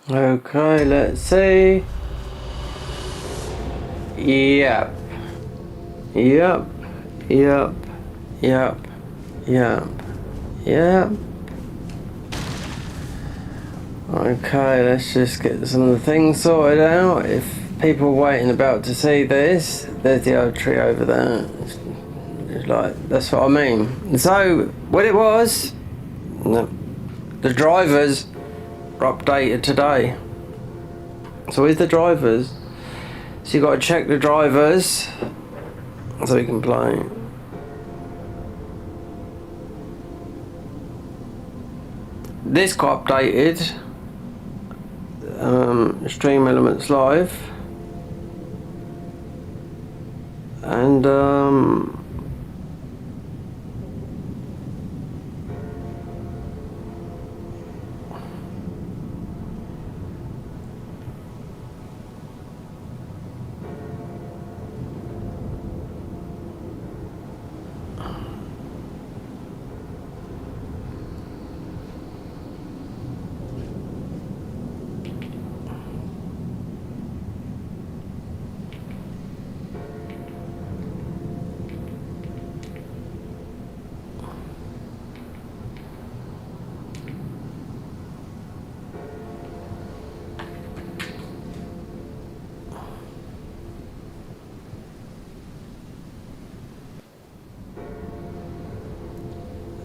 Okay, let's see. Yep. Yep. Yep. Yep. Yep. Yep. Okay, let's just get some of the things sorted out. If people are waiting about to see this, there's the oak tree over there. It's like, that's what I mean. So, what it was, the drivers are updated today. So here's the drivers. So you got to check the drivers so you can play. This got updated. Stream Elements Live. And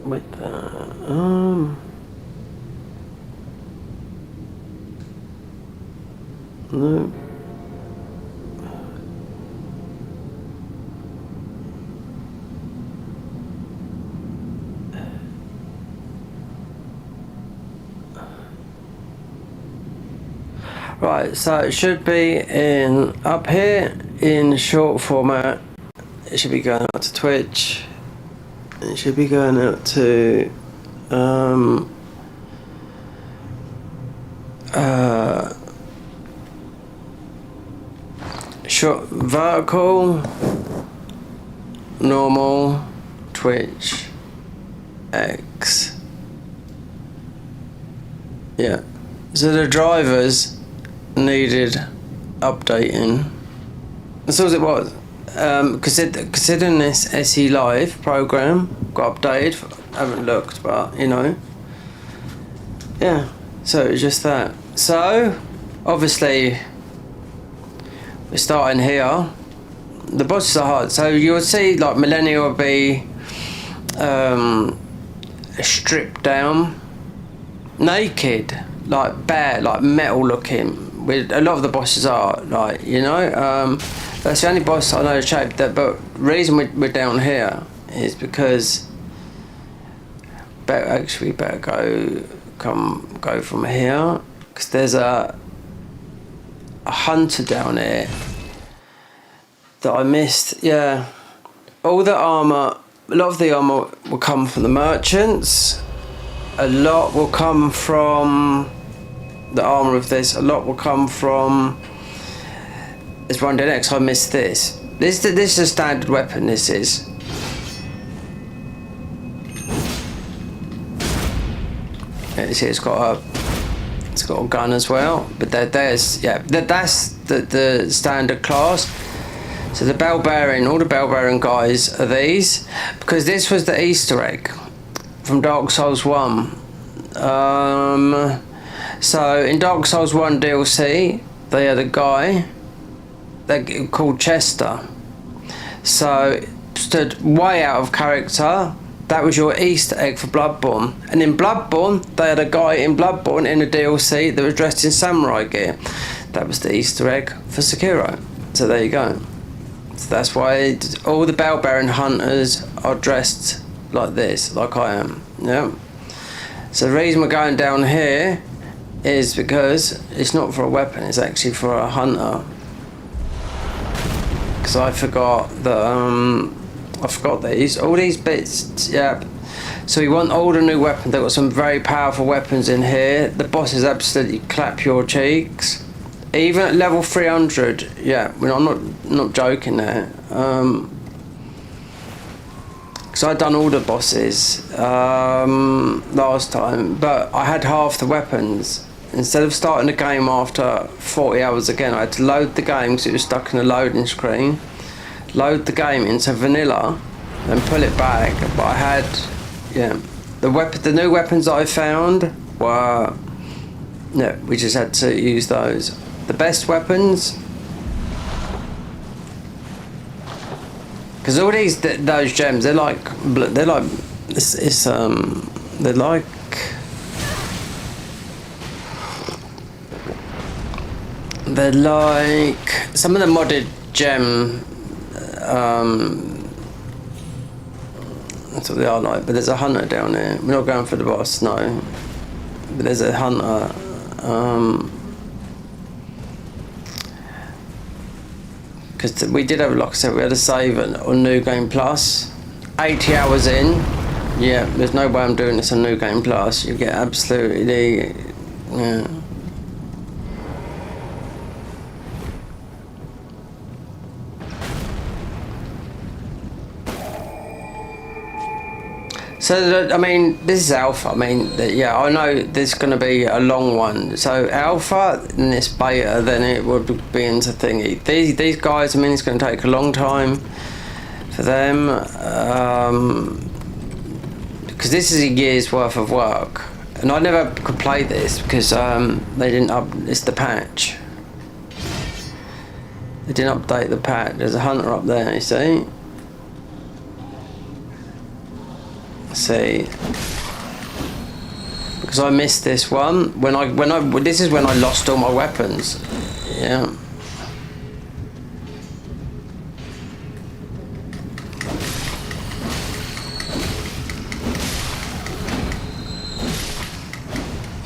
with that, no. Right, so it should be in up here in short format. It should be going out to Twitch. It should be going out to short vertical, normal, Twitch, X. Yeah. So the drivers needed updating. That's all it was. Considering this SE Live program got updated, I haven't looked, but you know, yeah. So it's just that. So obviously we're starting here. The bosses are hard. So you'll see like Millennia will be stripped down, naked, like bare, like metal looking. With a lot of the bosses are like, you know. That's the only boss I know shape that, but the reason we're down here is because better go from here, because there's a hunter down here that I missed. Yeah, all the armor, a lot of the armor will come from the merchants, a lot will come from the armor of this, a lot will come from this one down next. I missed this. This is a standard weapon. This is. Yeah, see, it's got a gun as well. But that's the standard class. So the bell bearing, all the bell bearing guys are these, because this was the Easter egg from Dark Souls 1. So in Dark Souls 1 DLC, they had a guy called Chester. So stood way out of character. That was your Easter egg for Bloodborne. And in Bloodborne, they had a guy in Bloodborne in a DLC that was dressed in samurai gear. That was the Easter egg for Sekiro. So there you go. So that's why all the bell bearing hunters are dressed like this, like I am. Yeah. So the reason we're going down here is because it's not for a weapon, it's actually for a hunter. Because I forgot that I forgot these, all these bits. Yeah, so we want all the new weapons. They've got some very powerful weapons in here. The bosses absolutely clap your cheeks, even at level 300. Yeah, I'm not joking there, because I'd done all the bosses last time, but I had half the weapons. instead of starting the game after 40 hours again, I had to load the game because it was stuck in a loading screen. Load the game into vanilla and pull it back. But I had, yeah, the new weapons that I found were, yeah, we just had to use those. The best weapons, because all those gems, they're like some of the modded gem, that's what they are like. But there's a hunter down there. We're not going for the boss, no. But there's a hunter. Because we did have, like I said, we had a save on New Game Plus. 80 hours in. Yeah, there's no way I'm doing this on New Game Plus. You get absolutely, yeah. So, I mean, this is alpha. I mean, yeah, I know there's going to be a long one. So, alpha, and this beta, then it would be into thingy. These guys, I mean, it's going to take a long time for them. Because this is a year's worth of work. And I never could play this because they didn't it's the patch. They didn't update the patch. There's a hunter up there, you see? See, because I missed this one this is when I lost all my weapons. Yeah.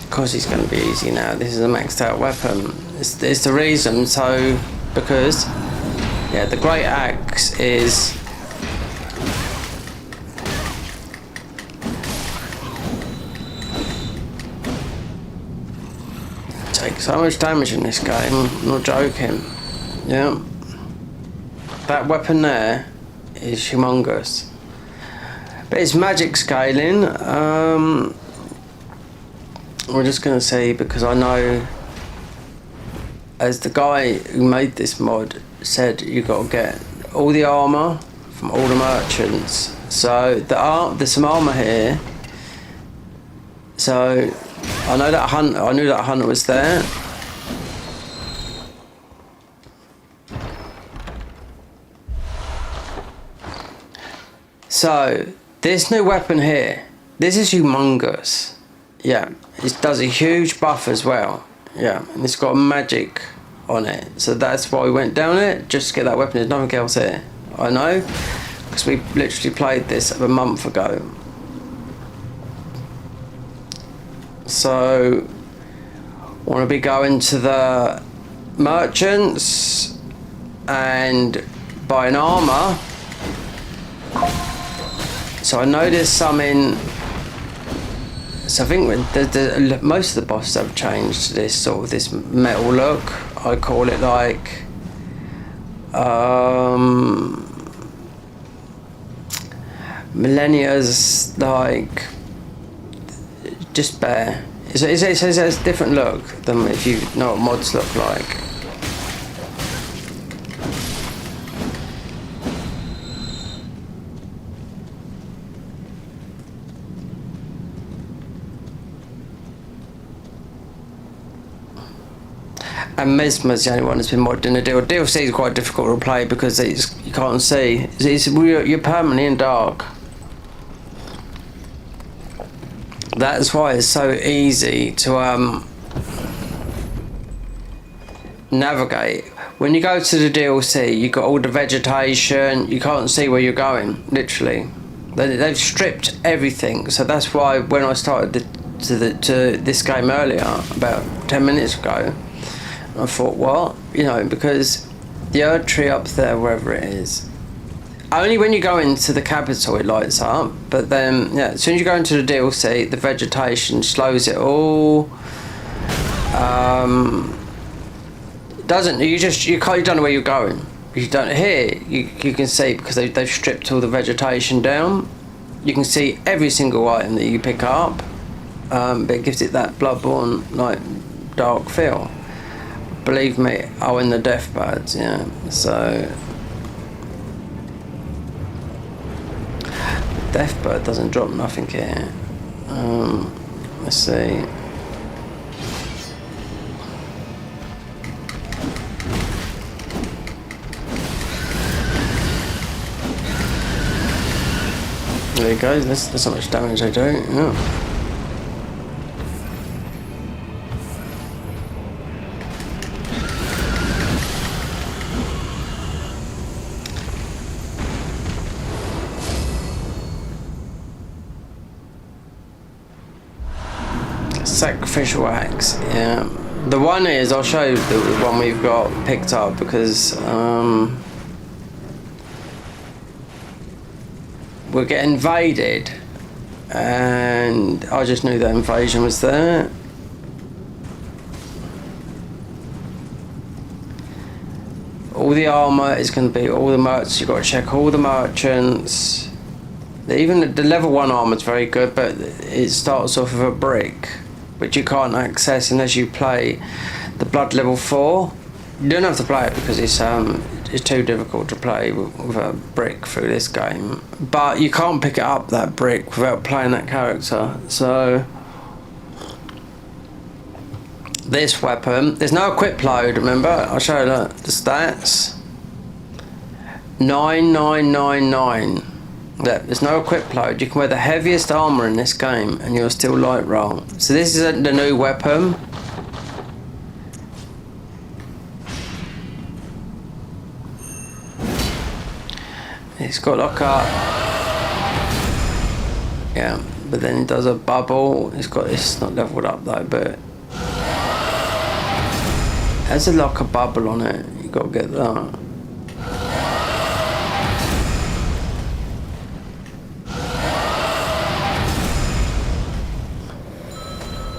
Of course it's going to be easy now. This is a maxed out weapon. It's the reason. So because, yeah, the great axe is, take so much damage in this game, I'm not joking. Yeah. That weapon there is humongous. But it's magic scaling. We're just going to see, because I know, as the guy who made this mod said, you got to get all the armour from all the merchants. So there's some armour here. So I knew that hunter was there. So this new weapon here, this is humongous. Yeah, it does a huge buff as well. Yeah, and it's got magic on it. So that's why we went down it, just to get that weapon. There's nothing else here. I know, because we literally played this a month ago. So, want to be going to the merchants and buying armour. So I know there's some in. So I think most of the bosses have changed to this sort of this metal look. I call it like Millennia's like just bare. It's a different look than if you know what mods look like. And Mesmer's the only one that's been modded in the DLC is quite difficult to play because you can't see. You're permanently in dark. That's why it's so easy to navigate. When you go to the DLC, you've got all the vegetation. You can't see where you're going. Literally, they've stripped everything. So that's why when I started to this game earlier, about 10 minutes ago, I thought, what? You know, because the Erd tree up there, wherever it is, only when you go into the capital it lights up, but then, yeah, as soon as you go into the DLC, the vegetation slows it all. You don't know where you're going. You don't here. You can see because they've stripped all the vegetation down. You can see every single item that you pick up, but it gives it that Bloodborne like dark feel. Believe me, oh, in the deathbirds, yeah. So Deathbird doesn't drop nothing here. Let's see. There you go, that's how much damage they do, yeah. Sacrificial axe, yeah. The one is, I'll show you the one we've got picked up because we'll get invaded and I just knew that invasion was there. All the armour is going to be all the merchants. You've got to check all the merchants. Even the level 1 armour is very good, but it starts off with a brick which you can't access unless you play the Blood level 4. You don't have to play it because it's too difficult to play with a brick through this game. But you can't pick it up, that brick, without playing that character. So this weapon, there's no equip load, remember? I'll show you the stats. 9999. Yeah, there's no equip load. You can wear the heaviest armour in this game and you're still light roll. So this is the new weapon. It's got like a... yeah, but then it does a bubble. It's not leveled up though, but... it has a like a bubble on it. You got to get that.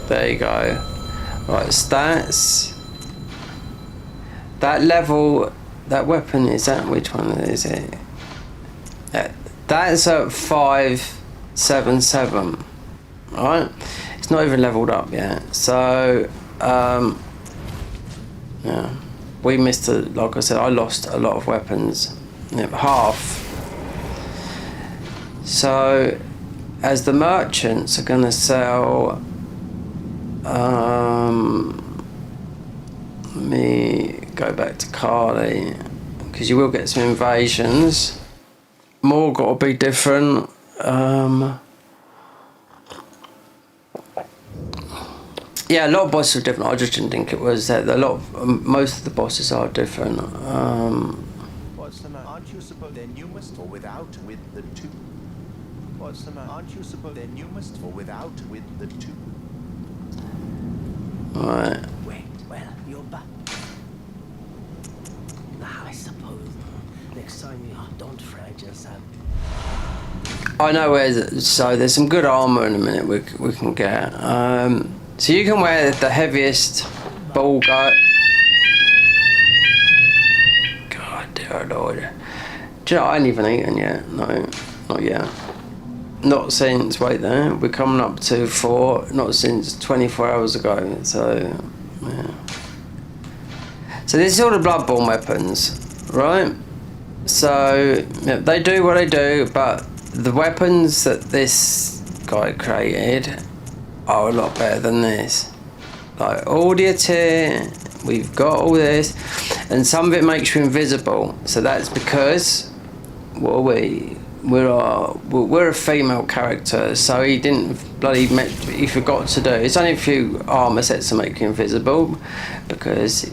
There you go. Right, stats. That level, that weapon, is that, which one is it? That's at 577. Right? It's not even leveled up yet. So, yeah. We missed like I said, I lost a lot of weapons. Yeah, half. So, as the merchants are going to sell... let me go back to Carly because you will get some invasions. More got to be different. Yeah, a lot of bosses are different. I just didn't think it was that. Most of the bosses are different. What's the matter? Aren't you supposed then you must or without with the two? What's the matter? Aren't you supposed then you must or without with the two? Right. Wait, well, you're back. Now, I suppose next time you don't fret yourself. I know where. So there's some good armor in a minute we can get. So you can wear the heaviest ball guy. God dear Lord. Do you know I ain't even eaten yet? No, not yet. Not since, wait there, we're coming up to 4, not since 24 hours ago, so, yeah. So this is all the Bloodborne weapons, right? So, yeah, they do what they do, but the weapons that this guy created are a lot better than this. Like, audio tier, we've got all this, and some of it makes you invisible, so that's because, what are we? We're a female character, so he forgot to do. It's only a few armor sets to make you invisible, because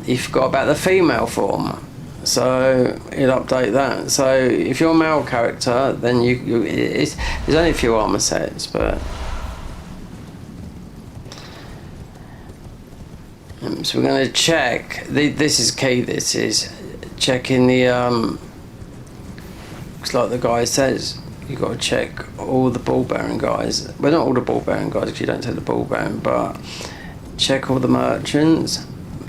he forgot about the female form. So he'll update that. So if you're a male character, then there's only a few armor sets, but so we're going to check. This is key. This is checking the like the guy says, you got to check all the ball bearing guys. Well, not all the ball bearing guys because you don't take the ball bearing, but check all the merchants,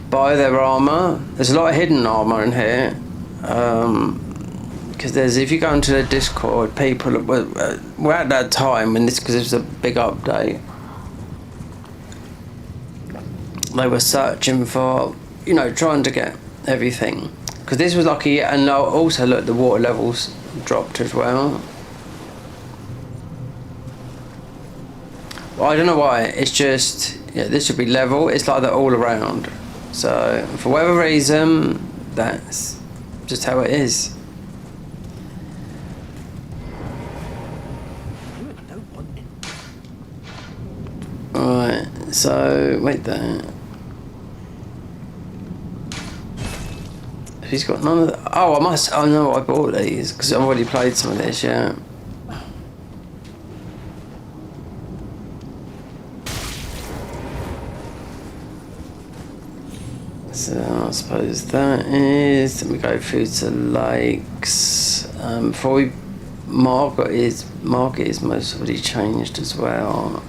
buy their armor. There's a lot of hidden armor in here, because if you go into the Discord, people we're at that time when because it was a big update. they were searching for, you know, trying to get everything. Because this was lucky, and also look, the water levels dropped as well. Well, I don't know why, it's just, yeah, this should be level, it's like that all around. So, for whatever reason, that's just how it is. Alright, so, wait there. He's got none of the, oh, oh no, I bought these, because I've already played some of this, yeah. So I suppose that is, then we go through to lakes. Before we market is most already changed as well.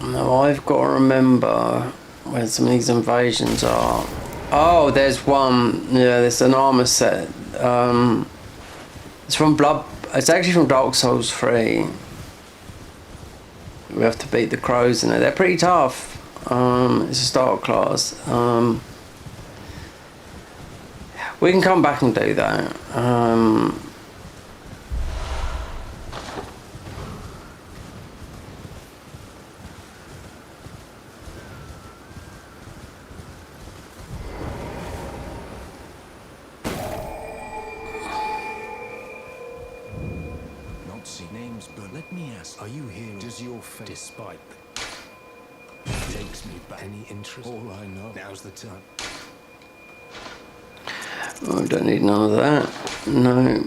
Now I've got to remember where some of these invasions are. Oh, there's one. Yeah, there's an armor set. It's from It's actually from Dark Souls 3. We have to beat the crows in it. They're pretty tough. It's a start class. We can come back and do that. Names, but let me ask, are you here? Does your fate, despite takes me back? Any interest? All I know, now's the time. Oh, I don't need none of that. No.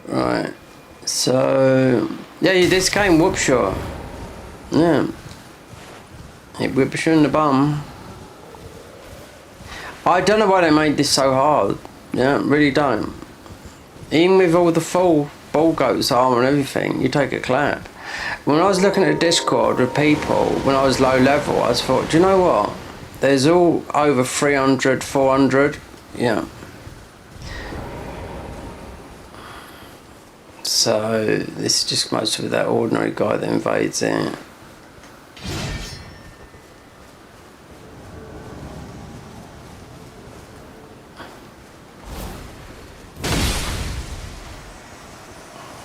Right. So, yeah, this game whoops you. Yeah. It whips you in the bum. I don't know why they made this so hard. Yeah, really don't. Even with all the full ball goats armor and everything, you take a clap. When I was looking at Discord with people when I was low level, I just thought, do you know what? There's all over 300, 400. Yeah. So this is just most of that ordinary guy that invades it.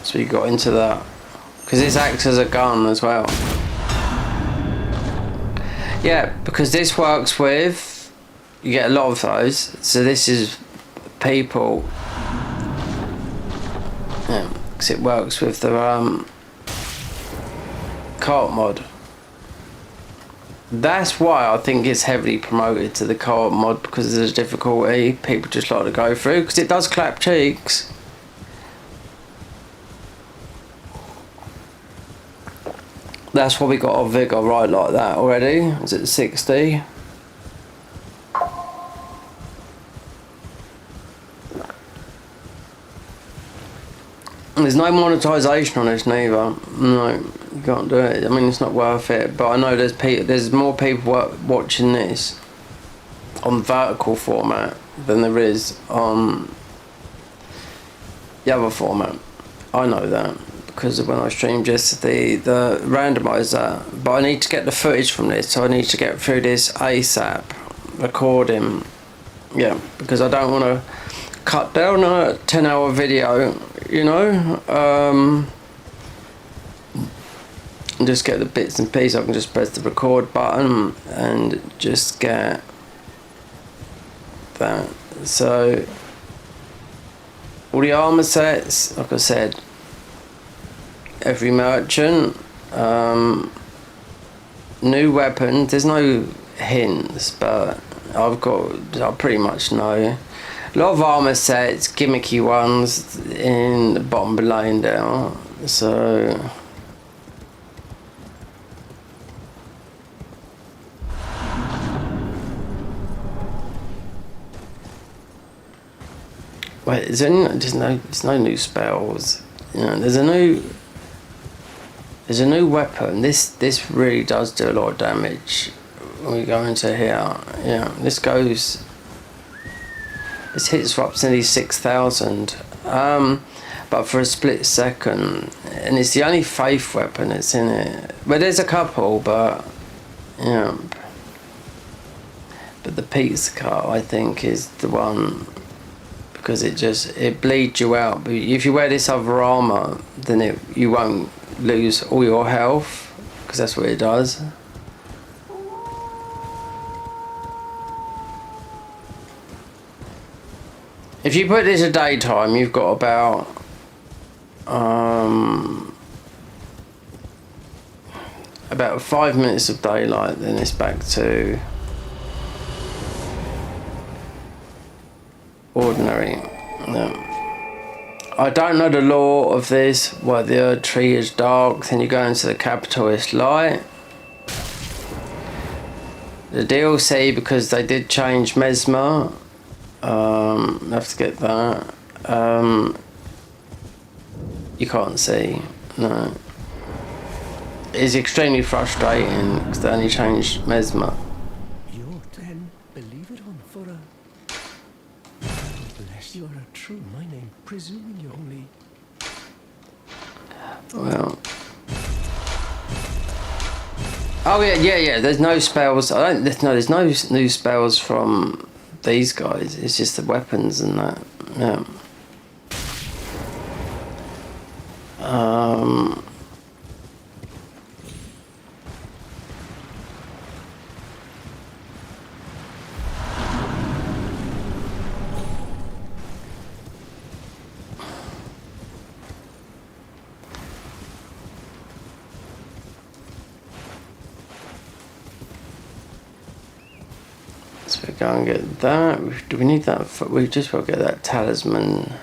So you got into that because this acts as a gun as well. Yeah, because this works with, you get a lot of those. So this is people. Yeah, because it works with the co-op mod. That's why I think it's heavily promoted to the co-op mod, because there's difficulty people just like to go through, because it does clap cheeks. That's why we got our vigor right like that already. Is it 60? There's no monetization on this neither. No, you can't do it. I mean, it's not worth it. But I know there's more people watching this on vertical format than there is on the other format. I know that because of when I streamed yesterday, the randomizer. But I need to get the footage from this, so I need to get through this ASAP recording. Yeah, because I don't want to cut down a 10-hour video, you know, and just get the bits and pieces. I can just press the record button and just get that. So all the armor sets, like I said, every merchant, new weapons. There's no hints, but I pretty much know. A lot of armor sets, gimmicky ones in the bottom below now, so. Wait, there's no new spells. You know, there's a new weapon. This really does do a lot of damage when we go into here. Yeah, this hits for up to nearly 6,000. But for a split second, and it's the only faith weapon that's in it. But there's a couple, but yeah. But the pizza cut, I think, is the one. Because it bleeds you out. But if you wear this other armor, then you won't lose all your health, because that's what it does. If you put this at daytime, you've got about about 5 minutes of daylight. Then it's back to ordinary. No. I don't know the law of this. Why the Earth Tree is dark, then you go into the capital, it's light. The DLC, because they did change Mesmer, I have to get that. You can't see. No. It's extremely frustrating because they only changed Mesmer. You're then, believe it on for a... Bless you are a true, my name, presuming you only... Well... Oh yeah, there's no spells, there's no new spells from these guys, it's just the weapons and that, yeah. So we go and get that. Do we need that? We've just got to get that talisman.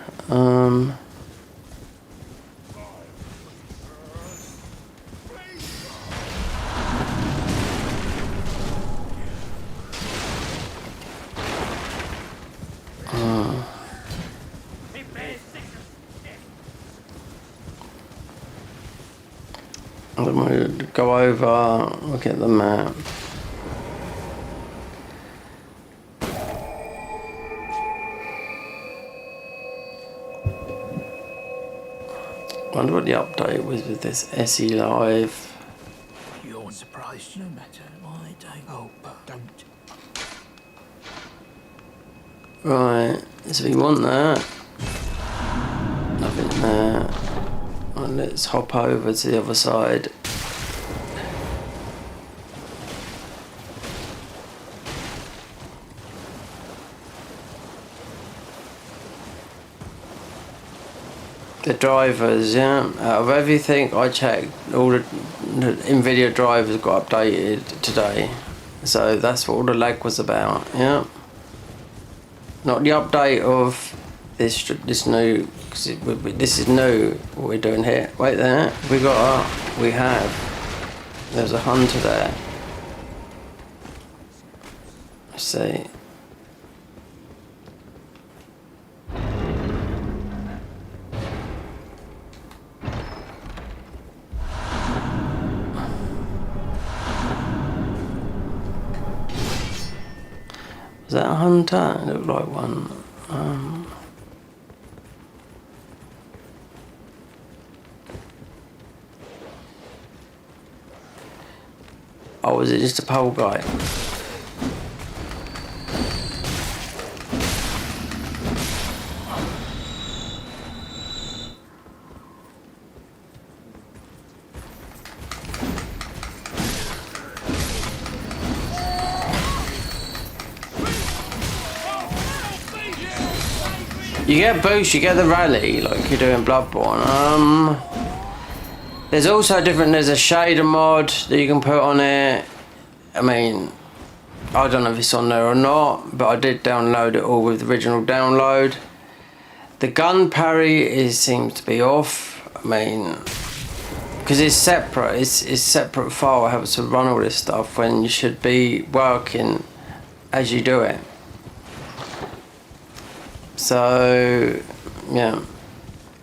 Then we'll go over, look at the map. I wonder what the update was with this SE Live. You're surprised no matter why, Dave. Oh, but don't. Right, so we want that. Nothing there. And let's hop over to the other side. The drivers, yeah, out of everything I checked, all the NVIDIA drivers got updated today. So that's what all the lag was about, yeah. Not the update of this new, because this is new, what we're doing here. Wait there, we have, there's a hunter there. Let's see. Is that a hunter? It looked like one. Oh, was it just a pole guy? You get boost, you get the rally, like you do in Bloodborne. There's also there's a shader mod that you can put on it. I mean, I don't know if it's on there or not, but I did download it all with the original download. The gun parry seems to be off. I mean, because it's separate. It's separate file. I have to run all this stuff when you should be working as you do it. So yeah,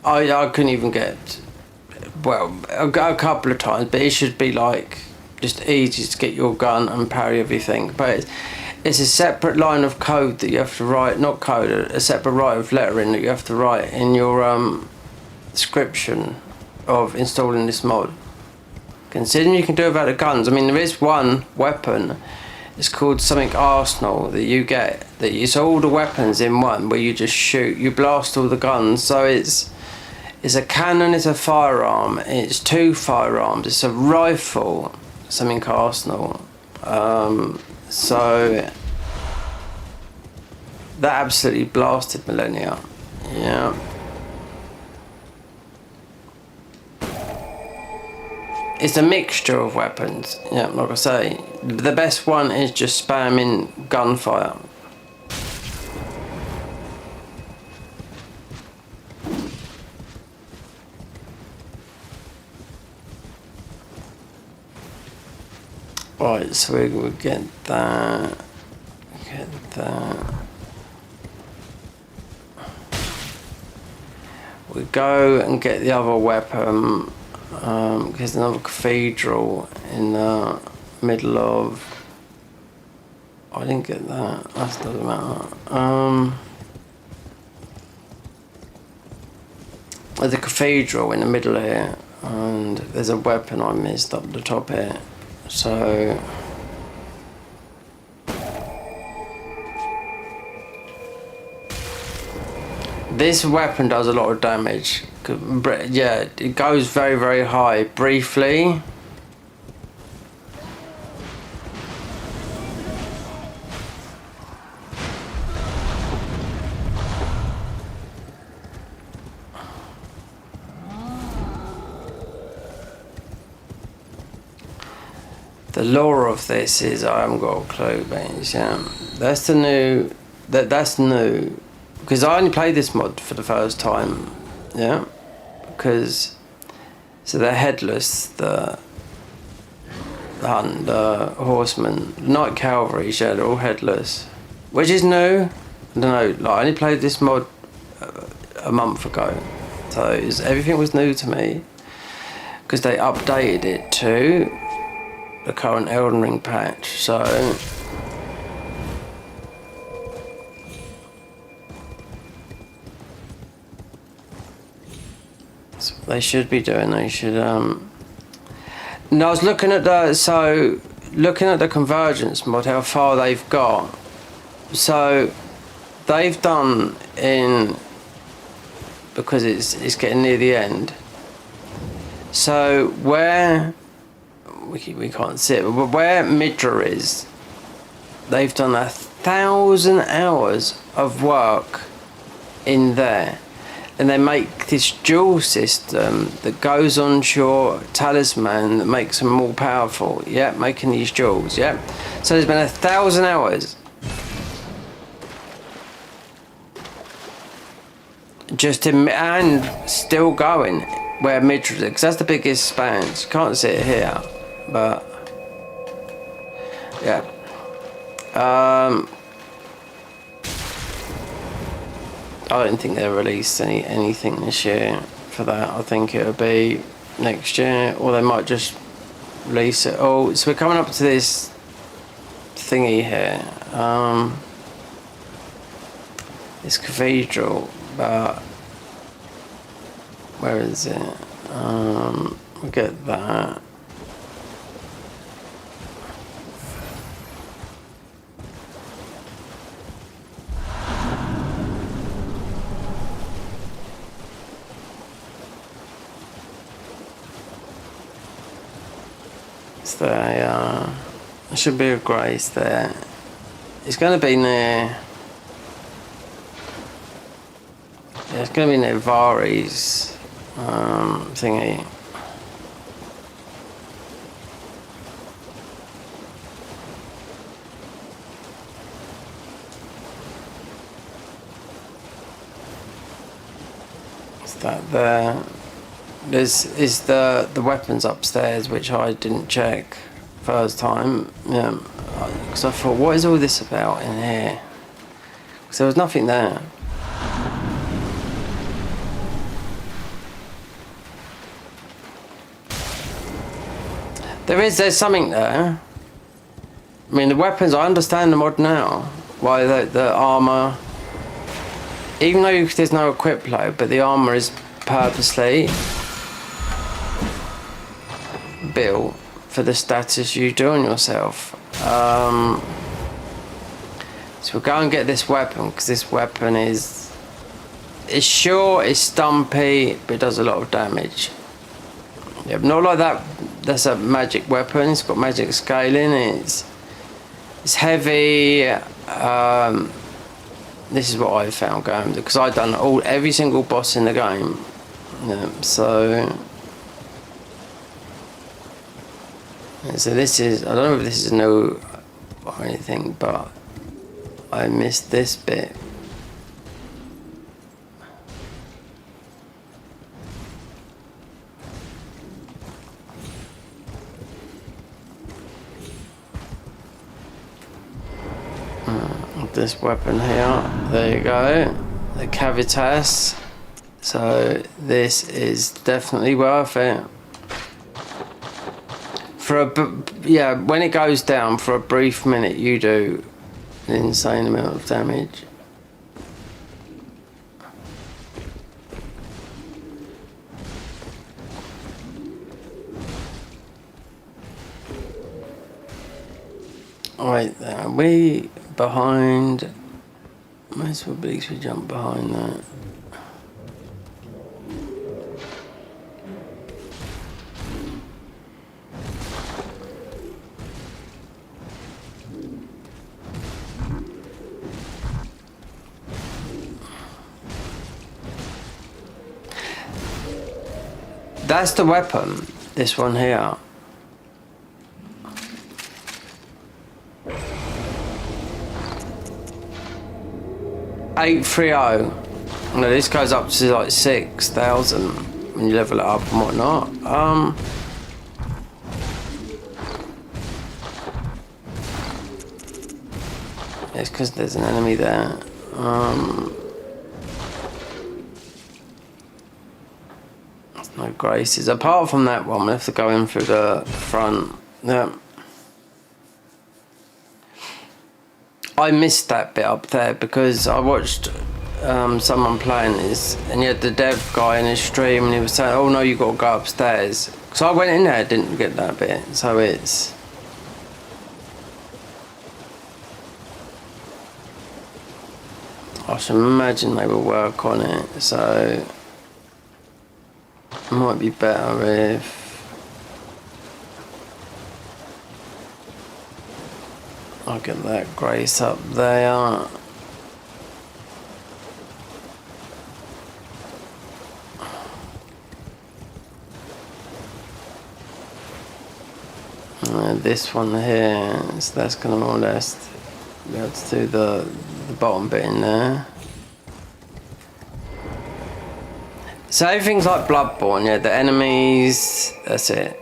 I couldn't even get, well, a couple of times, but it should be like just easy to get your gun and parry everything. But it's a separate line of code that you have to write, not code, a separate line of lettering that you have to write in your description of installing this mod. Considering you can do it without the guns, I mean, there is one weapon, it's called something Arsenal, that you get, that it's all the weapons in one, where you just shoot, you blast all the guns. So it's a cannon, it's a firearm, it's 2 firearms, it's a rifle, something Arsenal. So that absolutely blasted Millennia. Yeah. It's a mixture of weapons. Yeah, like I say, the best one is just spamming gunfire. Right, so we will get that. Get that. We go and get the other weapon. There's another cathedral in the middle of. I didn't get that. That doesn't matter. There's a cathedral in the middle here, and there's a weapon I missed up the top here. So this weapon does a lot of damage. Yeah, it goes very, very high briefly. The lore of this is, I haven't got a clue, but yeah, that's the new. That's new, because I only played this mod for the first time. Yeah, because so they're headless. The hunt, the horsemen, Knight Cavalry, yeah, they're all headless, which is new. I don't know. Like, I only played this mod a month ago, so everything was new to me, because they updated it to the current Elden Ring patch, so that's what they should be doing. They should no, I was looking at the convergence mod, how far they've got. So they've done in, because it's getting near the end, so where we can't see it, but where Midra is, they've done 1,000 hours of work in there, and they make this jewel system that goes onto your talisman that makes them more powerful. Yeah, making these jewels. Yeah, so there's been 1,000 hours just in, and still going where Midra is, because that's the biggest spans. You can't see it here, but yeah. I don't think they'll release anything this year for that. I think it'll be next year, or they might just release it. Oh, so we're coming up to this thingy here, this cathedral, but where is it? We'll get that. There should be a grace there. It's going to be near. Yeah, it's going to be near Vari's thingy. that there. There's is the weapons upstairs, which I didn't check first time. Yeah, because I thought, what is all this about in here? Because there was nothing there. There's something there. I mean, the weapons, I understand the mod now. Why the armour, even though there's no equip load, but the armour is purposely built for the status you do on yourself. So we'll go and get this weapon, because this weapon it's short, it's stumpy, but it does a lot of damage. Yeah, but not like that. That's a magic weapon. It's got magic scaling. It's heavy. This is what I found going, because I've done every single boss in the game. Yeah, so this is, I don't know if this is new or anything, but I missed this bit. This weapon here, there you go, the Cavitas. So this is definitely worth it. Yeah, when it goes down for a brief minute, you do an insane amount of damage. Right there, we behind. Might as well be we jump behind that. That's the weapon, this one here. $830. No, this goes up to like 6,000 when you level it up and whatnot. It's because there's an enemy there. There's no graces. Apart from that one, we have to go in through the front. Yeah. I missed that bit up there because I watched someone playing this, and you had the dev guy in his stream, and he was saying, "Oh no, you got to go upstairs." So I went in there, didn't get that bit. So it's I should imagine they will work on it. So it might be better if. I'll get that grace up there. And this one here, so that's going to more or less be able to do the bottom bit in there. So everything's like Bloodborne, yeah, the enemies, that's it.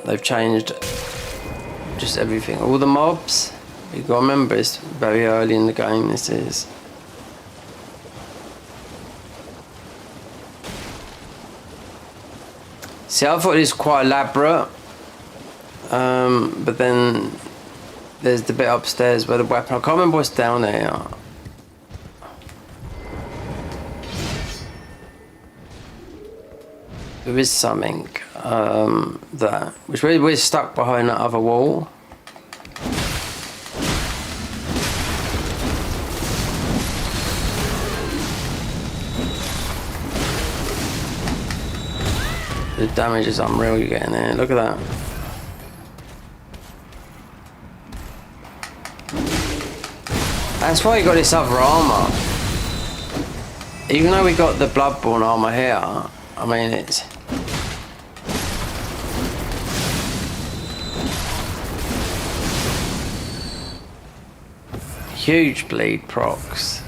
They've changed just everything. All the mobs, you got to remember it's very early in the game, this is. See, I thought it was quite elaborate, but then there's the bit upstairs where the weapon, I can't remember what's down there. There is something there, which we're stuck behind that other wall. The damage is unreal you're getting there, look at that. That's why you got this other armour. Even though we got the Bloodborne armour here, I mean it's... huge bleed procs.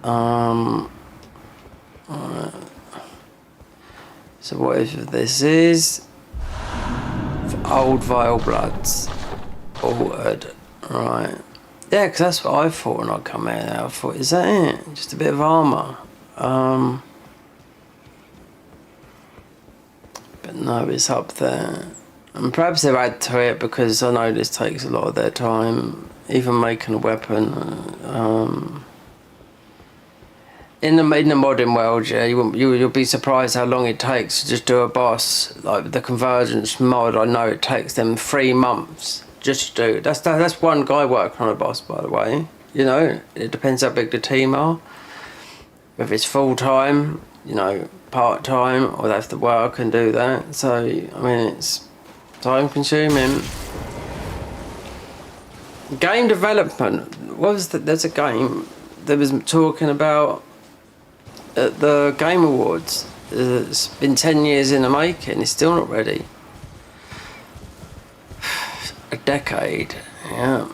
Alright. So whatever this is, old vile bloods, altered, right? Yeah, because that's what I thought when I come in. I thought, is that it? Just a bit of armour. But no, it's up there. And perhaps they'll add to it because I know this takes a lot of their time, even making a weapon. In the modern world, yeah, you'll be surprised how long it takes to just do a boss. Like the Convergence mod, I know it takes them 3 months just to do. That's one guy working on a boss, by the way. You know, it depends how big the team are. If it's full time, you know, part time, or they have to work and do that. So I mean, it's time consuming. Game development. What was that? There's a game that was talking about at the Game Awards. It's been 10 years in the making. It's still not ready. A decade. Yeah.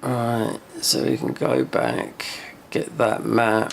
Alright, so we can go back, get that map.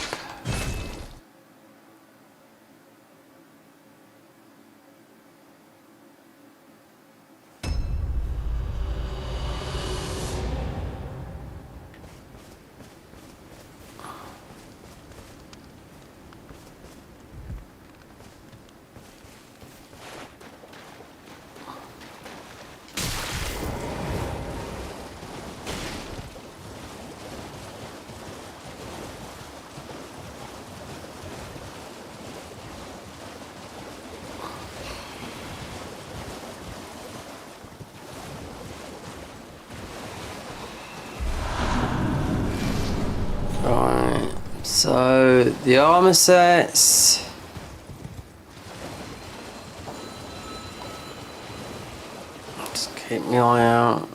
Right, so the armor sets. Just keep my eye out.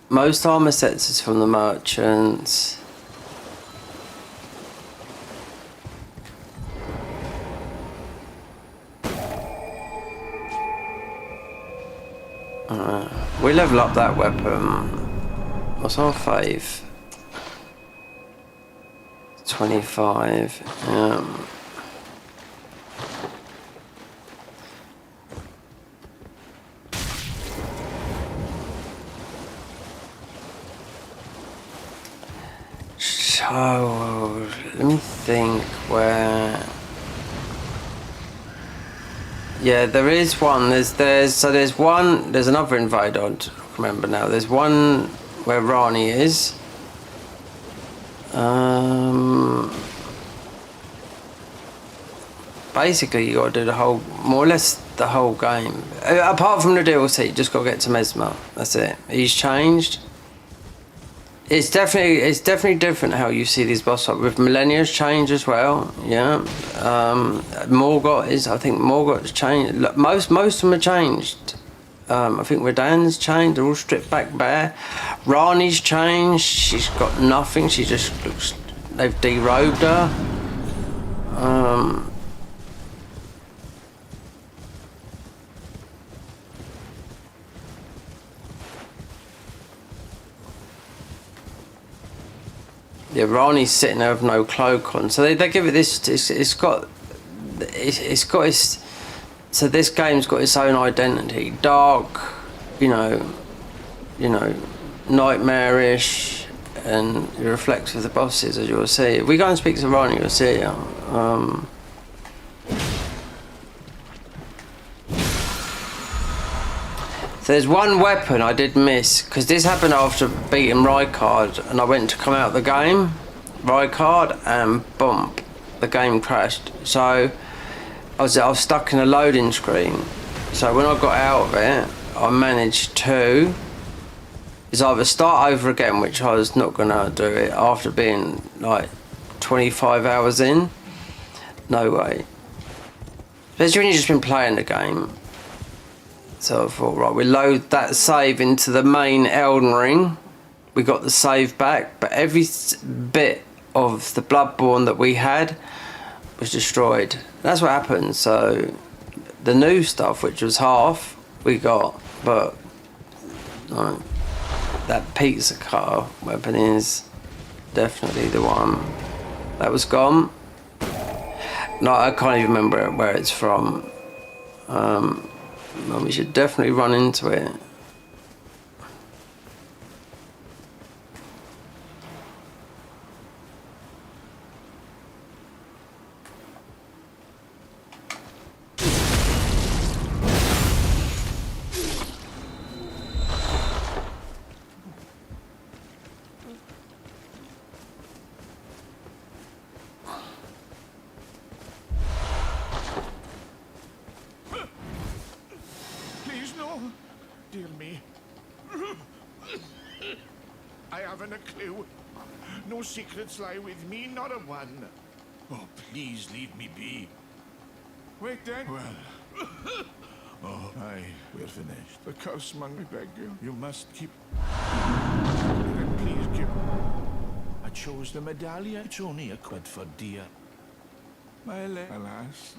Most armor sets is from the merchants. We level up that weapon. What's our fave? 25. So let me think where. Yeah, there is one. There's one. There's another invader. I don't remember now. There's one where Rani is. Basically, you got to do the whole, more or less the whole game. Apart from the DLC, you just got to get to Mesmer. That's it. He's changed. It's definitely different how you see these boss fights. With Millennia's changed as well. Yeah. Morgoth I think Morgoth's changed. Look, most of them are changed. I think Radan's changed. They're all stripped back bare. Rani's changed. She's got nothing. She just looks. They've derobed her. Yeah, Rani's sitting there with no cloak on, so they give it this. It's got its. So this game's got its own identity. Dark, you know, nightmarish, and it reflects with the bosses, as you'll see. If we go and speak to Rani, you'll see it. So there's one weapon I did miss, because this happened after beating Rykard, and I went to come out of the game, Rykard, and bump, the game crashed. So I was stuck in a loading screen. So when I got out of it, I managed to either start over again, which I was not gonna do it after being like 25 hours in. No way. Especially when you've just been playing the game. So I thought, right, we load that save into the main Elden Ring. We got the save back, but every bit of the Bloodborne that we had was destroyed. That's what happened. So the new stuff, which was half, we got, but that pizza cutter weapon is definitely the one that was gone. No, I can't even remember where it's from. Well, we should definitely run into it. Please, no. Dear me. I haven't a clue. No secrets lie with me, not a one. Oh, please leave me be. Wait then. Well. Oh, aye, we're finished. The curse man, I beg you. You must keep... Then please give... I chose the medallion. It's only a quid for dear. My alas.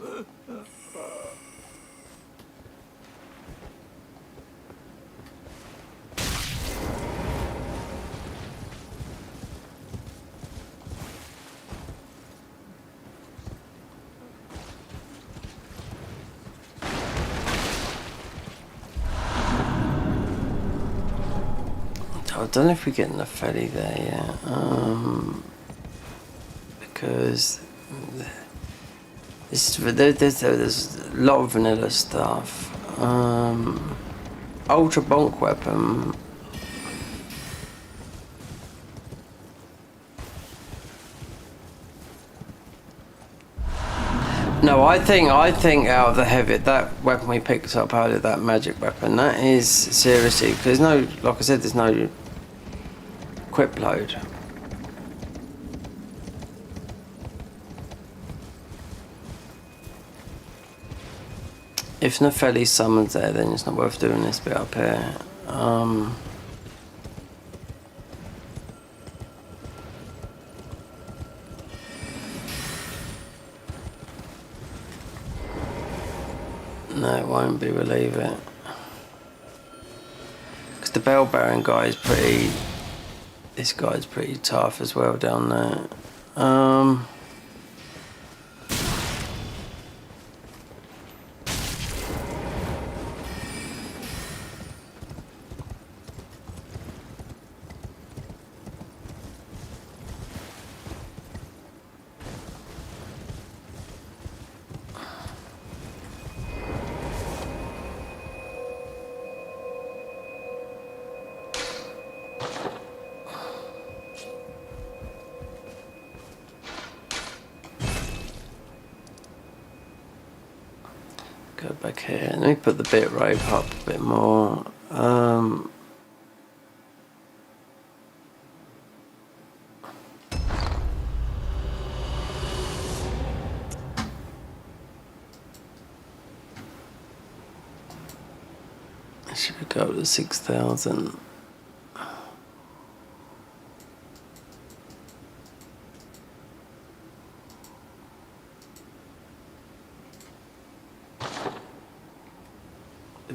I don't know if we're getting the ferry there yet, because there's a lot of vanilla stuff. Ultra bonk weapon. No, I think out of the heavy, that weapon we picked up out of that magic weapon, that is seriously, because there's no, like I said, there's no equip load. If Nepheli summons there, then it's not worth doing this bit up here. No, it won't be, we'll leave it. Because the bell bearing guy is pretty... This guy's pretty tough as well down there. Go back here. Let me put the bit rate up a bit more. Should we go to 6,000?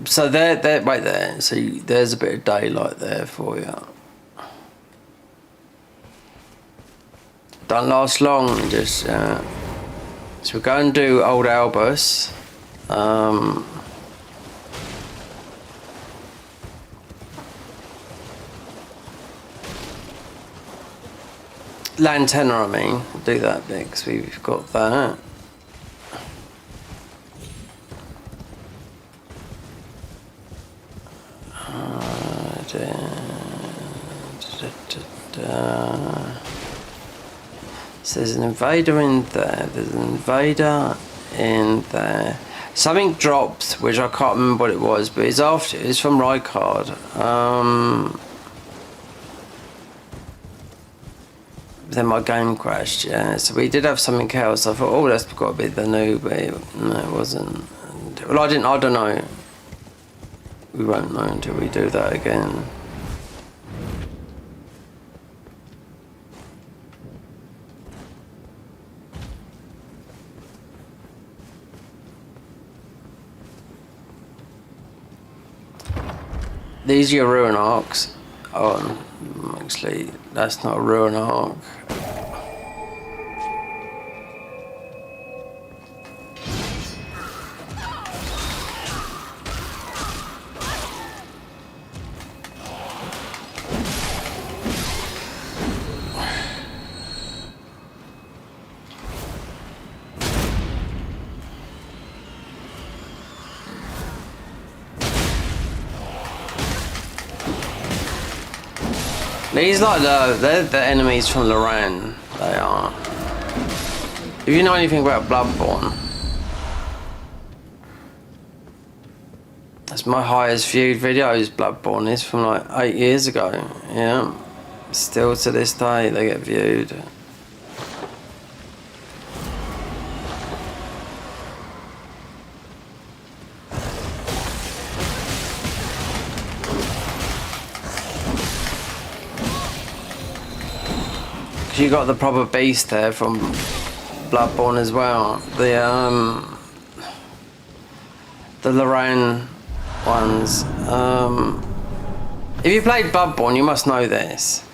So there, right there. So there's a bit of daylight there for you. Don't last long. Just so we go and do Old Albus. Lantana, I mean. Do that bit because we've got that. So there's an invader in there, there's an invader in there. Something dropped, which I can't remember what it was, but it's from Rykard. Then my game crashed, yeah. So we did have something else. I thought, oh, that's got to be the new, but no, it wasn't. Well, I don't know. We won't know until we do that again. These are your ruin arcs. Oh, actually, that's not a ruin arc. These like they're the enemies from Lorraine. They are. If you know anything about Bloodborne, that's my highest viewed videos. Bloodborne is from like 8 years ago. Yeah, still to this day they get viewed. You got the proper beast there from Bloodborne as well. The Lorraine ones. If you played Bloodborne, you must know this.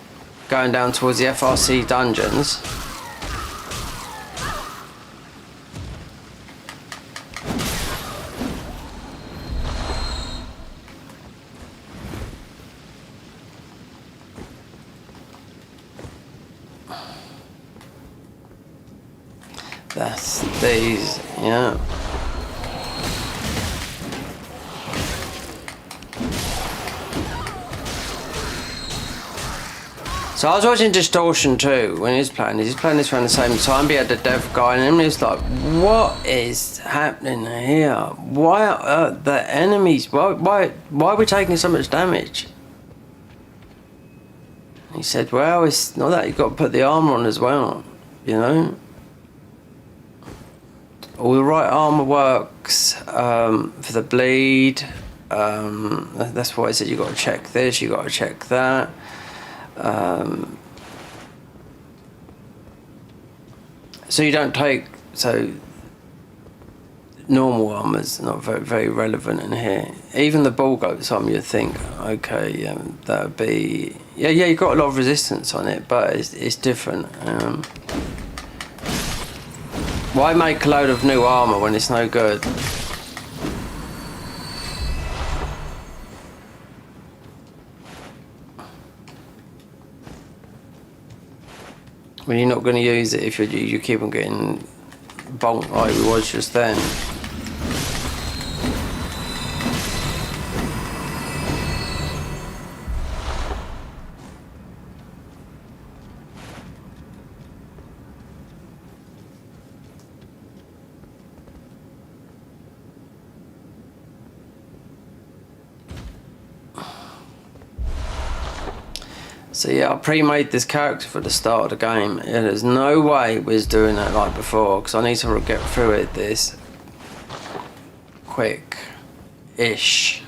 Going down towards the FRC dungeons. That's these, yeah. So I was watching Distortion too when he was playing. He's playing this around the same time. But he had the dev guy in him. And he was like, "What is happening here? Why are the enemies? Why are we taking so much damage?" He said, "Well, it's not that you've got to put the armor on as well, you know." All the right armor works for the bleed. That's why I said you got to check this, you got to check that. So you don't take normal armor's not very relevant in here. Even the bull goat's armor, you'd think, okay, that would be yeah. You got a lot of resistance on it, but it's different. Why make a load of new armor when it's no good? When you're not going to use it if you keep on getting bonked like we was just then. So yeah, I pre-made this character for the start of the game. Yeah, there's no way we was doing that like before, because I need to get through it this quick-ish.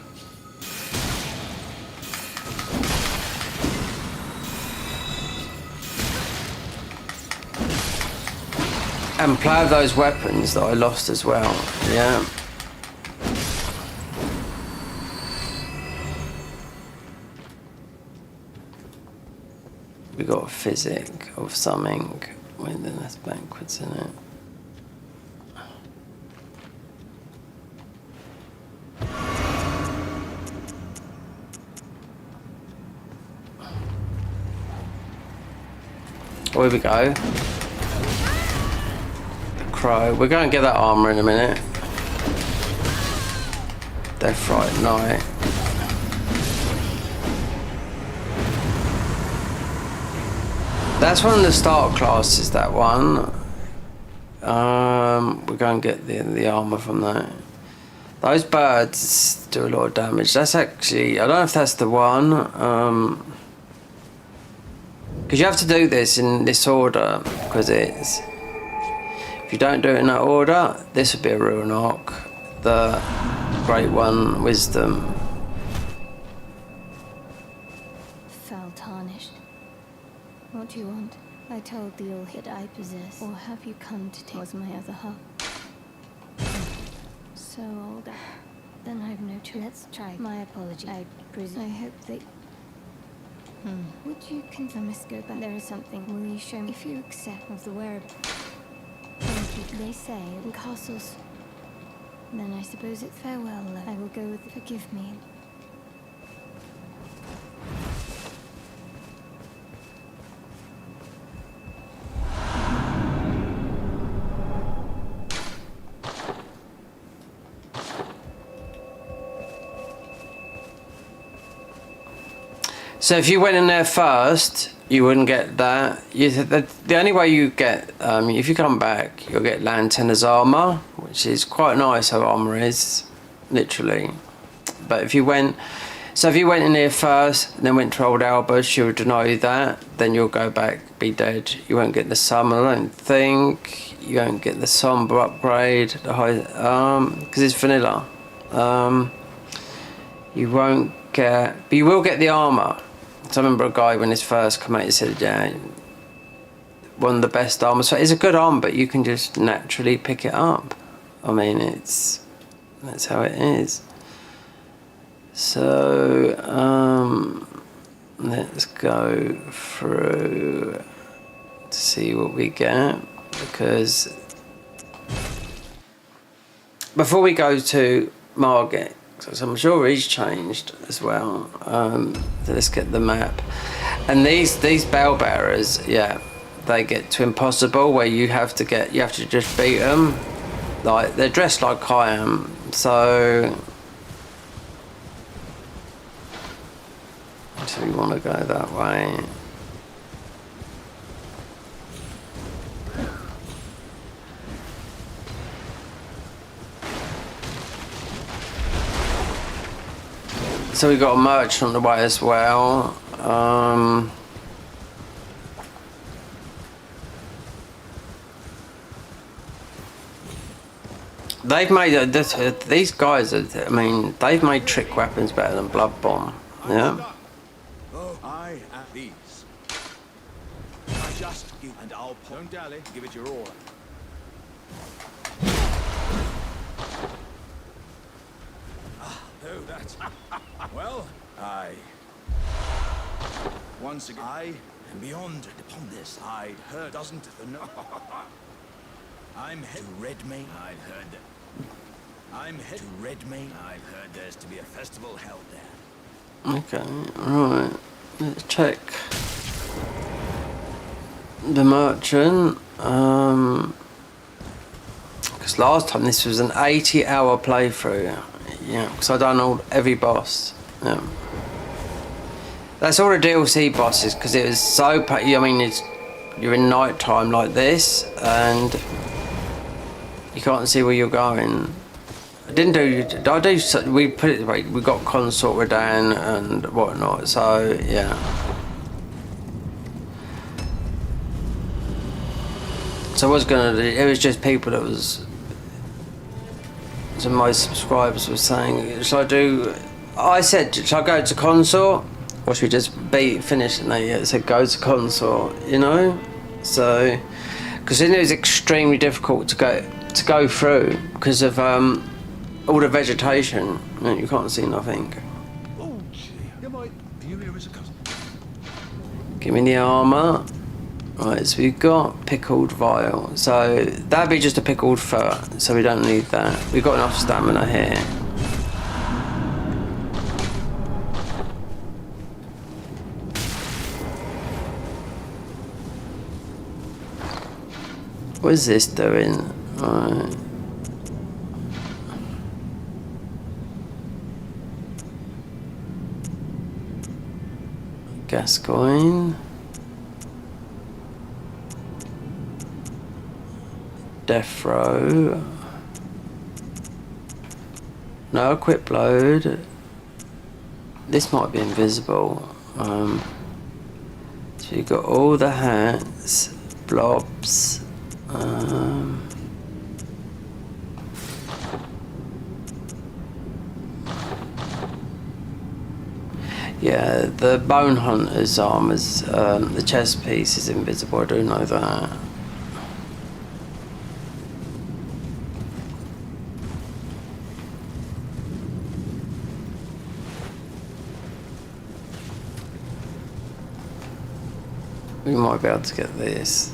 And play with those weapons that I lost as well, yeah. We got a physic of something. Wait, then that's backwards, isn't it? Oh, here we go. The crow. We're going to get that armor in a minute. Death Fright Night. That's one of the starter classes, that one. We're going to get the armor from that. Those birds do a lot of damage. That's actually, I don't know if that's the one. Because you have to do this in this order, because it's... If you don't do it in that order, this would be a real knock. The Great One, Wisdom. Foul tarnished. What do you want? I told the all hit I possess. Or have you come to take was my other half? So old. Then I've no choice. Let's try. My apology. I presume. I hope that... Would you confirm Miss Go back? There is something. Will you show me if you accept of the whereabouts? Thank you. They say in castles. Then I suppose it's farewell. I will go with forgive me. So if you went in there first, you wouldn't get that. The only way you get, if you come back, you'll get Lantenna's armor, which is quite nice. Her armor is, literally. But if you went in there first, and then went to Old Albert, she would deny you that. Then you'll go back, be dead. You won't get the summon, I don't think. You won't get the somber upgrade, the high, because it's vanilla. You won't get, but you will get the armor. So I remember a guy when his first came out, he said, yeah, one of the best armors. So it's a good armor, but you can just naturally pick it up. I mean, that's how it is. So, let's go through to see what we get, because before we go to Margit, so I'm sure he's changed as well. So let's get the map. And these bell bearers, yeah, they get to impossible, where you have to just beat them. Like, they're dressed like I am, so we want to go that way. So we got a merchant on the way as well. They've made these guys. I mean, they've made trick weapons better than Bloodborne. Yeah. Oh, I am these. I just give, and I'll don't dally. Give it your all. Oh, that's well. Once again, I am beyond upon this. I'd heard doesn't the no. I'm head to Redmane. I've heard that. I'm head to Redmane. I've heard there's to be a festival held there. Okay, right. Let's check the merchant. Because last time this was an 80-hour playthrough. Yeah, because I done every boss. Yeah. That's all the DLC bosses, because it was so. I mean, you're in night time like this, and you can't see where you're going. We put it right. We got Consort Radahn and whatnot. So yeah. So I was gonna do. It was just people that was. So my subscribers were saying, should I do? I said, should I go to Consort, or should we just finish? And they said go to Consort. You know, so because then it was extremely difficult to go through because of all the vegetation. You can't see nothing. Oh, gee. You might view here as a cousin. Give me the armour. Right, so we've got pickled vial. So that'd be just a pickled fur, so we don't need that. We've got enough stamina here. What is this doing? Right. Gascoigne. Death row. No equip load. This might be invisible. So you've got all the hats, blobs. Yeah, the Bone Hunter's armor's, the chest piece is invisible, I do know that. We might be able to get this.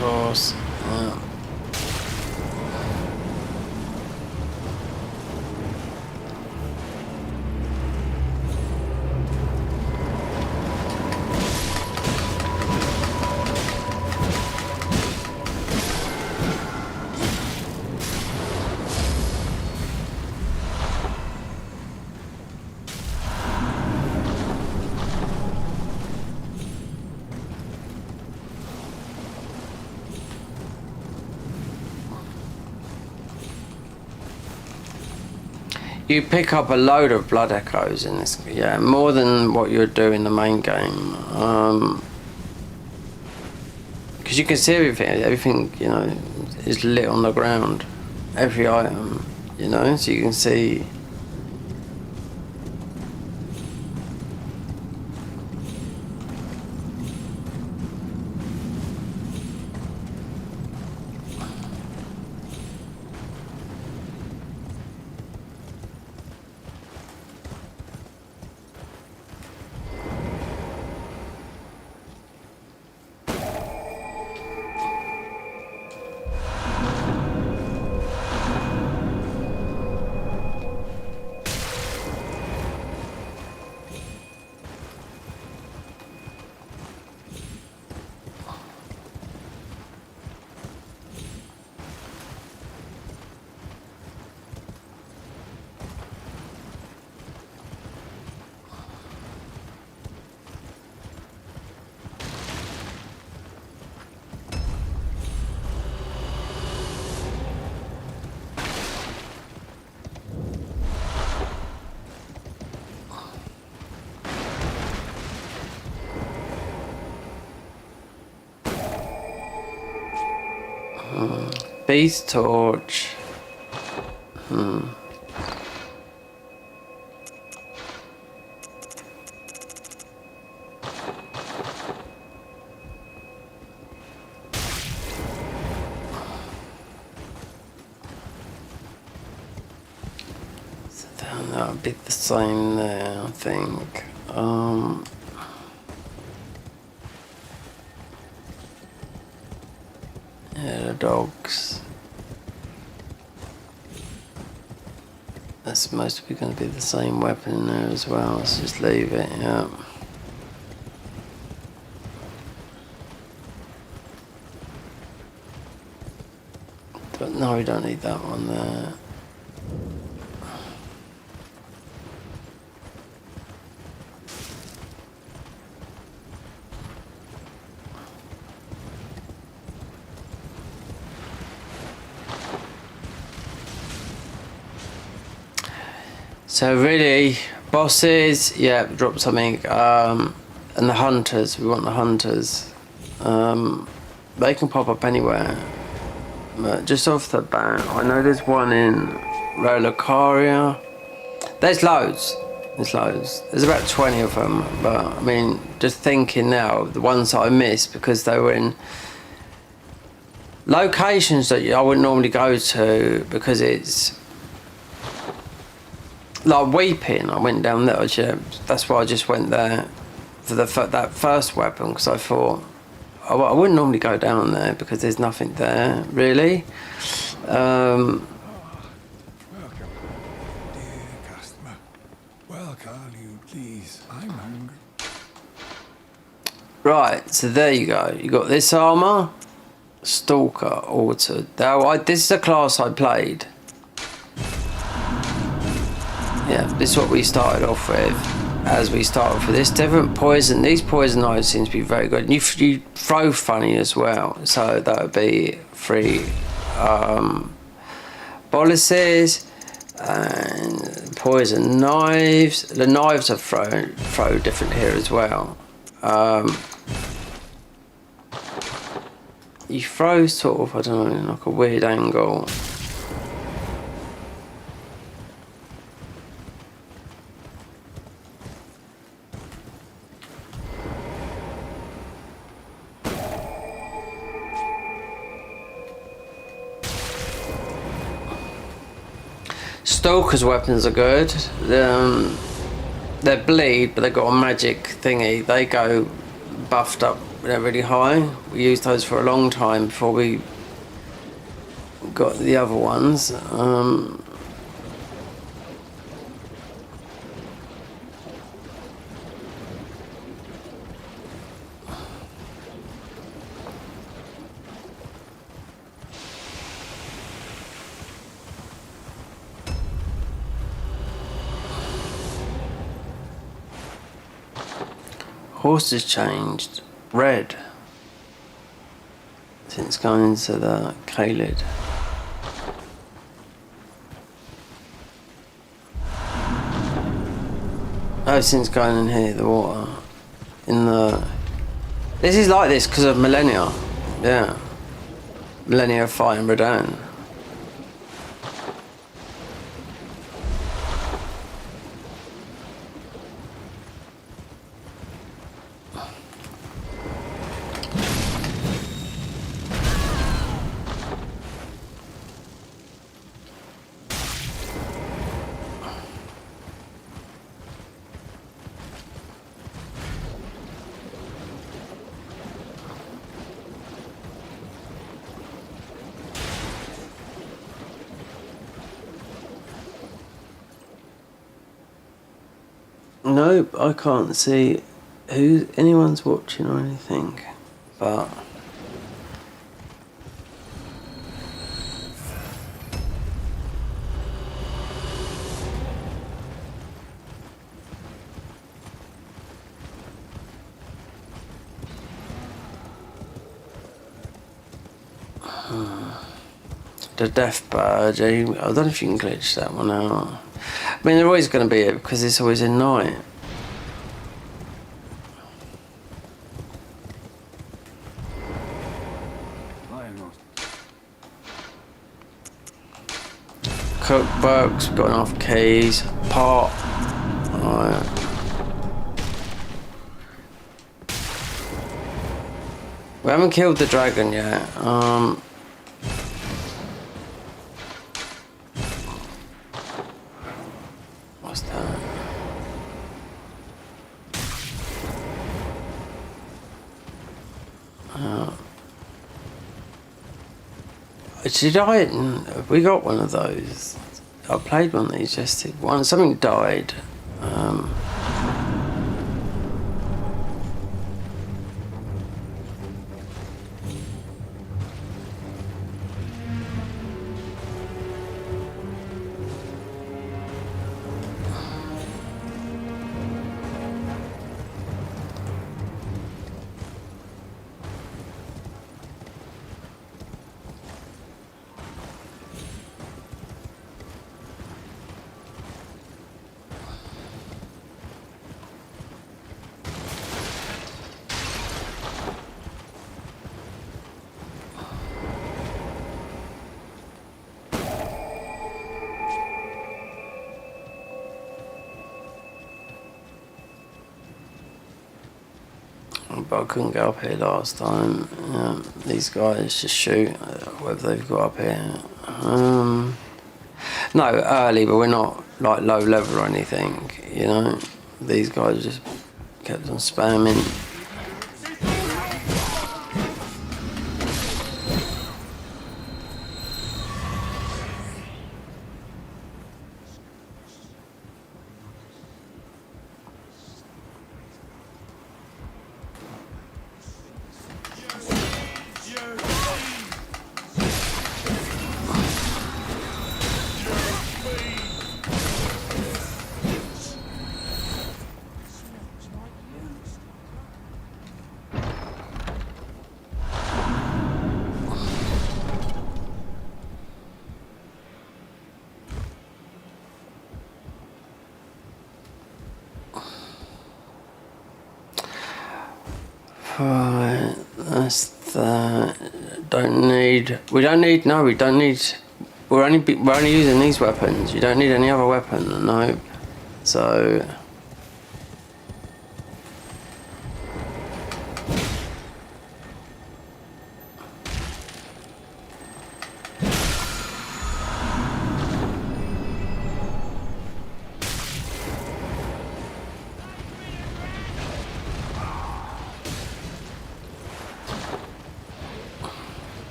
Cross. You pick up a load of blood echoes in this, yeah, more than what you would do in the main game. Because you can see everything, you know, is lit on the ground. Every item, you know, so you can see. Beast torch. So then that would be the same there, I think. Yeah, the dogs. That's mostly going to be the same weapon in there as well. Let's just leave it, yeah. But no, we don't need that one there. So really, bosses, yeah, drop something, and the hunters, we want the hunters. They can pop up anywhere, but just off the bat, I know there's one in Relicaria. There's loads, There's about 20 of them, but I mean, just thinking now, the ones that I missed because they were in locations that I wouldn't normally go to because it's like Weeping. I went down there. That's why I just went there for that first weapon because I thought I wouldn't normally go down there because there's nothing there really. Welcome, dear customer. Well, can you please? I'm hungry. Right, so there you go. You got this armor, Stalker altered. Now, this is a class I played. Yeah, this is what we started off with. As we start off with this different poison. These poison knives seem to be very good. And you throw funny as well. So that would be 3 boluses and poison knives. The knives are throw different here as well. You throw sort of, I don't know, like a weird angle. Stalker's weapons are good. They bleed, but they've got a magic thingy. They go buffed up. They're really high. We used those for a long time before we got the other ones. Horse has changed. Red. Since going into the Khalid. Oh, since going in here, the water. In the... This is like this because of millennia. Yeah. Millennia fighting Radon. Nope, I can't see who anyone's watching or anything, but the death badge, I don't know if you can glitch that one out. I mean, they're always going to be it because it's always in night. Cookbooks, we've got enough keys, pot. Alright. We haven't killed the dragon yet. What's that? Did I? We got one of those. I played one of these yesterday. Something died. But I couldn't get up here last time. These guys just shoot whether they've got up here. No, early, but we're not like low level or anything, you know. These guys just kept on spamming. Right, that's that. We don't need. We're only using these weapons. You don't need any other weapon. No. So.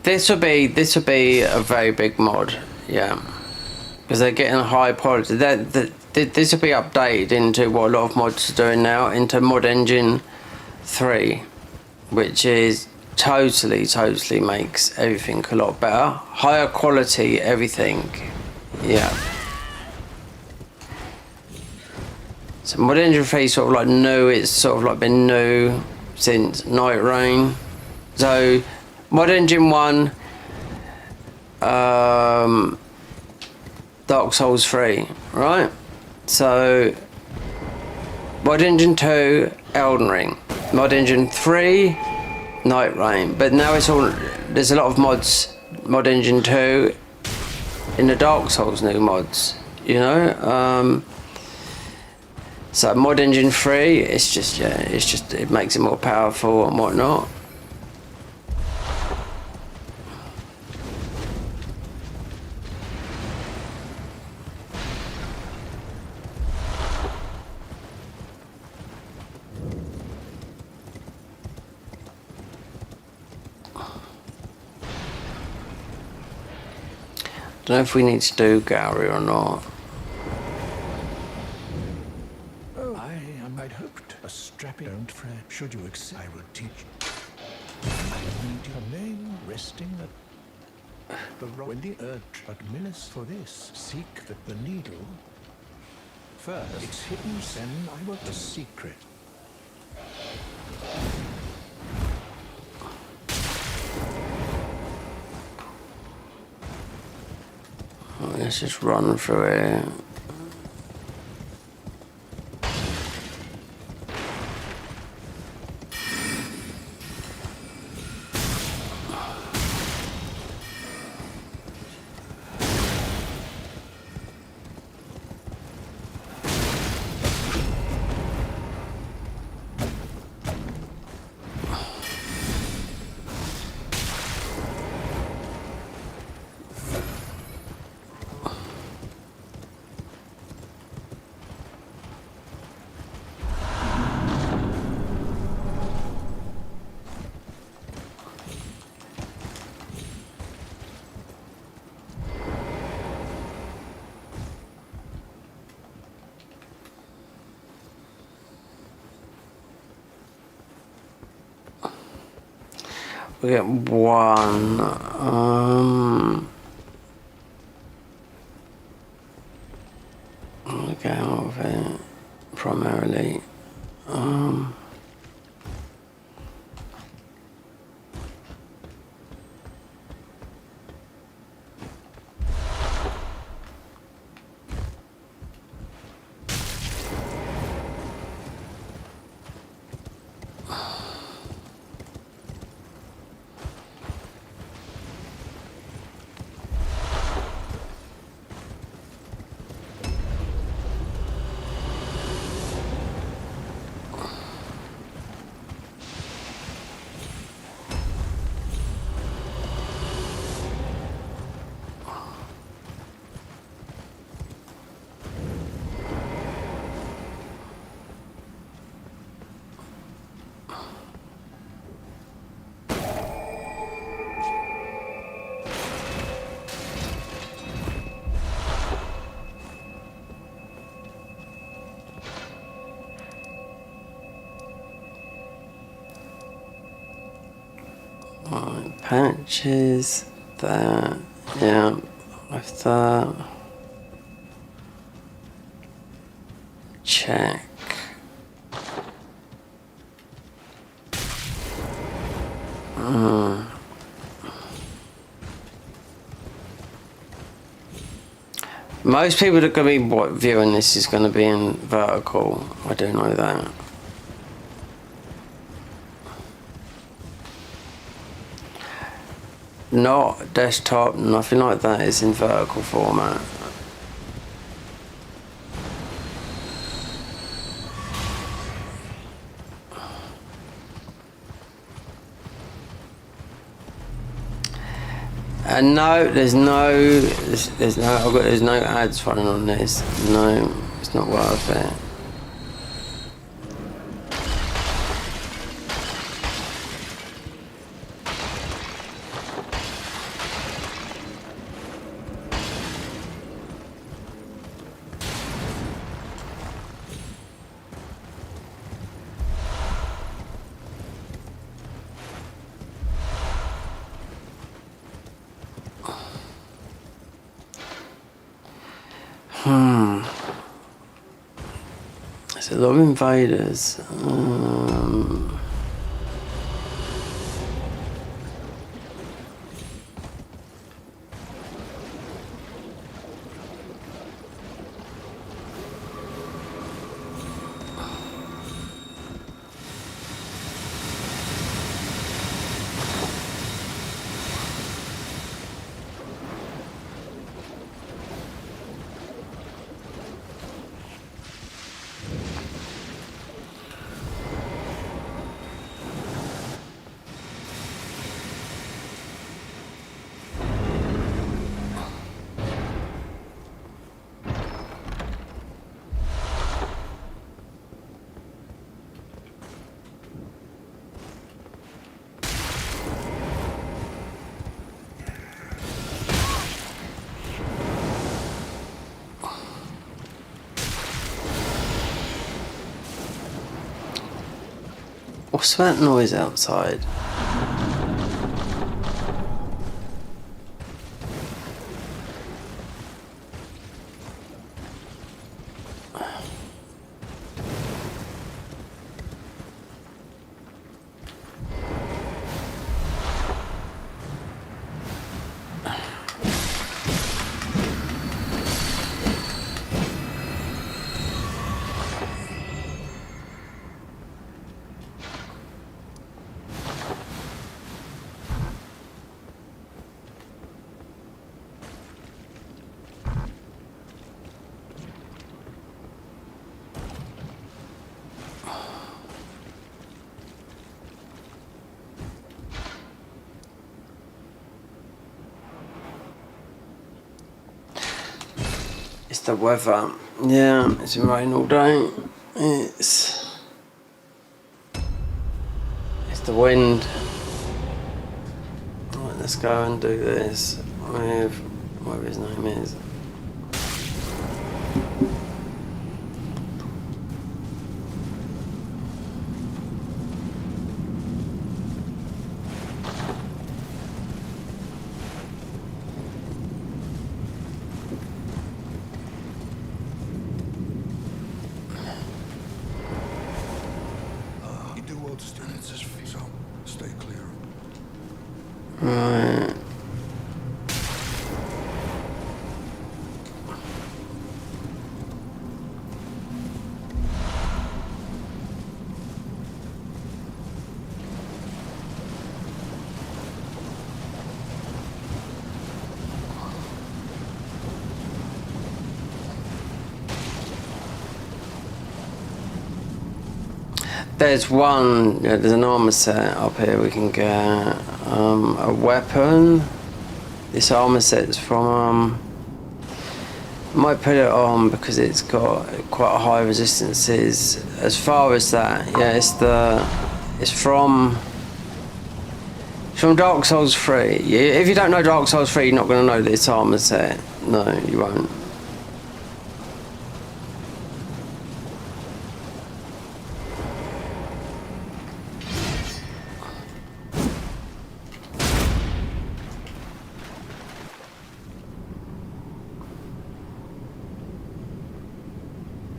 This would be a very big mod, yeah, because they're getting a high quality. This will be updated into what a lot of mods are doing now, into Mod Engine 3, which is totally makes everything a lot better, higher quality, everything, yeah. So Mod Engine 3 is sort of like new. It's sort of like been new since Night Rain. So Mod Engine 1 Dark Souls 3, right? So, Mod Engine 2, Elden Ring. Mod Engine 3, Night Rain. But now it's all, there's a lot of mods, Mod Engine 2, in the Dark Souls new mods, you know? So Mod Engine 3, it's just, yeah, it makes it more powerful and whatnot. Don't know if we need to do gallery or not. I'd hoped a strapping old friend. Should you accept, I will teach. I need your name resting at the rock. When the urge administer for this, seek the needle. First, it's hidden, then I will the secret. Let's just run through it. We get one. I'll get out of it primarily. Right, patches, that, yeah, with that. Check. Most people that are going to be viewing this is going to be in vertical. I do know that. Not desktop, nothing like that. It's in vertical format. And no, there's no ads running on this. No, it's not worth it. There's a lot of invaders. What's that noise outside? It's the weather. Yeah, it's been raining all day. It's the wind. Right, let's go and do this with whatever his name is. Stay clear. Right. There's one, yeah, there's an armor set up here we can get. A weapon. This armor set's from, might put it on because it's got quite a high resistances. As far as that, yeah, it's from Dark Souls 3. If you don't know Dark Souls 3, you're not going to know this armor set. No, you won't.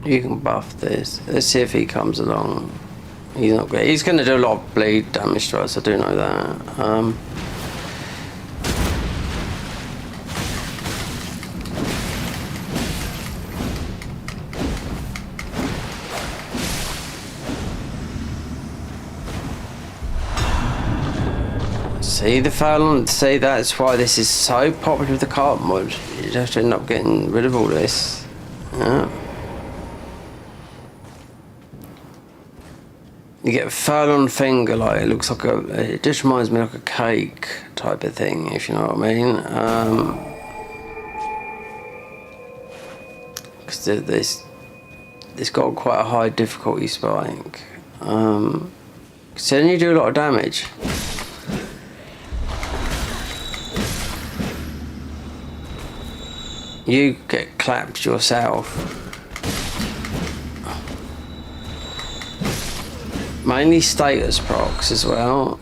You can buff this. Let's see if he comes along. He's not good. He's going to do a lot of bleed damage to us, I do know that. See the Fallon? See, that's why this is so popular with the cart mod. You have to end up getting rid of all this. Yeah. You get a Fallon finger, like it looks like it just reminds me like a cake type of thing, if you know what I mean. Because this got quite a high difficulty spike. So then you do a lot of damage. You get clapped yourself. Mainly status procs as well.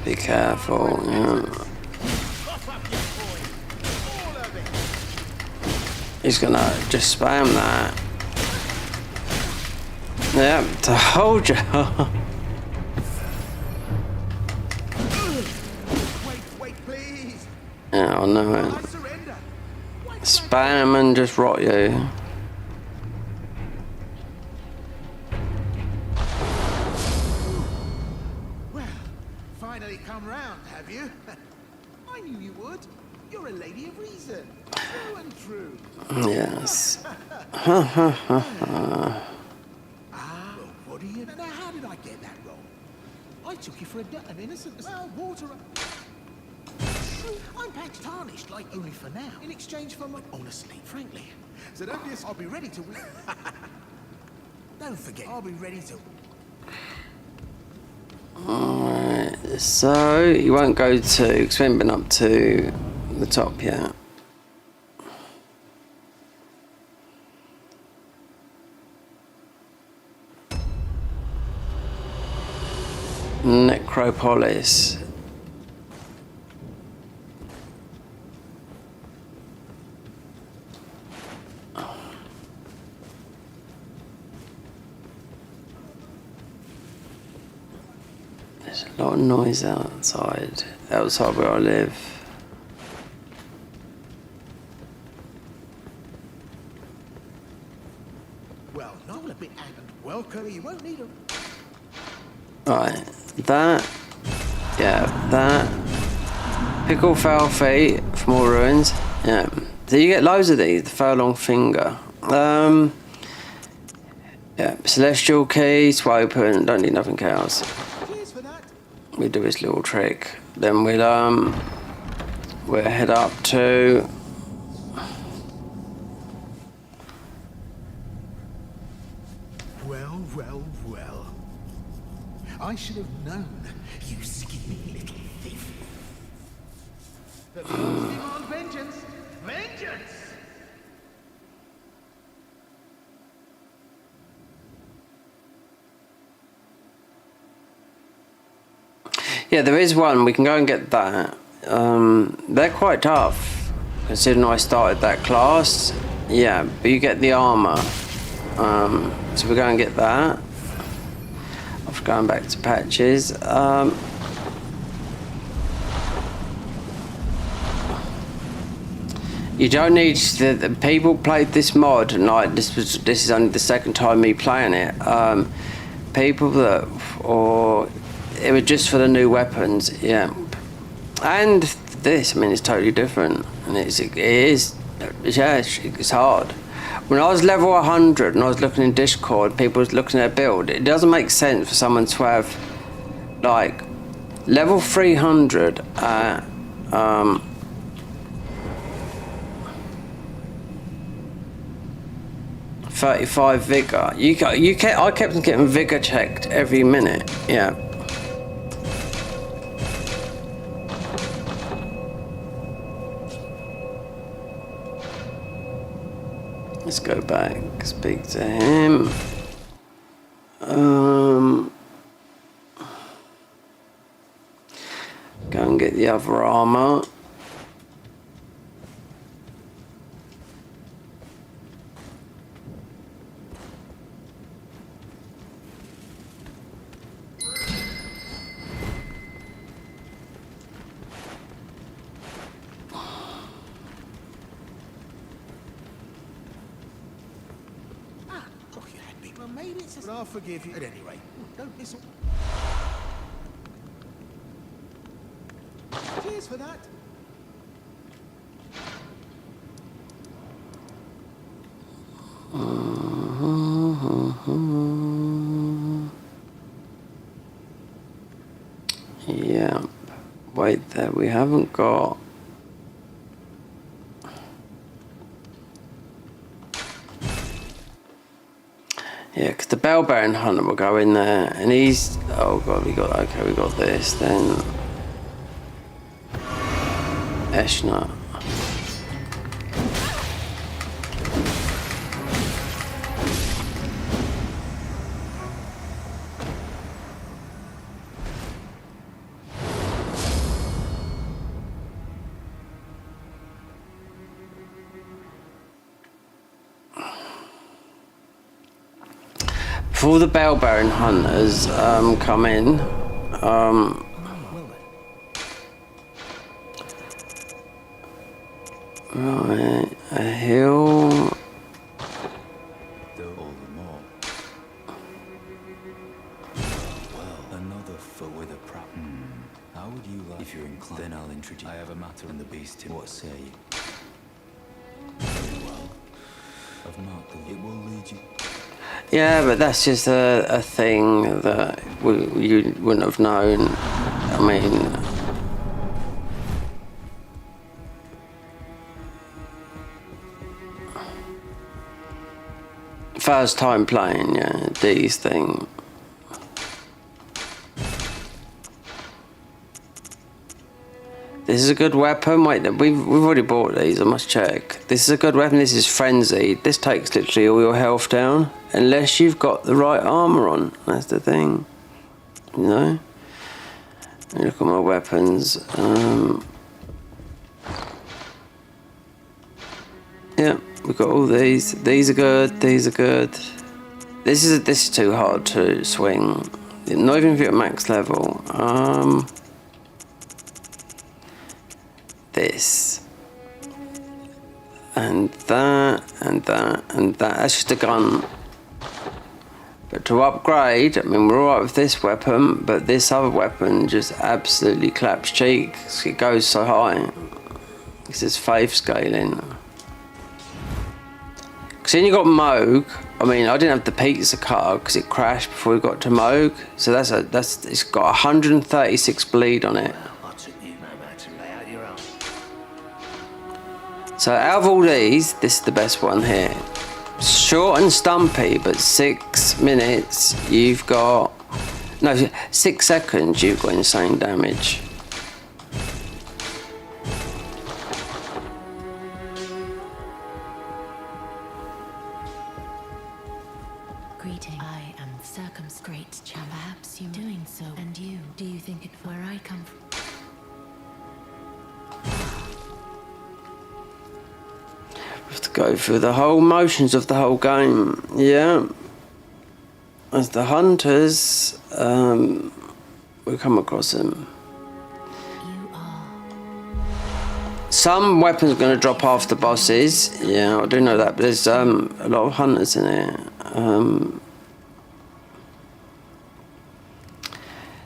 Be careful, yeah. He's gonna just spam that. Yeah, told you. Wait, please. Yeah, I know it. Spam and just rot you. have you? I knew you would. You're a lady of reason. True and true. Yes. Well, what do you know? How did I get that wrong? I took you for an innocent, well, water. I'm patch tarnished, like only for now. In exchange for my, honestly, frankly. So don't just, I'll be ready to. Don't forget, I'll be ready to. Alright, so you won't go to, because we haven't been up to the top yet. Necropolis. There's a lot of noise outside where I live. Well, not a bit and welcome. You won't need a. Right, that, yeah, that. Pickle foul feet for more ruins. Yeah, so you get loads of these. The furlong finger. Yeah, celestial key to open. Don't need nothing else. Cheers for that. We do this little trick. Then we'll head up to. Well, well, well. I should have known, you skinny little thief. The gods demand vengeance. Vengeance! Yeah, there is one. We can go and get that. They're quite tough, considering I started that class. Yeah, but you get the armor. So we're going to get that. After going back to patches. You don't need the people played this mod, and like this is only the second time me playing it. People that, or it was just for the new weapons, yeah. And this, I mean, it's totally different, and it's hard. When I was level 100 and I was looking in Discord, people was looking at build. It doesn't make sense for someone to have like level 300 at 35 vigor. I kept getting vigor checked every minute. Yeah. Let's go back, speak to him. Go and get the other armor. Well, maybe it's but I'll forgive you at any rate. Don't miss all. Cheers for that. Yeah. Wait there, we haven't got. Yeah, because the Bellbearing Hunter will go in there, and he's. Oh god, we got this. Then Eshna. Before the Bellbearing Hunters come in, right, a hill. All the more. Well, another foot with a prop. How would you like? If If you're inclined, then I'll introduce. I have a matter in the beast. What say you? Well, I've marked the. It will lead you. Yeah, but that's just a thing that you wouldn't have known. I mean, first time playing, yeah, D's thing. This is a good weapon. Wait, we've already bought these. I must check. This is a good weapon. This is frenzied. This takes literally all your health down, unless you've got the right armor on. That's the thing. You know. Look at my weapons. Yeah, we've got all these. These are good. These are good. This is too hard to swing. Not even if you're at max level. This and that and that and that. That's just a gun. But to upgrade, I mean, we're alright with this weapon, but this other weapon just absolutely claps cheeks. It goes so high. This is faith scaling. Because then you got Moog. I mean, I didn't have the pizza cutter because it crashed before we got to Moog. So it's got 136 bleed on it. So out of all these, this is the best one here. Short and stumpy, but 6 minutes, you've got... No, 6 seconds, you've got insane damage. Greeting. I am circumscribed, champ. Perhaps you doing so. And you, do you think it where I come from? Have to go through the whole motions of the whole game. Yeah. As the hunters, we come across them. You are. Some weapons are going to drop after bosses. Yeah, I do know that. But there's a lot of hunters in it.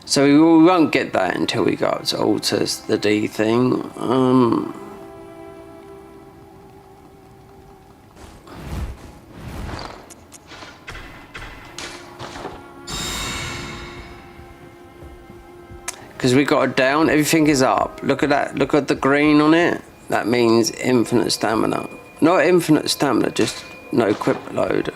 So we won't get that until we go up to Altars, the D thing. Because we got it down, everything is up. Look at that, look at the green on it. That means infinite stamina. Not infinite stamina, just no equip load.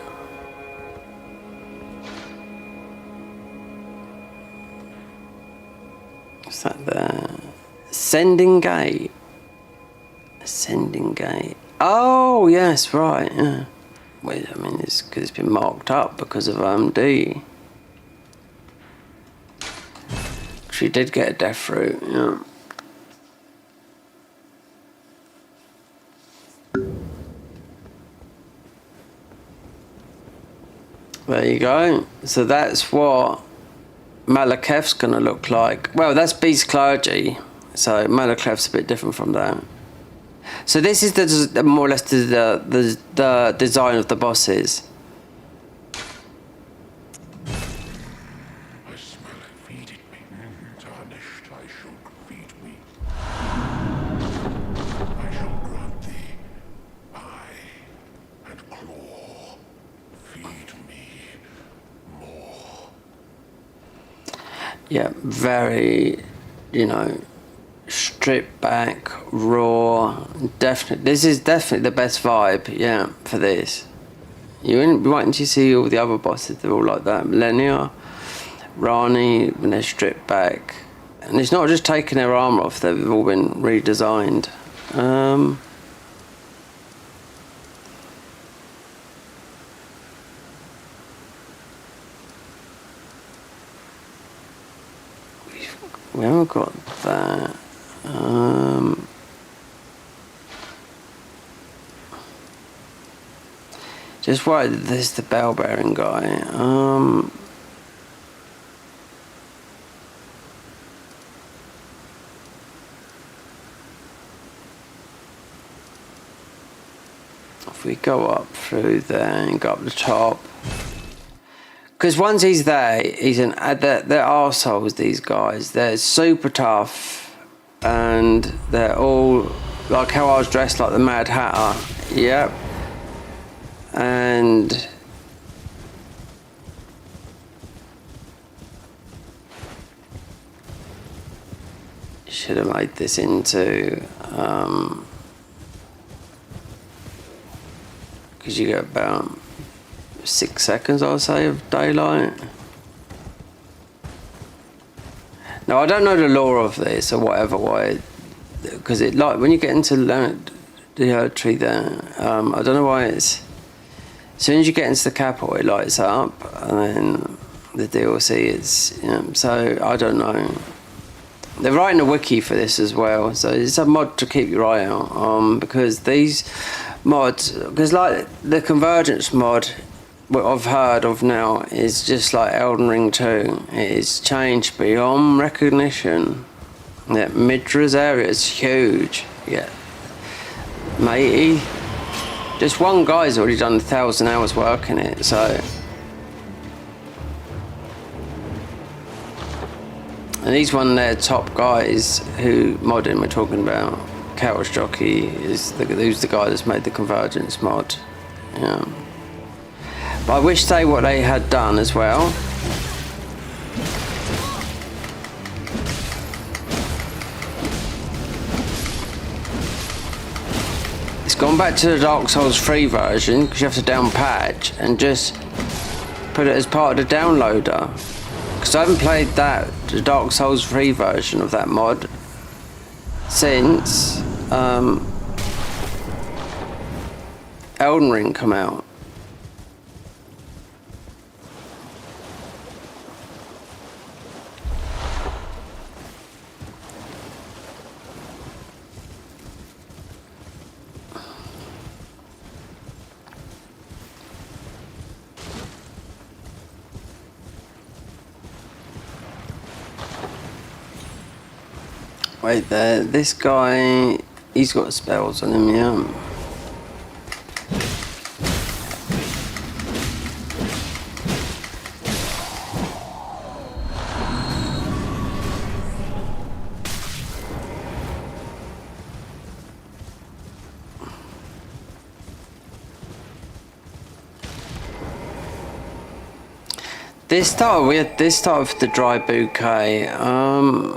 What's that there? Ascending gate. Ascending gate. Oh, yes, right, yeah. Wait, I mean, it's because it's been marked up because of D. She did get a death fruit, yeah. There you go. So that's what Malaketh's gonna look like. Well, that's Beast Clergy. So Malaketh's a bit different from that. So this is the more or less the design of the bosses. Yeah, very, you know, stripped back, raw. Definitely, this is definitely the best vibe. Yeah, for this. You wouldn't be waiting to see all the other bosses. They're all like that. Millennia, Rani, when they're stripped back, and it's not just taking their armor off. They've all been redesigned. We haven't got that. Just why there's the bell bearing guy. If we go up through there and go up the top. Because once he's there, they're arseholes, these guys. They're super tough. and they're all like how I was dressed like the Mad Hatter. Yep. And should have made this into because you get about 6 seconds, I'll say, of daylight. Now I don't know the lore of this or whatever, why, because it, like when you get into the tree there, I don't know why it's, as soon as you get into the capital it lights up, and then the DLC is, you know, so I don't know. They're writing a wiki for this as well, so it's a mod to keep your eye out on, because these mods, because like the Convergence mod, what I've heard of now is just like Elden Ring 2. It is changed beyond recognition. Yeah, Midra's area is huge. Yeah, matey. Just one guy's already done 1,000 hours work in it, so. And he's one of their top guys who modding we're talking about. Couch Jockey is who's the guy that's made the Convergence mod. Yeah. But I wish what they had done as well. It's gone back to the Dark Souls 3 version, because you have to down patch and just put it as part of the downloader. Because I haven't played the Dark Souls 3 version of that mod since Elden Ring come out. Wait there, this guy, he's got spells on him, yeah. This start with the dry bouquet,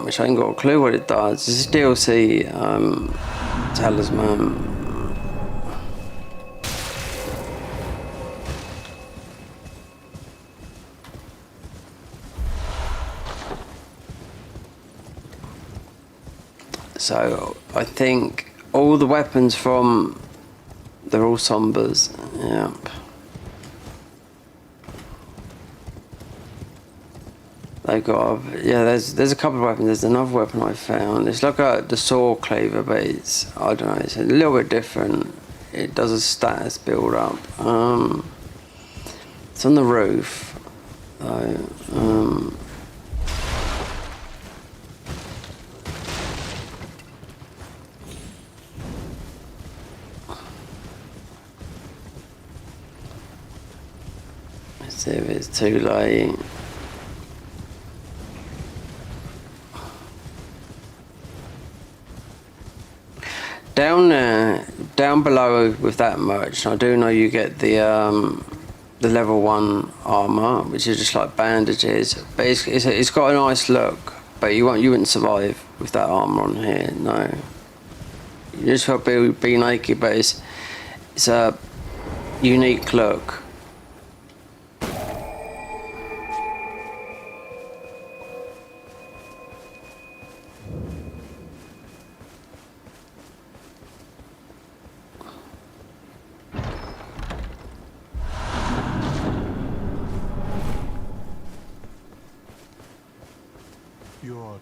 which I ain't got a clue what it does. This is DLC talisman. So I think all the weapons they're all sombers. Yeah. They got, yeah. There's a couple of weapons. There's another weapon I found. It's like the saw cleaver, but it's, I don't know. It's a little bit different. It does a status build up. It's on the roof. Let's see if it's too late. Down below with that merch, I do know you get the level 1 armor, which is just like bandages, but it's got a nice look. But you wouldn't survive with that armor on here. No, you just got to be naked, but it's a unique look.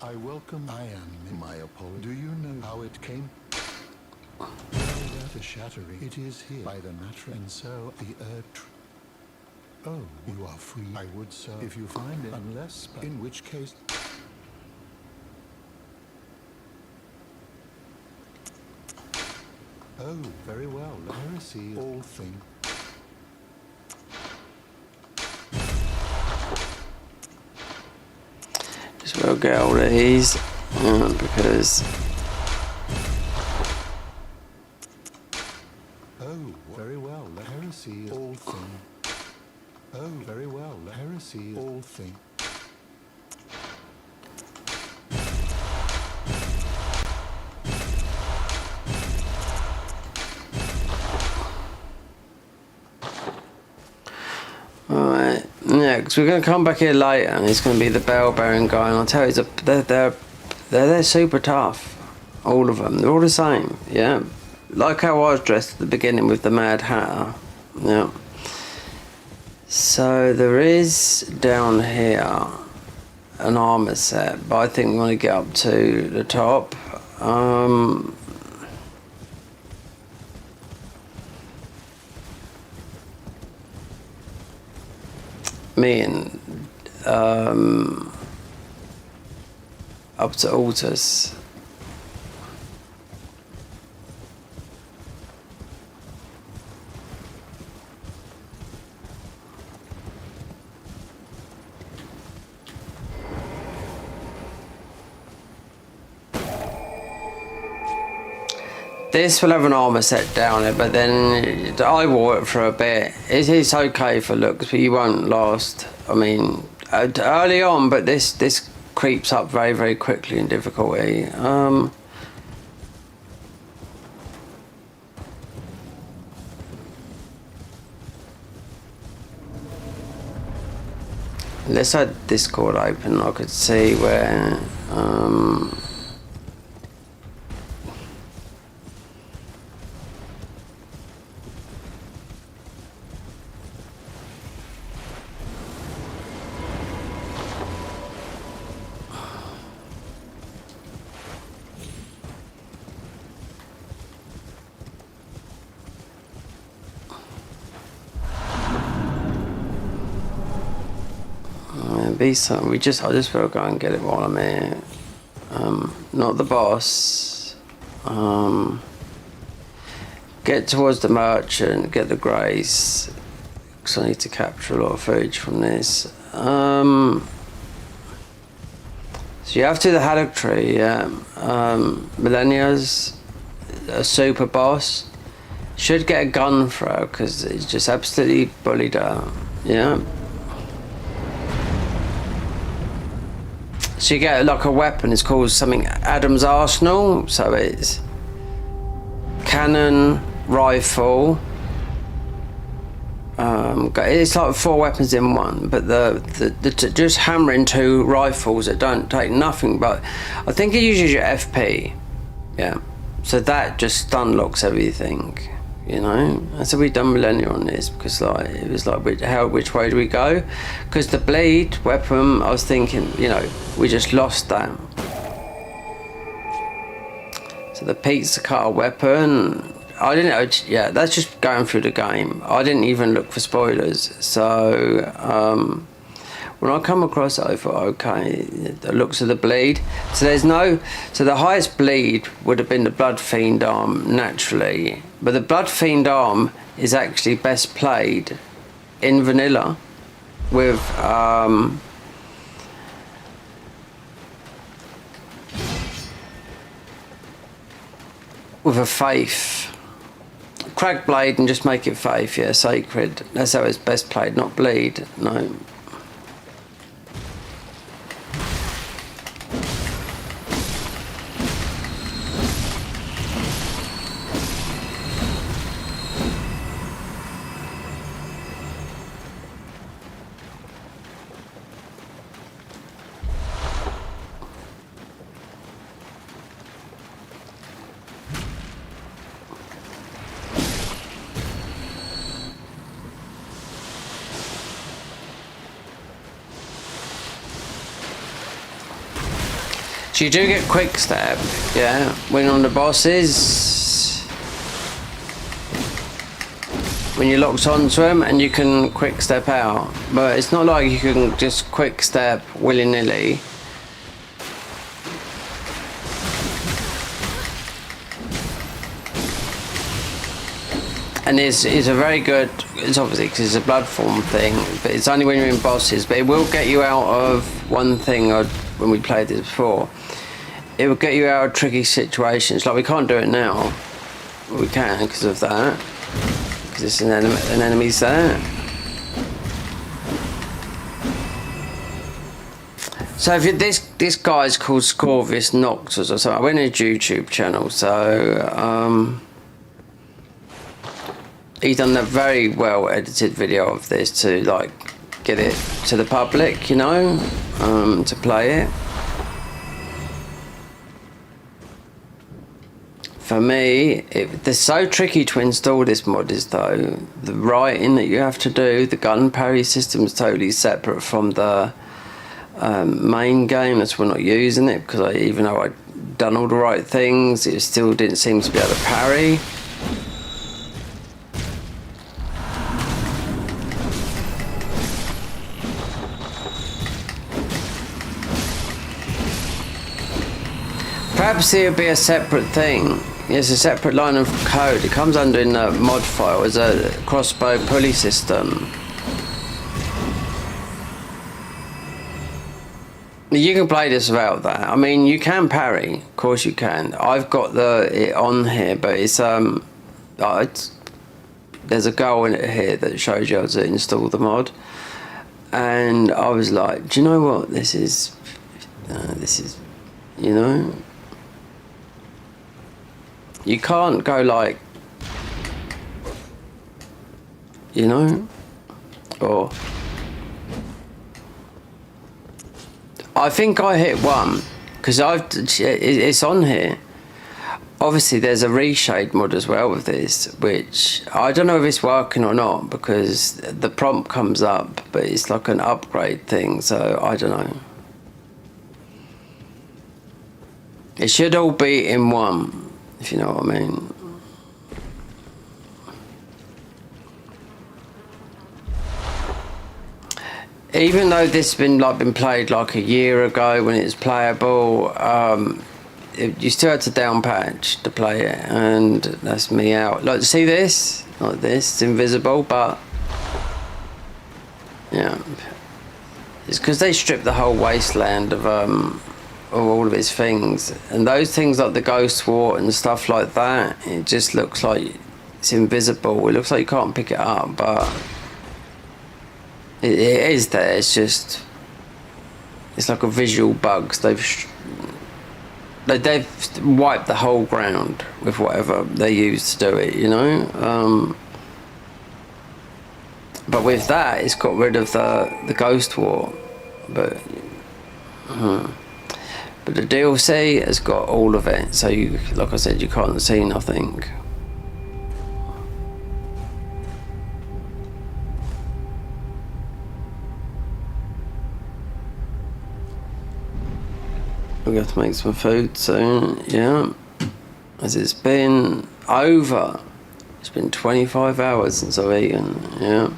I welcome. I am in my apology. Do you know how it came? The shattering. It is here by the natural, and so the earth. Oh, you are free. I would so if you find it, unless, in which case. Oh, very well. Heresy, all thing. We'll get all of these because Oh, very well. Heresy is all thing. Oh, very well. Heresy is all thing. Alright, yeah, because we're going to come back here later and it's going to be the bell bearing guy, and I'll tell you, they're super tough. All of them. They're all the same, yeah. Like how I was dressed at the beginning with the Mad Hatter, yeah. So there is down here an armour set, but I think we want to get up to the top. Me and up to Altus. This will have an armour set down it, but then I wore it for a bit. It's okay for looks, but you won't last. I mean, early on, but this creeps up very, very quickly in difficulty. Let's have Discord open. I could see where. Be some. I just will go and get it while I'm here. Not the boss. Get towards the merchant. Get the grace. Because I need to capture a lot of footage from this. So you have to do the haddock tree. Yeah. Millennia's a super boss. Should get a gun for her because it's just absolutely bullied her. Yeah. So you get like a weapon, it's called something Adam's Arsenal, so it's cannon, rifle, it's like 4 weapons in one, but the just hammering 2 rifles that don't take nothing, but I think it uses your FP, yeah, so that just stun locks everything, you know. And so we've done Millennia on this because like it was like which way do we go, because the bleed weapon I was thinking, you know, we just lost that. So the pizza cutter weapon, I didn't know, yeah, that's just going through the game. I didn't even look for spoilers, so when I come across it I thought, okay, the looks of the bleed, so the highest bleed would have been the Blood Fiend arm naturally, but the Blood Fiend arm is actually best played in vanilla with a faith. Crack blade and just make it faith, yeah, sacred. That's how it's best played, not bleed, no. So you do get quick step, yeah, when on the bosses, when you're locked onto them, and you can quick step out, but it's not like you can just quick step willy-nilly. And it's a very good, it's obviously because it's a blood form thing, but it's only when you're in bosses, but it will get you out of one thing, when we played this before, it will get you out of tricky situations, like we can't do it now, we can because of that. Because it's an enemy's there. So if this guy's called Scorvius Noctus or something. I went to his YouTube channel, so he's done a very well edited video of this to like get it to the public, you know, to play it. For me, they're so tricky to install this mod is though. The writing that you have to do, the gun parry system is totally separate from the main game. That's why I'm not using it, because even though I'd done all the right things, it still didn't seem to be able to parry. Perhaps it would be a separate thing. It's a separate line of code. It comes under in the mod file as a crossbow pulley system. You can play this without that. I mean, you can parry, of course you can. I've got it on here, but it's there's a goal in it here that shows you how to install the mod, and I was like, do you know what? This is, you know, you can't go like, you know, or. I think I hit one because it's on here. Obviously there's a reshade mod as well with this, which I don't know if it's working or not because the prompt comes up, but it's like an upgrade thing, so I don't know. It should all be in one, if you know what I mean. Even though this has been played like a year ago when it was playable, you still had to down patch to play it, and that's me out. Like, see this? Like this, it's invisible, but yeah, it's because they stripped the whole wasteland of all of its things, and those things like the ghost wart and stuff like that. It just looks like it's invisible. It looks like you can't pick it up, but. It is there. It's just, it's like a visual bug. They've wiped the whole ground with whatever they used to do it, you know. But with that, it's got rid of the ghost wart. But the DLC has got all of it. So you, like I said, you can't see nothing. We're going to make some food soon, yeah. As it's been 25 hours since I've eaten, yeah.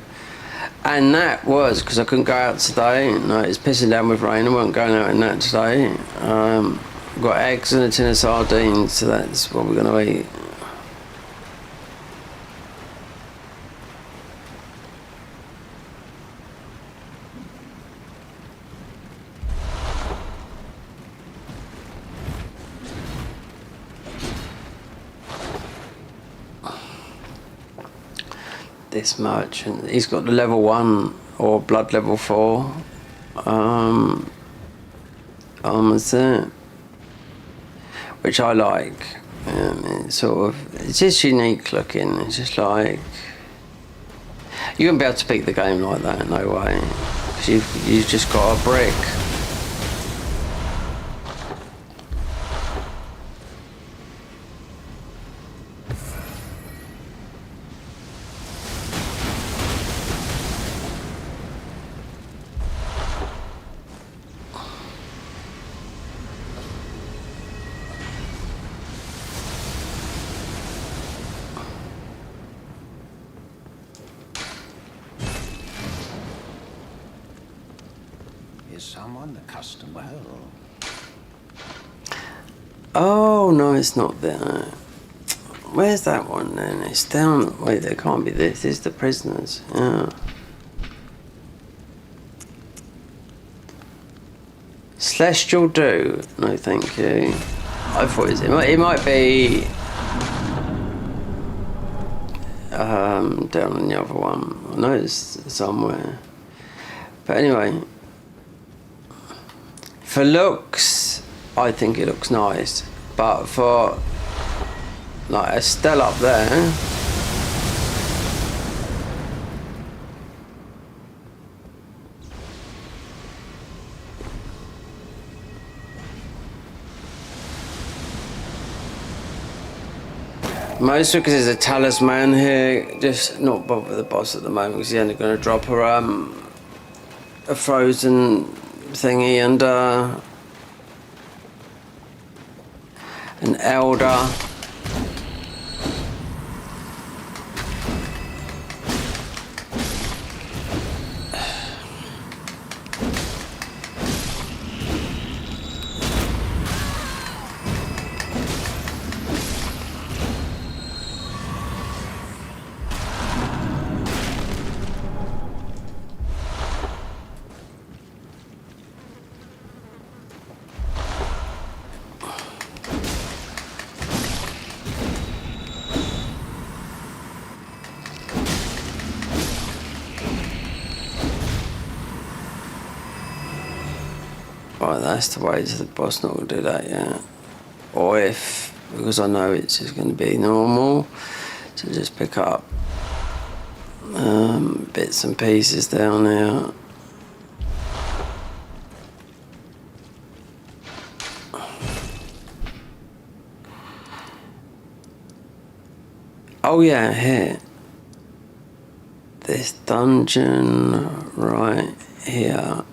And that was because I couldn't go out today. No, it's pissing down with rain. I wasn't going out in that today. Got eggs and a tin of sardines, so that's what we're going to eat. This much, and he's got the level 1 or blood level 4 armor set, which I like. It's sort of, it's just unique looking. It's just like you wouldn't be able to beat the game like that, no way, because you've just got a brick. Someone the custom well. Oh no, it's not there. Where's that one then? It's down. Wait, there can't be this. This is the prisoners. Yeah. Celestial Dew. No, thank you. I thought it might be. down on the other one. I know it's somewhere. But anyway, for looks, I think it looks nice. But for like Estelle up there, mostly because there's a talisman here. Just not bother with the boss at the moment because he's only going to drop her a frozen thingy and an elder. Right, that's the way to the boss, not going to do that yet. Or if, because I know it's just going to be normal, to just pick up bits and pieces down there. Oh yeah, here. This dungeon right here.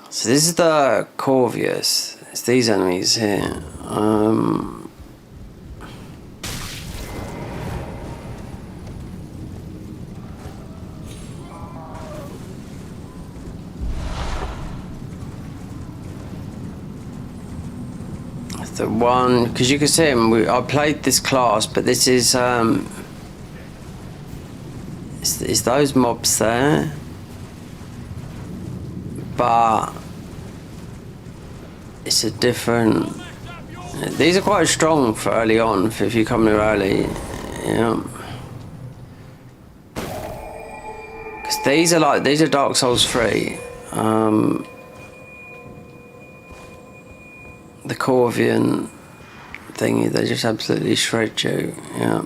So this is the Corvius. It's these enemies here. The one, because you can see him. I played this class, but this is it's those mobs there. But it's a different. These are quite strong for early on. If you come here early, yeah. Because these are Dark Souls 3. The Corvian thingy, they just absolutely shred you. Yeah.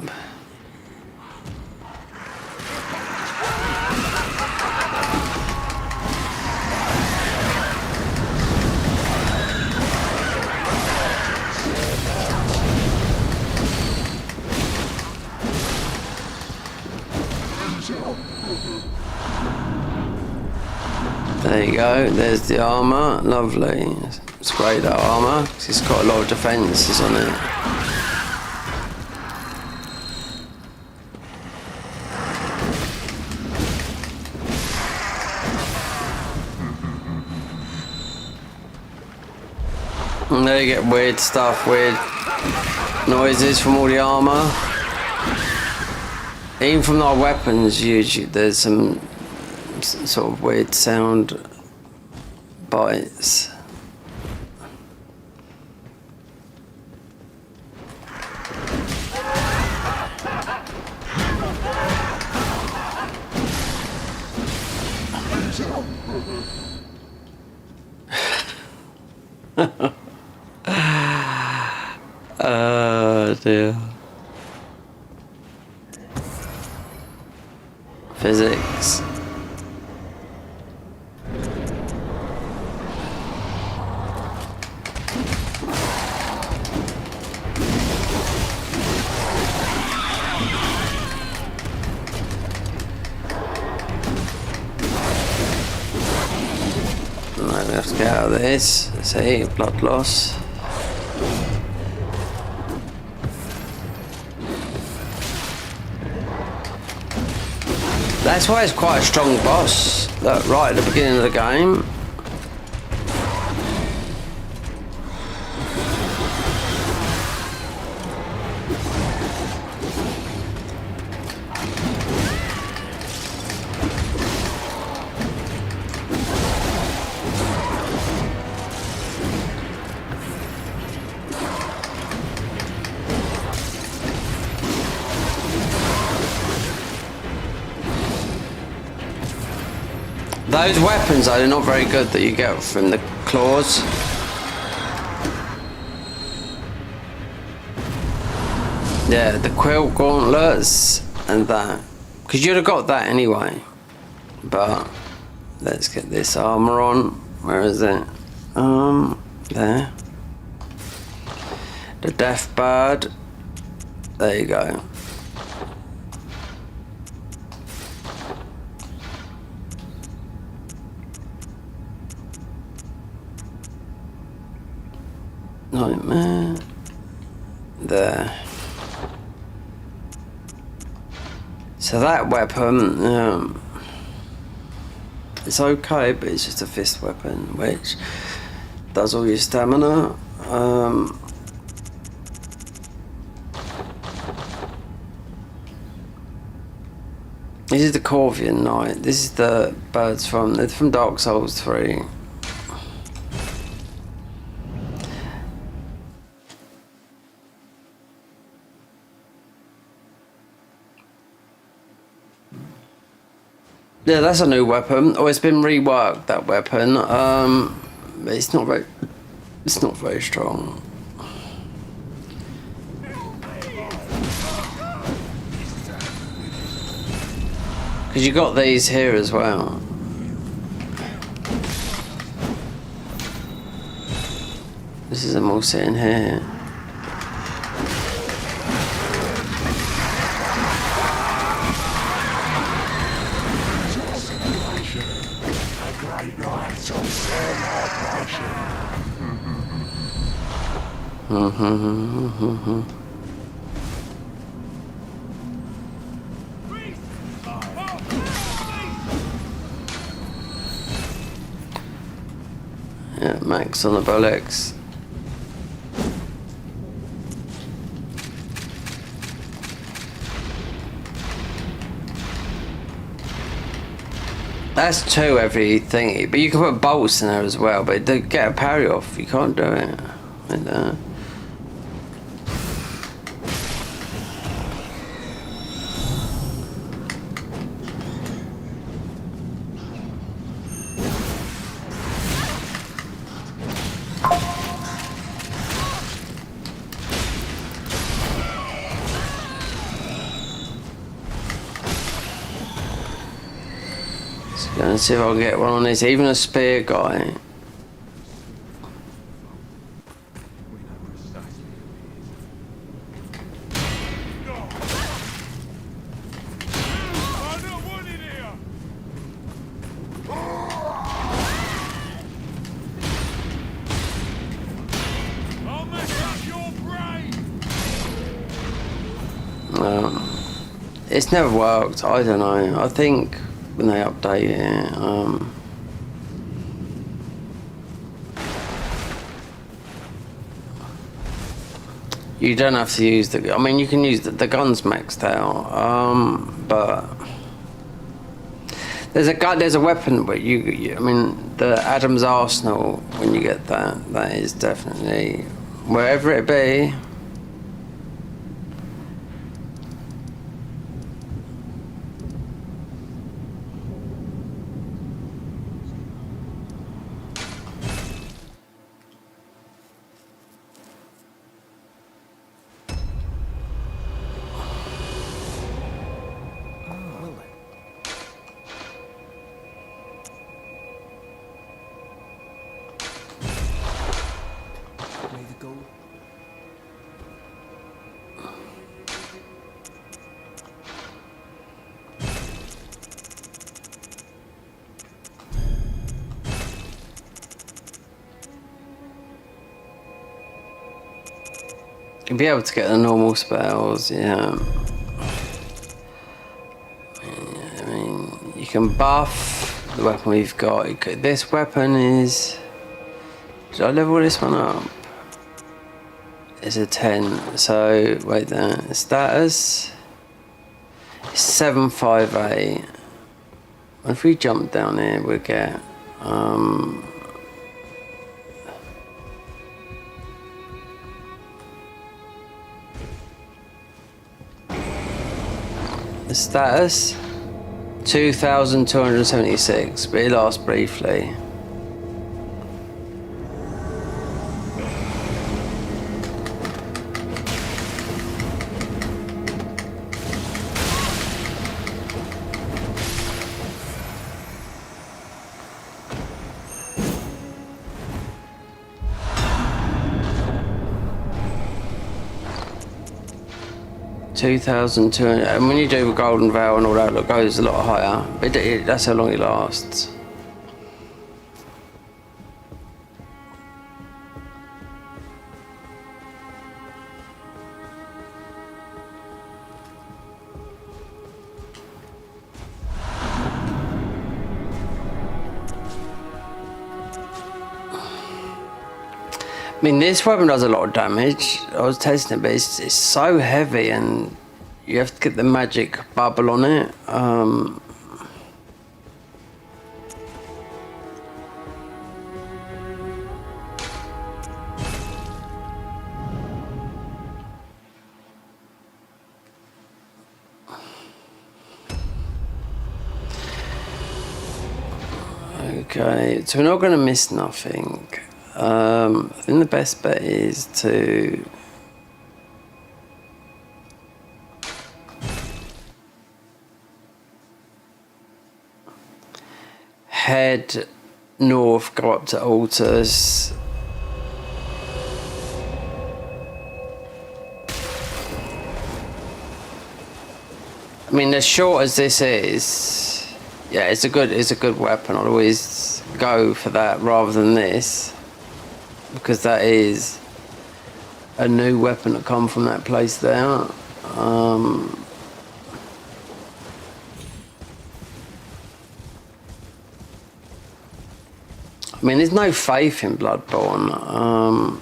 There you go, there's the armour, lovely. It's great, that armour, because it's got a lot of defences on it. And there you get weird stuff, weird noises from all the armour. Even from our weapons, usually there's some sort of weird sound bites. Oh dear. Physics. Right, we have to get out of this. See, blood loss. That's why it's quite a strong boss. Look, right at the beginning of the game. Those weapons are not very good that you get from the claws. Yeah, the quill gauntlets and that. Because you'd have got that anyway. But let's get this armor on. Where is it? There. The death bird. There you go. Nightmare. There. So that weapon, it's okay, but it's just a fist weapon, which does all your stamina. This is the Corvian Knight. This is the birds from Dark Souls 3. Yeah, that's a new weapon. Oh, it's been reworked, that weapon. It's not very strong. Because you got these here as well. This is them all sitting here. Yeah, Max on the bullocks. That's 2 every thingy, but you can put bolts in there as well, but to get a parry off, you can't do it. And, let's see if I can get one on this, even a spear guy. It's never worked, I don't know. I think when they update it, you don't have to use the. I mean, you can use the guns maxed out, but there's a weapon, but you I mean, the Adam's Arsenal. When you get that is definitely wherever it be. You'll be able to get the normal spells, yeah. I mean, you can buff the weapon we've got. This weapon is... Did I level this one up? It's a 10. So, wait there. Status is 758. If we jump down here, we'll get... the status 2,276, but it lasts briefly. $2,200, and when you do a golden veil and all that, it goes a lot higher. But that's how long it lasts. I mean, this weapon does a lot of damage. I was testing it, but it's so heavy, and you have to get the magic bubble on it. Okay, so we're not going to miss nothing. I think the best bet is to head north, go up to Altars. I mean, as short as this is, yeah, it's a good weapon. I'd always go for that rather than this, because that is a new weapon that come from that place there. I mean, there's no faith in Bloodborne.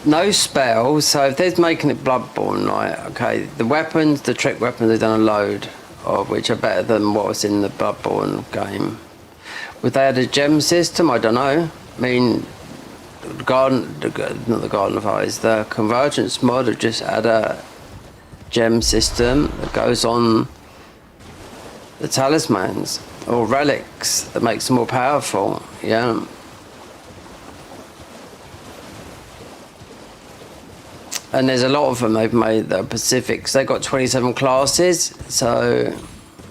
No spells, so if they're making it Bloodborne, right, okay, the weapons, the trick weapons, they've done a load of, which are better than what was in the Bloodborne game. Would they add a gem system? I don't know. I mean, not the Garden of Eyes, the Convergence mod would just add a gem system that goes on the talismans or relics that makes them more powerful, yeah. And there's a lot of them they've made that are Pacifics. They've got 27 classes, so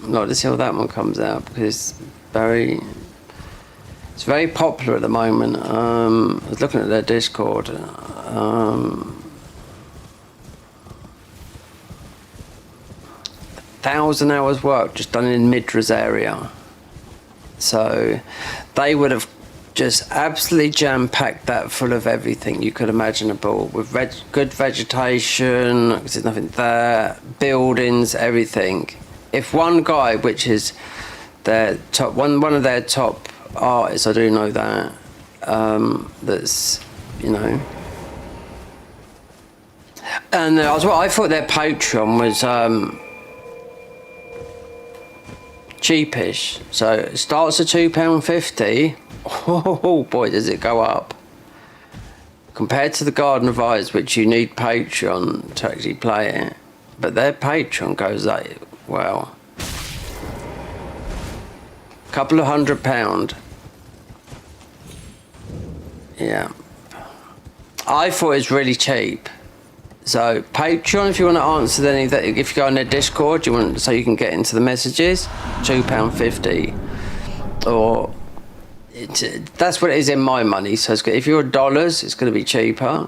I'd like to see how that one comes out, because it's very popular at the moment. I was looking at their Discord. 1,000 hours work just done in Midra's area. So they would have just absolutely jam-packed that full of everything you could imaginable, with good vegetation, because there's nothing there, buildings, everything. If one guy, which is their top one of their top artists, I do know that, that's, you know. And I thought their Patreon was cheapish. So it starts at £2.50. Oh boy, does it go up. Compared to the Garden of Eyes, which you need Patreon to actually play it. But their Patreon goes up, well, a couple of £100. Yeah. I thought it was really cheap. So Patreon, if you want to answer any of that, if you go on their Discord, so you can get into the messages, £2.50. Or that's what it is in my money. So if you're dollars, it's going to be cheaper,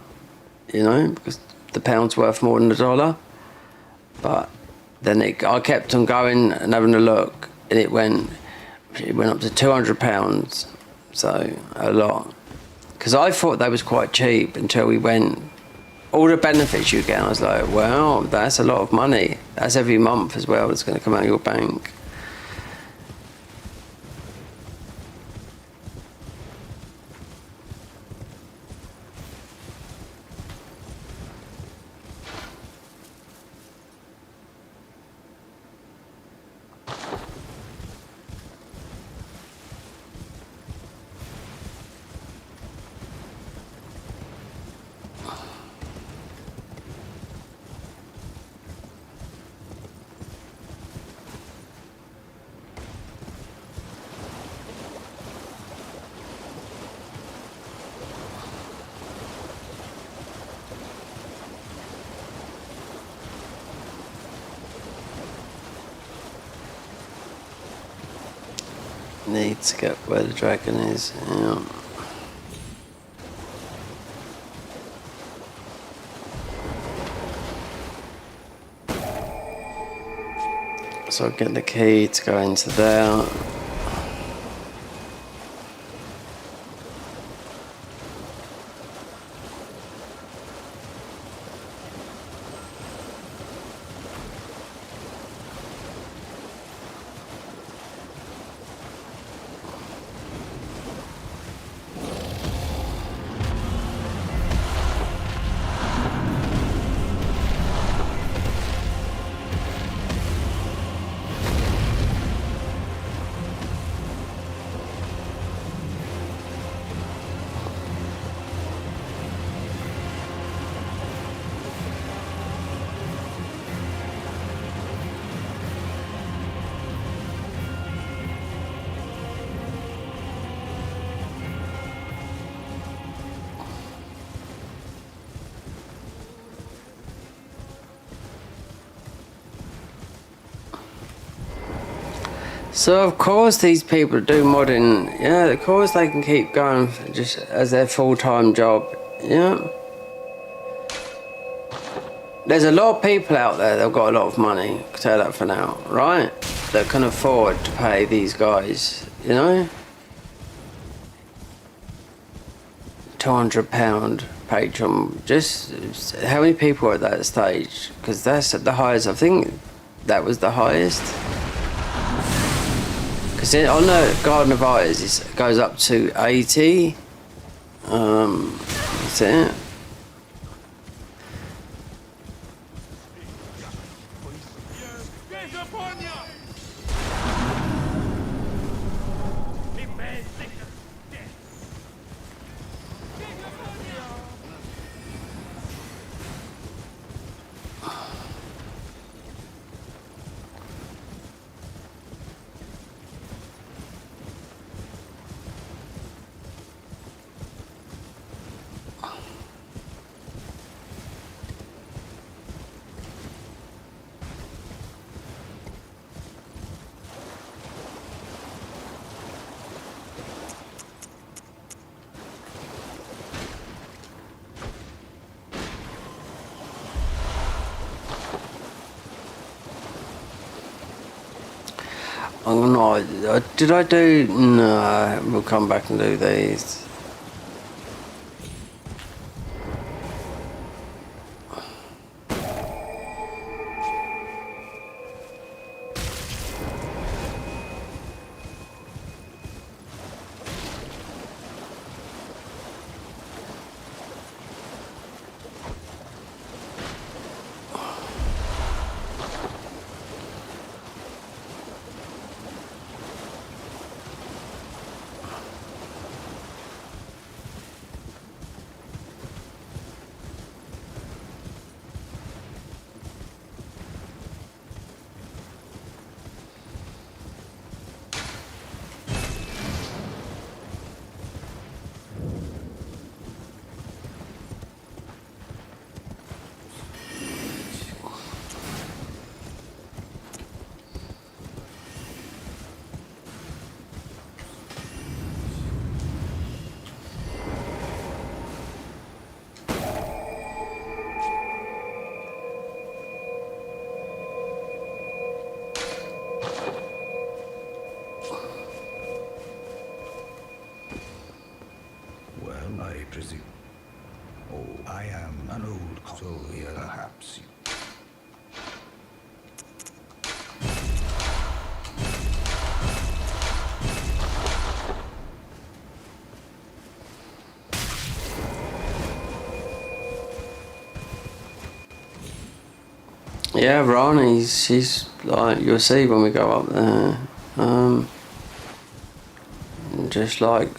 you know, because the pound's worth more than the dollar. But then I kept on going and having a look, and it went up to £200. So a lot. Because I thought they was quite cheap until we went. All the benefits you get, I was like, wow, that's a lot of money. That's every month as well. It's going to come out of your bank. Need to get where the dragon is. Yeah. So I'll get the key to go into there. So of course these people do modding, yeah, of course they can keep going just as their full-time job, yeah. There's a lot of people out there that have got a lot of money, I can tell that for now, right? That can afford to pay these guys, you know? £200 Patreon, just how many people are at that stage? Because that's at the highest, I think that was the highest. Because on the Garden of Eyes, it goes up to 80. That's it. I'm not. Did I do? No, we'll come back and do these. I presume. Oh, I am an old soldier, perhaps. Yeah, Ronnie's, she's like, you'll see when we go up there. Just like,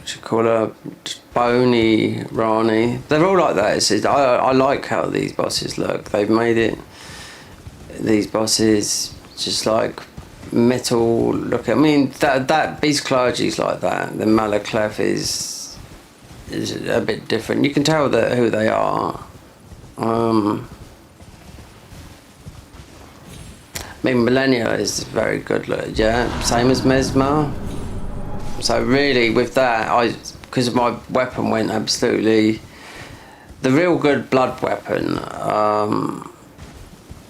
she call her Bony Ronnie. They're all like that. I like how these bosses look. They've made it, these bosses, just like metal look. I mean, that Beast Clergy's like that. The Malaclef is a bit different. You can tell that who they are. mean, Millennia is very good, yeah, same as Mesmer. So really, with that, because my weapon went absolutely... The real good blood weapon,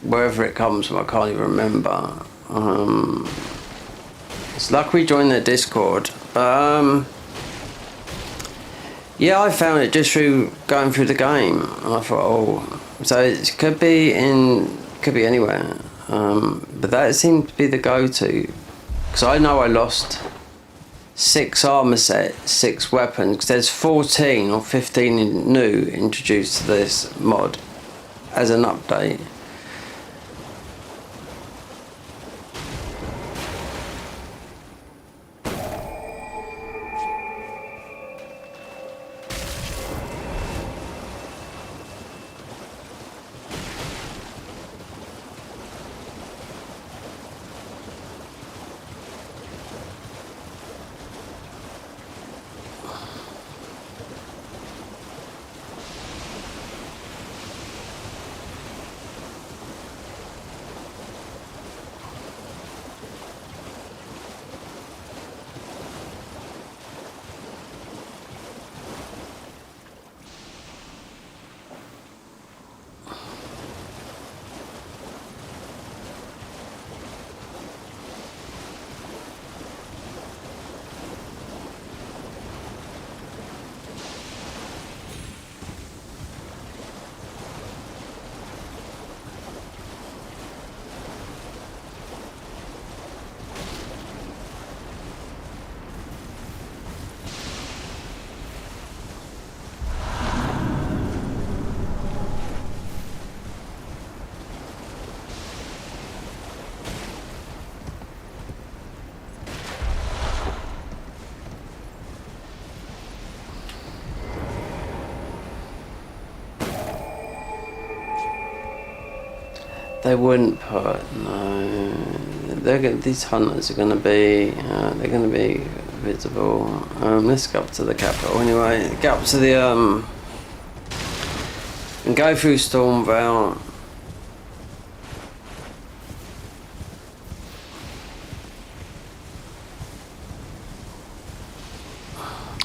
wherever it comes from, I can't even remember. It's like we joined their Discord. Yeah, I found it just through going through the game. And I thought, oh, so it could be anywhere. But that seemed to be the go-to. Because I know I lost 6 armor sets, 6 weapons. Because there's 14 or 15 new introduced to this mod as an update. They wouldn't put, no. These hunters are going to be, they're going to be visible. Let's go up to the capital anyway. Get up to the, and go through Stormvale.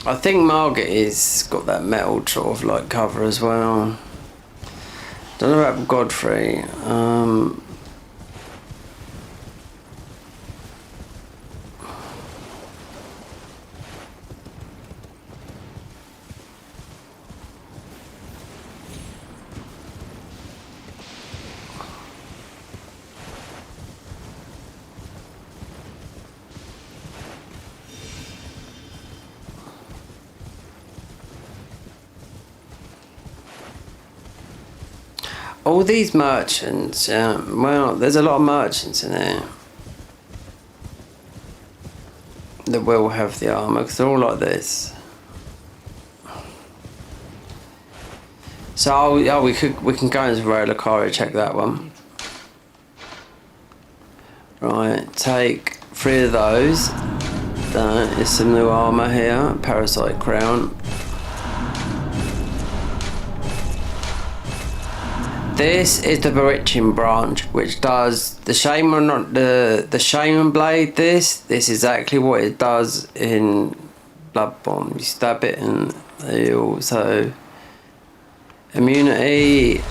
I think Margit is got that metal sort of like cover as well. Don't know about Godfrey. All these merchants, well, there's a lot of merchants in here that will have the armour, because they're all like this. So, we can go into Rolakari, check that one. Right, take 3 of those. There's some new armour here, Parasite Crown. This is the Berichin branch, which does the Shaman, the Shaman blade. This is exactly what it does in Bloodborne. You stab it and they also immunity.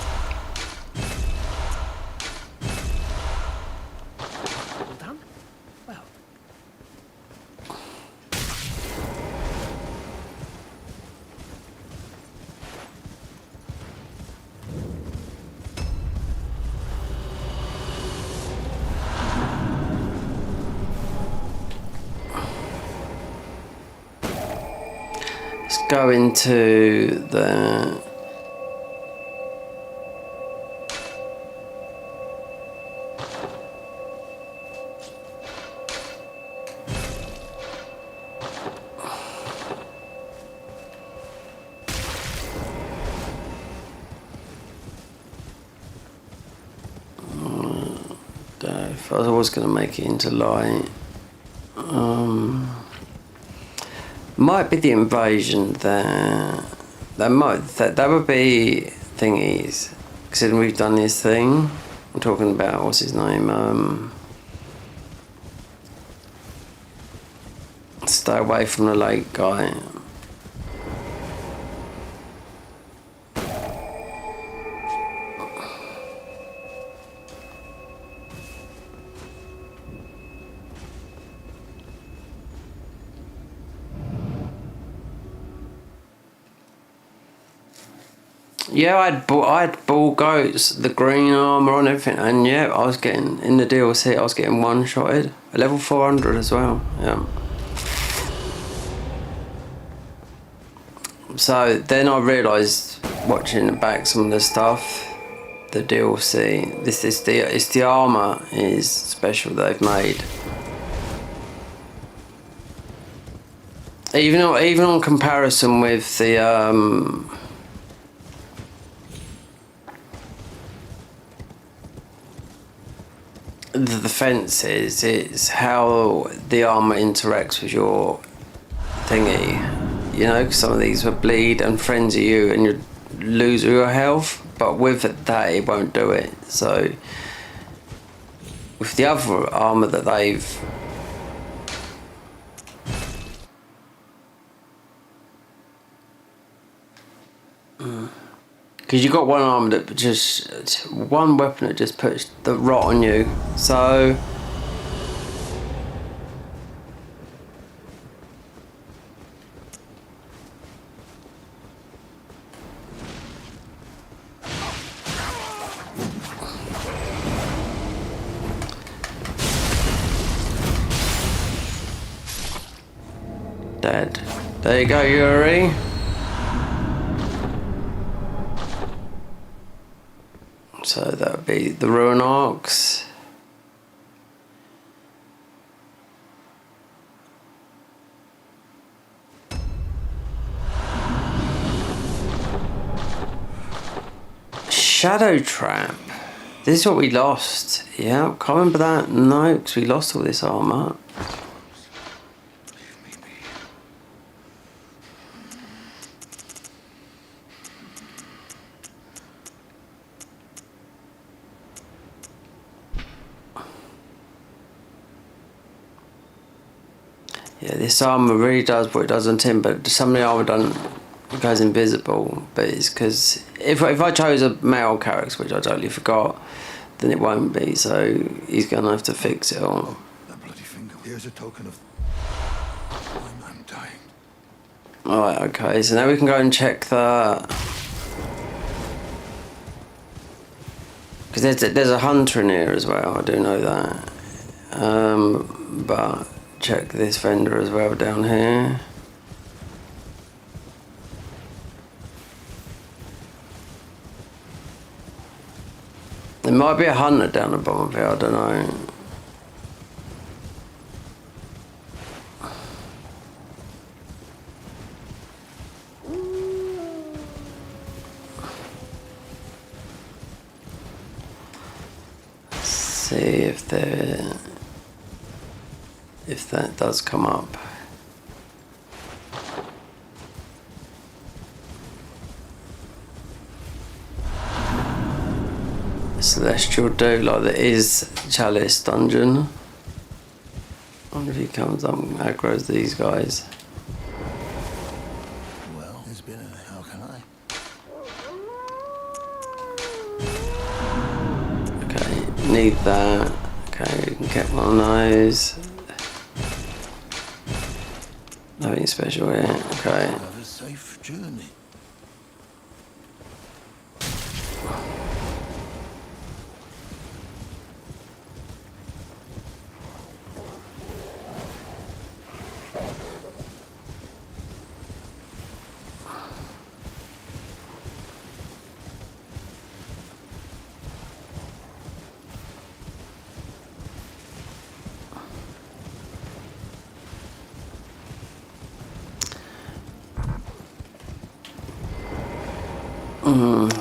All done? Well. Let's go into the if I was going to make it into light. Might be the invasion there. That would be thingies, considering we've done this thing. I'm talking about, what's his name? Stay away from the lake guy. Yeah, I had bull goats, the green armor on everything, and yeah, I was getting in the DLC. I was getting one-shotted, level 400 as well. Yeah. So then I realised, watching back some of the stuff, the DLC, it's the armor is special they've made. Even on comparison with the fences, it's how the armor interacts with your thingy. You know, 'cause some of these will bleed and frenzy you and you lose your health, but with that it won't do it. So with the other armor that they've because you got one arm that just, one weapon that just puts the rot on you. So dead. There you go, Yuri. So that would be the Ruin Arcs. Shadow Trap. This is what we lost. Yeah, can't remember that. No, because we lost all this armor. Yeah, this armor really does what it does on Tim, but some of the armor doesn't, it goes invisible. But it's because if I chose a male character, which I totally forgot, then it won't be. So he's gonna have to fix it all. That bloody finger. Here's a token of. I'm dying. All right, okay. So now we can go and check the. Because there's a hunter in here as well. I do know that. But. Check this vendor as well down here. There might be a hunter down the bottom of here, I don't know. See if that does come up. Celestial do like there is Chalice dungeon. I wonder if he comes up and aggroes these guys. Well, it's been a. How can I? Okay, need that. Okay, we can get one of those. Nothing special here. Okay. Have a safe journey.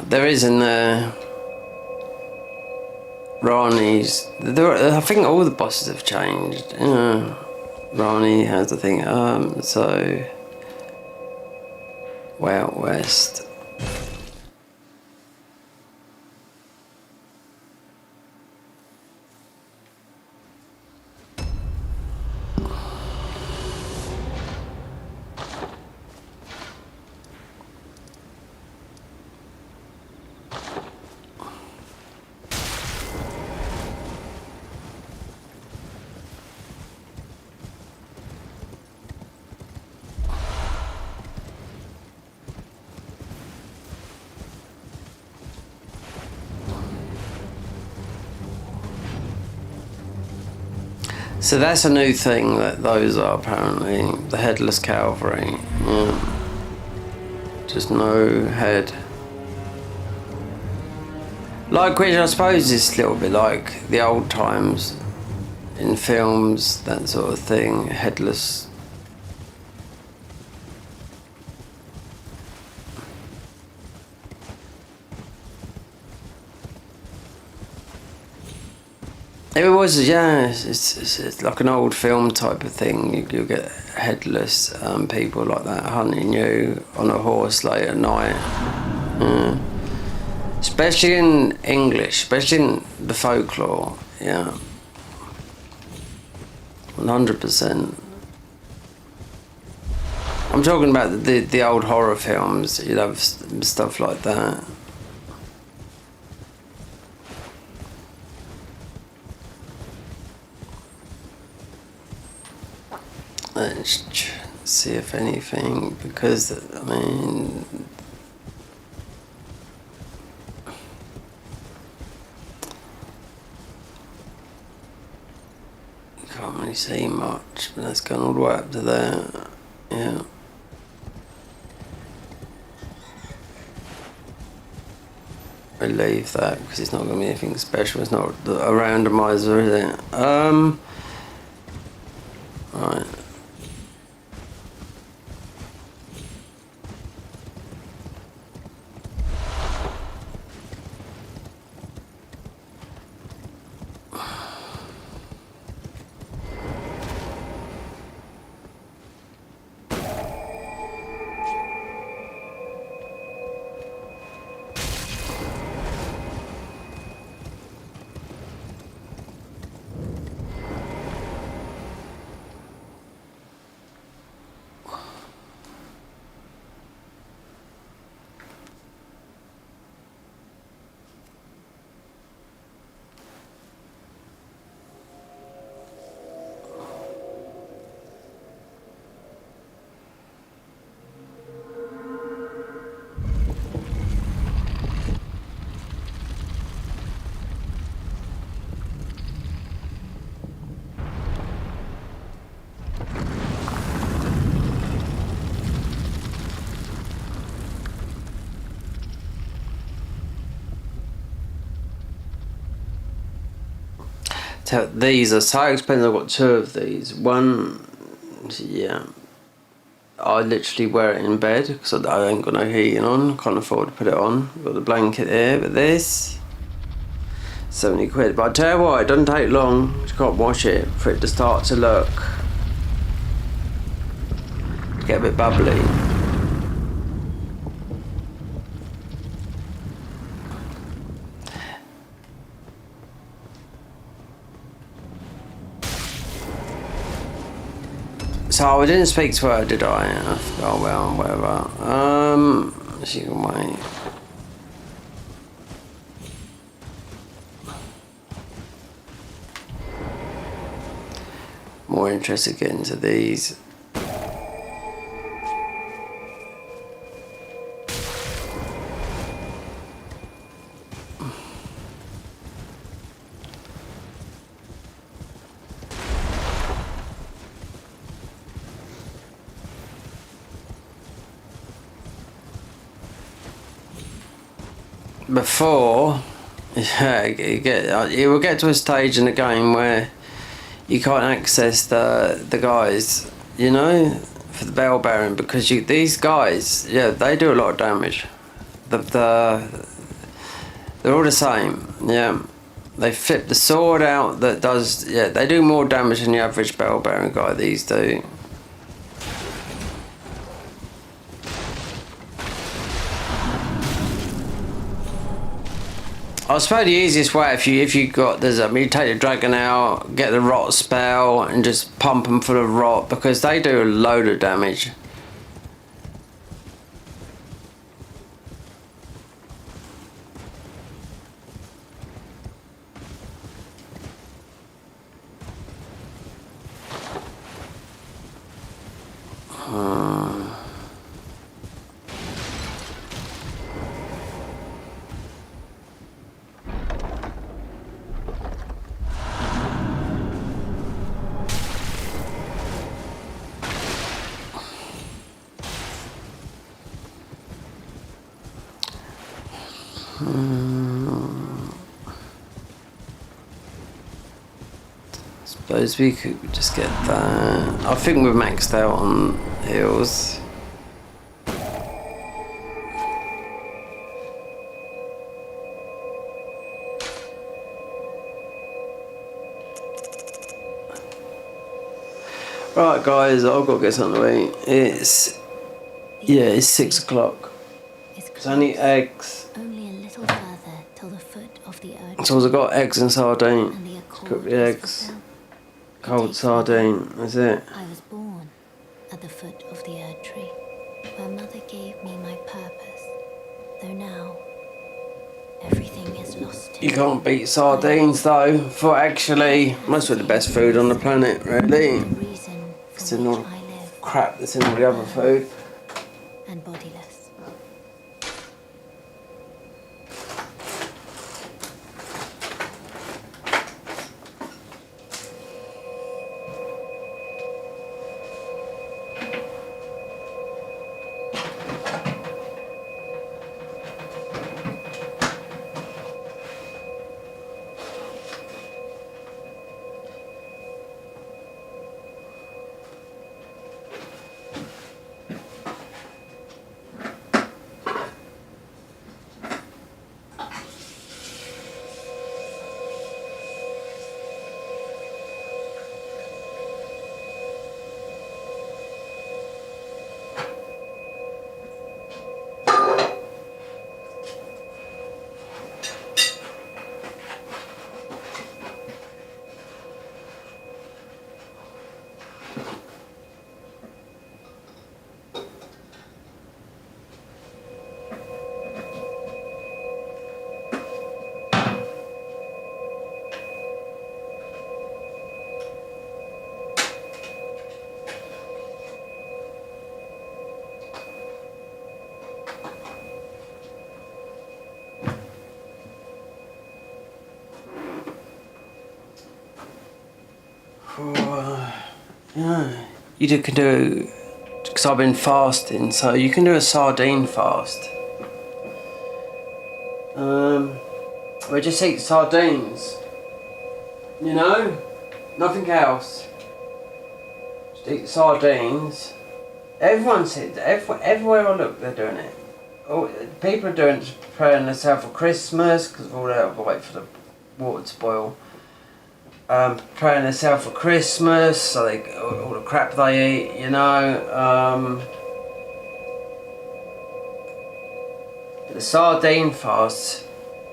There is in there. Rani's. I think all the bosses have changed. Rani has the thing. So. Way out west. So that's a new thing that those are apparently the headless cavalry. Yeah. Just no head. Like, which I suppose is a little bit like the old times in films, that sort of thing, headless. It was, yeah, it's like an old film type of thing. You get headless people like that hunting you on a horse late at night. Yeah. Especially in English, especially in the folklore, yeah. 100%. I'm talking about the old horror films, you'd have stuff like that. Let's see if anything, because, I mean... You can't really see much, but that's going all the way up to there, yeah. We'll leave that, because it's not going to be anything special, it's not a randomizer, is it? Right. These are so expensive. I've got 2 of these. One, yeah, I literally wear it in bed because I ain't got no heating on. Can't afford to put it on. Got the blanket there, but this, 70 quid. But I tell you what, it doesn't take long. You can't wash it for it to start to look, to get a bit bubbly. So I didn't speak to her, did I? Oh well, whatever. She can wait. More interested in getting to these. Before, yeah, you will get to a stage in the game where you can't access the guys, you know, for the bell bearing, because these guys, yeah, they do a lot of damage. They're all the same, yeah. They flip the sword out that does, yeah, they do more damage than the average bell bearing guy, these do. I suppose the easiest way, if you got you take the dragon out, get the rot spell, and just pump them full of rot, because they do a load of damage. Suppose we could just get that. I think we've maxed out on heals. Right guys, I've got to get something to eat. It's 6 o'clock. It's only eggs. Only a little further till the foot of the Erd. So I've got eggs and sardine. And the accord Cook the was eggs. fulfilled. Cold sardine, that's it. I was born at the foot of the Erd tree, where Mother gave me my purpose. Though now, everything is lost to You me. can't beat sardines though, for actually most of the best food on the planet, really. The reason It's for in which all I live, crap that's in all the other food. and bodiless. Yeah, can do, because I've been fasting, so you can do a sardine fast. We just eat sardines, you know, nothing else. Just eat sardines. Everyone said, everywhere I look, they're doing it. Oh, people are doing it, preparing themselves for Christmas, because all they've got to wait for the water to boil. Preparing themselves for Christmas, so they all the crap they eat, you know. The sardine fast.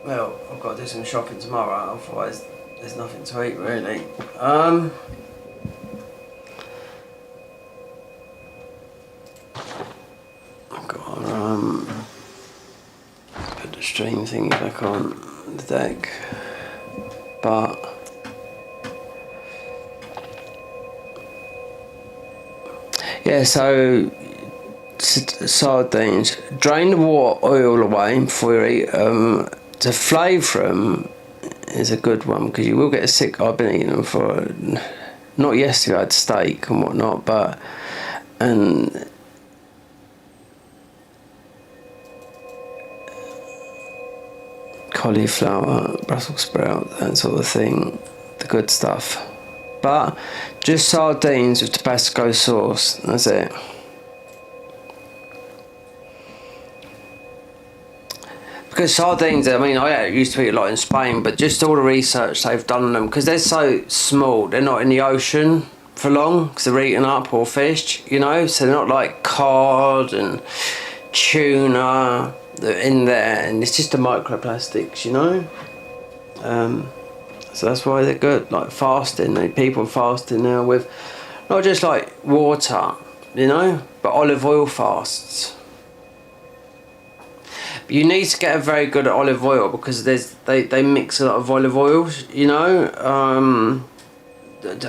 Well, I've got to do some shopping tomorrow, otherwise there's nothing to eat really. I've got to put the stream thingy back on the deck, but. Yeah, so sardines, drain the oil away before you eat them. To flavour them is a good one, because you will get sick. I've been eating them for, not yesterday, I had steak and whatnot, but, and cauliflower, Brussels sprout, that sort of thing, the good stuff. But just sardines with Tabasco sauce, that's it. Because sardines, I mean, I used to eat a lot in Spain, but just all the research they've done on them, because they're so small, they're not in the ocean for long, because they're eaten up or fished, you know, so they're not like cod and tuna, they're in there, and it's just the microplastics, you know. So that's why they're good, like fasting. People fasting now with not just like water, you know, but olive oil fasts. You need to get a very good olive oil, because they mix a lot of olive oils, you know.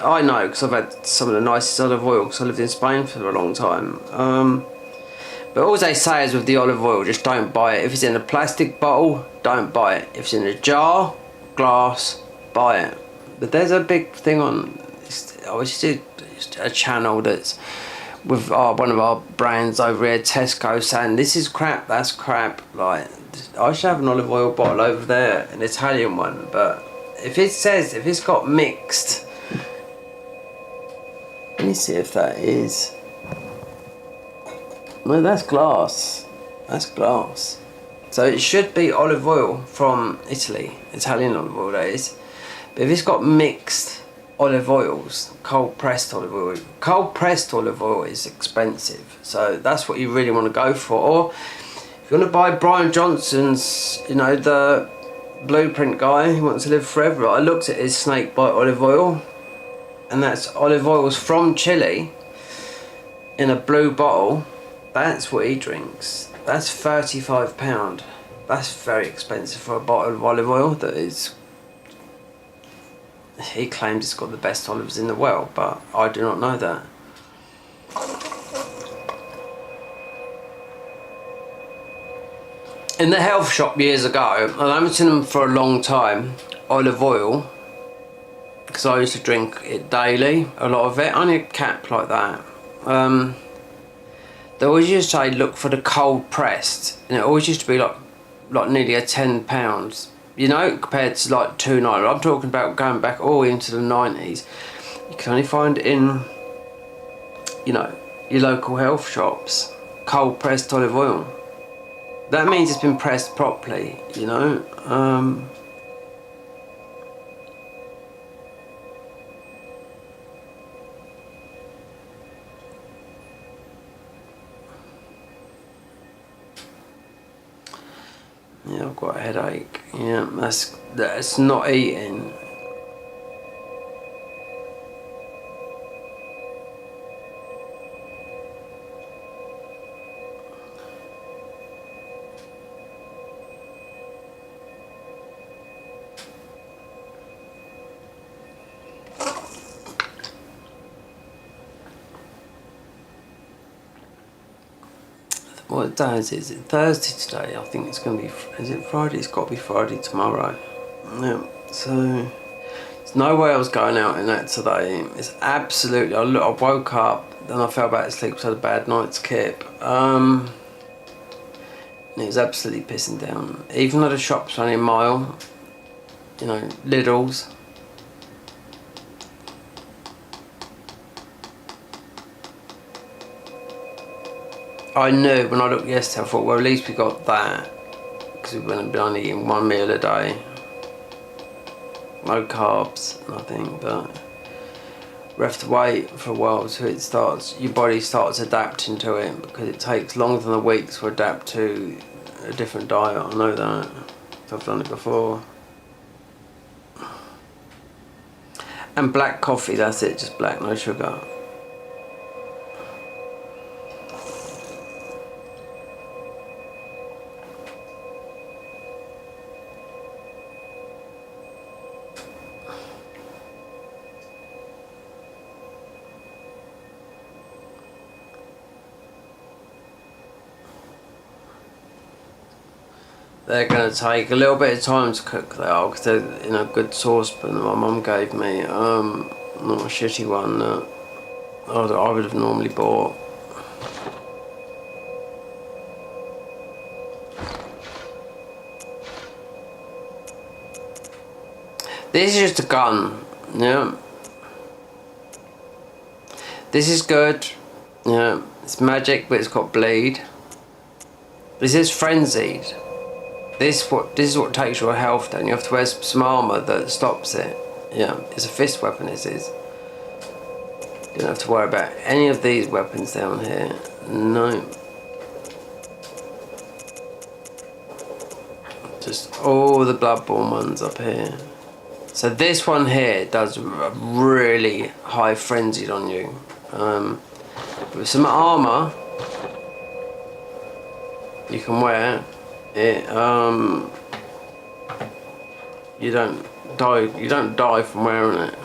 I know, because I've had some of the nicest olive oil, because I lived in Spain for a long time. But all they say is with the olive oil, just don't buy it. If it's in a plastic bottle, don't buy it. If it's in a jar, glass, buy it. But there's a big thing on, I was just a channel that's with one of our brands over here, Tesco, saying this is crap, that's crap, like I should have an olive oil bottle over there, an Italian one, but if it says, if it's got mixed, let me see if that is, no, that's glass, that's glass. So it should be olive oil from Italy, Italian olive oil that is, but if it's got mixed olive oils, cold pressed olive oil is expensive, so that's what you really want to go for. Or if you want to buy Brian Johnson's, you know, the blueprint guy who wants to live forever, I looked at his snakebite olive oil, and that's olive oils from Chile in a blue bottle. That's what he drinks. That's £35. That's very expensive for a bottle of olive oil that is, he claims it's got the best olives in the world, but I do not know that. In the health shop years ago, I haven't seen them for a long time, olive oil, because I used to drink it daily, a lot of it, only a cap like that. They always used to say look for the cold pressed, and it always used to be like nearly a £10, you know, compared to like £2.99. I'm talking about going back all into the 90s. You can only find it in, you know, your local health shops, cold pressed olive oil. That means it's been pressed properly, you know. Yeah, I've got a headache. Yeah, that's not eating. What day is it? Is it Thursday today? I think it's going to be, is it Friday? It's got to be Friday tomorrow. Yeah, so there's no way I was going out in that today. It's absolutely, I woke up, then I fell back to sleep because I had a bad night's kip. And it was absolutely pissing down. Even though the shop's only a mile, you know, Lidl's. I knew when I looked yesterday, I thought, well, at least we got that, because we've been only eating one meal a day. No carbs, nothing, but we have to wait for a while till it starts, your body starts adapting to it, because it takes longer than a week to adapt to a different diet. I know that, I've done it before. And black coffee, that's it, just black, no sugar. They're going to take a little bit of time to cook, they are, because they're in a good saucepan that my mum gave me, not a shitty one that I would have normally bought. This is just a gun, yeah. This is good, yeah. It's magic, but it's got bleed. This is frenzied. This is what takes your health down. You have to wear some armour that stops it. Yeah, it's a fist weapon, this is. You don't have to worry about any of these weapons down here. No. Just all the bloodborne ones up here. So this one here does really high frenzied on you. With some armour you can wear it, you don't die from wearing it.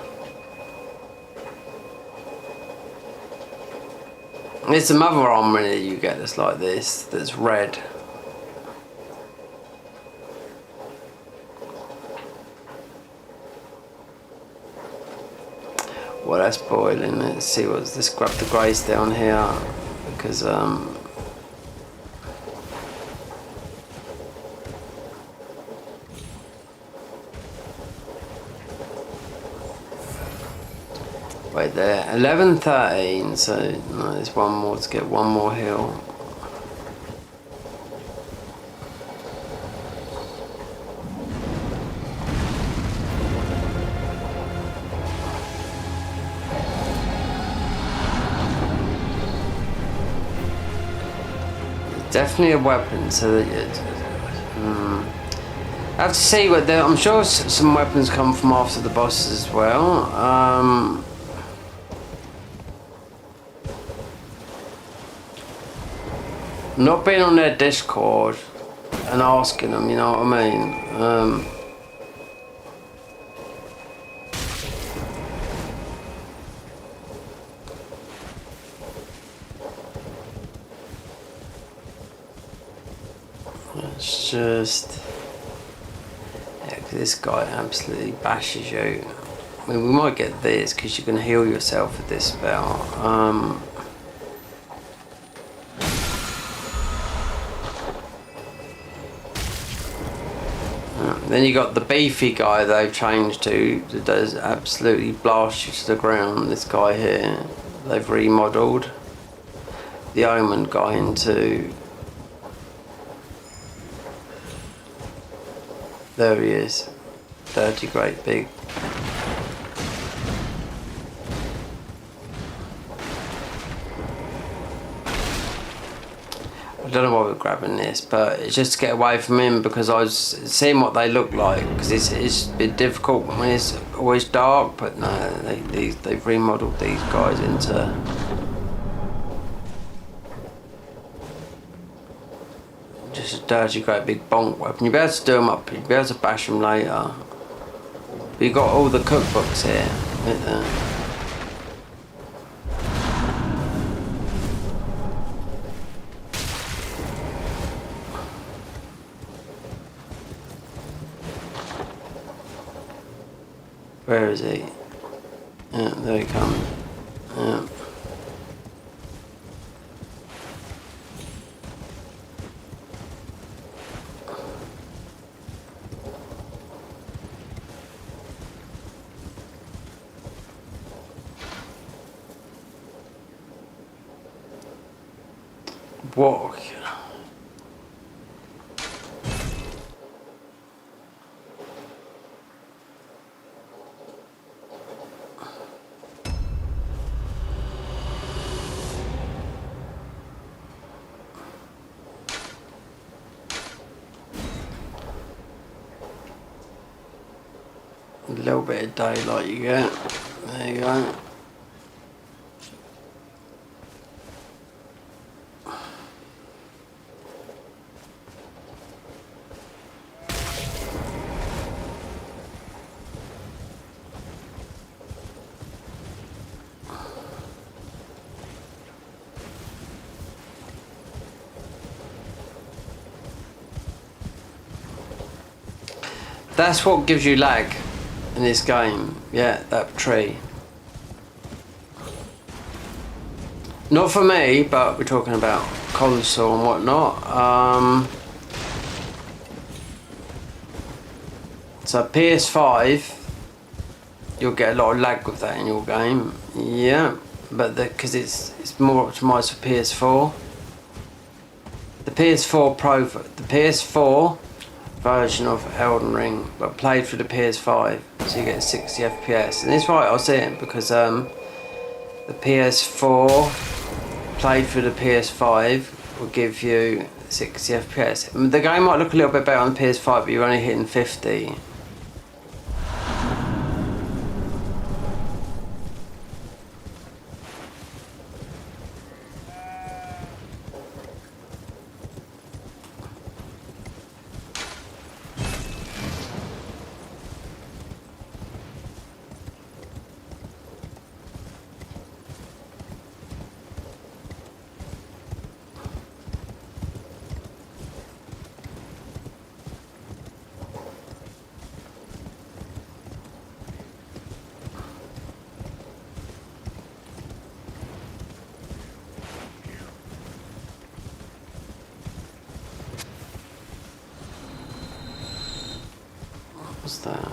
There's some other armour that you get that's like this, that's red. Well, that's boiling. Let's see let's grab the grace down here, because halfway there. 11:13, so no, there's one more to get one more hill. Definitely a weapon, so that I have to see what I'm sure some weapons come from after the bosses as well. Not being on their Discord and asking them, you know what I mean? It's just... yeah, 'cause this guy absolutely bashes you. I mean, we might get this because you can heal yourself with this spell. Then you got the beefy guy they've changed to that does absolutely blast you to the ground. This guy here, they've remodeled the Omen guy into... there he is, dirty great big. I don't know why we're grabbing this, but it's just to get away from him because I was seeing what they look like, because it's a bit difficult when it's always dark, but no, they've remodeled these guys into... just a dirty great big bonk weapon. You'll be able to do them up, you'll be able to bash them later. But you've got all the cookbooks here, right there. Where is he? Yeah, there he comes. Yeah. What? A little bit of daylight you get. There you go. That's what gives you lag in this game. Yeah, that tree. Not for me, but we're talking about console and whatnot. So PS5, you'll get a lot of lag with that in your game. Yeah, but because it's more optimized for PS4. The PS4 version of Elden Ring, but played through the PS5, so you get 60 FPS. And it's right, I'll see it because the PS4 played through the PS5 will give you 60 FPS. The game might look a little bit better on the PS5, but you're only hitting 50. What's that?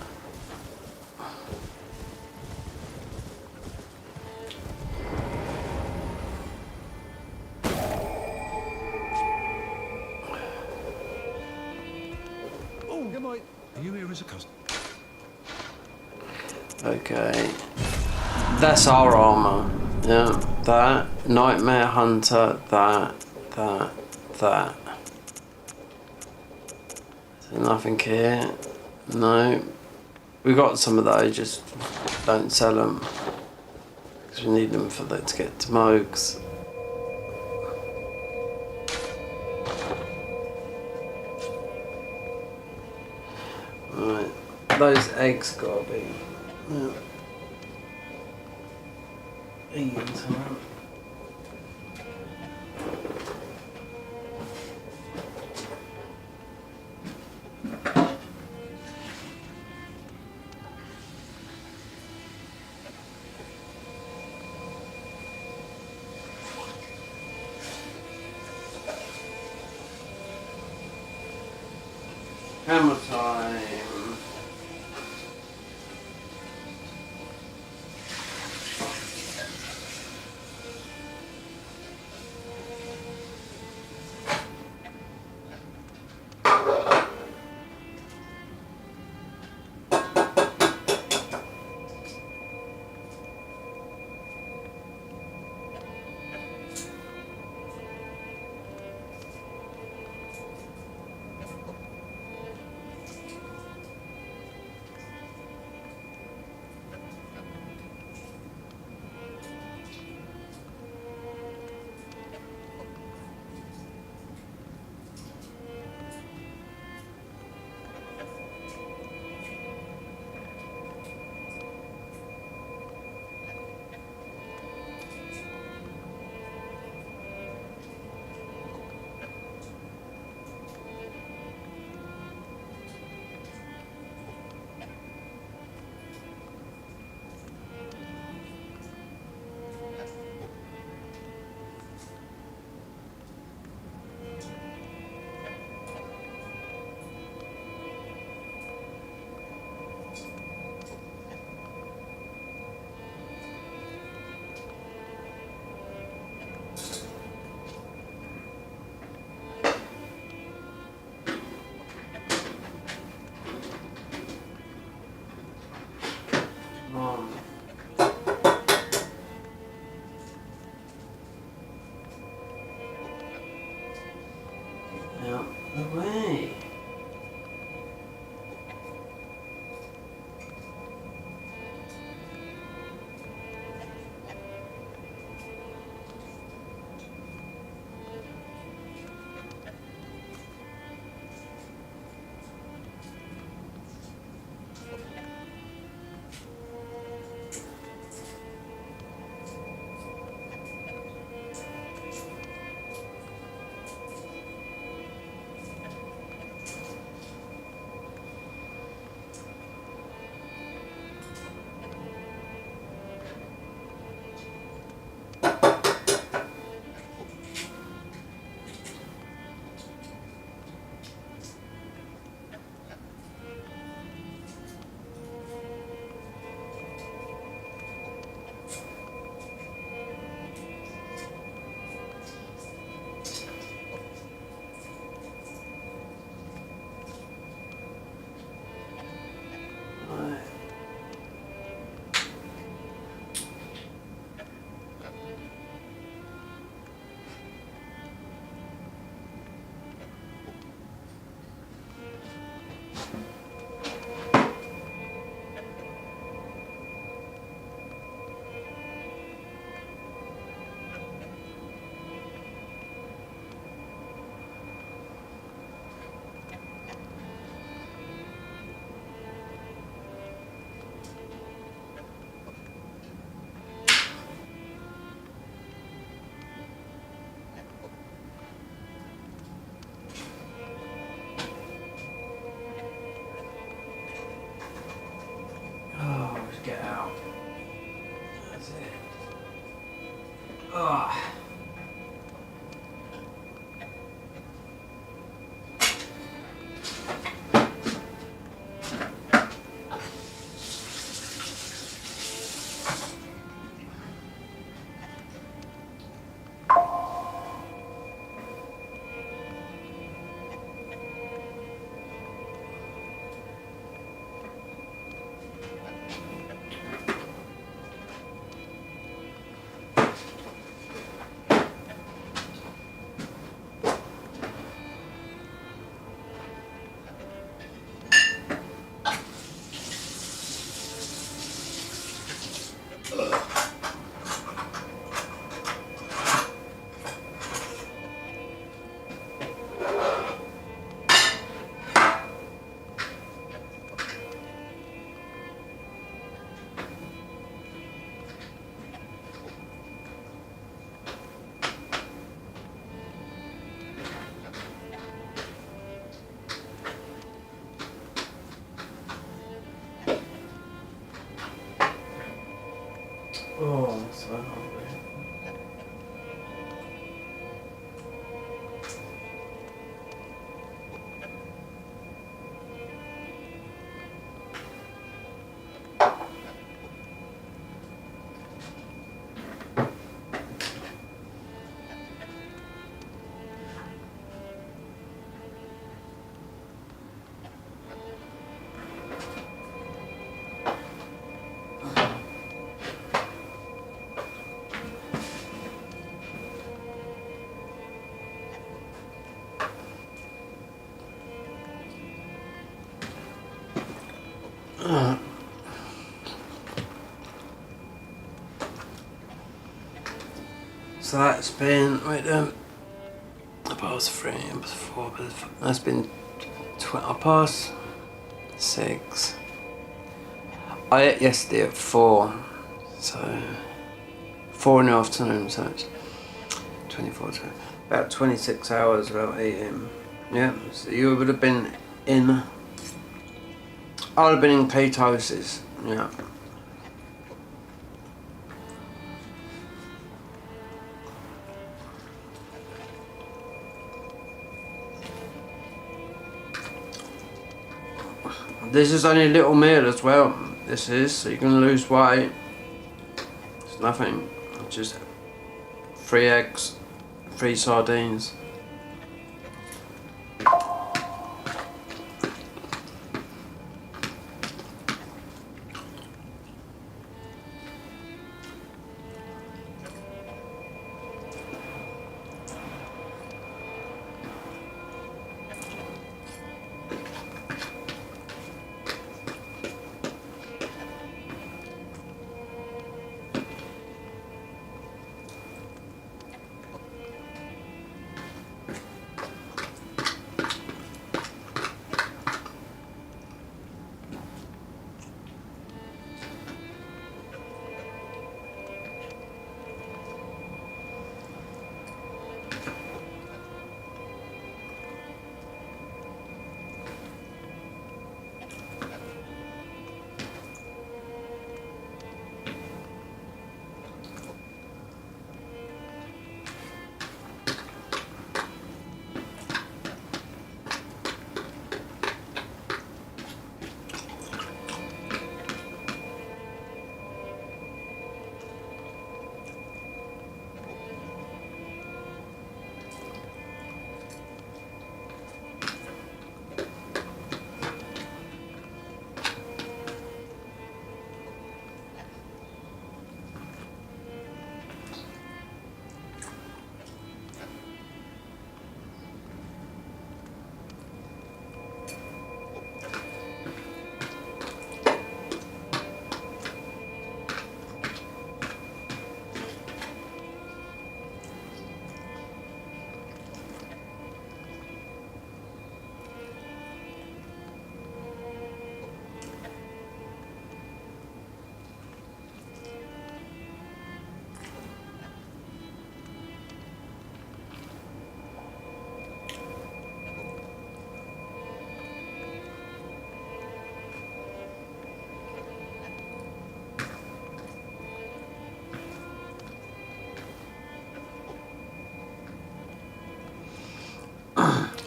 Are you here as a customer? Okay. That's our armor. Yeah. That. Nightmare Hunter. That. That. There's nothing here. No. We got some of those, just don't sell them. Because we need them to get to Mogs. Right. Those eggs gotta be. Yeah. Eating time. Hammer time. Out the way. Get out. That's it. Ugh. So that's been, wait, past 3, past 4, that's been past 6. I ate yesterday at 4, so 4 in the afternoon, so it's 24, about 26 hours without eating. Yeah, so you would have been in, I would have been in ketosis, yeah. This is only a little meal as well, this is, so you're going to lose weight. It's nothing, just 3 eggs, 3 sardines.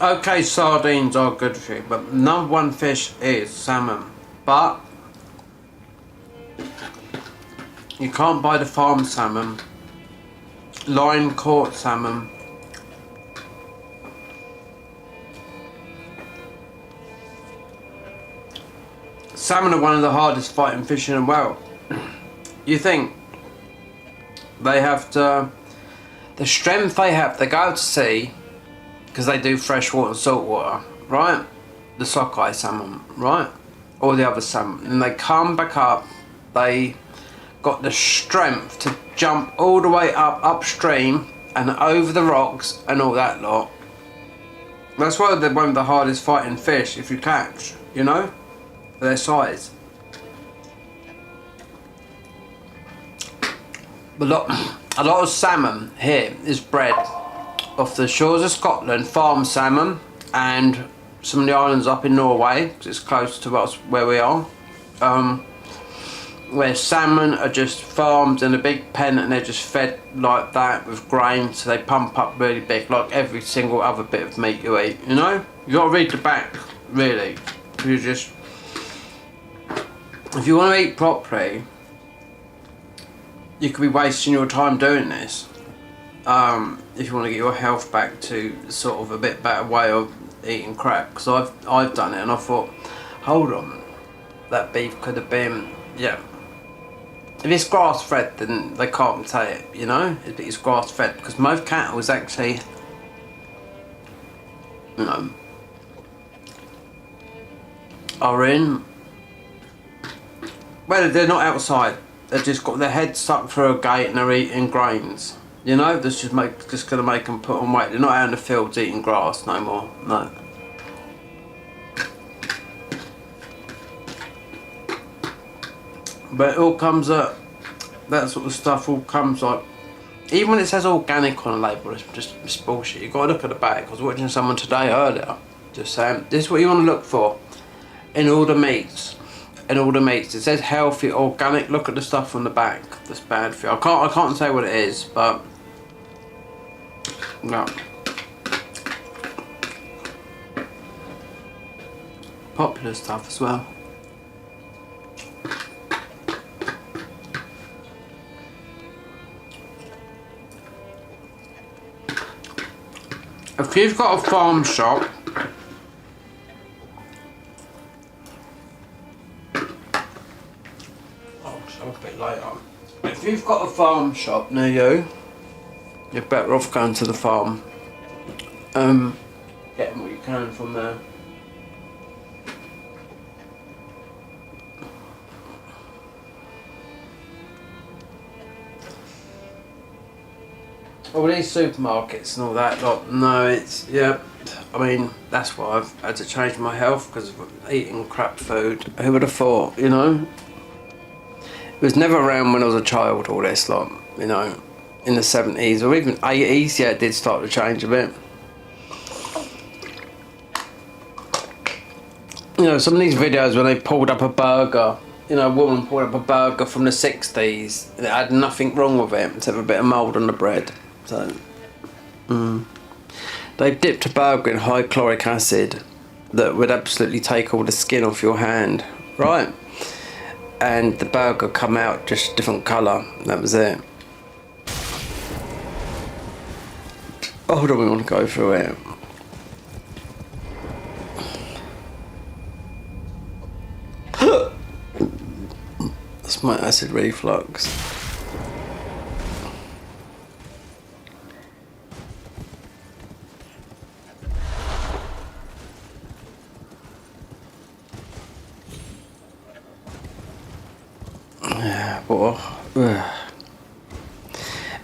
Okay, sardines are good for you, but number 1 fish is salmon. But you can't buy the farm salmon, line caught salmon. Salmon are one of the hardest fighting fish in the world. You think they have to, the strength they have, they go out to sea, because they do freshwater and saltwater, right? The sockeye salmon, right? Or the other salmon. And they come back up, they got the strength to jump all the way up upstream and over the rocks and all that lot. That's why they're one of the hardest fighting fish if you catch, you know? For their size. A lot of salmon here is bred off the shores of Scotland, farm salmon, and some of the islands up in Norway, because it's close to us where we are, where salmon are just farmed in a big pen and they're just fed like that with grain, so they pump up really big, like every single other bit of meat you eat, you know? You got to read the back, really. You just, if you want to eat properly, you could be wasting your time doing this. If you want to get your health back to sort of a bit better way of eating crap, because I've done it and I thought, hold on, that beef could have been, yeah. If it's grass fed, then they can't say it, you know. If it's grass fed, because most cattle is actually, you know, are in. Well, they're not outside. They've just got their head stuck through a gate and they're eating grains. You know, that's just gonna make them put on weight. They're not out in the fields eating grass no more. No. But it all comes up. That sort of stuff all comes like. Even when it says organic on a label, it's bullshit. You've got to look at the back. I was watching someone today earlier, just saying, this is what you want to look for in all the meats. In all the meats, it says healthy, organic. Look at the stuff on the back that's bad for you. I can't say what it is, but no. Popular stuff as well. If you've got a farm shop, a bit later. If you've got a farm shop near you, you're better off going to the farm. Getting what you can from there. All these supermarkets and all that lot, no, it's, yeah, I mean, that's why I've had to change my health, because of eating crap food. Who would have thought, you know? It was never around when I was a child, all this lot, you know, in the 70s or even 80s, yeah, it did start to change a bit. You know, some of these videos when they pulled up a burger, you know, a woman pulled up a burger from the 60s, it had nothing wrong with it, except a bit of mould on the bread. So, they've dipped a burger in high chloric acid that would absolutely take all the skin off your hand, right? And the burger come out just a different colour. That was it. Oh, do we want to go through it? That's my acid reflux.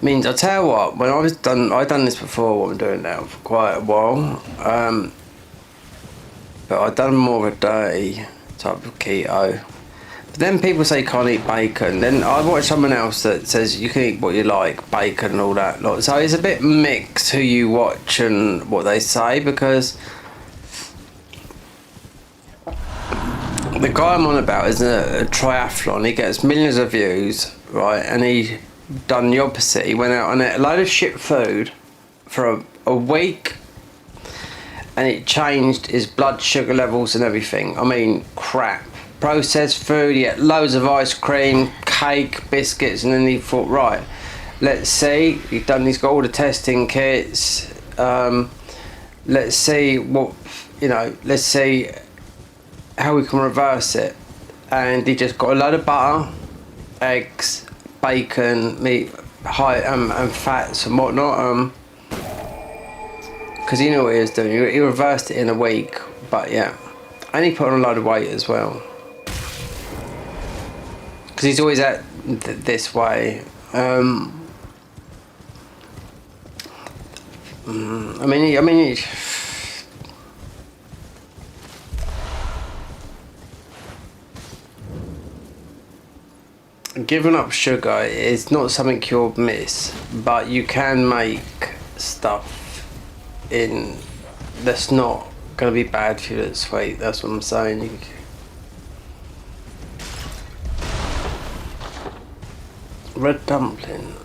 Means I tell you what, when I've done this before, what I'm doing now for quite a while, but I've done more of a dirty type of keto. But then people say you can't eat bacon. Then I watch someone else that says you can eat what you like, bacon and all that lot. So it's a bit mixed who you watch and what they say, because the guy I'm on about is a triathlon. He gets millions of views, right? And he done the opposite. He went out and ate a load of shit food for a week, and it changed his blood sugar levels and everything. I mean, crap. Processed food, he ate loads of ice cream, cake, biscuits, and then he thought, right, let's see. He's got all the testing kits. Let's see what, you know, let's see how we can reverse it. And he just got a load of butter, eggs, bacon, meat, and fats and whatnot, because he knew what he was doing. He reversed it in a week, but yeah, and he put on a load of weight as well, because he's always at this way. I mean, giving up sugar is not something you'll miss, but you can make stuff in that's not going to be bad for you that's sweet. That's what I'm saying. Red dumpling.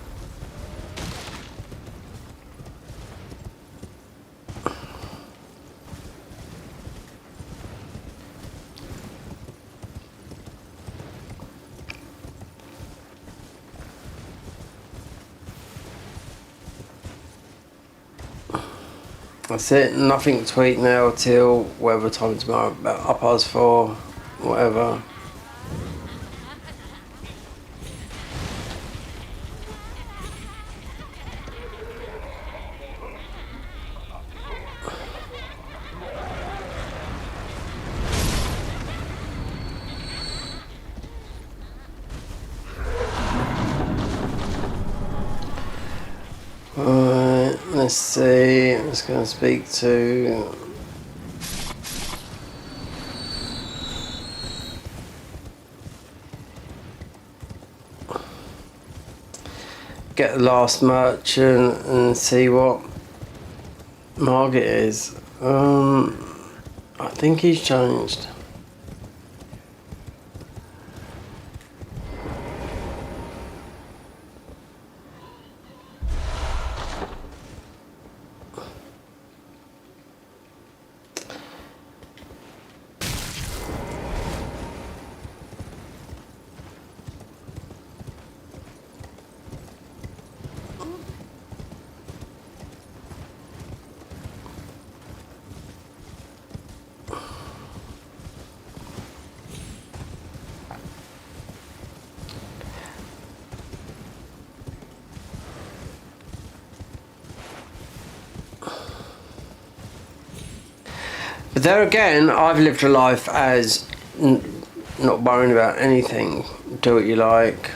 That's it, nothing to eat now till whatever time tomorrow, about 4:30, whatever. Alright, let's see. I'm just going to speak to... Get the last merchant and see what Margit is. I think he's changed. But there again, I've lived a life as not worrying about anything. Do what you like.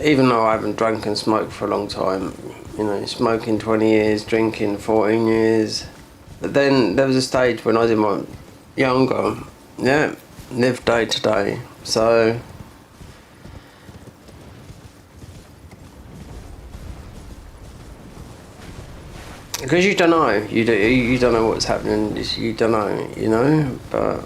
Even though I haven't drunk and smoked for a long time. You know, smoking 20 years, drinking 14 years. But then there was a stage when I was in my younger, yeah, live day to day. So... Because you don't know, you don't know what's happening. You don't know, you know. But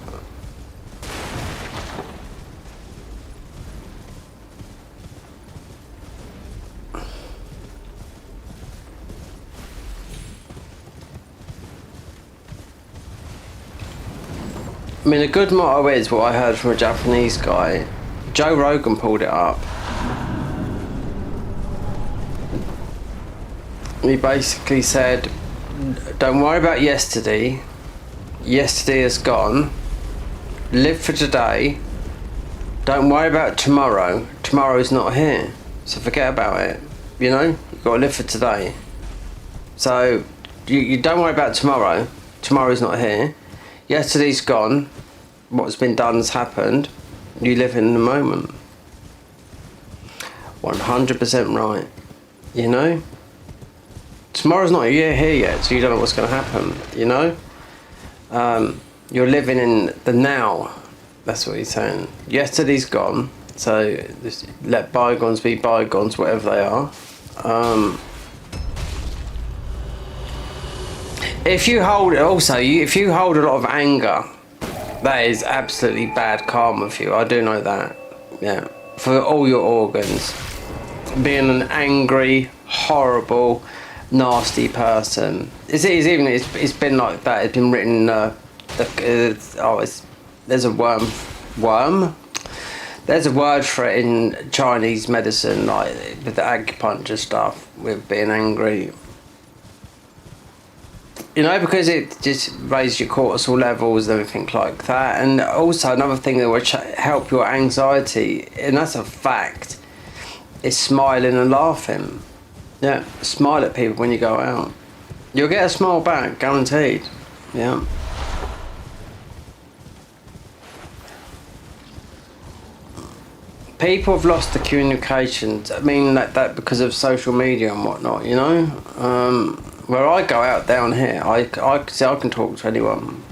I mean, a good motto is what I heard from a Japanese guy. Joe Rogan pulled it up. He basically said, don't worry about yesterday. Yesterday is gone. Live for today. Don't worry about tomorrow. Tomorrow's not here. So forget about it. You know? You've got to live for today. So you don't worry about tomorrow. Tomorrow's not here. Yesterday's gone. What's been done has happened. You live in the moment. 100% right. You know? Tomorrow's not here yet, so you don't know what's going to happen, you know? You're living in the now. That's what he's saying. Yesterday's gone, so just let bygones be bygones, whatever they are. If you hold a lot of anger, that is absolutely bad karma for you. I do know that. Yeah, for all your organs. Being an angry, horrible, nasty person. It's been like that. It's been written. There's a worm. There's a word for it in Chinese medicine, like with the acupuncture stuff, with being angry. You know, because it just raises your cortisol levels and everything like that. And also another thing that will help your anxiety, and that's a fact, is smiling and laughing. Yeah, smile at people when you go out. You'll get a smile back, guaranteed. Yeah. People have lost the communications. I mean, that because of social media and whatnot, you know? Where I go out down here, I can talk to anyone.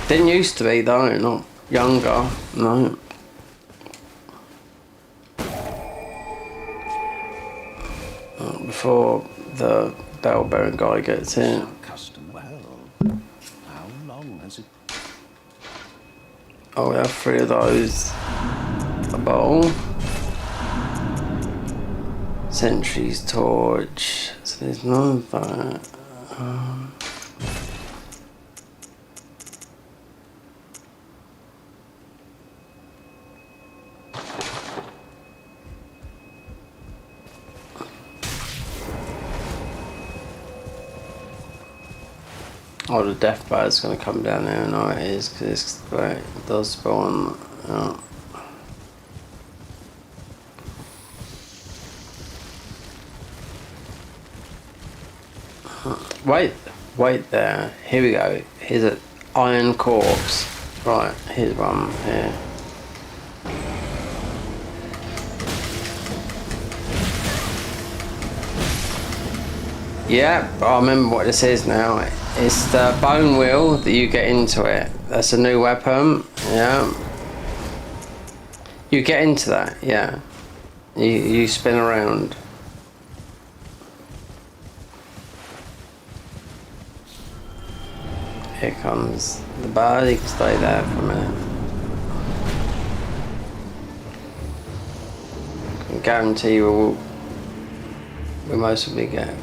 Didn't used to be though, not younger, no. Before the bell-bearing guy gets in. Custom. Well, how long has it? Oh, we have 3 of those. A bowl. Sentry's torch. So there's none of that. Oh, the death bat's going to come down there. No, it is, because it does spawn. Wait there. Here we go. Here's an iron corpse. Right, here's one here. Yeah, I remember what this is now. It's the bone wheel that you get into it. That's a new weapon. Yeah. You get into that, yeah. You spin around. Here comes the bar. You can stay there for a minute. I can guarantee you we'll mostly get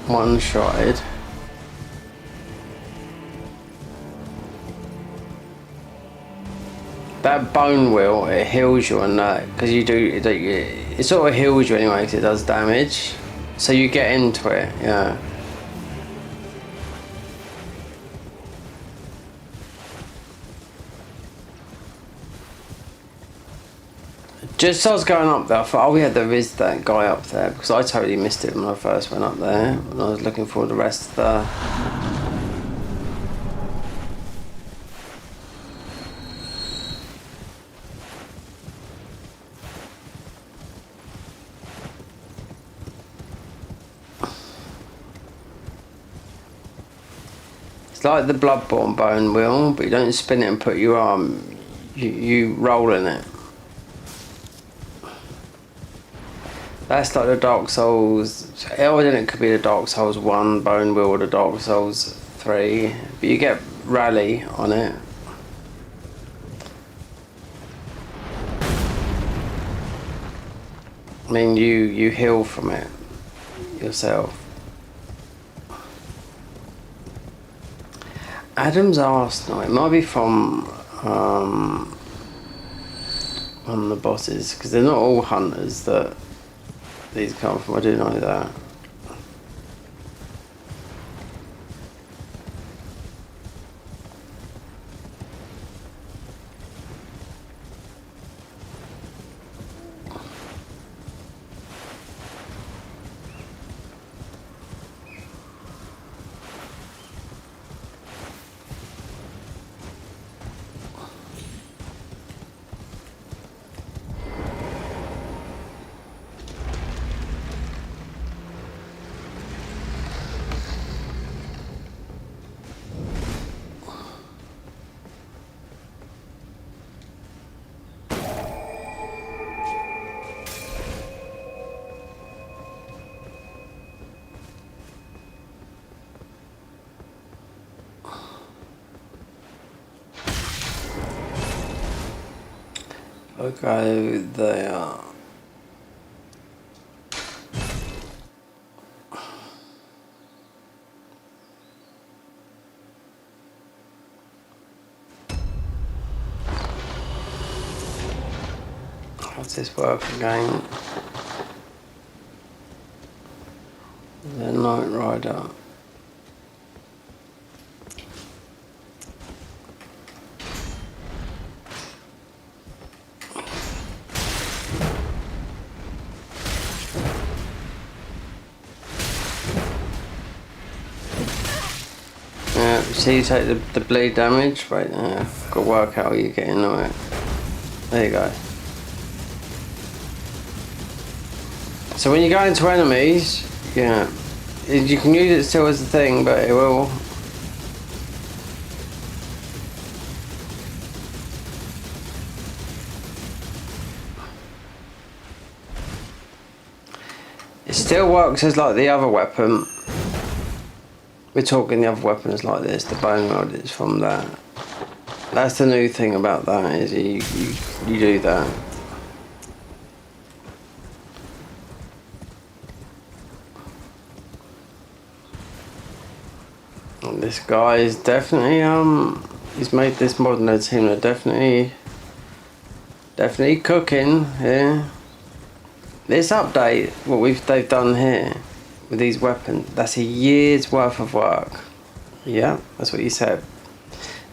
one-shotted. That bone wheel, it heals you on that, because it sort of heals you anyway, because it does damage. So you get into it, yeah. Just as I was going up there, I thought, oh yeah, there is that guy up there, because I totally missed it when I first went up there, and I was looking for the rest of the... It's like the Bloodborne bone wheel, but you don't spin it and put your arm, you roll in it. That's like the Dark Souls, then it could be the Dark Souls 1 bone wheel or the Dark Souls 3, but you get rally on it. I mean, you heal from it yourself. Adam's Arsenal, it might be from one of the bosses, because they're not all hunters that these come from, I do know that. Okay, there. How's this work again? The Knight Rider. See, you take the bleed damage, right now. Got to work out how you get into it. There you go. So when you go into enemies, yeah, you can use it still as a thing, but it will. It still works as like the other weapon. We're talking the other weapons like this, the bone rod is from that. That's the new thing about that, is you do that. And this guy is definitely, he's made this modern team, they're definitely cooking here. This update, what they've done here, with these weapons, that's a year's worth of work. Yeah, that's what you said.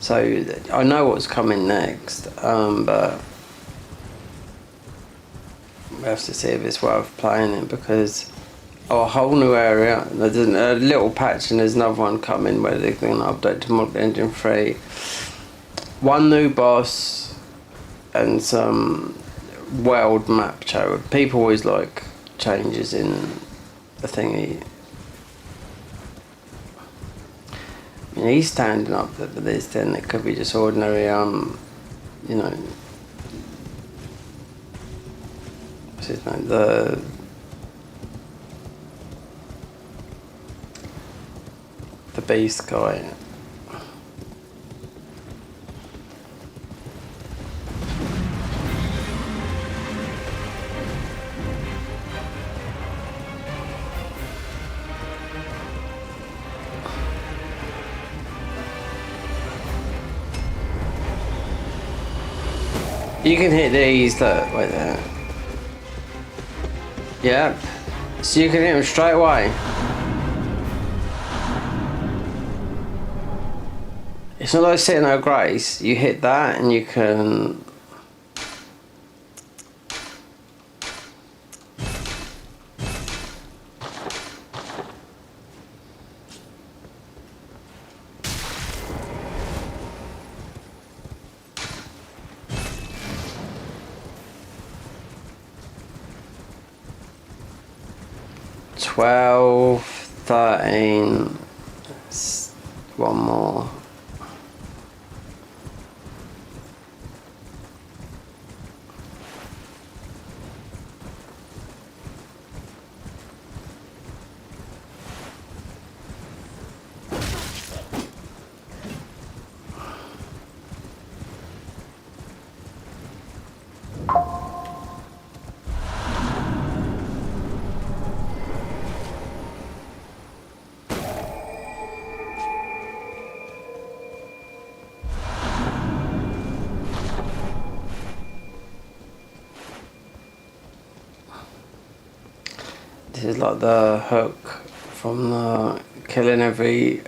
So I know what's coming next, but we have to see if it's worth playing it, because a whole new area, there's a little patch and there's another one coming where they're going to update to Mod Engine 3. One new boss and some world map chat. People always like changes in the thingy. I mean, he's standing up there, but this then it could be just ordinary, you know, what's his name? The beast guy. You can hit these, look, right there. Yep. So you can hit them straight away. It's not like sitting out grace. You hit that and you can... $12, $13, one more. This is like the hook from the killing every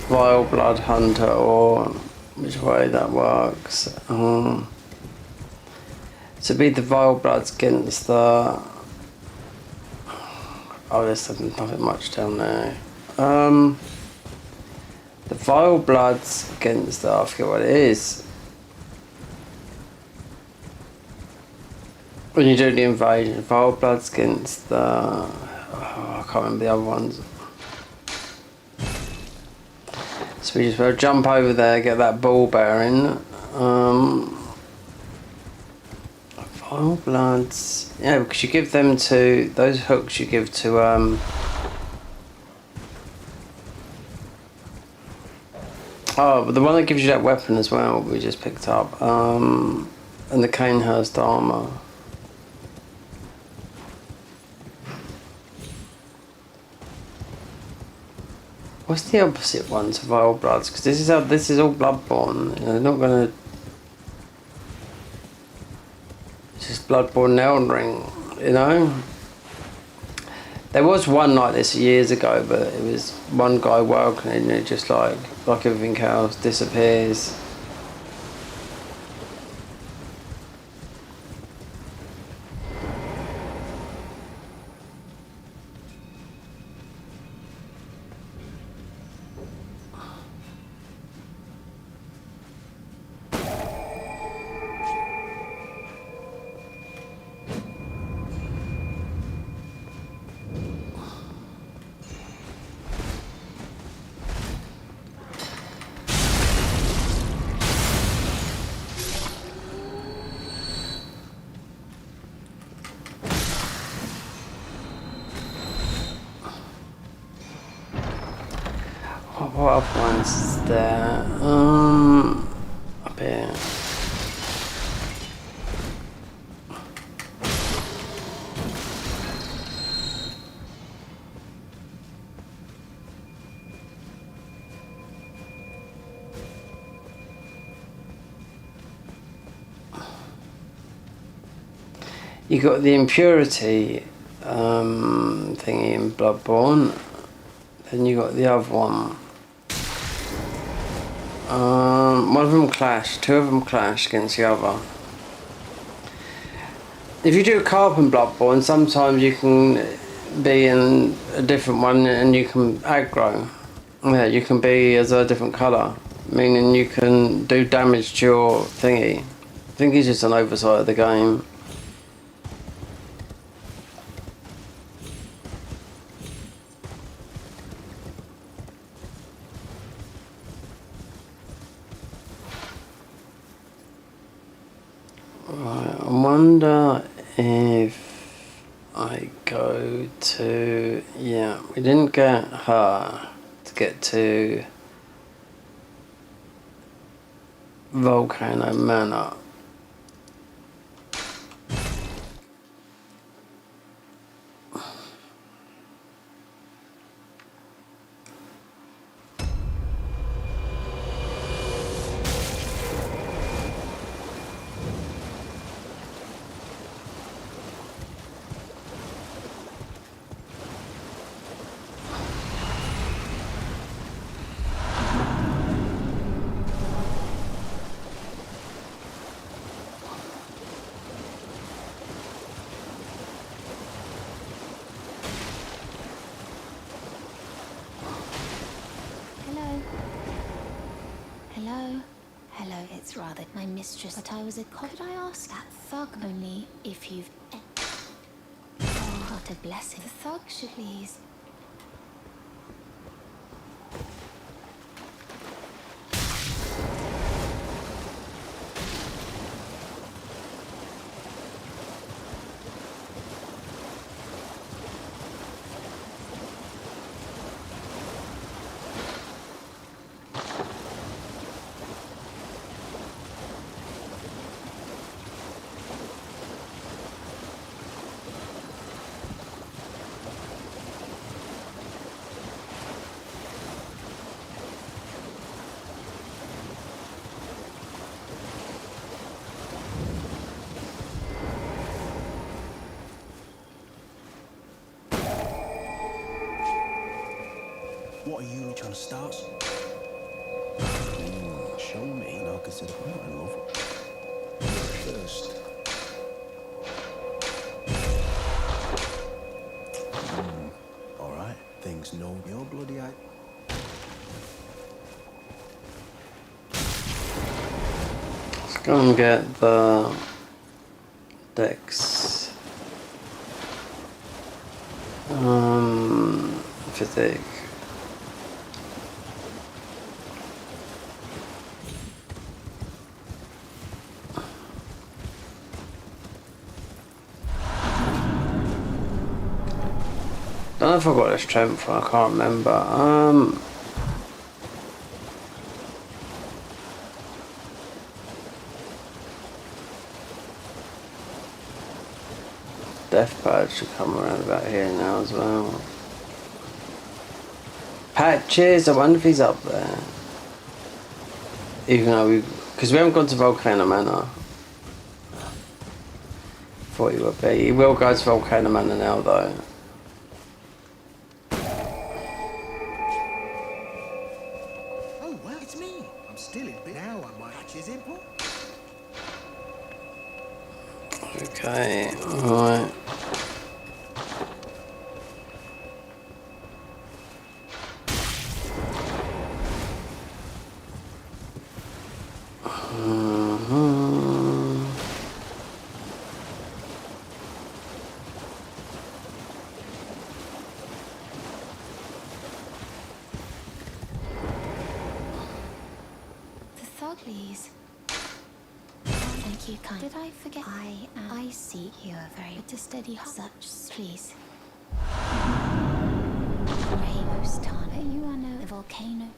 vile blood hunter, or which way that works. To be the vile bloods against the... Oh, there's nothing much down there. The vile bloods against the... I forget what it is. When you do the invasion, vile bloods against the... Oh, I can't remember the other ones. So we just will jump over there, get that ball bearing. Vile bloods... Yeah, because you give them to... Those hooks you give to... Oh, but the one that gives you that weapon as well, we just picked up. And the Canehurst armour. What's the opposite one to vile bloods? Because this is all Bloodborne. You know, they're not gonna. It's just Bloodborne and Elden Ring. You know. There was one like this years ago, but it was one guy working and it just like everything else disappears. What other ones is there? Up here. You got the impurity thingy in Bloodborne. Then you got the other one. One of them clash. Two of them clash against the other. If you do a carp in Bloodborne, sometimes you can be in a different one and you can aggro. Yeah, you can be as a different colour, meaning you can do damage to your thingy. I think it's just an oversight of the game. wonder if I go to... Yeah, we didn't get her to get to Volcano Manor. Hello, it's rather my mistress, but I was a could I ask that thug only if you've... Oh, what a blessing. The thug should please. What are you trying to start? Show me, and I'll consider I'm not in love. First. All right. Things know you're bloody eye. Let's go and get the Dex. Physique. I don't know if I got the strength, I can't remember. Death badge should come around about here now as well. Patches, I wonder if he's up there. Even though because we haven't gone to Volcano Manor. Thought he would be. He will go to Volcano Manor now though. Oh, well, it's me. I'm still in bed. Now I might catch his input. Okay, alright. Please. Thank you, kind. Did I forget? I see you are very to steady such. Please. You are no volcano.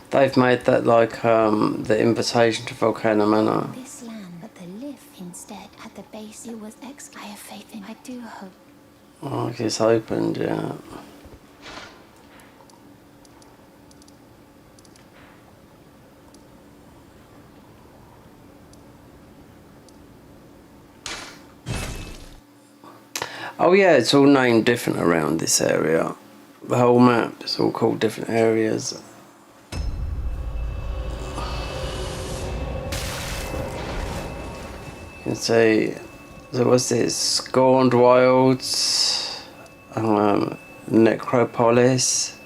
They've made that like the invitation to Volcano Manor. This land, but the lift instead at the base. It was ex. I have faith in. I do hope. Oh, it's opened, yeah. Oh yeah, it's all named different around this area. The whole map is all called different areas. You can see there was this Scorned Wilds, Necropolis,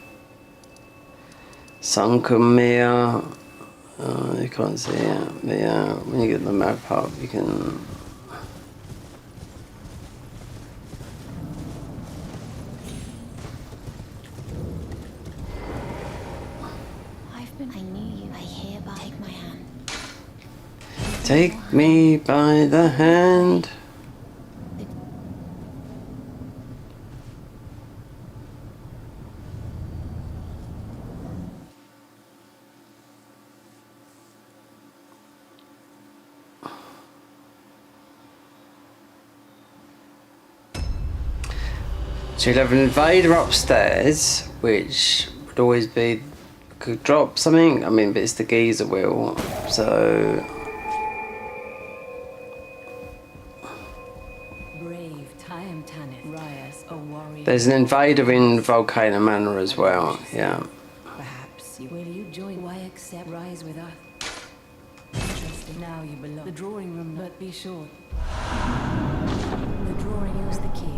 Sunken Mere. You can't see it, but yeah, when you get the map up, you can. I knew you. I hereby take my hand. Take me by the hand. So you'll have an invader upstairs, which would always be, could drop something. I mean, but it's the geezer wheel, so. Brave, time Tanith, Rias, a warrior. There's an invader in Volcano Manor as well, yeah. Perhaps you will you join? Why accept rise with us? Interesting. Now you belong. The drawing room, but be sure. The drawing use the key.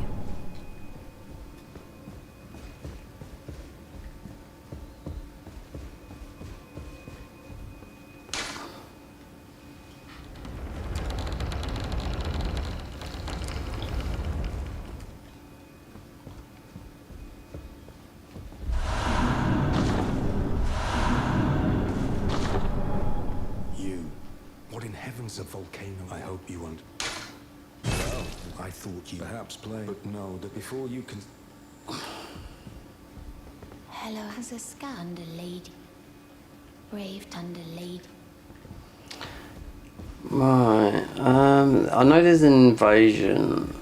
A volcano. I hope you won't. Well, I thought you perhaps play, but no, that before you can. Hello, has a Thunder lady. Brave Thunder lady. Right. I know there's an invasion.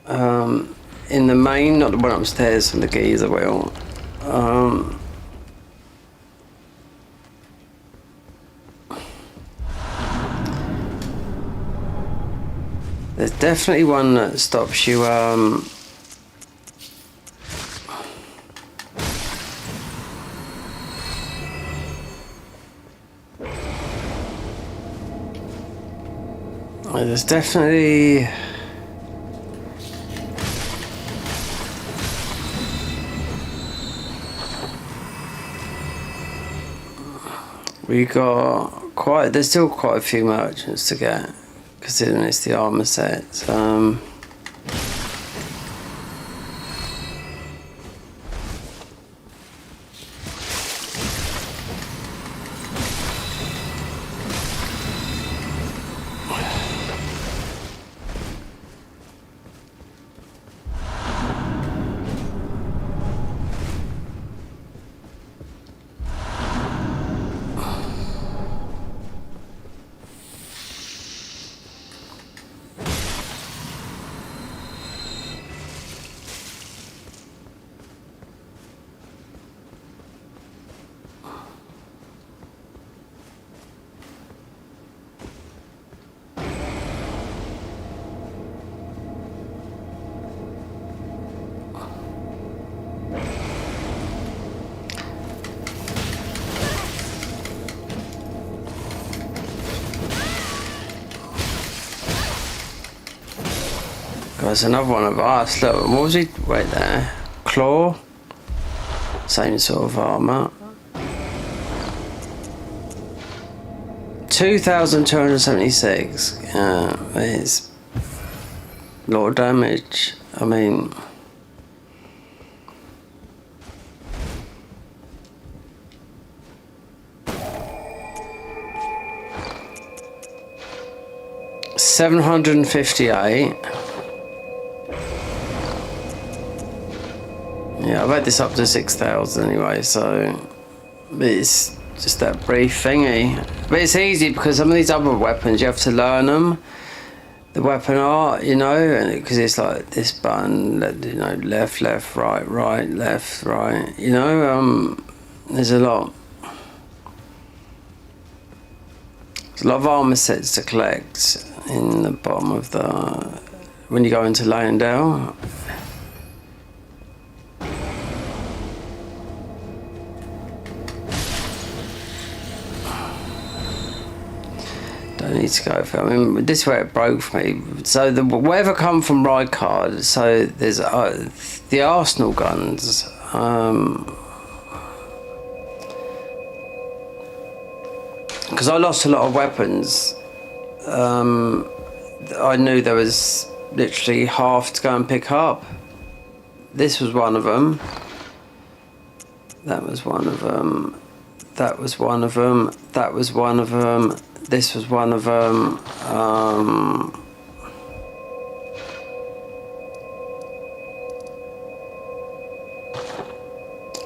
In the main, not the one upstairs from the geezer wheel. There's definitely one that stops you, there's definitely we got quite, there's still quite a few merchants to get, considering it's the armor set. There's another one of us. Look, what was he? Wait there. Claw. Same sort of armor. 2,276. It's a lot of damage. I mean. $758. Yeah, I've had this up to 6,000 anyway, so it's just that brief thingy. But it's easy because some of these other weapons you have to learn them, the weapon art, you know, because it's like this button, you know, left, left, right, right, left, right, you know. There's a lot. There's a lot of armor sets to collect in the bottom of the when you go into Leyendale. Don't need to go for. I mean, this is where it broke for me. So the whatever come from Rykard. So there's the Arsenal guns. Because I lost a lot of weapons. I knew there was literally half to go and pick up. This was one of them. That was one of them. That was one of them. That was one of them. This was one of them.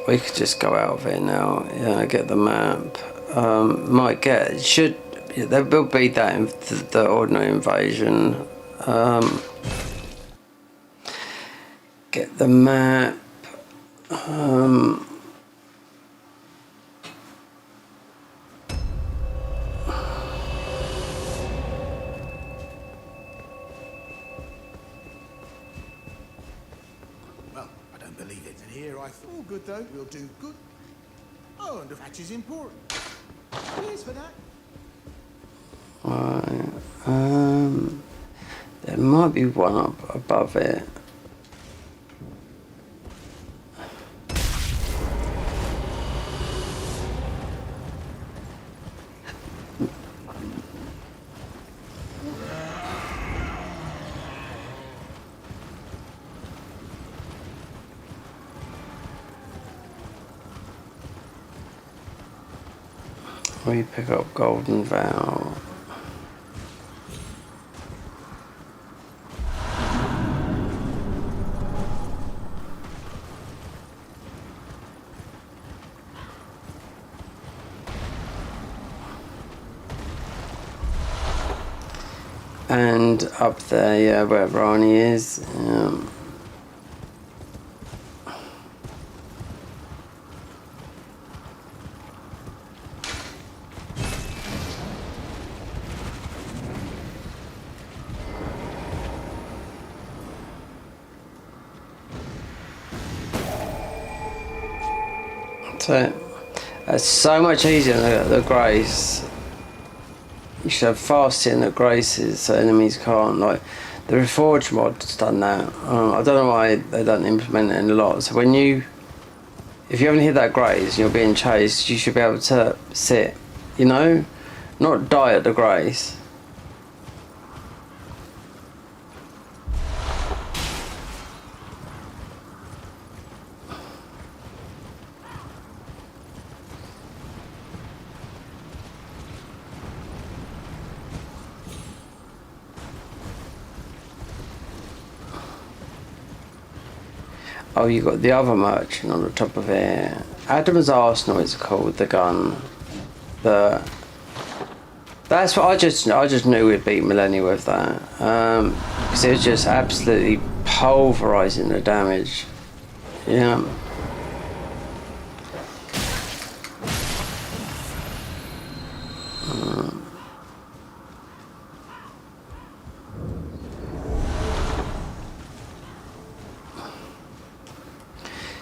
We could just go out of it now. Yeah, get the map. Might get. Should. Yeah, there will be that in the ordinary invasion. Get the map. Well, I don't believe it. And here I thought, oh, good though, we'll do good. Oh, and the match is important. Cheers for that. Right. There might be one up above it. We pick up Golden Vow. And up there, yeah, where Ronnie is. So it's so much easier than the Grace. You should have fasting at Graces so enemies can't, like the Reforged mod's done that. I don't know why they don't implement it in a lot. So when if you haven't hit that Grace and you're being chased, you should be able to sit, you know, not die at the Grace. Oh, you got the other merchant on the top of it. Adam's Arsenal is called, the gun. That's what I just knew we'd beat Millennia with that. Because it was just absolutely pulverizing the damage. Yeah.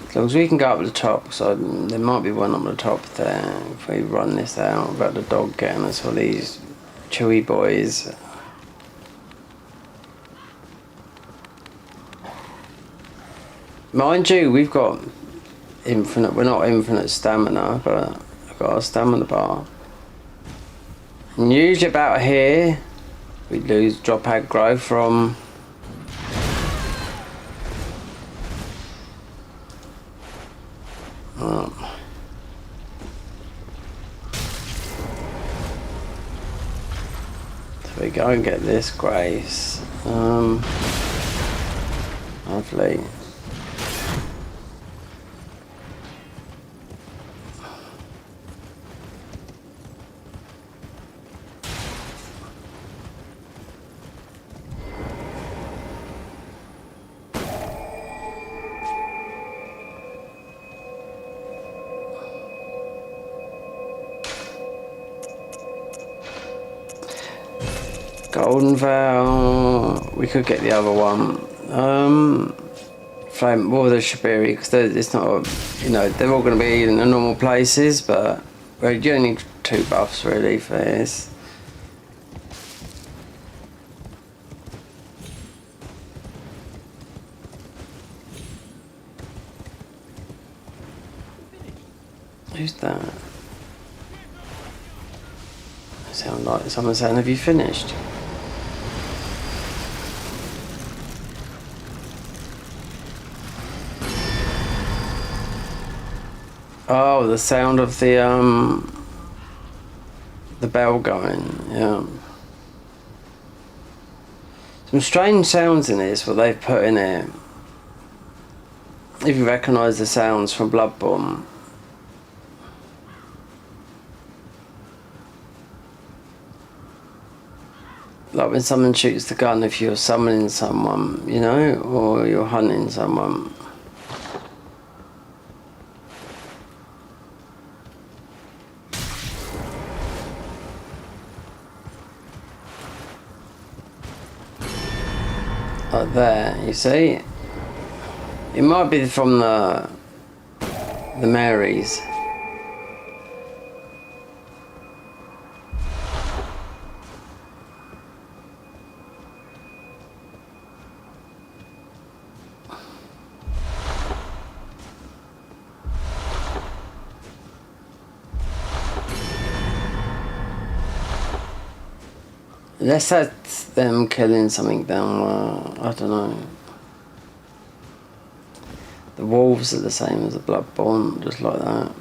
As long as we can go up to the top, so there might be one on the top there. If we run this out about the dog getting us all these chewy boys. Mind you, we've got infinite, we're not infinite stamina, but I've got a stamina bar. And usually about here, we drop aggro from so we go and get this Grace. Lovely. Golden Vow. We could get the other one. Flame. Well, there should be because it's not. You know, they're all going to be in the normal places, but you only need 2 buffs really for this. Who's that? Sound like someone saying, "Have you finished?" Oh, the sound of the bell going, yeah. Some strange sounds in this, what they've put in it. If you recognise the sounds from Bloodborne. Like when someone shoots the gun, if you're summoning someone, you know, or you're hunting someone. Like there, you see? It might be from the Marys. Unless that's them killing something down there, I don't know. The wolves are the same as the Bloodborne, just like that.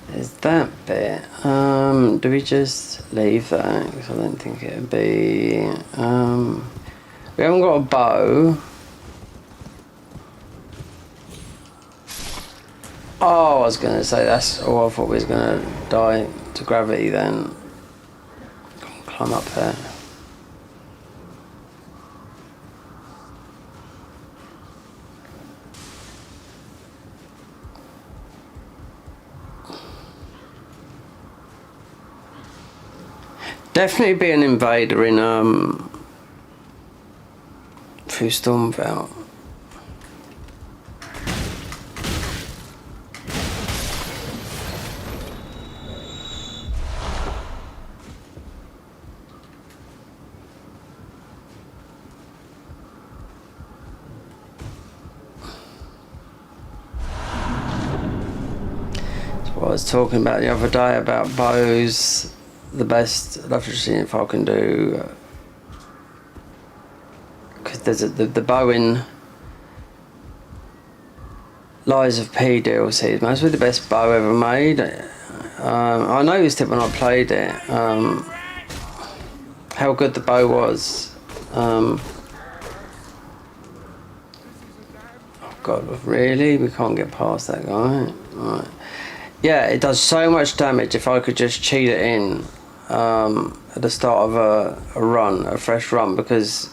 There's that bit. Do we just leave that? Because I don't think it would be... we haven't got a bow. Oh, I was going to say that's... Oh, I thought we was going to die to gravity then. Climb up there. Definitely be an invader in through Stormveld. That's what I was talking about the other day about bows. The best, I'd love to see if I can do, because there's the bow in Lies of P DLC is mostly the best bow ever made. I noticed it when I played it, how good the bow was. Oh God, really? We can't get past that guy? Right. Yeah, it does so much damage if I could just cheat it in at the start of a fresh run, because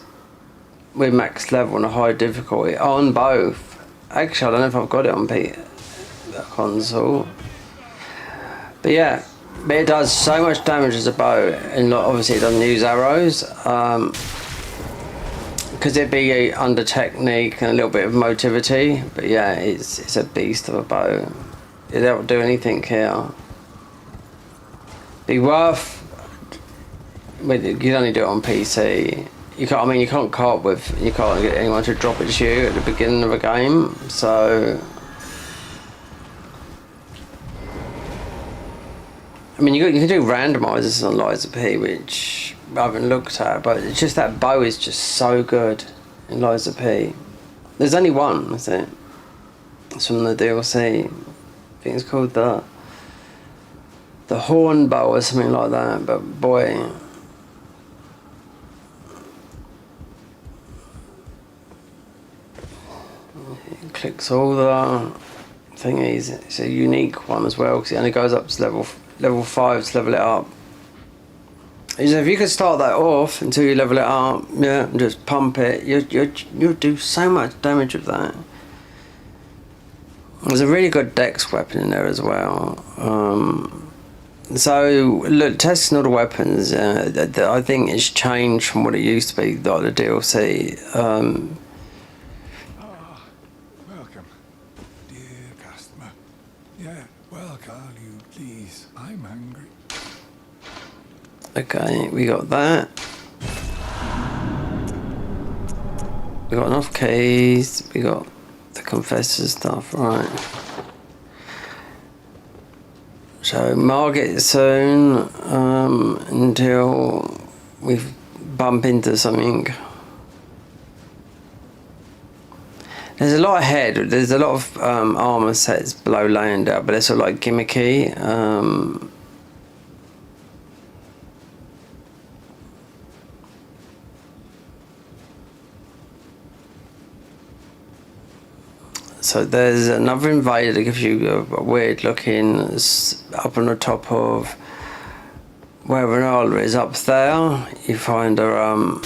we're max level and a high difficulty on both. Actually, I don't know if I've got it on console. But yeah, but it does so much damage as a bow, and obviously it doesn't use arrows. Because it'd be under technique and a little bit of motivity. But yeah, it's a beast of a bow. It don't do anything here. Be worth. You'd only do it on PC. You can't. I mean, you can't co-op with. You can't get anyone to drop it to you at the beginning of a game. So, I mean, you can do randomizers on Lies of P, which I haven't looked at, but it's just that bow is just so good in Lies of P. There's only one, is it? It's from the DLC. I think it's called the Horn Bow or something like that, but boy. It clicks all the thingies. It's a unique one as well, because it only goes up to level 5 to level it up. So if you could start that off until you level it up, yeah, and just pump it, you'll do so much damage with that. There's a really good dex weapon in there as well. So look, testing all the weapons. I think it's changed from what it used to be, like the DLC. Welcome, dear customer. Yeah, welcome, you please. I'm hungry. Okay, we got that. We got enough keys. We got the confessor stuff, right? So Margit soon, until we bump into something. There's a lot ahead. There's a lot of armor sets below laying out, but they're sort of like gimmicky. So there's another invader that gives you a weird looking up on the top of where Ronaldo is up there. You find a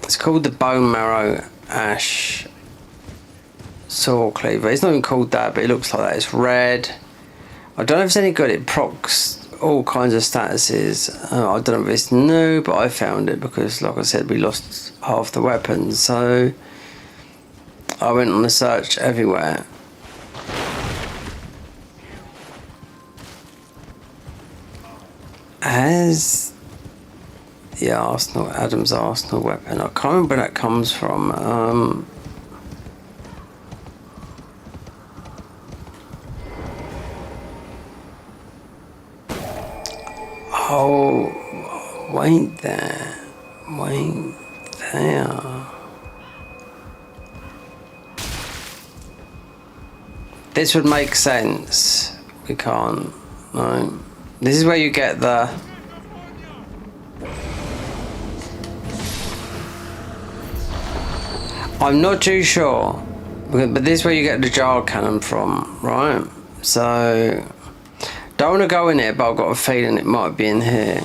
it's called the Bone Marrow Ash Sword Cleaver. It's not even called that, but it looks like that. It's red. I don't know if it's any good. It procs all kinds of statuses. I don't know if it's new, but I found it because, like I said, we lost half the weapons. So I went on a search everywhere. As the Adam's Arsenal weapon. I can't remember where that comes from. Oh, wait there. Wait there. This would make sense. We can't. No. This is where you get the... I'm not too sure, but this is where you get the jar cannon from, right? So, don't want to go in here, but I've got a feeling it might be in here.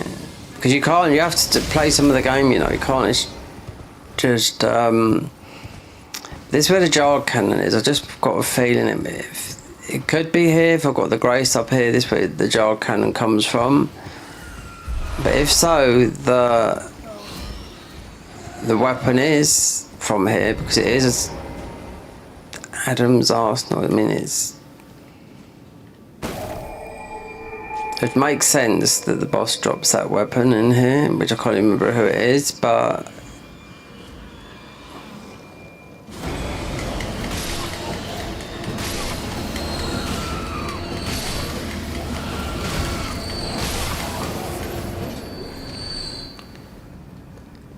Because you can't, you have to play some of the game, you know, you can't just, this is where the jar cannon is. I just got a feeling it could be here. If I've got the grace up here, this is where the jar cannon comes from. But if so, the weapon is from here, because it is Adam's Arsenal. I mean, it makes sense that the boss drops that weapon in here, which I can't remember who it is, but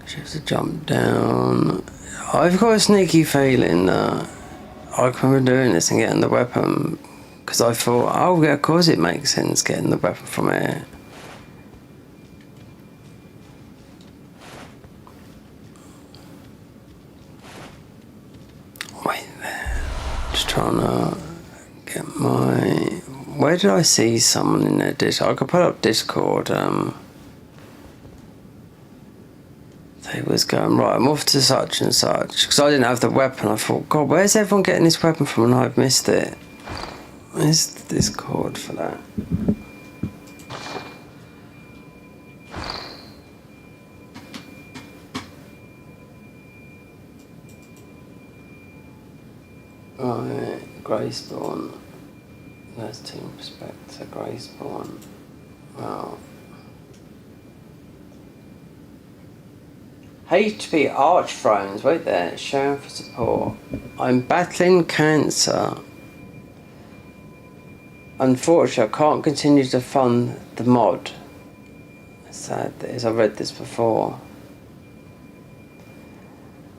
she has to jump down. I've got a sneaky feeling that I can remember doing this and getting the weapon, because I thought, oh yeah, of course it makes sense getting the weapon from here. Wait there. Just trying to get my... Where did I see someone in their Discord? I could put up Discord. They was going, right, I'm off to such and such, because I didn't have the weapon. I thought, God, where's everyone getting this weapon from, and I've missed it. Where's the Discord for that? Right, graceborne. There's Team Respector, graceborne. Well, HP Archthrones, wait there, showing for support. I'm battling cancer. Unfortunately, I can't continue to fund the mod. Sad this, I've read this before.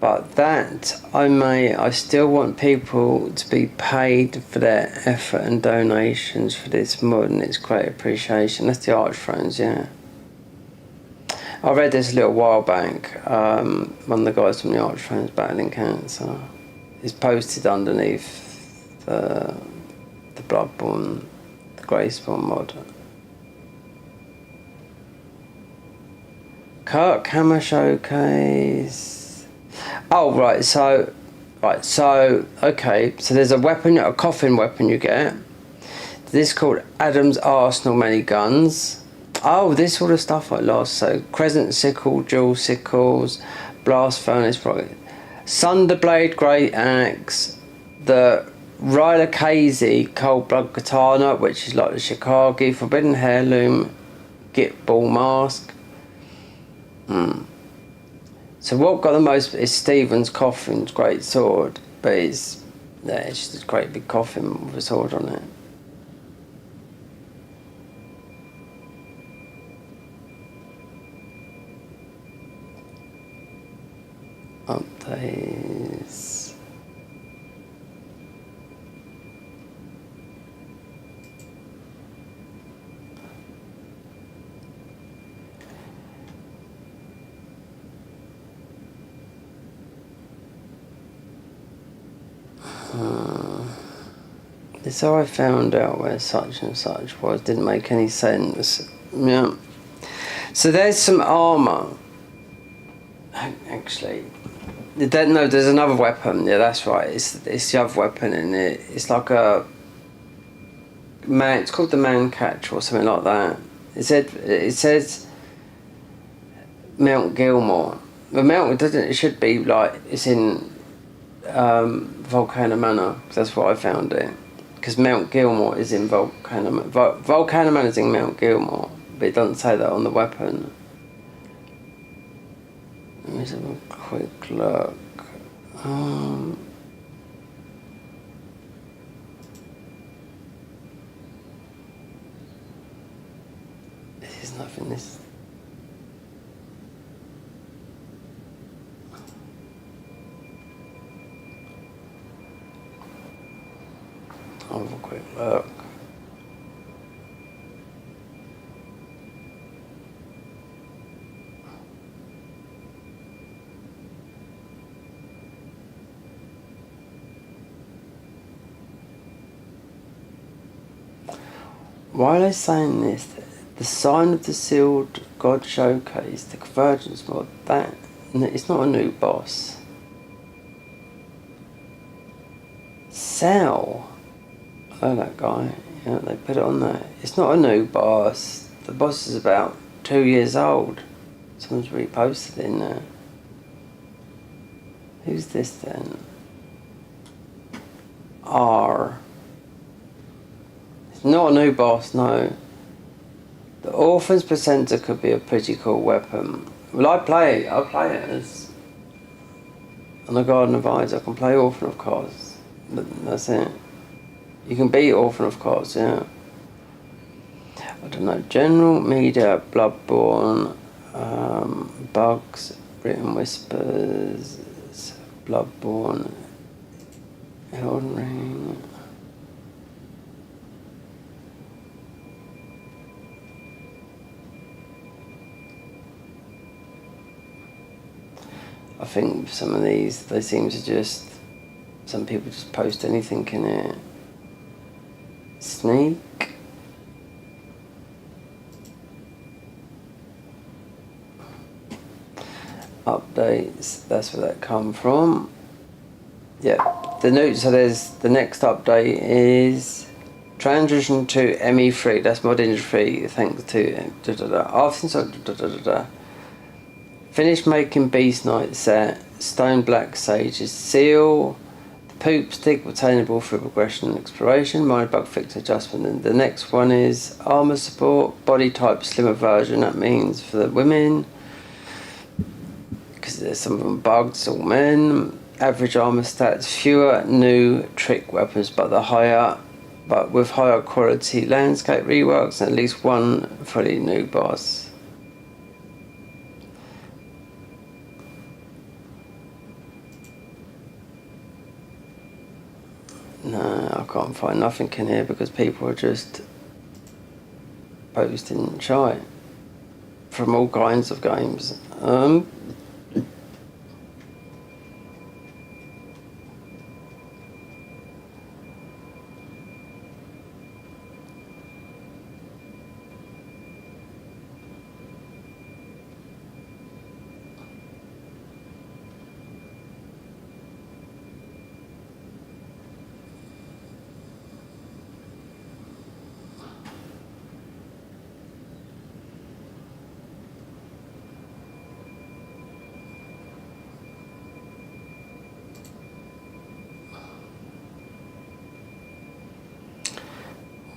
But that, I still want people to be paid for their effort and donations for this mod, and it's great appreciation. That's the Archthrones, yeah. I read this a little while back. One of the guys from the Archthrones battling cancer is posted underneath the Bloodborne, the graceborne mod. Kirk Hammer Showcase. Oh right, okay, so there's a weapon, a coffin weapon you get. This called Adam's Arsenal Many Guns. Oh, this all the stuff I lost. So Crescent Sickle, Dual Sickles, Blast Furnace, Sunderblade, Great Axe, the Ryla Casey Cold Blood Katana, which is like the Chicago, Forbidden Heirloom, Git Ball Mask. So what got the most is Stephen's Coffin's great sword, but it's just a great big coffin with a sword on it. Updates. This how I found out where such and such was. Didn't make any sense. Yeah. So there's some armour. Actually, no, there's another weapon. Yeah, that's right. It's the other weapon, and it's like a man. It's called the man catcher or something like that. It says Mount Gilmore. The Mount doesn't. It should be like it's in Volcano Manor. That's what I found it. Because Mount Gilmore is in Volcano Manor. Volcano Manor is in Mount Gilmore, but it doesn't say that on the weapon. Let me just have a quick look. This is nothing. This. I'll have a quick look. Why are they saying this? The sign of the sealed God showcase, the convergence mod, that it's not a new boss. Cell. Oh, that guy. Yeah, they put it on there. It's not a new boss. The boss is about 2 years old. Someone's reposted it in there. Who's this then? R. It's not a new boss, no. The Orphan's Placenta could be a pretty cool weapon. Well, I'll play it as on the Garden of Eyes. I can play Orphan of course, but that's it. You can beat Orphan of course, yeah. I don't know. General Media, Bloodborne, Bugs, Written Whispers, Bloodborne, Elden Ring. I think some of these, they seem to just, some people just post anything in it. Sneak. Updates, that's where that come from. Yeah, so there's, the next update is transition to ME3, that's mod engine 3, thanks to after finished making Beast Knight set, Stone Black Sage's Seal, the Poop Stick obtainable through progression and exploration, minor bug fix adjustment, and the next one is armor support, body type slimmer version, that means for the women, because there's some of them bugged, it's all men, average armor stats, fewer new trick weapons but with higher quality landscape reworks and at least one fully new boss. No, I can't find nothing in here because people are just posting shite from all kinds of games.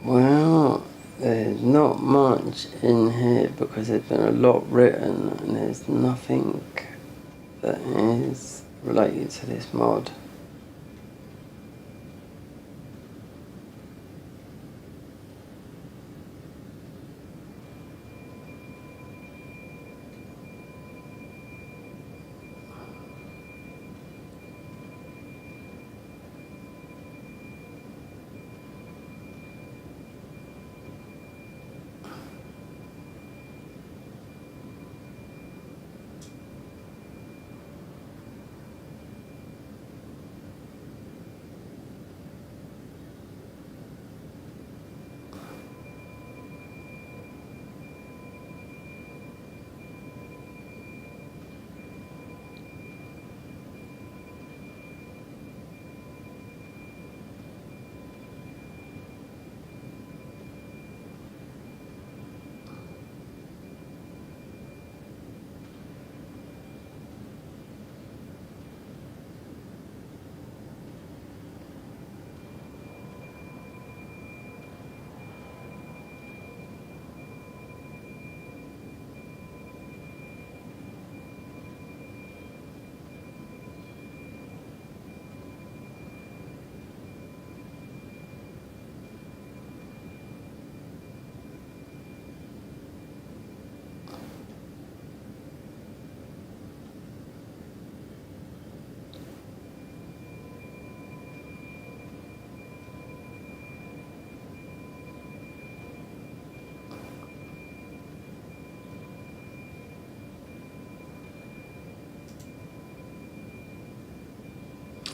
Well, there's not much in here because there's been a lot written and there's nothing that is related to this mod.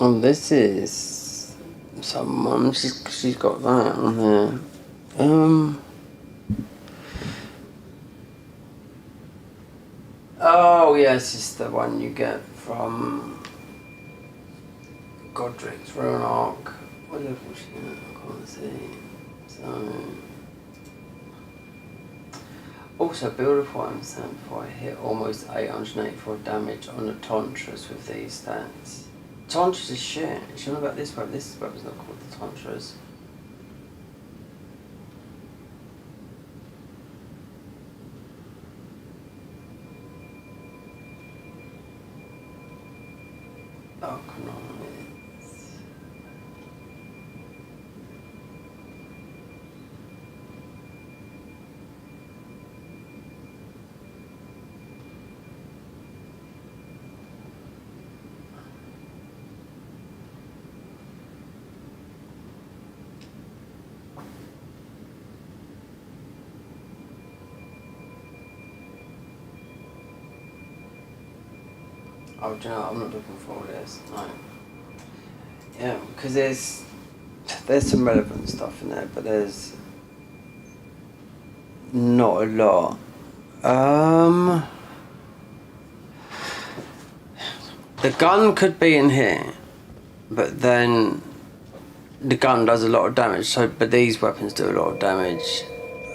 Oh, this is someone. She's got that on there. Oh yes, it's the one you get from Godric's Rune Arc. What level is she at? I can't see. So. Also, build a fire and stand before I hit almost 884 damage on the Tantras with these stats. Tantras is shit. It's not about this weapon. This weapon's not called the Tantras. Oh, come on. Oh, do you know, I'm not looking for this. No. Yeah, because there's some relevant stuff in there, but there's not a lot. The gun could be in here, but then the gun does a lot of damage. So, but these weapons do a lot of damage.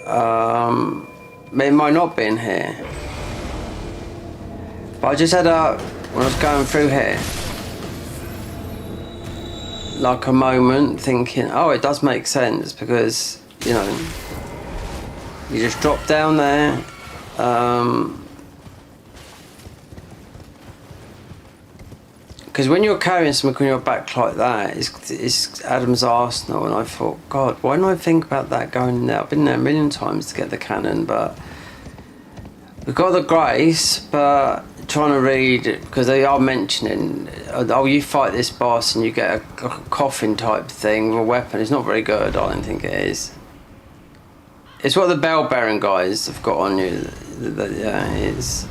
It might not be in here. But I just had when I was going through here, like a moment thinking, oh, it does make sense because, you know, you just drop down there. Because when you're carrying something on your back like that, it's Adam's arsenal, and I thought, God, why didn't I think about that going there? I've been there a million times to get the cannon, but we've got the grace, but trying to read it, because they are mentioning, oh, you fight this boss and you get a coffin type thing with a weapon. It's not very good, I don't think it is. It's what the bell bearing guys have got on you. Yeah, it is.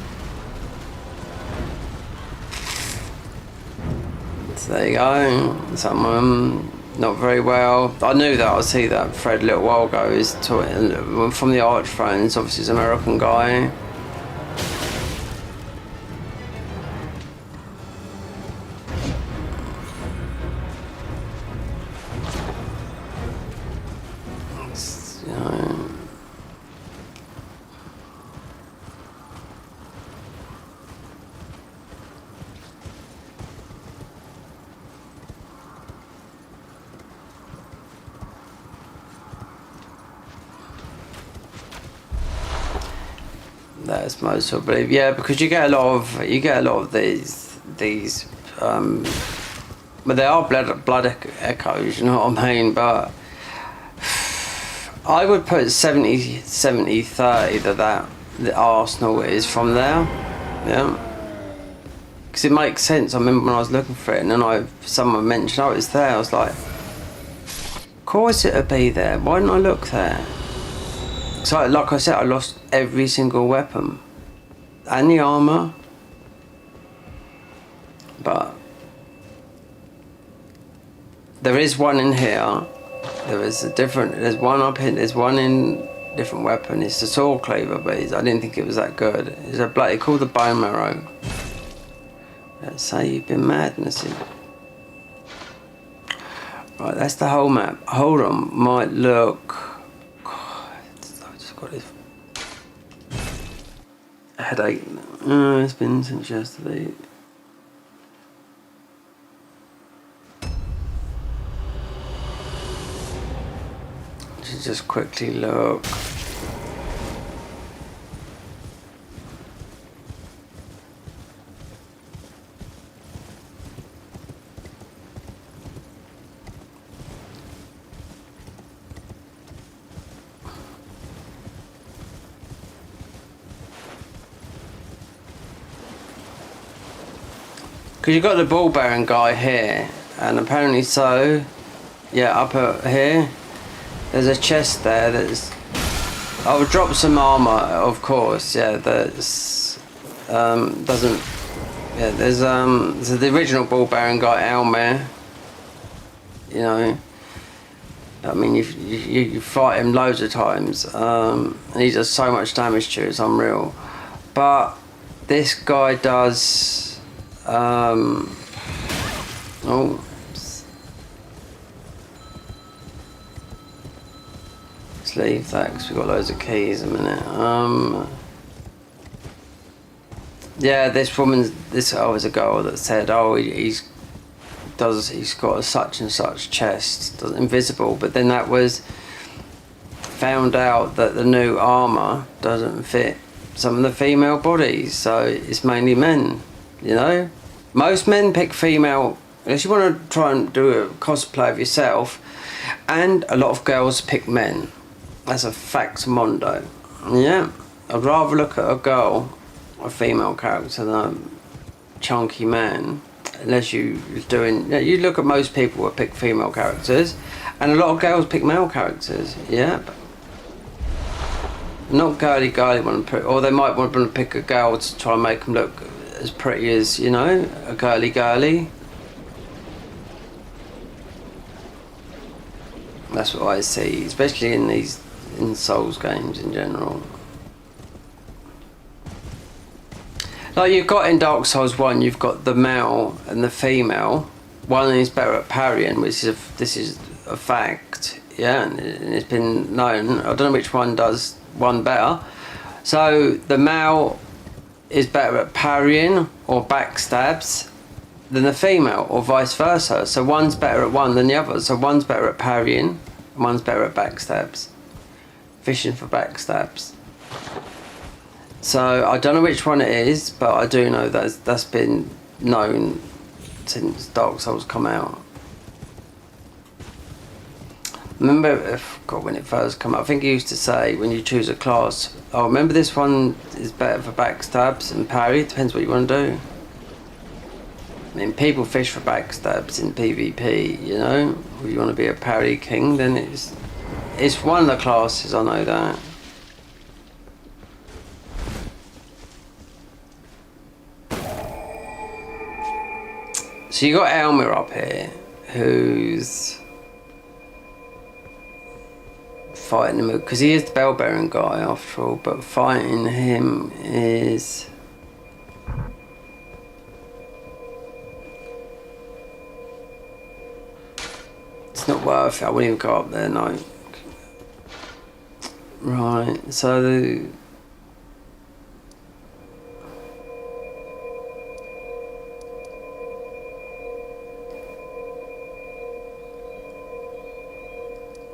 So there you go. Someone not very well. I knew that. I see that Fred a little while ago is from the Arch Thrones. Obviously, he's an American guy. That's most I believe. Yeah, because you get a lot of these but they are blood echoes, you know what I mean? But I would put 70-30 that the Arsenal is from there. Yeah. Because it makes sense. I remember when I was looking for it and then someone mentioned, oh, it's there. I was like, of course it'd be there. Why didn't I look there? So, like I said, I lost every single weapon. And the armour. But there is one in here. There's one up here, there's one in different weapon. It's the sword cleaver, but I didn't think it was that good. It's a bloody called the bone marrow. Let's say you've been madnessing. Right, that's the whole map. Hold on, might look. God, I just got this headache. It's been since yesterday. Just quickly look. Because you've got the ball bearing guy here, and apparently so, yeah, up here. There's a chest there that's... I would drop some armour, of course, yeah, that's... doesn't... Yeah, there's the original ball bearing guy, Elmer. You know... I mean, you fight him loads of times, and he does so much damage to you, it's unreal. But this guy does... oh... leave that because we've got loads of keys a minute. Yeah, this was a girl that said, oh, he's got a such and such chest, invisible, but then that was found out that the new armour doesn't fit some of the female bodies, so it's mainly men, you know. Most men pick female, unless you want to try and do a cosplay of yourself, and a lot of girls pick men. That's a fact, Mondo. Yeah, I'd rather look at a girl, a female character, than a chunky man. Unless you're doing... you look at most people who pick female characters, and a lot of girls pick male characters. Yeah. Not girly want to put... Or they might want to pick a girl to try and make them look as pretty as, you know, a girly. That's what I see, especially in Souls games in general. Like you've got in Dark Souls 1, you've got the male and the female. One is better at parrying, this is a fact, yeah, and it's been known. I don't know which one does one better. So the male is better at parrying or backstabs than the female, or vice versa. So one's better at one than the other. So one's better at parrying, and one's better at backstabs. Fishing for backstabs. So I don't know which one it is, but I do know that's been known since Dark Souls come out. Remember, God, when it first came out, I think he used to say when you choose a class, oh, remember this one is better for backstabs and parry. It depends what you want to do. I mean, people fish for backstabs in PvP, you know. If you want to be a parry king, then it's one of the classes, I know that. So you got Elmer up here, who's fighting him, because he is the bell-bearing guy after all, but fighting him is... It's not worth it, I wouldn't even go up there, no. Right, so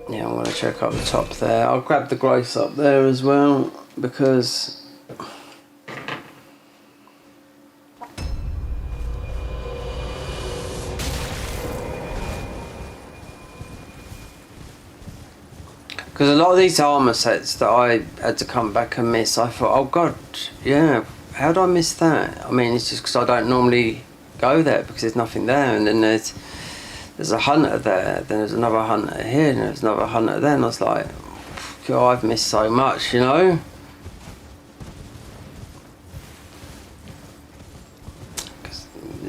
yeah, I'm going to check up the top there. I'll grab the grace up there as well, because Because a lot of these armour sets that I had to come back and miss, I thought, oh god, yeah, how did I miss that? I mean, it's just because I don't normally go there because there's nothing there, and then there's a hunter there, then there's another hunter here, and there's another hunter there, and I was like, God, I've missed so much, you know?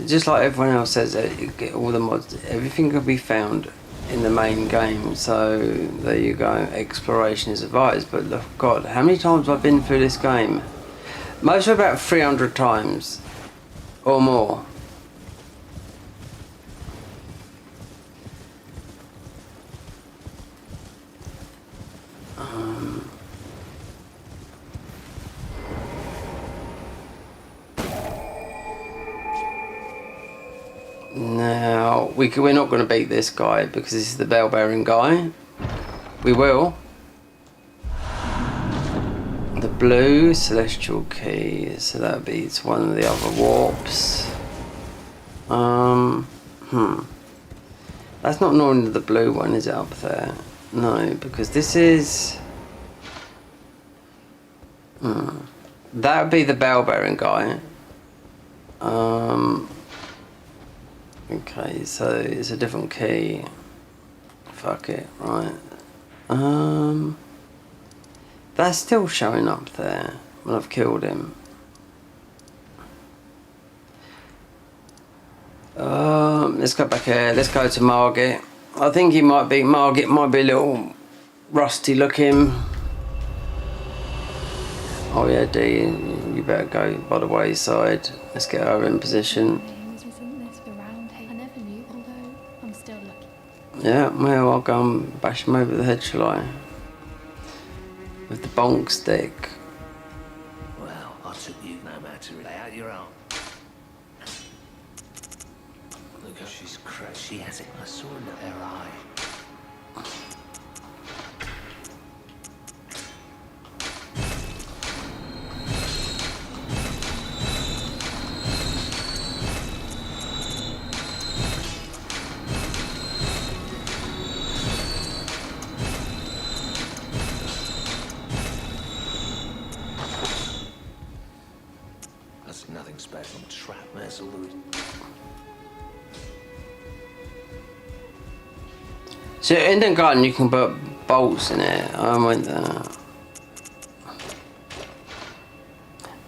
Just like everyone else says, you get all the mods, everything can be found in the main game, so there you go, exploration is advised. But look, God, how many times have I been through this game? Most of about 300 times or more. Now, we're not going to beat this guy because this is the bell-bearing guy. We will. The blue celestial key, so that beats one of the other warps. That's not normally the blue one, is it, up there? No, because this is... That would be the bell-bearing guy. Okay, so it's a different key. Fuck it, right. That's still showing up there when I've killed him. Let's go back here. Let's go to Margit. I think Margit might be a little rusty looking. Oh yeah, D, you better go by the wayside. Let's get her in position. Yeah, well, I'll go and bash him over the head, shall I? With the bonk stick. Well, I took you no matter. Lay out your arm. Look, she's crazy. She has it. I saw in her eye. Nothing special. Trap missile. So in the gun you can put bolts in it. I went there.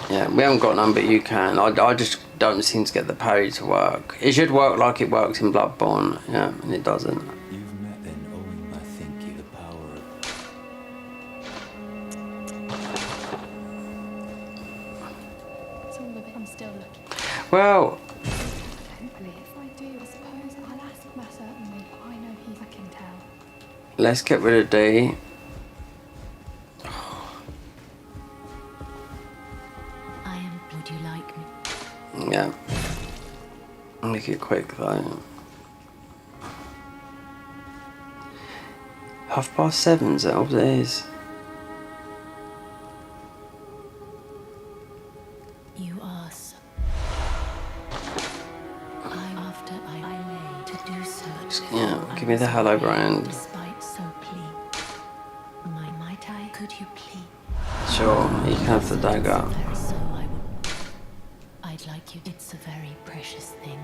Yeah, we haven't got none, but you can. I just don't seem to get the parry to work. It should work like it works in Bloodborne, yeah, and it doesn't. You've met an owing, I think, you the power of... Well, let's get rid of D. Would you like me? Yeah. Make it quick though. 7:30, is that what it is? You ask. After I lay to do so. Yeah, give me the hello brand. Despite so plea. Might I? Could you please? Sure, you can have the dagger. So I'd like you. It's a very precious thing.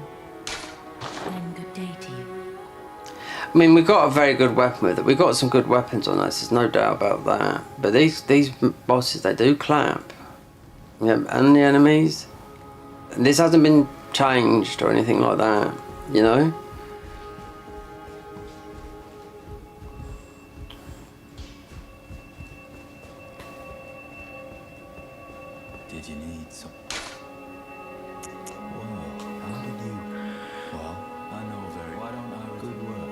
Then good day to you. I mean, we got a very good weapon with it. We got some good weapons on us. There's no doubt about that. But these bosses, they do clap. Yeah, and the enemies. And this hasn't been changed or anything like that. You know. Did you need some? Whoa, how did you? Well, I know very. Why don't I? Good work.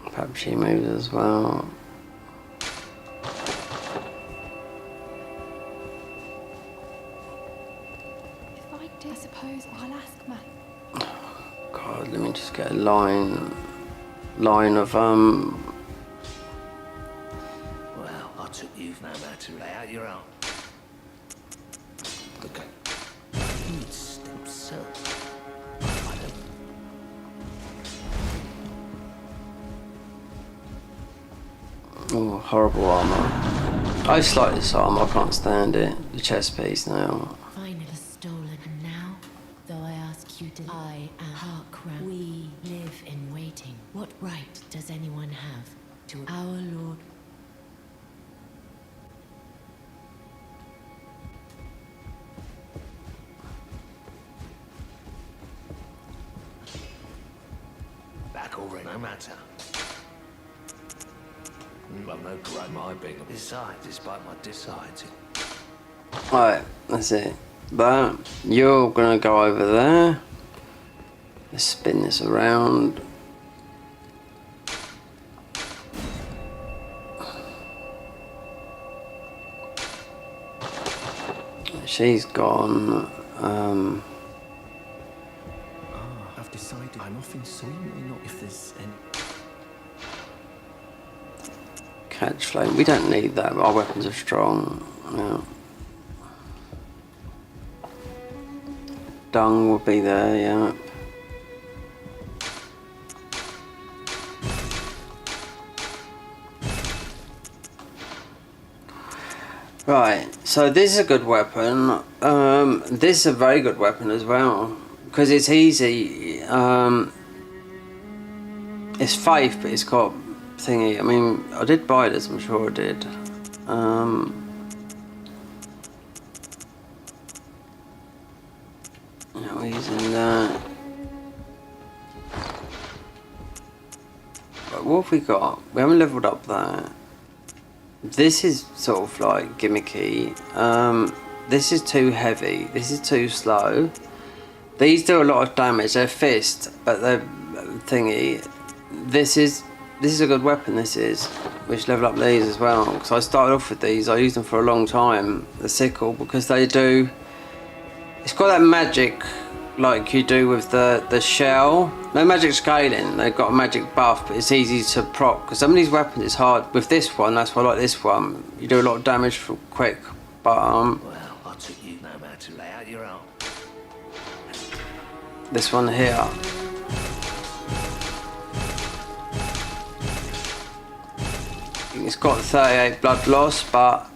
Perhaps she moves as well. If I do, I suppose I'll ask Matt. God, let me just get a line of Well, I took you no matter. Lay out your arm. Okay. You'd step so. Oh, horrible armour. I just like this armour, I can't stand it. The chest piece now. Finally stolen, and now, though I ask you to, I am Harkran. We live in waiting. What right does anyone have to our Lord? Back already, no matter. Well, no great my big. Besides, despite my deciding. Right, that's it. But you're gonna go over there. Let's spin this around. She's gone. I've decided I'm off in soon, not if there's any. Catch flame. We don't need that. Our weapons are strong. Yeah. Dung will be there. Yeah. Right. So this is a good weapon. This is a very good weapon as well because it's easy. It's faith, but it's got thingy. I mean, I did buy this. I'm sure I did. We're using that. But what have we got? We haven't leveled up that. This is sort of like gimmicky. This is too heavy. This is too slow. These do a lot of damage. They're fist, but they're thingy. This is a good weapon. This is. We should level up these as well. Because I started off with these. I used them for a long time. The sickle, because they do. It's got that magic, like you do with the shell. No magic scaling. They've got a magic buff, but it's easy to proc. Because some of these weapons it's hard. With this one, that's why I like this one. You do a lot of damage for quick. But Well, I took you no matter to lay out your own. this one here. It's got 38 blood loss, but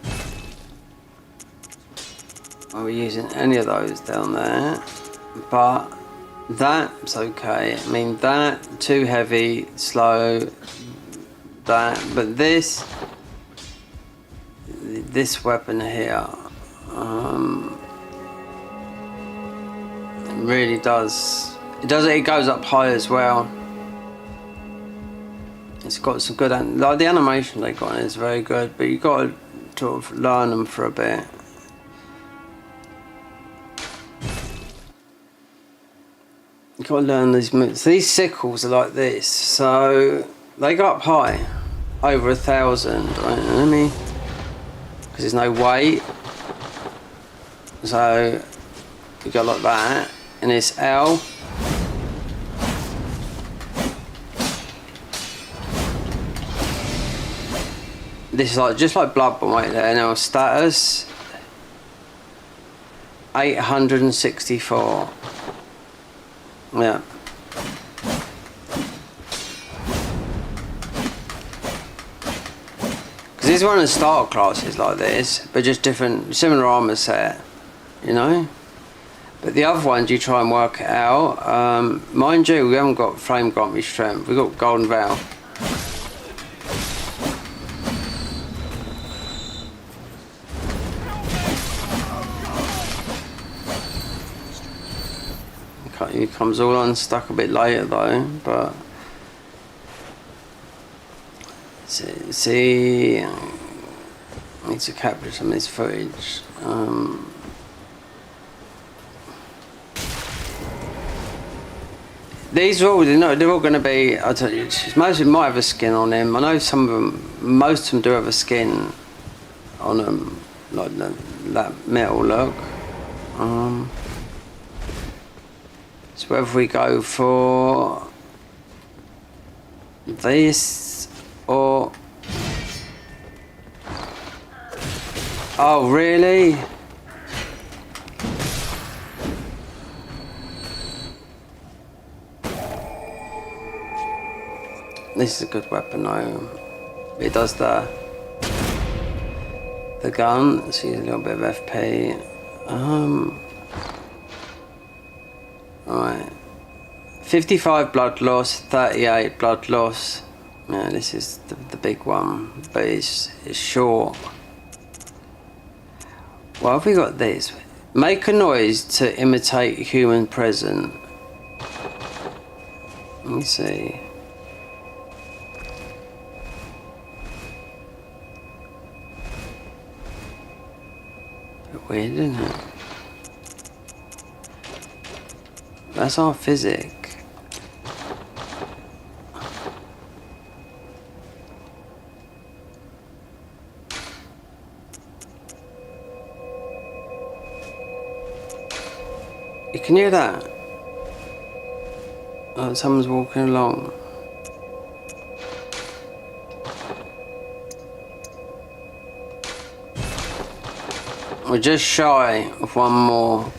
are we using any of those down there? But that's okay. I mean, that too heavy, slow. That, but this weapon here, it really does. It does. It goes up high as well. It's got some good, like the animation they got in it is very good, but you got to sort of learn them for a bit. You got to learn these moves. These sickles are like this, so they go up high, over 1,000. Right? Let me, because there's no weight, so you go like that, and it's L. This is like just like Bloodborne right there. Now status 864. Yeah. Because this is one of the starter classes like this, but just different, similar armor set, you know. But the other ones you try and work it out. Mind you, we haven't got Flame Grant Me Strength. We've got Golden Veil. He comes all unstuck a bit later though, but see, I need to capture some of this footage. These are all, they're all going to be, I tell you, most of them might have a skin on them. I know some of them, most of them do have a skin on them, like that metal look. So whether we go for this or... Oh, really? This is a good weapon though. It does the gun. So use a little bit of FP. Alright. 55 blood loss, 38 blood loss. Yeah, this is the big one, but it's short. Why have we got this? Make a noise to imitate human present. Let me see. Bit weird, isn't it? That's our physic. You can hear that? Oh, someone's walking along. We're just shy of one more.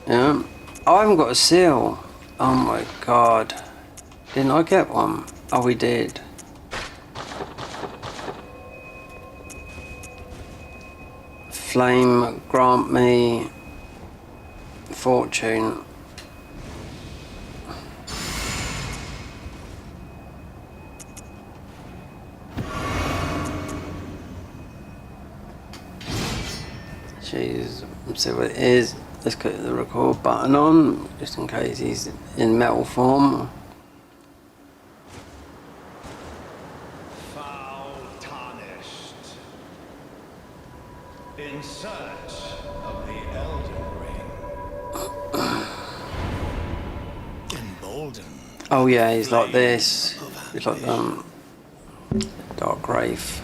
Yeah. Oh, I haven't got a seal. Oh my god. Didn't I get one? Oh, we did. Flame, grant me fortune. Jeez, let's see what it is. Let's put the record button on, just in case he's in metal form. Foul tarnished. In search of the Elden Ring. Emboldened. Oh yeah, he's like this. He's like Dark Wraith.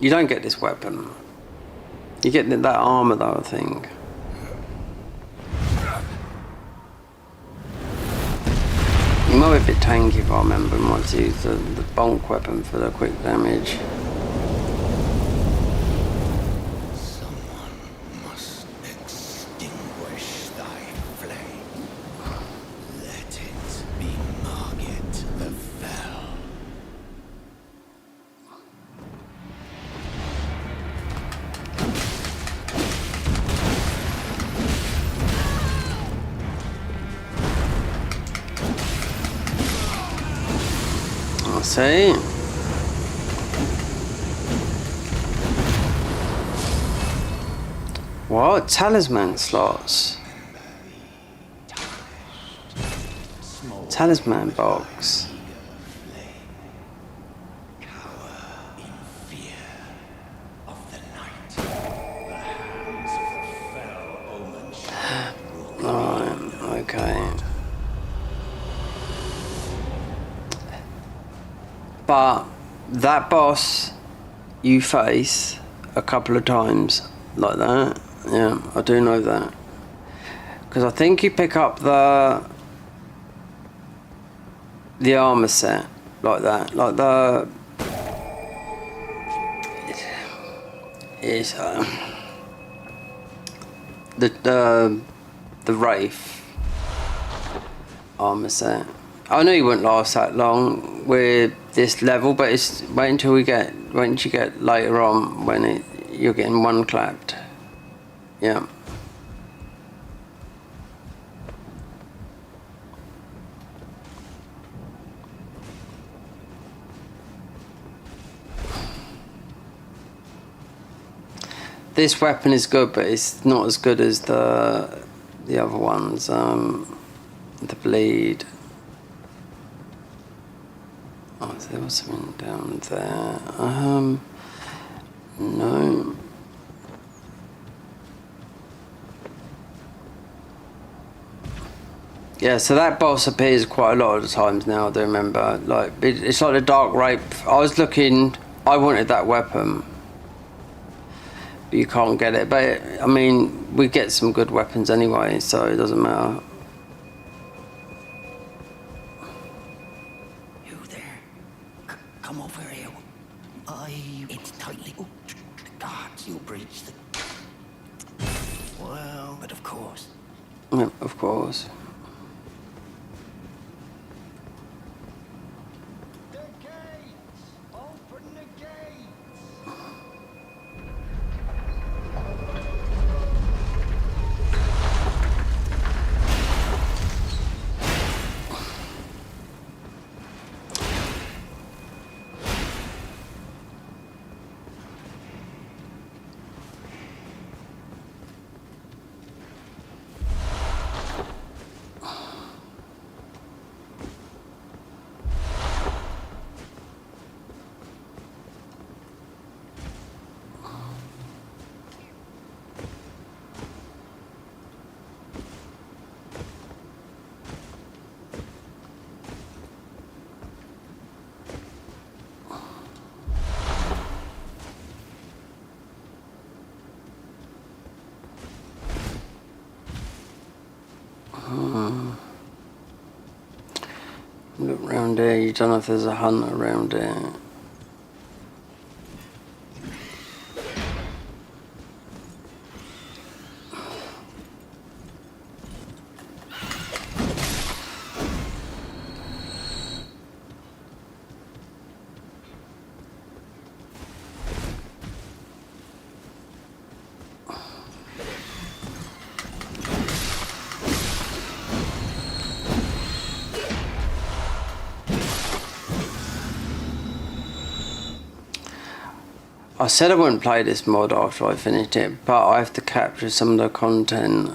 You don't get this weapon. You get that armor though, I think. He might be a bit tanky if I remember. He might use the bonk weapon for the quick damage. Someone must extinguish thy flame. Let it be Margit the Fell. I see. What? Talisman slots? Talisman box. Right, okay. But that boss you face a couple of times like that. Yeah, I do know that. Because I think you pick up the armor set like that. Like it's the Wraith armor set. I know you wouldn't last that long with this level, but it's wait until you get later on when you're getting one clapped. Yeah. This weapon is good, but it's not as good as the other ones. The bleed. Oh, there was something down there. No. Yeah, so that boss appears quite a lot of the times now, I do remember. Like, it's like the Dark Wraith. I wanted that weapon. But you can't get it. But, I mean, we get some good weapons anyway, so it doesn't matter. You there? Come over here. It's tightly. Oh, God, you breached the. Well, but of course. Yeah, of course. The gates! Open Look round here, you don't know if there's a hunter around here. I said I wouldn't play this mod after I finished it, but I have to capture some of the content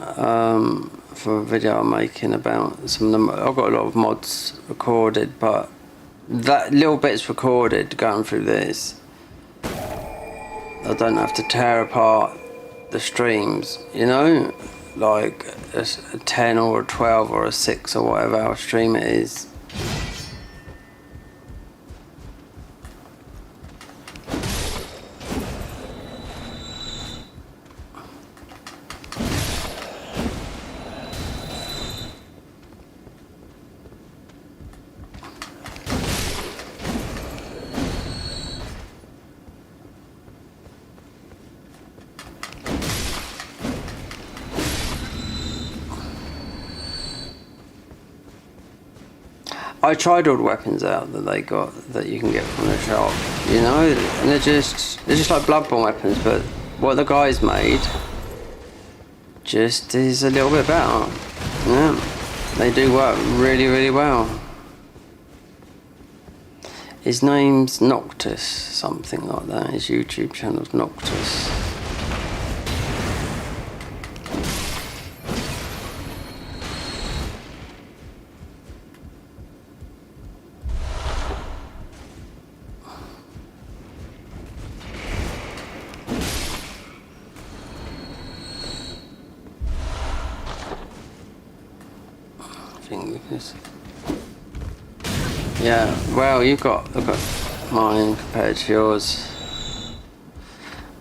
for a video I'm making about some of them. I've got a lot of mods recorded, but that little bit's recorded going through this. I don't have to tear apart the streams, you know, like a 10 or a 12 or a 6 or whatever our stream it is. I tried all the weapons out that they got that you can get from the shop, you know, and they're just like Bloodborne weapons, but what the guys made just is a little bit better. Yeah, they do work really, really well. His name's Noctis, something like that. His YouTube channel's Noctis. Yeah, well, you've got mine compared to yours.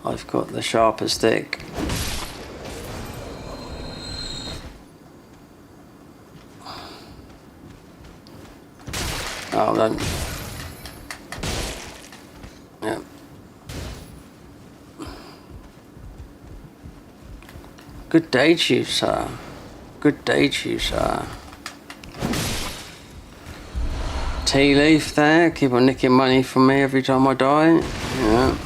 I've got the sharper stick. Oh, then. Yeah. Good day to you, sir. Good day to you, sir. Tea leaf there, keep on nicking money from me every time I die. Yeah.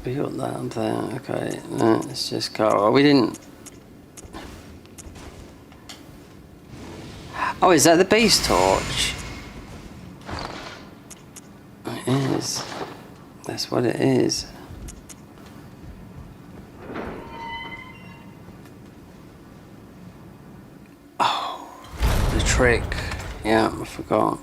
We got that up there, okay. Let's just go. Oh, we didn't. Oh, is that the beast torch? It is. That's what it is. Oh, the trick. Yeah, I forgot.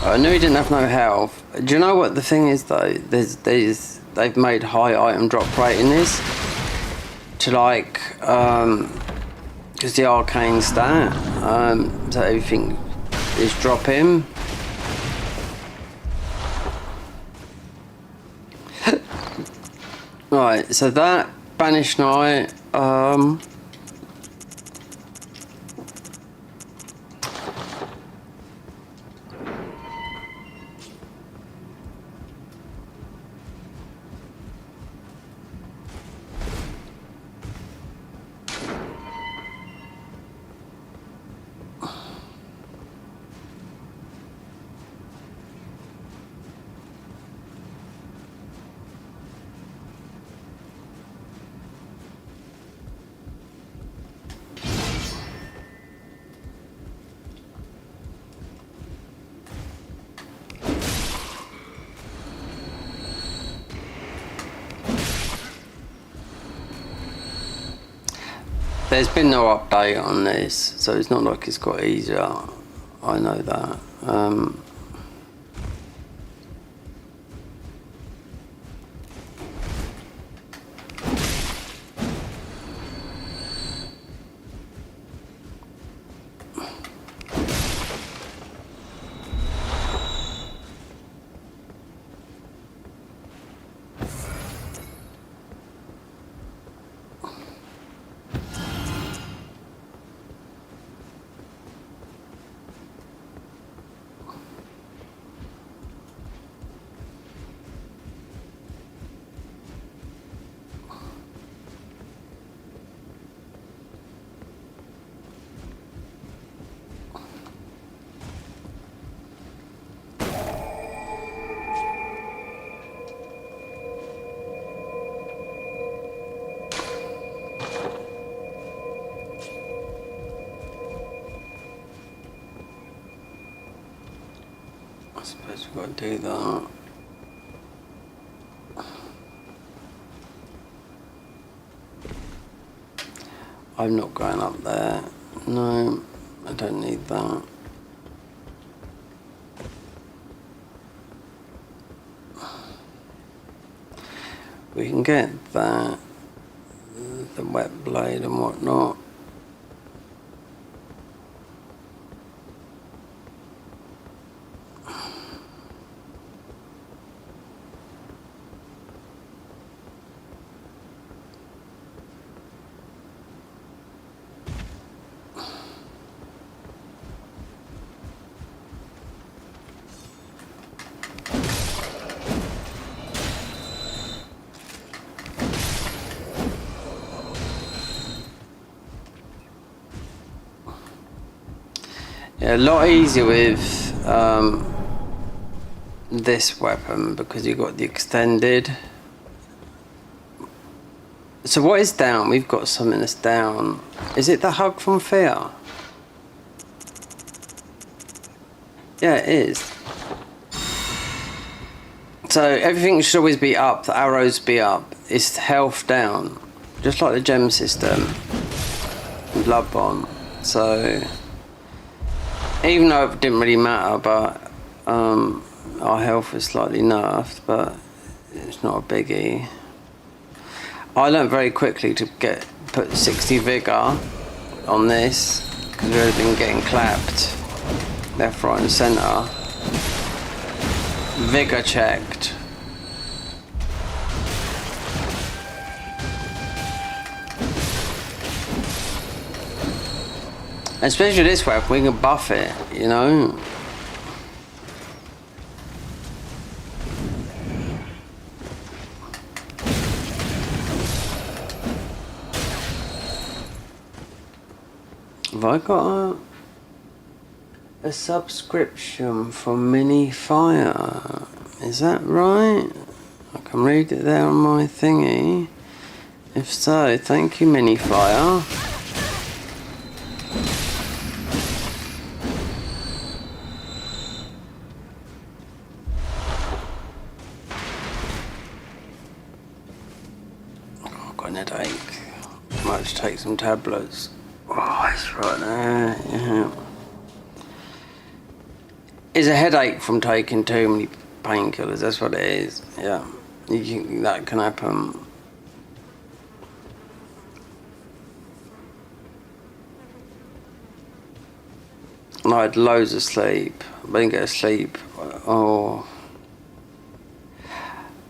I knew he didn't have no health. Do you know what the thing is though? They've made high item drop rate in this to like because the arcane stat so everything is dropping. Right, so that Banished Knight There's been no update on this, so it's not like it's got easier. I know that. I suppose we've got to do that. I'm not going up there. No, I don't need that. We can get that, the wet blade and whatnot. Yeah, a lot easier with this weapon because you got the extended. So what is down? We've got something that's down. Is it the hug from fear? Yeah, it is. So everything should always be up. The arrows be up. It's health down, just like the gem system in Bloodborne. So even though it didn't really matter, but our health was slightly nerfed, but it's not a biggie. I learned very quickly to put 60 vigor on this because we've been getting clapped left, right, and centre. Vigor checked. Especially this weapon, we can buff it, you know. Have I got a subscription for Mini Fire? Is that right? I can read it there on my thingy. If so, thank you, Mini Fire. Might just take some tablets. Oh, it's right there. Yeah. It's a headache from taking too many painkillers. That's what it is. Yeah, that can happen. And I had loads of sleep. I didn't get to sleep. Oh,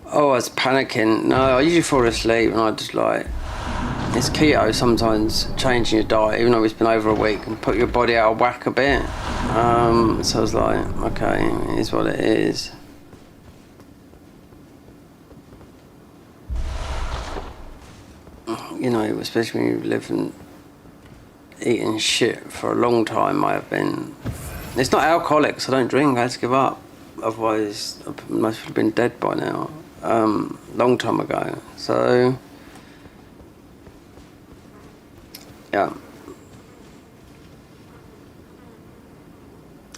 I was panicking. No, I usually fall asleep and I just like. It's keto sometimes, changing your diet, even though it's been over a week, and put your body out of whack a bit. So I was like, okay, it is what it is. You know, especially when you live and eating shit for a long time, I have been. It's not alcoholic, so I don't drink, I had to give up. Otherwise, I must have been dead by now. Long time ago. So. Yeah.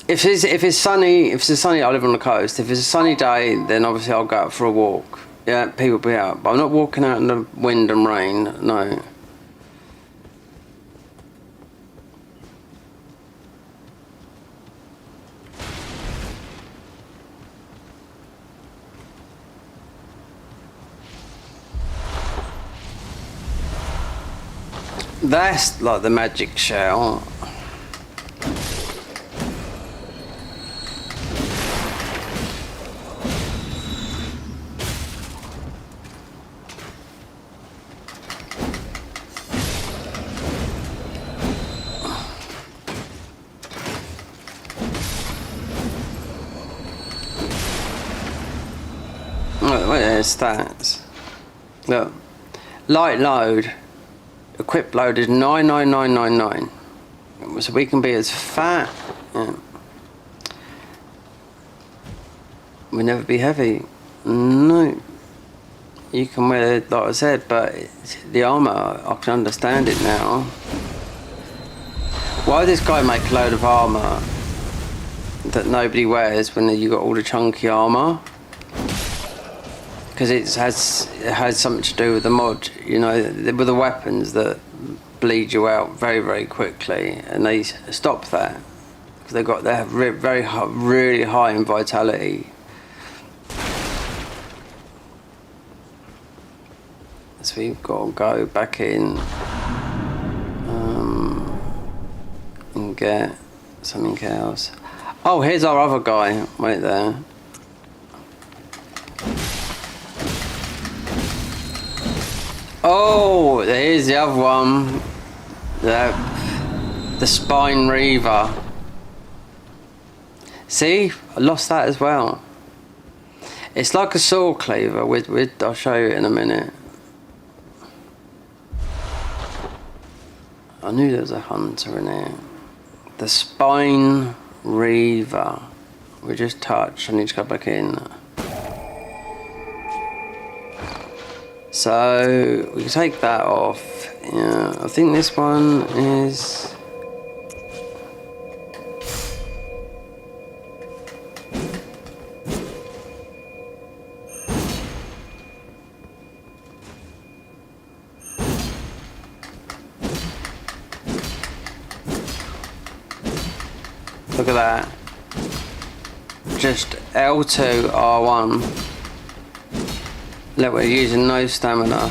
If it's sunny, I live on the coast. If it's a sunny day, then obviously I'll go out for a walk. Yeah, people be out, but I'm not walking out in the wind and rain. No. That's like the magic shell. Stats. Look, light load, equip load is 99999. So we can be as fat. Yeah. We never be heavy. No. You can wear it, like I said, but the armor, I can understand it now. Why would this guy make a load of armor that nobody wears when you got all the chunky armor? Because it has something to do with the mod, you know, with the weapons that bleed you out very, very quickly, and they stop that because they have very high, really high in vitality. So we've got to go back in and get something else. Oh, here's our other guy right there. Oh, here's the other one. The Spine Reaver. See, I lost that as well. It's like a saw cleaver. I'll show you in a minute. I knew there was a hunter in here. The Spine Reaver. We just touched. I need to go back in. So we can take that off. Yeah, I think this one is. Look at that. Just L2 R1. Look, we're using no stamina.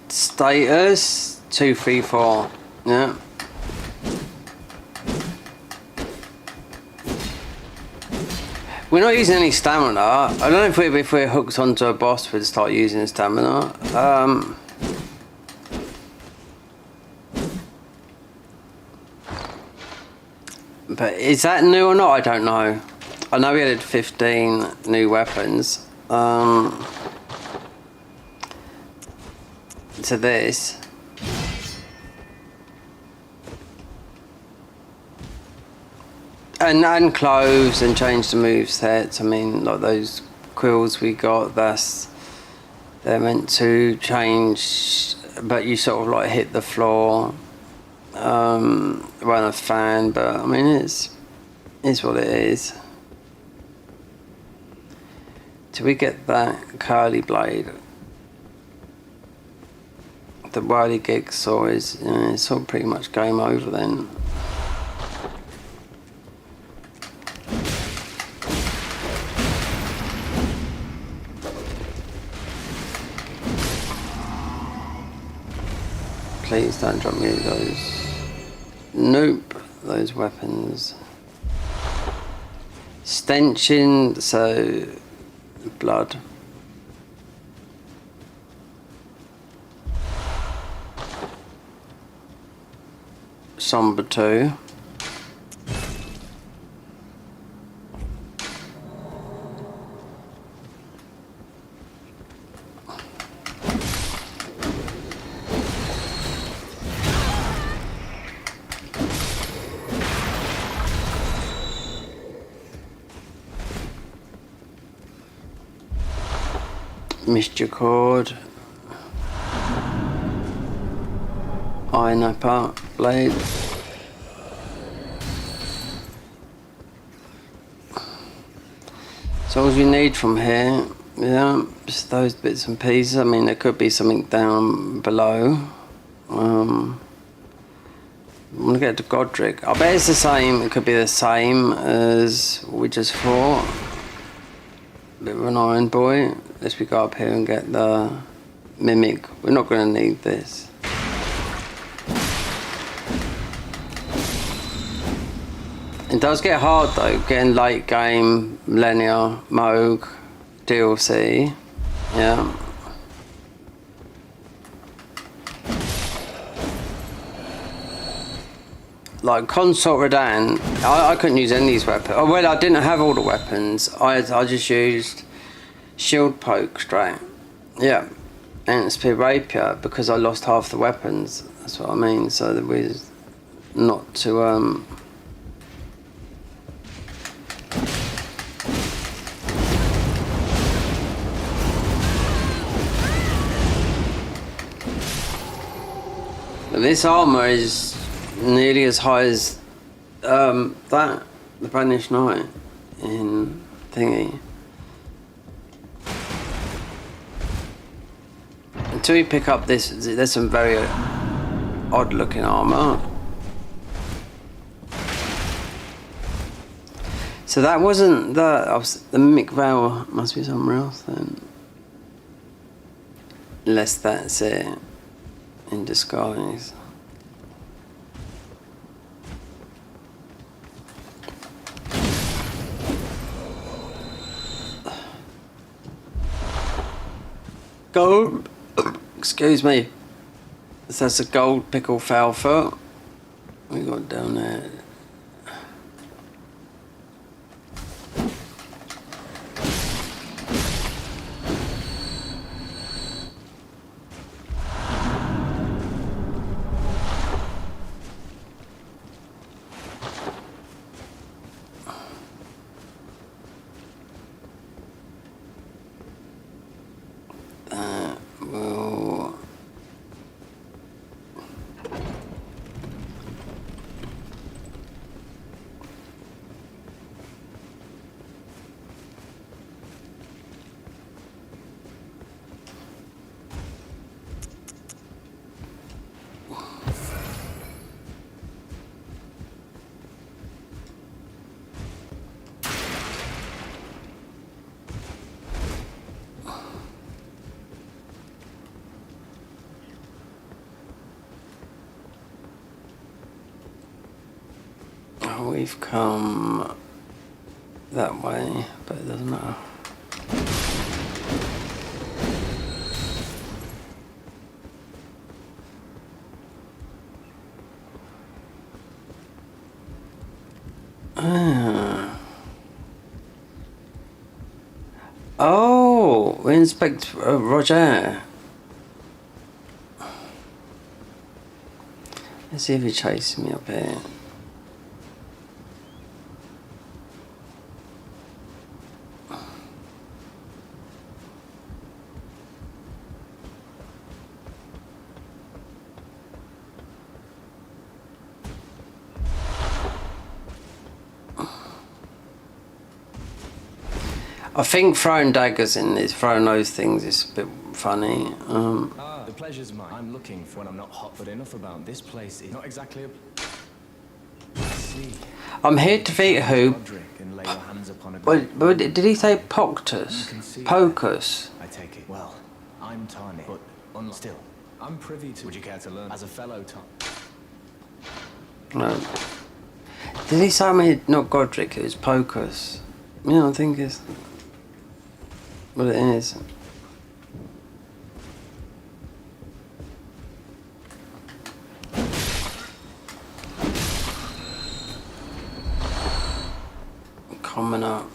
Status 234. Yeah. We're not using any stamina. I don't know if we're hooked onto a boss we'd start using stamina. But is that new or not? I don't know. I know we added 15 new weapons to this. And clothes and change the movesets. I mean, like those quills we got, they're meant to change, but you sort of like hit the floor, run a fan. But I mean, it's what it is. Till we get that curly blade, the whirly gig saw is, it's sort of pretty much game over then. Please don't drop me those. Nope, those weapons. Stenching, so blood. Somber 2. Missed your cord. Iron apart blade. So all you need from here Yeah, just those bits and pieces. I mean, there could be something down below. I'm gonna get to Godric. I bet it's the same. It could be the same as we just fought. Bit of an iron boy. Let's go up here and get the mimic. We're not gonna need this. It does get hard though, getting late game, Millennia, Moog, DLC. Yeah. Like Consort Radan, I couldn't use any of these weapons. Oh well, I didn't have all the weapons. I just used shield poke straight. Yeah. And spear rapier because I lost half the weapons. That's what I mean. So that was not to This armor is nearly as high as that, the Banished Knight in thingy. Until you pick up this, there's some very odd looking armor. So that wasn't the Mimic Veil must be somewhere else then. Unless that's it. In disguise. Gold. Excuse me. That's a gold pickle foul foot. We got down there. We've come that way, but it doesn't matter. Oh, we inspect Roger. Let's see if he chases me up here. I think throwing daggers in this, throwing those things is a bit funny. The pleasure's mine. I'm looking for when I'm not hot, but enough about this place. It's not exactly a... See. I'm here to defeat who? And lay your hands upon a Wait, did he say Poctus? Pocus? I take it. Well, I'm Tani, but still, I'm privy to... Would you care to learn? As a fellow No. Did he say me not Godric, it was Pocus? Yeah, I think it's what it is. Coming up.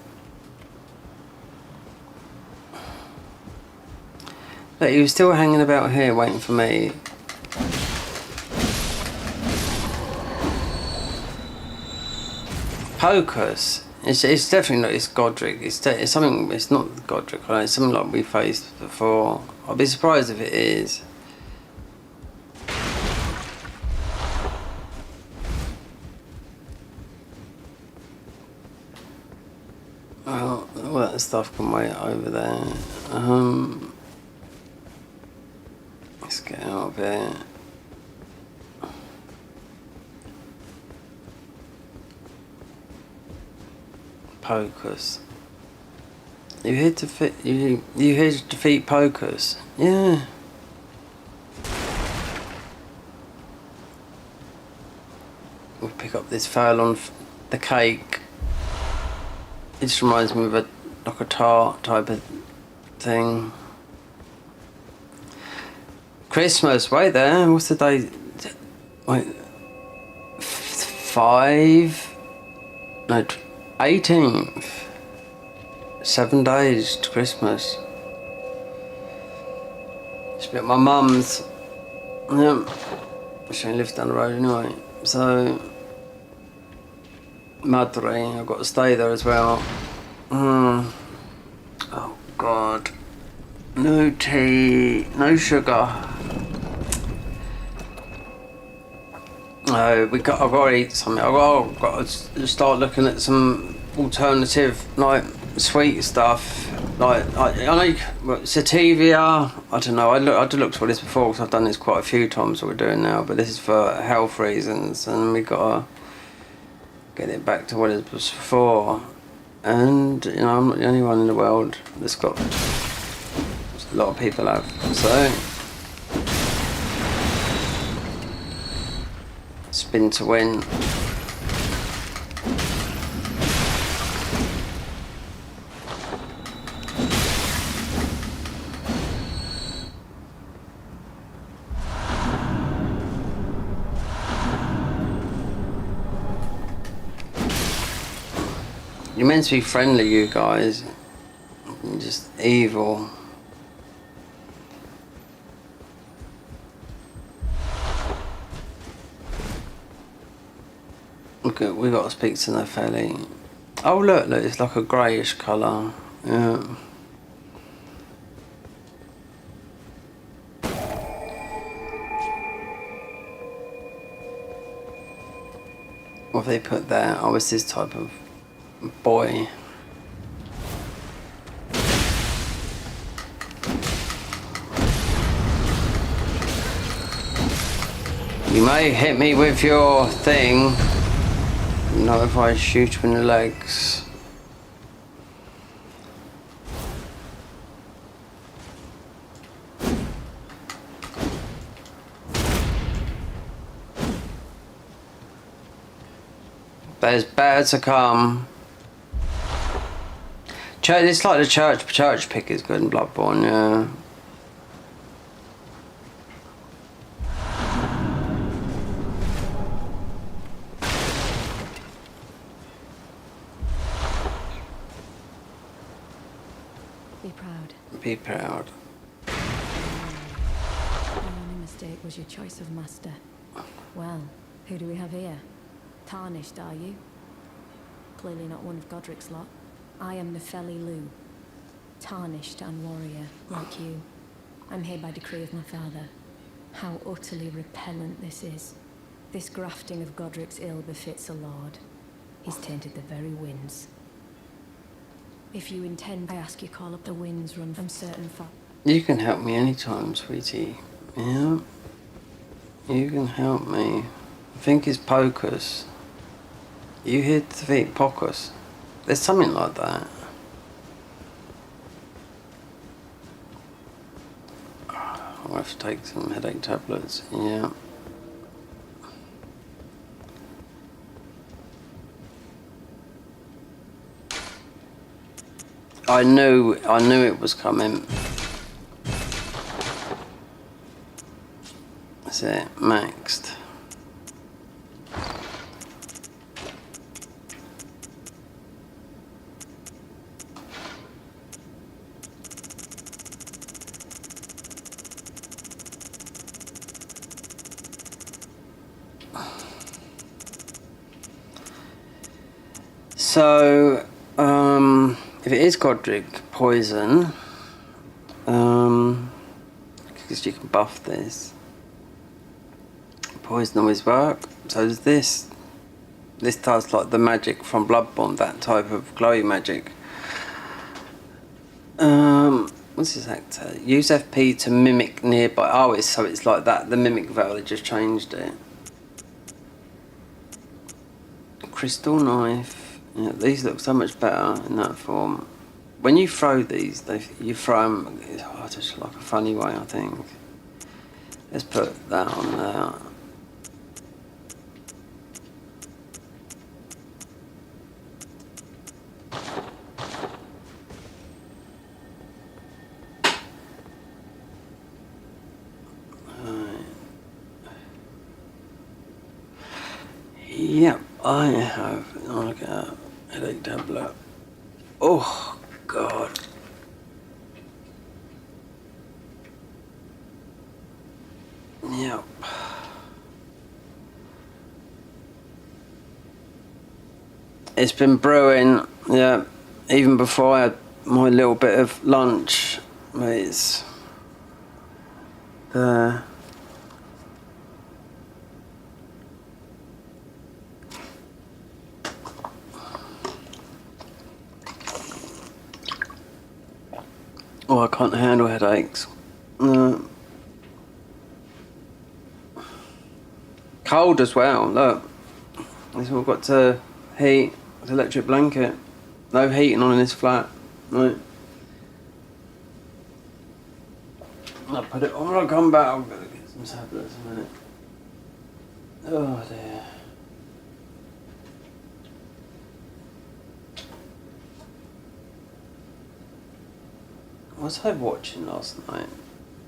But he was still hanging about here waiting for me. Pocus. It's definitely not. It's Godric. It's something. It's not Godric. Right? It's something like we faced before. I'll be surprised if it is. Well, that's stuff can wait over there. Let's get out of here. Pocus. You here to fit? You here to defeat Pocus? Yeah. We'll pick up this file on the cake. It just reminds me of a like a tart type of thing. Christmas, wait there. What's the day? Wait, 18th. 7 days to Christmas. It's been at my mum's. Yeah. She lives down the road anyway. So, Madre, I've got to stay there as well. Oh God. No tea, no sugar. No, I've got to eat something. I've got to start looking at some alternative, like, sweet stuff. Like, I know, sativia, I don't know, I had looked for this before because I've done this quite a few times, what we're doing now, but this is for health reasons, and we've got to get it back to what it was before. And, you know, I'm not the only one in the world that's got, a lot of people have, so. Spin to win. You're meant to be friendly, you guys. You're just evil. Okay, we got to speak to Nefeli. Oh look, it's like a greyish colour. Yeah. What have they put there? Oh, it's this type of boy. You may hit me with your thing. Not if I shoot you in the legs. There's better to come. It's like the church pick is good in Bloodborne, yeah. Be proud. Be proud. The only mistake was your choice of master. Well, who do we have here? Tarnished, are you? Clearly not one of Godric's lot. I am Nefeli Lu. Tarnished and warrior, like you. I'm here by decree of my father. How utterly repellent this is. This grafting of Godric's ill befits a lord. He's tainted the very winds. If you intend, I ask you call up the winds run from certain You can help me anytime, sweetie. Yeah. You can help me. I think it's Pocus. You here to defeat Pocus? There's something like that. I'll have to take some headache tablets. Yeah. I knew it was coming. That's it, maxed. So, if it is Godric poison, because you can buff this, poison always work. So does this. This does like the magic from Bloodborne, that type of glowy magic. What's this actor? Use FP to mimic nearby. Oh, it's like that. The mimic veil. They just changed it. Crystal knife. Yeah, these look so much better in that form. When you throw these, you throw them just like a funny way, I think. Let's put that on there. Yep, I have like a headache tablet. Oh God. Yep. It's been brewing, yeah, even before I had my little bit of lunch. It's there. Oh, I can't handle headaches. No. Cold as well, look. It's all got to heat, it's electric blanket. No heating on in this flat. No. I'll put it on when I come back. I'm gonna get some tablets in a minute. Oh dear. What was I watching last night?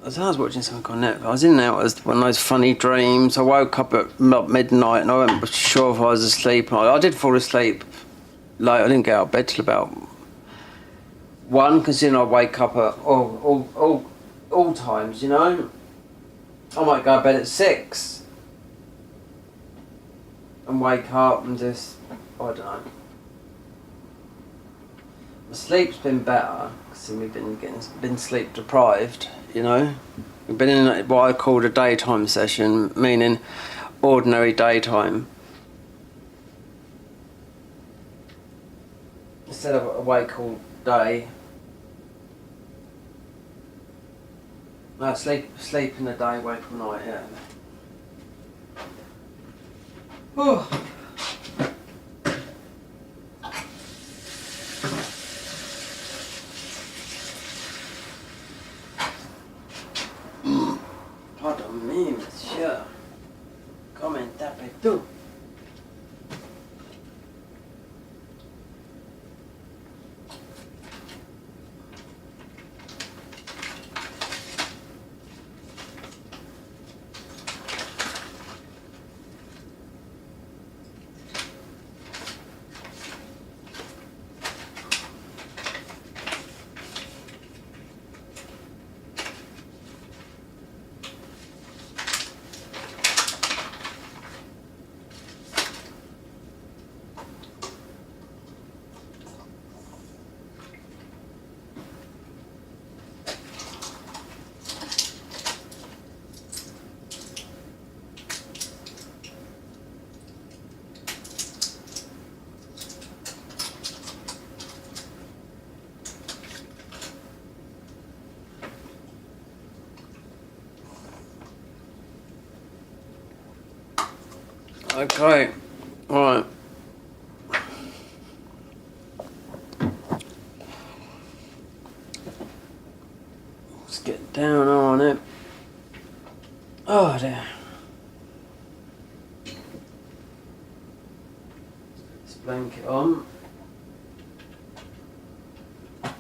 I was watching something on Netflix. I was in there, it was one of those funny dreams. I woke up at midnight and I wasn't sure if I was asleep. I did fall asleep late. I didn't get out of bed till about 1, considering I wake up at all times, you know. I might go to bed at 6 and wake up and just, I don't know. My sleep's been better because we've been sleep deprived, you know. We've been in what I call a daytime session, meaning ordinary daytime. Instead of awake all day. No, sleep in the day, wake all night, yeah. Oh. Pardon me, monsieur. Comment t'appelles-tu? Okay, right. Let's get down on it. Oh dear. This blanket on.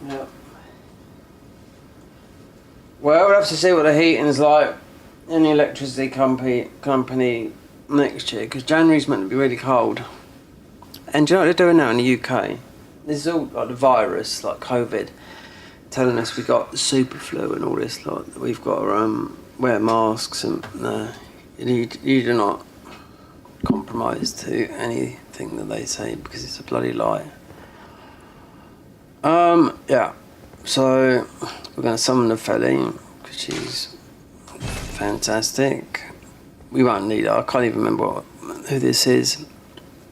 Yep. Well, we'll have to see what the heating's like in the electricity company next year, because January's meant to be really cold. And do you know what they're doing now in the UK? This is all like the virus, like COVID, telling us we got the super flu and all this, like we've got to wear masks and you do not compromise to anything that they say because it's a bloody lie. Yeah, so we're going to summon the Felly because she's fantastic. We won't need her. I can't even remember who this is.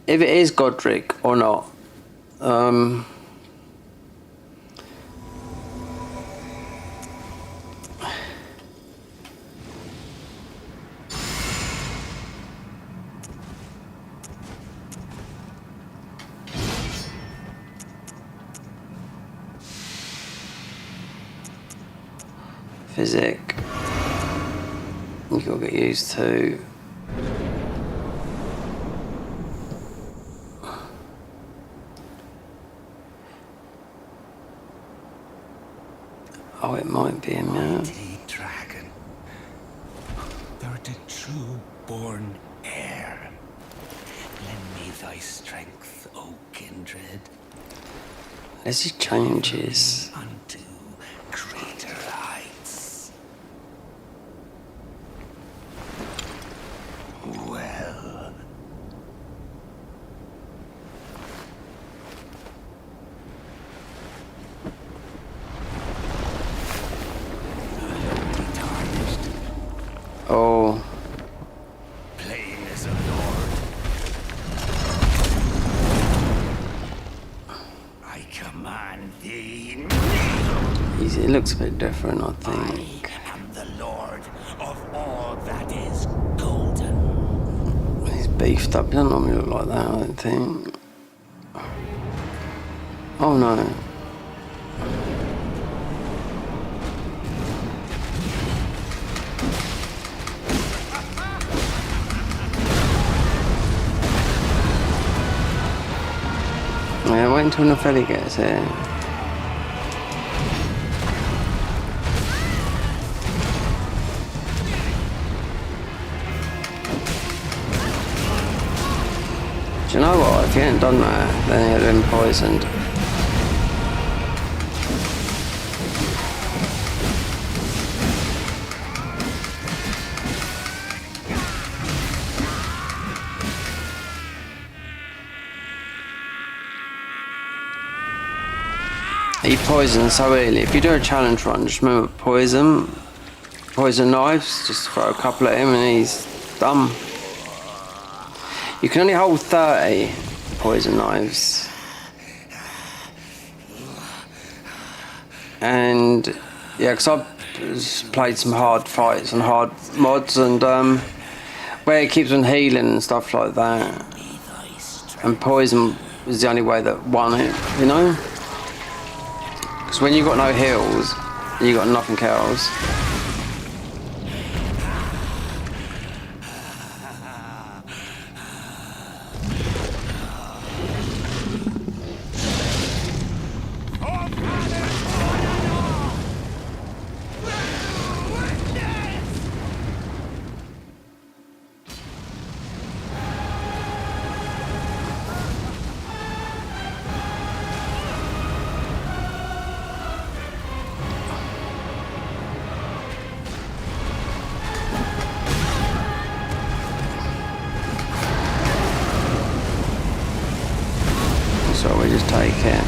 If it is Godric or not. physic. You gotta get used to. Oh, it might be him, yeah. Mighty dragon, thou art a true born heir. Lend me thy strength, O kindred. As he changes. Unto greater heights. Well. Oh. Plain as a lord. I command thee. It looks a bit different, I think. I am the lord of all that is golden. He's beefed up. He doesn't normally look like that, I don't think. Oh no. Yeah, wait until Nefelli gets here. Do you know what? If he hadn't done that, then he'd have been poisoned. He poisons so early. If you do a challenge run, just remember poison knives, just throw a couple at him and he's done. You can only hold 30 poison knives. And yeah, because I've played some hard fights and hard mods, and where it keeps on healing and stuff like that. And poison was the only way that won it, you know? Because when you got no heals, you got nothing else. So we just take it.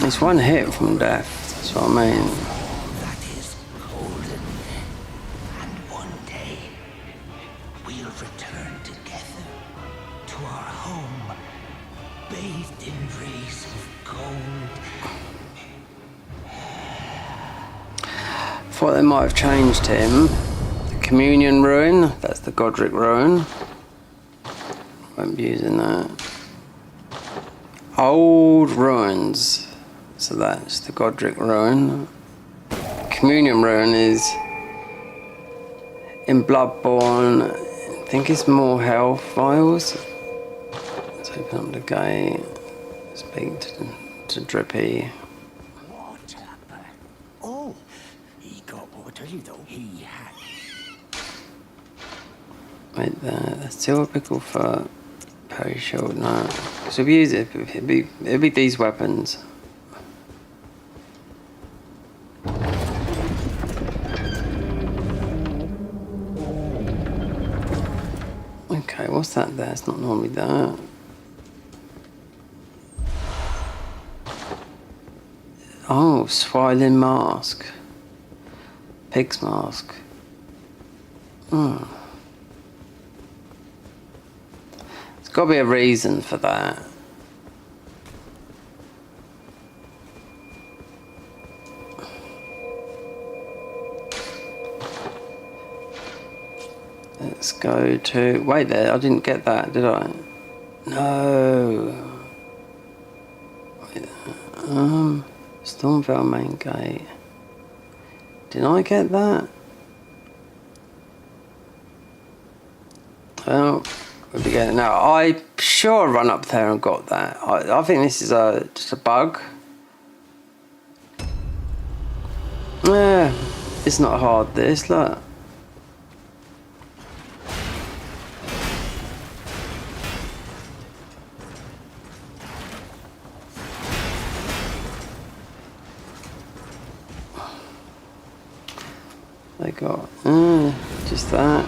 It's one hit from death, that's what I mean. That is golden. And one day, we'll return together to our home, bathed in rays of gold. Thought they might have changed him. The Communion Ruin, that's the Godric Ruin. Won't be using that. Old Ruins, so that's the Godric Ruin. Communion Ruin is in Bloodborne. I think it's more health vials. Let's open up the gate. Speak to Drippy. Water. Oh, he got water, though. He had. Wait there, that's typical for Parry Shield, no. So if we use it, it'd be these weapons. Okay, what's that there? It's not normally that. Oh, Swiling Mask. Pig's Mask. Hmm. There's got to be a reason for that. Let's go to... Wait there, I didn't get that, did I? No. Wait, Stormvale main gate. Did I get that? Well, we'll be getting... No, I'm sure I run up there and got that. I think this is just a bug. Yeah, it's not hard, this, look. They got just that.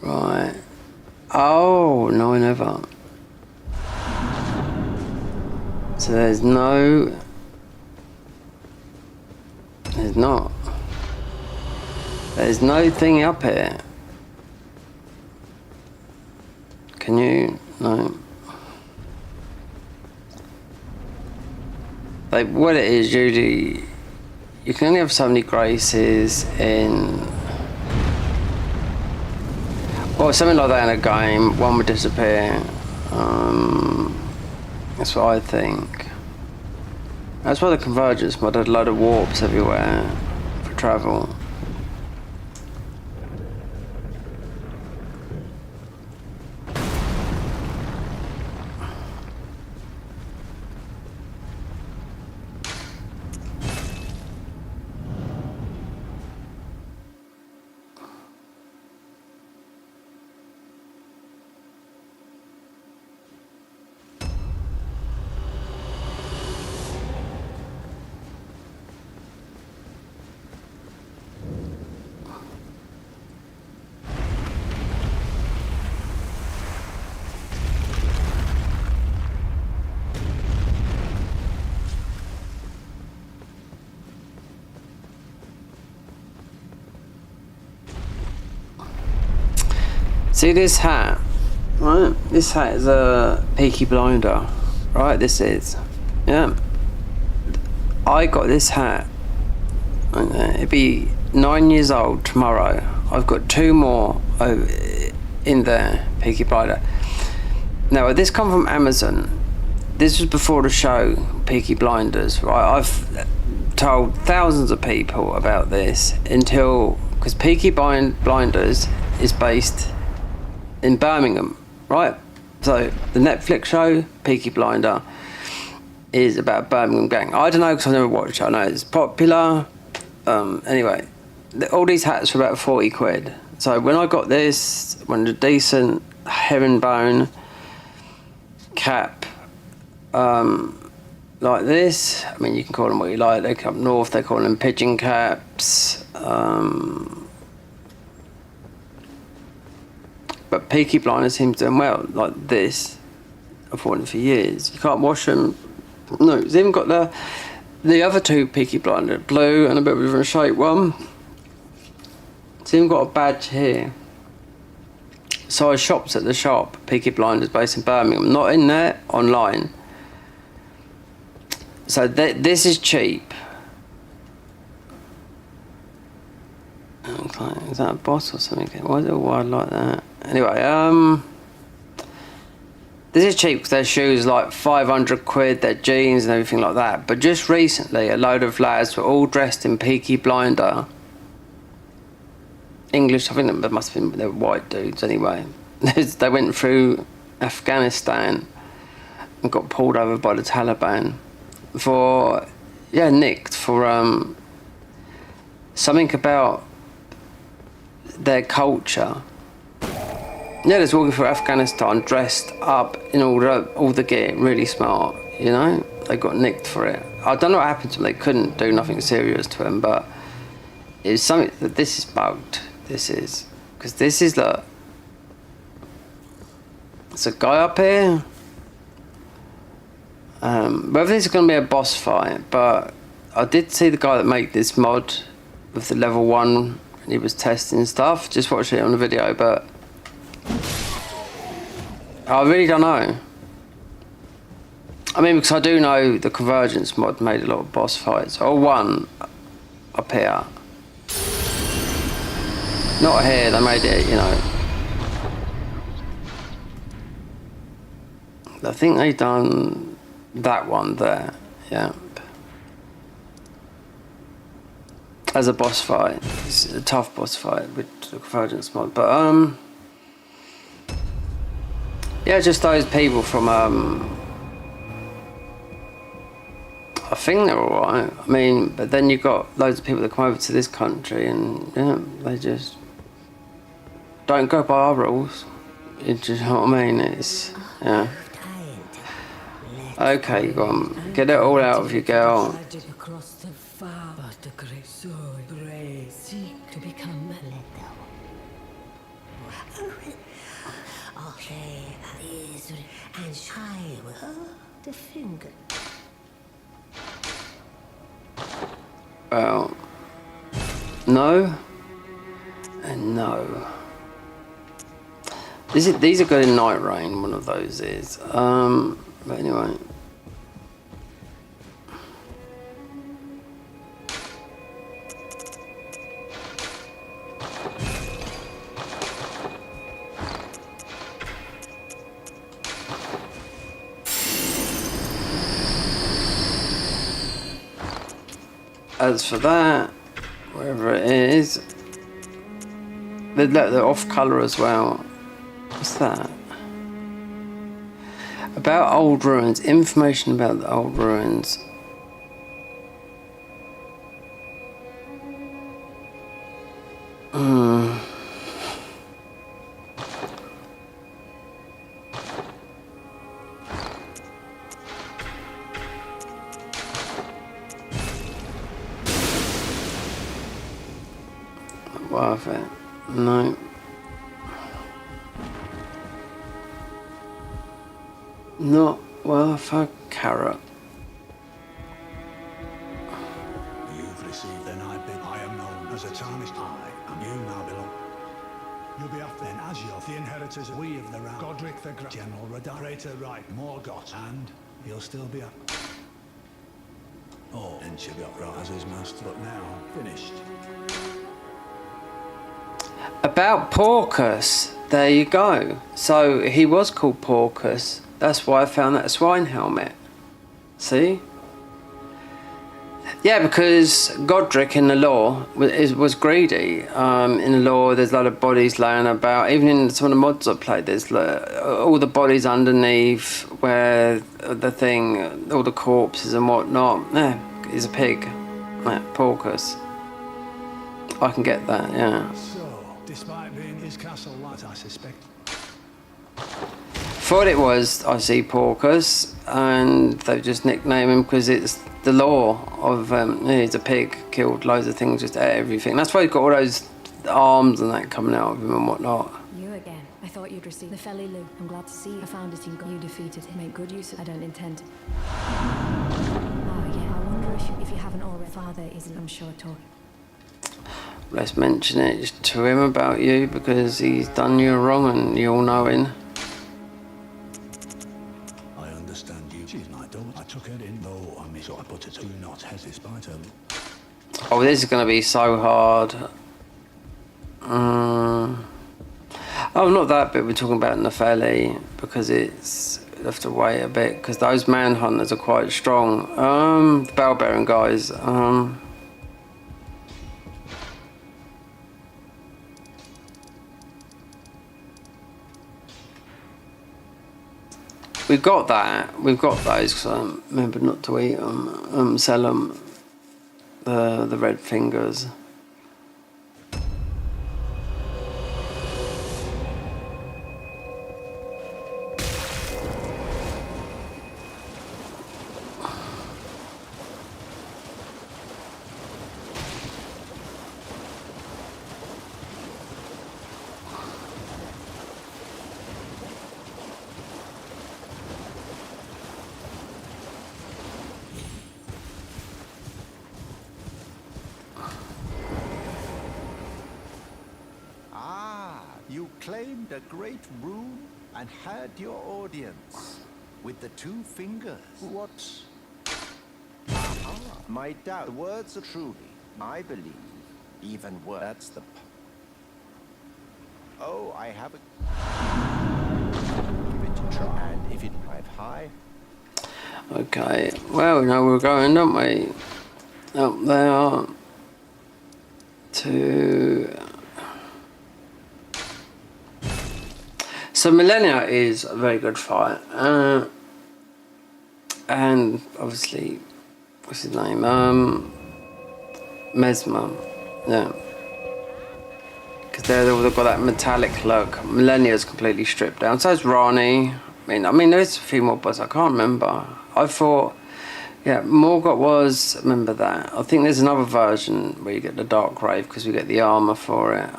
Right. Oh, no, I never. So there's no... There's not. There's no thing up here. Can you? No. Like, what it is, usually, you can only have so many graces in... Well, something like that in a game, one would disappear. That's what I think. That's why the Convergence mod had a load of warps everywhere for travel. See this hat, right? This hat is a Peaky Blinder, right? This is, yeah. I got this hat. It'd be 9 years old tomorrow. I've got 2 more in there, Peaky Blinder. Now, this come from Amazon. This was before the show, Peaky Blinders, right? I've told thousands of people about this until, because Peaky Blinders is based in Birmingham, right? So the Netflix show Peaky Blinder is about Birmingham gang. I don't know because I never watched it. I know it's popular. Anyway, all these hats were about 40 quid. So when I got this, when a decent herringbone cap like this, I mean, you can call them what you like. They come up north, they call them pigeon caps. But Peaky Blinders seems to do them well, like this. I've worn them for years. You can't wash them. No, it's even got the other 2 Peaky Blinders, blue and a bit of a different shape one. It's even got a badge here. So I shopped at the shop, Peaky Blinders, based in Birmingham. Not in there, online. So this is cheap. Okay, is that a boss or something? Why is it wide like that? Anyway, this is cheap because their shoes are like 500 quid, their jeans and everything like that. But just recently, a load of lads were all dressed in Peaky Blinder. English, I think that must have been, they were white dudes anyway. They went through Afghanistan and got pulled over by the Taliban for, nicked for something about their culture. Yeah, they're walking through Afghanistan dressed up in all the gear, really smart, you know? They got nicked for it. I don't know what happened to them, they couldn't do nothing serious to them, but it's something that this is bugged, this is. Because this is the... There's a guy up here. Whether this is going to be a boss fight, but I did see the guy that made this mod with the level 1, he was testing stuff. Just watched it on the video, but I really don't know. I mean, because I do know the Convergence mod made a lot of boss fights. Or one up here. Not here, they made it, you know. I think they done that one there, yeah. As a boss fight. It's a tough boss fight with the Convergence mod. But yeah, just those people from I think they're alright. I mean, but then you've got loads of people that come over to this country and yeah, they just don't go by our rules. You just know what I mean? It's yeah. Okay, go on. Get it all out of you, girl. Across the far, but the great soul brave seek to become a okay, and I will the finger. Well, no, and no. These are good in Night Rain. One of those is. But anyway. As for that, wherever it is, they're off colour as well. What's that? About old ruins. Information about the old ruins. Worth it. No. Not worth a carrot. You've received an I am known as a tarnished eye, and you now belong. You'll be off then as you're the inheritors of we of the realm. Godric the General Radar, Greater Right, Morgoth, and you'll still be up. Oh, and she'll be upright as his master, but now finished. About Porcus, there you go. So he was called Porcus. That's why I found that swine helmet. See? Yeah, because Godric in the lore was greedy. In the lore, there's a lot of bodies laying about. Even in some of the mods I played, there's all the bodies underneath where the thing, all the corpses and whatnot. Yeah, he's a pig. Yeah, Porcus. I can get that, yeah. Despite being his castle light, I suspect. Thought it was I see Porcus, and they've just nicknamed him because it's the law of he's a pig, killed loads of things, just ate everything. That's why he's got all those arms and that coming out of him and whatnot. You again. I thought you'd receive the Felly Lou. I'm glad to see you. I found it in God. You defeated him. Make good use of it. I don't intend to. Oh yeah, I wonder if you haven't already. Father isn't, I'm sure, talking. Let's mention it to him about you because he's done you wrong and you all know him. I understand you. She's my daughter. I took her in, though I miss, so I put her to not hesitate her. Oh, this is going to be so hard. Oh, not that bit we're talking about Nepheli, because it's, you have to wait a bit, because those manhunters are quite strong. The bell-bearing guys, we've got that. We've got those because I remember not to eat them. Sell them. The red fingers. claimed a great rune and had your audience with the 2 fingers. What? Aha, my doubt. The words are truly, I believe, even worse. That's the. Oh, I have a. Give it a try, and if it drive high. Okay, well, we know where we're going, don't we? Up there to. So Millennia is a very good fight, and obviously, what's his name? Mesmer, yeah. Because they've got that metallic look. Millennia's completely stripped down. So is Rani. I mean, there's a few more, but I can't remember. I thought, yeah, Morgott was. Remember that? I think there's another version where you get the Dark Grave because we get the armor for it.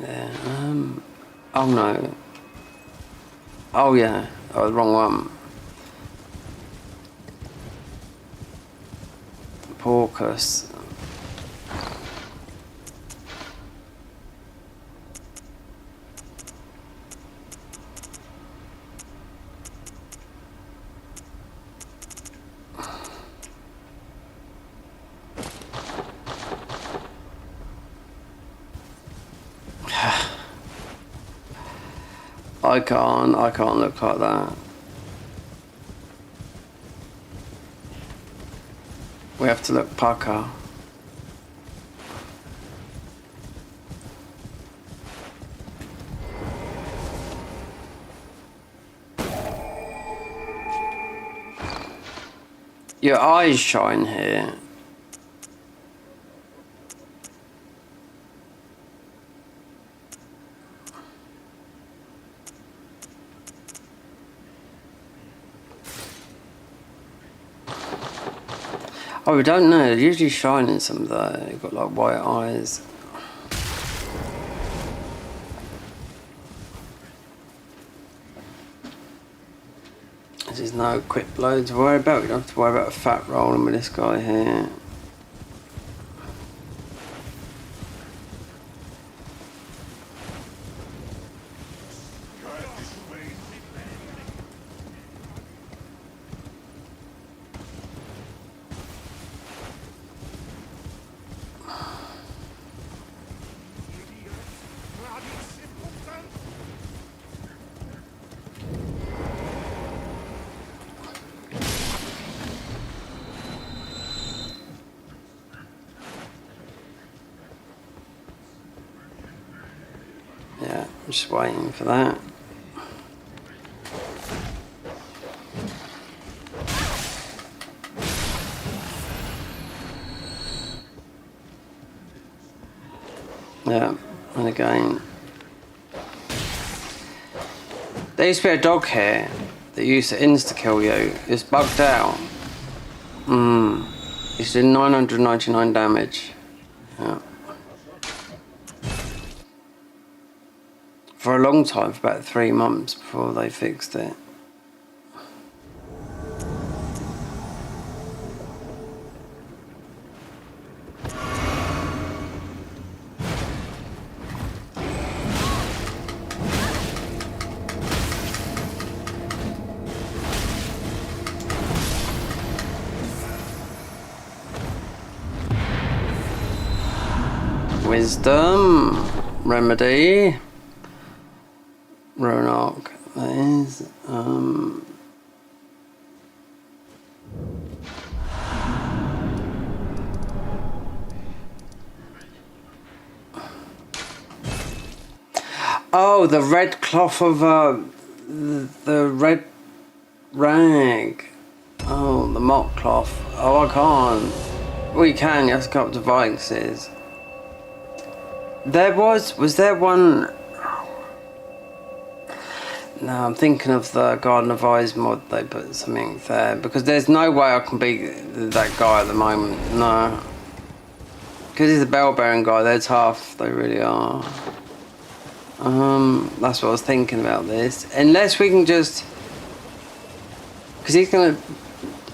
There. Oh no. Oh yeah. Oh, the wrong one. Porcus. I can't look like that. We have to look pucker. Your eyes shine here. Oh, we don't know. They're usually shining some though. You've got like white eyes. There's no quick blow to worry about. We don't have to worry about a fat rolling with this guy here. Yeah, I'm just waiting for that. Yeah, and again. There used to be a dog here that used to insta-kill you. It's bugged out. It's doing 999 damage. Yeah. For a long time, for about 3 months before they fixed it. Wisdom, remedy, Roanoke, that is, oh, the red cloth of, the red rag, oh, the mock cloth, oh, I can't, well, you can, you have to come up to Vikes. Was there one? No, I'm thinking of the Garden of Eyes mod. They put something there because there's no way I can beat that guy at the moment. No, because he's a bell bearing guy. They're tough. They really are. That's what I was thinking about this. Unless we can just, because he's gonna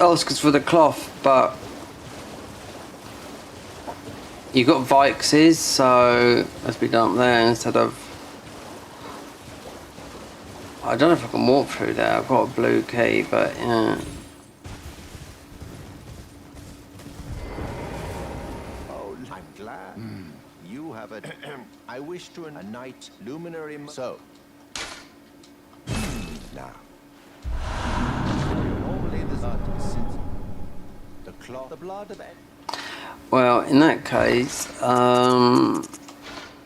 ask us for the cloth, but You got Vixes, so let's be done up there instead of. I don't know if I can walk through there. I've got a blue key, but yeah. Oh, I'm glad. You have a. I wish to a night luminary. So. Now. Only the blood since the cloth, the blood of. Well, in that case,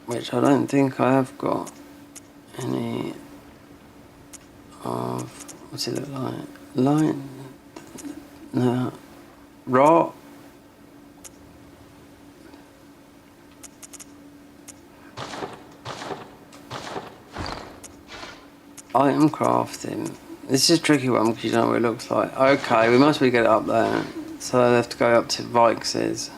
which I don't think I have got any of. What's it look like? Light? No. Rot? Item crafting. This is a tricky one because you don't know what it looks like. Okay, we must be get it up there. So I have to go up to Vixes.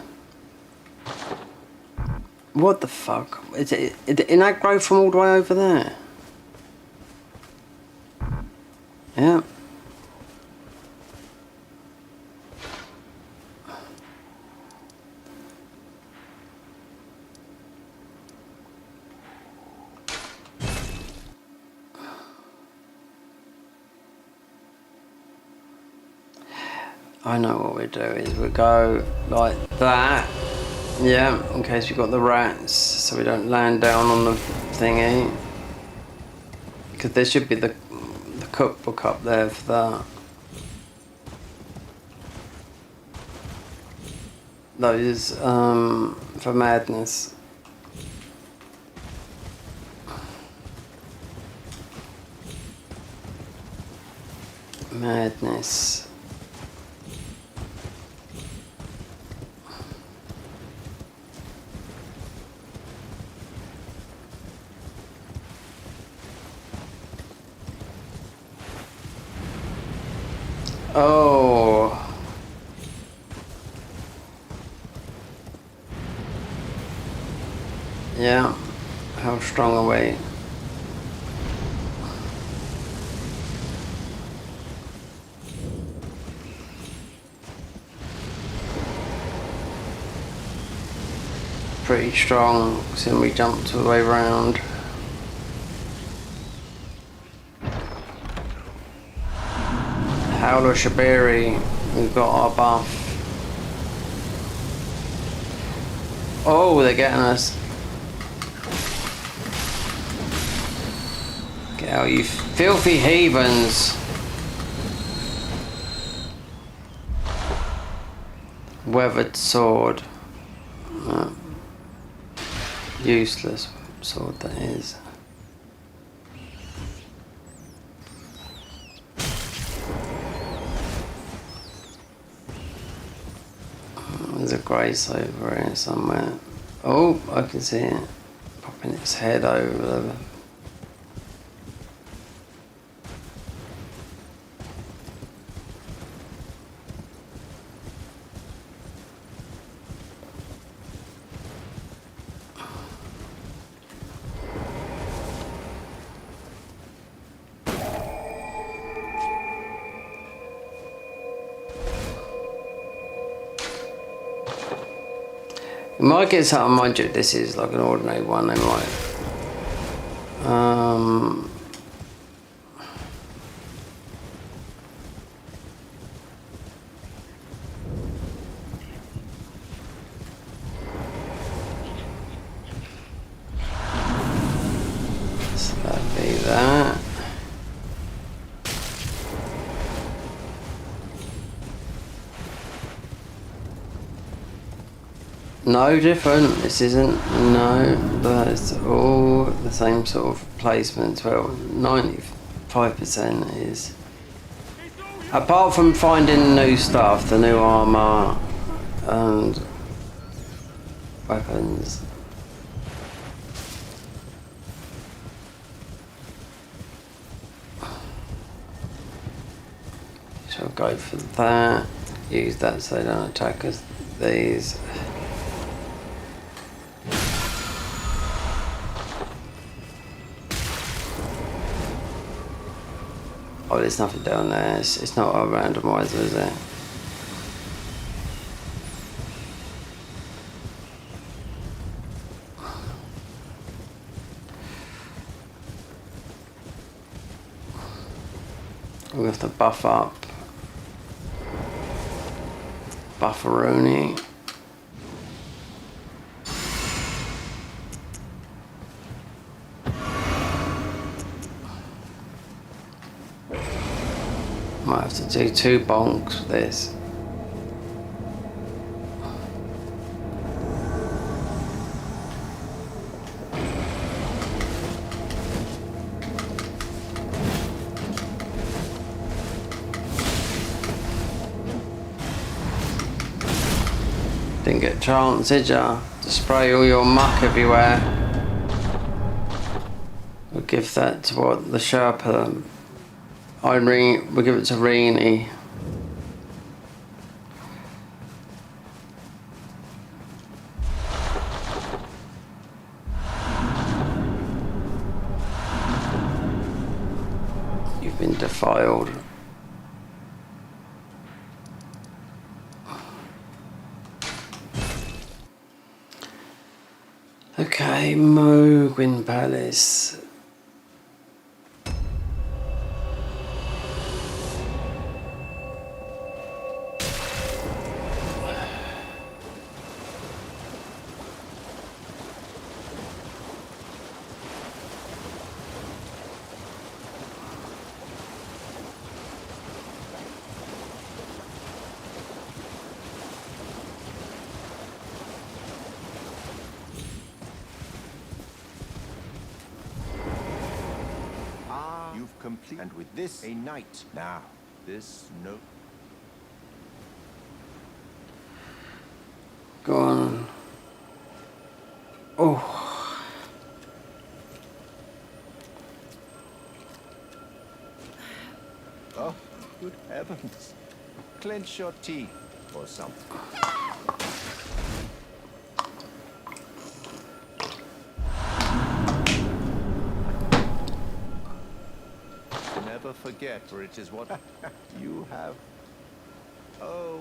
What the fuck? Is it in that growth from all the way over there? Yeah. I know what we do is we go like that, yeah, in case we've got the rats, so we don't land down on the thingy. Because there should be the cookbook up there for that. Those, for madness. Madness. Oh. Yeah. How strong are we? Pretty strong, so we jumped all the way around. Howler Shabiri, we've got our buff. Oh, they're getting us. Get out, you filthy heathens. Weathered sword. No. Useless sword that is. There's a grace over here somewhere. Oh, I can see it. Popping its head over the... You might get something, mind you, this is like an ordinary one, they might. So that'd be that. No different, this isn't, no, but it's all the same sort of placements. Well, 95% is, apart from finding new stuff, the new armour and weapons. So I'll go for that, use that so they don't attack us, these. Oh, there's nothing down there. It's not a randomizer, is it? We have to buff up. Bufferoni. Might have to do 2 bonks with this. Didn't get a chance, did ya? To spray all your muck everywhere. We'll give that to what? The Sherpa. We'll give it to Reenie. You've been defiled. Okay, Mogwin Palace. You've complete, and with this, a knight. Now, this no. Go on. Oh. Oh, good heavens. Clench your teeth or something. Never forget, for it is what you have. Oh.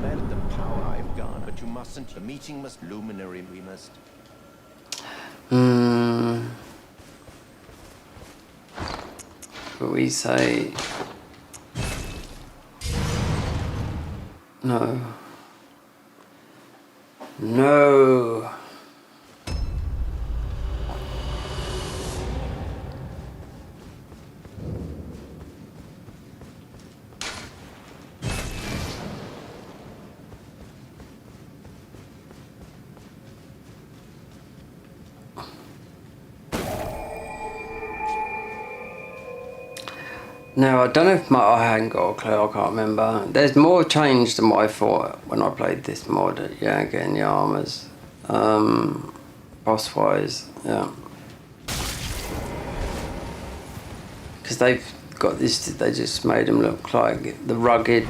That the power I've got, but you mustn't. The meeting must luminary. We must. But we say no. No. Now, I don't know if I hadn't got a clue, I can't remember. There's more change than what I thought when I played this mod. Yeah, getting the armours. Boss-wise, yeah. Because they've got this, they just made them look like the rugged...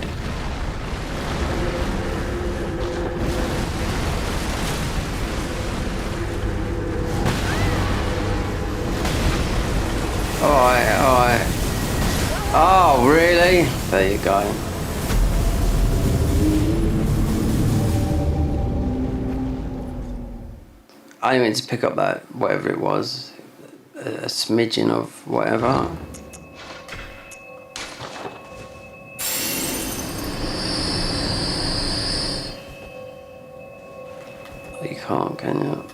Alright. Oh, really? There you go. I meant to pick up that, whatever it was, a smidgen of whatever. You can't, can you?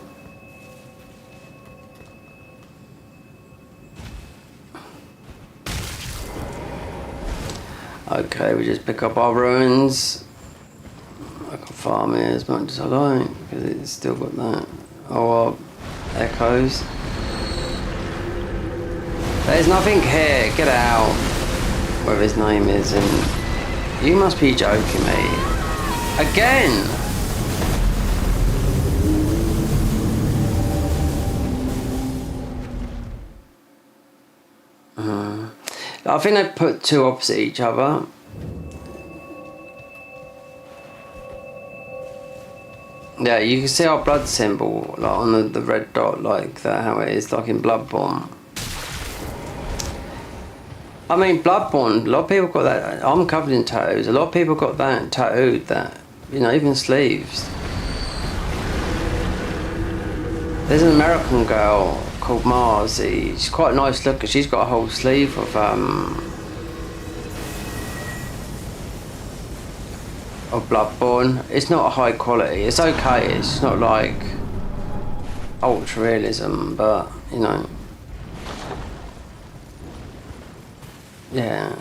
Okay, we just pick up our ruins. I can farm it as much as I like, because it's still got that. Oh, our echoes. There's nothing here, get out. Whatever his name is, and you must be joking me. Again! I think they put 2 opposite each other. Yeah, you can see our blood symbol like on the red dot, like that, how it is, like in Bloodborne. I mean, Bloodborne, a lot of people got that. I'm covered in tattoos. A lot of people got that tattooed, that, you know, even sleeves. There's an American girl called Marzi. She's quite nice looking. She's got a whole sleeve of Bloodborne. It's not a high quality. It's okay. It's not like ultra realism, but you know, yeah.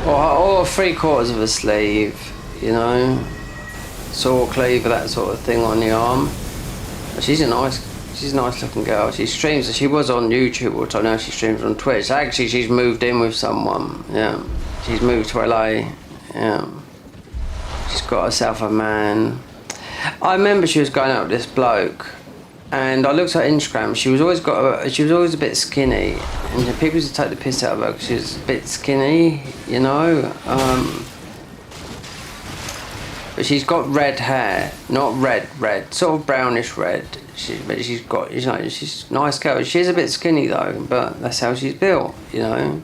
Or 3/4 of a sleeve, you know, saw cleaver, that sort of thing on the arm. She's a nice looking girl. She streams. She was on YouTube, which I know she streams on Twitch. Actually, she's moved in with someone. Yeah, she's moved to LA. Yeah, she's got herself a man. I remember she was going out with this bloke, and I looked at her Instagram. She was always a bit skinny, and people used to take the piss out of her because she was a bit skinny, you know. But she's got red hair, not red, sort of brownish red. But she's got, you know, she's a nice girl. She's a bit skinny though, but that's how she's built, you know.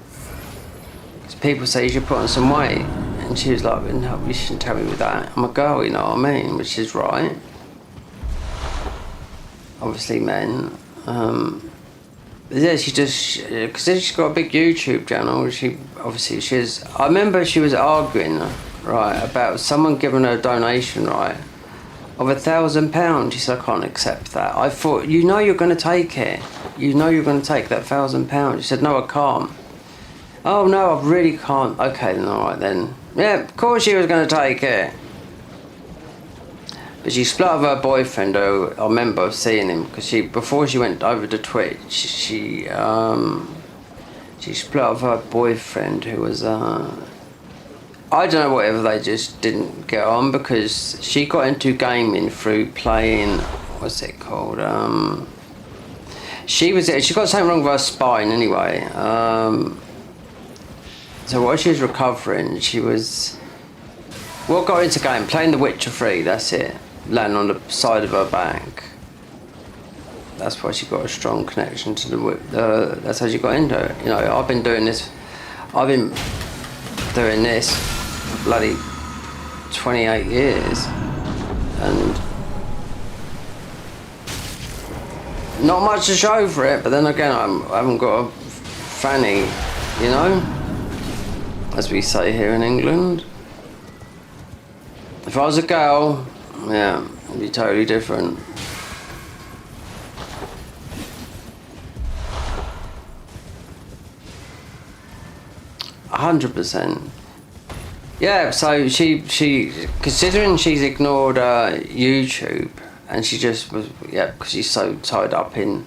So people say you should put on some weight, and she was like, no, you shouldn't tell me with that. I'm a girl, you know what I mean? Which is right. Obviously men. But yeah, because she's got a big YouTube channel. I remember she was arguing, right, about someone giving her a donation, right, of £1,000. She said, I can't accept that. I thought, you know you're going to take it. You know you're going to take that £1,000. She said, no, I can't. Oh, no, I really can't. Okay, then, all right, then. Yeah, of course she was going to take it. But she split up with her boyfriend, who I remember seeing him, because before she went over to Twitch, she split up with her boyfriend, who was, I don't know, whatever, they just didn't get on, because she got into gaming through playing, what's it called, she got something wrong with her spine anyway, so while she was recovering, got into game, playing The Witcher 3, that's it, landing on the side of her back. That's why she got a strong connection to that's how she got into it. You know, I've been doing this bloody 28 years, and not much to show for it, but then again, I haven't got a fanny, you know, as we say here in England. If I was a girl, yeah, it'd be totally different. %. Yeah, so she considering she's ignored YouTube, and she just was, yeah, because she's so tied up in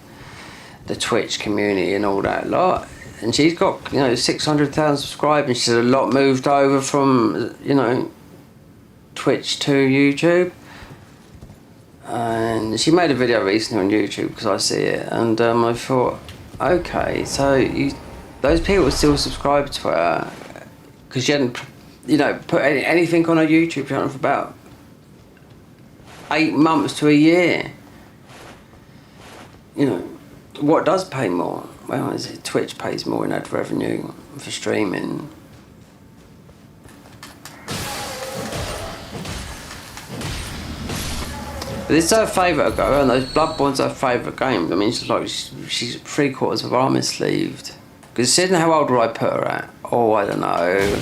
the Twitch community and all that lot, and she's got, you know, 600,000 subscribers. She said a lot moved over from, you know, Twitch to YouTube, and she made a video recently on YouTube because I see it, and I thought, okay, so those people still subscribe to her because she hadn't, you know, put anything on her YouTube channel for about 8 months to a year. You know, what does pay more? Well, is it Twitch pays more in ad revenue for streaming. But this is her favourite go, and those Bloodborne's her favourite game. I mean, she's 3/4 of armour sleeved. Considering how old would I put her at? Oh, I don't know.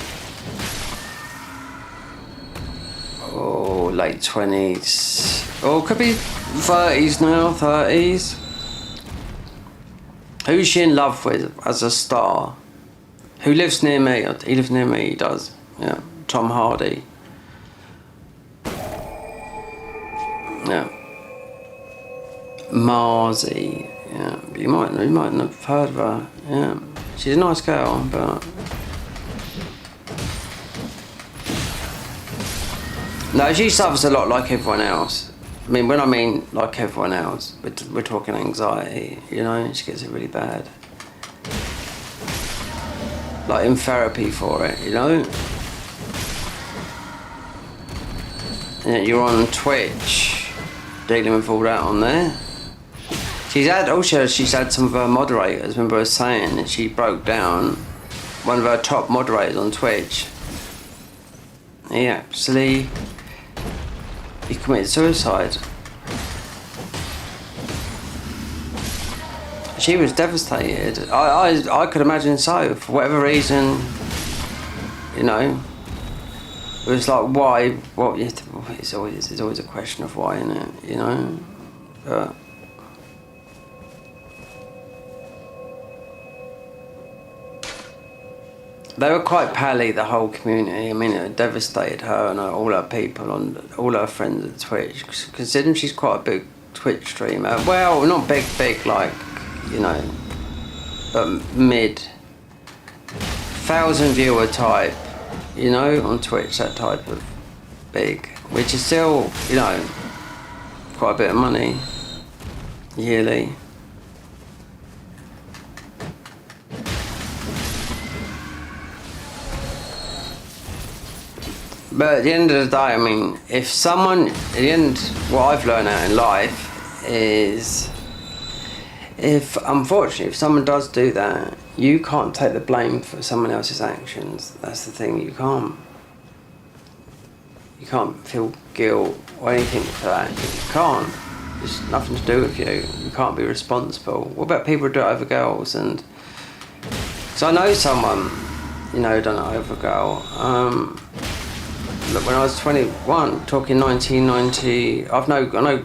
Oh, late 20s. Oh, could be 30s now, 30s. Who's she in love with as a star? Who lives near me? He lives near me, he does. Yeah, Tom Hardy. Yeah. Marzi. Yeah, you might have heard of her. Yeah, she's a nice girl, but no, she suffers a lot like everyone else. I mean, when I mean like everyone else, we're talking anxiety. You know, she gets it really bad. Like in therapy for it, you know. And you're on Twitch, dealing with all that on there. She's had some of her moderators, remember I was saying that she broke down one of her top moderators on Twitch. He actually he committed suicide. She was devastated. I could imagine so, for whatever reason, you know. It was like, why? What? It's always a question of why, isn't it? You know. But they were quite pally, the whole community. I mean, it devastated her and all her people, all her friends at Twitch. Considering she's quite a big Twitch streamer. Well, not big, like, you know, but mid. 1,000 viewer type, you know, on Twitch, that type of big. Which is still, you know, quite a bit of money yearly. But at the end of the day, I mean, if someone, at the end, what I've learned out in life is, unfortunately, if someone does do that, you can't take the blame for someone else's actions. That's the thing, you can't feel guilt or anything for that. You can't. It's nothing to do with you. You can't be responsible. What about people who do it over girls? And so I know someone, you know, done it over a girl. Look, when I was 21, talking 1990, I know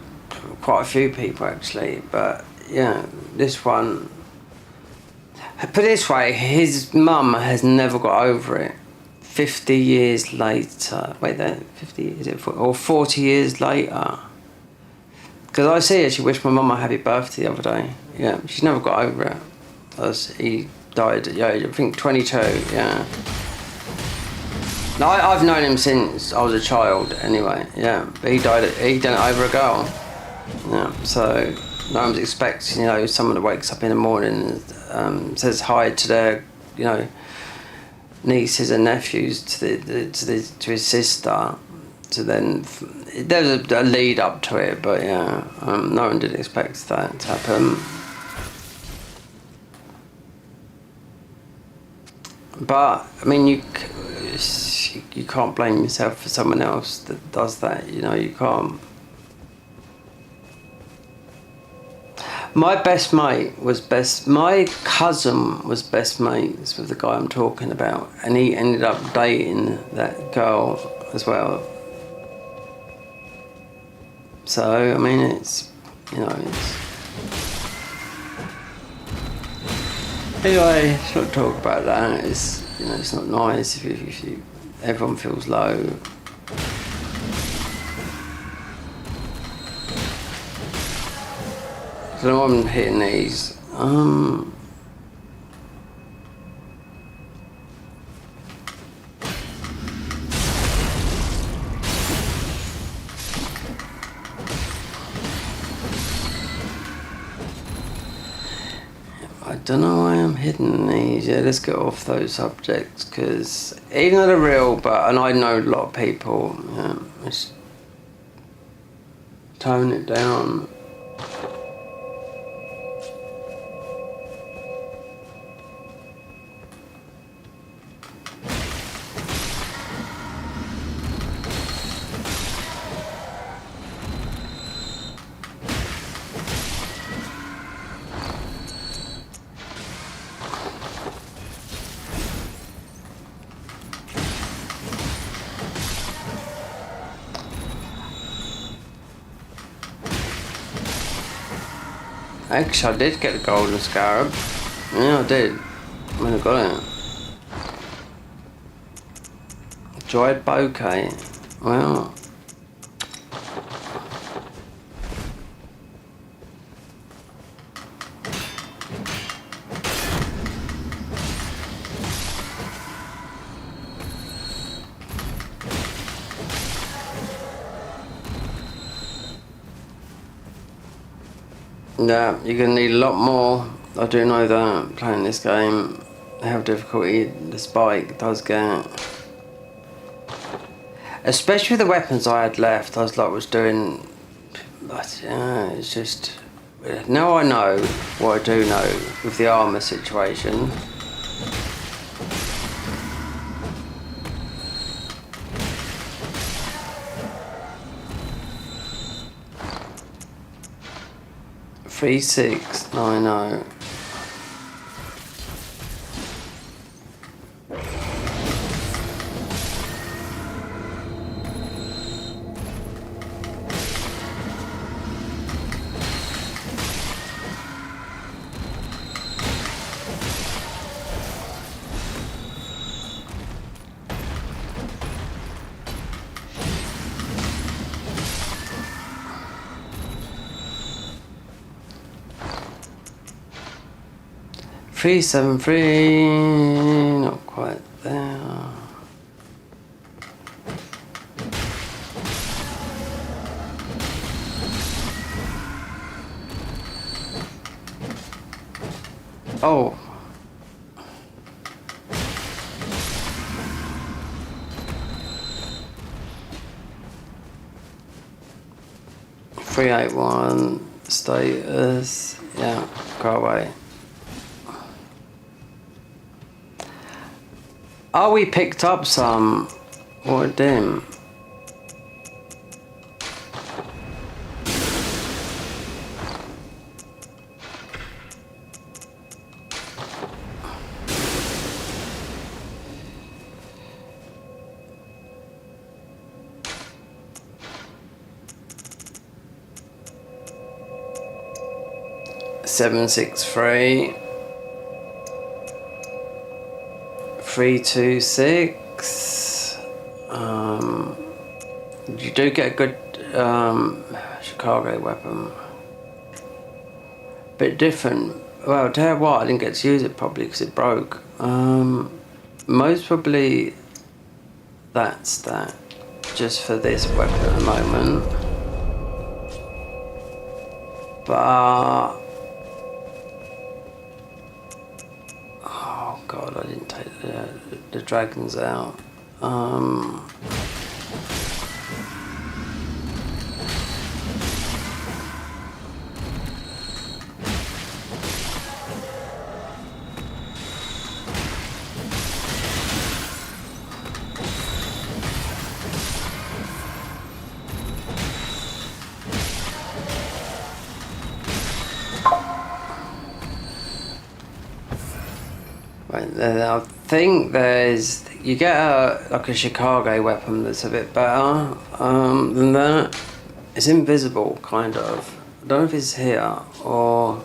quite a few people actually, but yeah, this one, put it this way, his mum has never got over it. 50 years later, wait there, 50, is it, or 40 years later. Because I see her, she wished my mum a happy birthday the other day. Yeah, she's never got over it. He died at the age, I think 22, yeah. No, I've known him since I was a child, anyway. Yeah, but he done it over a girl. Yeah, so no one's expecting, you know, someone that wakes up in the morning and says hi to their, you know, nieces and nephews to his sister. So then there's a lead up to it, but yeah, no one did expect that to happen. But I mean, you can't blame yourself for someone else that does that, you know, you can't. My cousin was best mates with the guy I'm talking about, and he ended up dating that girl as well. So, I mean, it's, you know, it's... Anyway, let's not talk about that. It's, you know, it's not nice if everyone feels low. So I'm hitting these. I don't know why I'm hitting these. Yeah, let's get off those subjects, because even though they're real, and I know a lot of people, yeah, just tone it down. Actually, I did get the golden scarab. Yeah, I did. When I got it. Dried bouquet. Well. Yeah, you're going to need a lot more. I do know that, playing this game, how difficulty the spike does get. Especially with the weapons I had left, I was doing... Yeah, it's just... Now I know what I do know with the armour situation. 3690. Three, 7, 3, not quite there. Oh. Three, 8, 1, status, yeah, go away. Oh, we picked up some. What a dim. Seven, 6, 3. 3, 2, 6. You do get a good Chicago weapon. Bit different. Well, tell you what, I didn't get to use it probably because it broke. Most probably that's that. Just for this weapon at the moment. But oh god, I didn't take the dragons out. I think there's you get like a Chicago weapon that's a bit better than that. It's invisible, kind of. I don't know if it's here or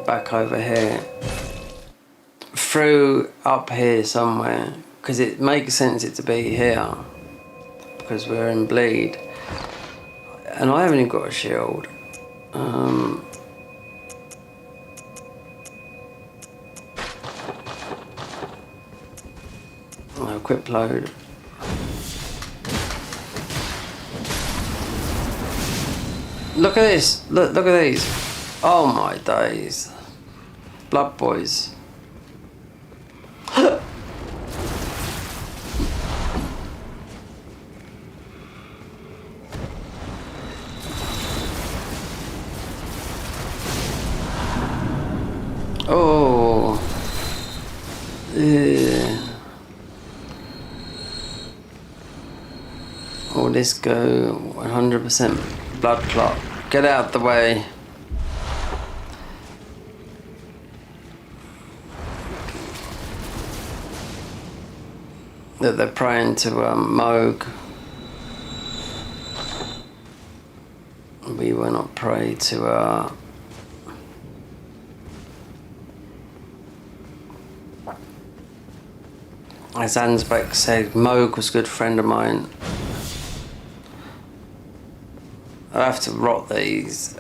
back over here. Through up here somewhere, because it makes sense it to be here because we're in bleed, and I haven't even got a shield. Equip load. Look at this. Look at these. Oh my days. Blood boys. Oh. Yeah. All this go 100% blood clot. Get out the way. That they're praying to Moog. We will not pray to as Ansbeck said, Moog was a good friend of mine. I have to rot these.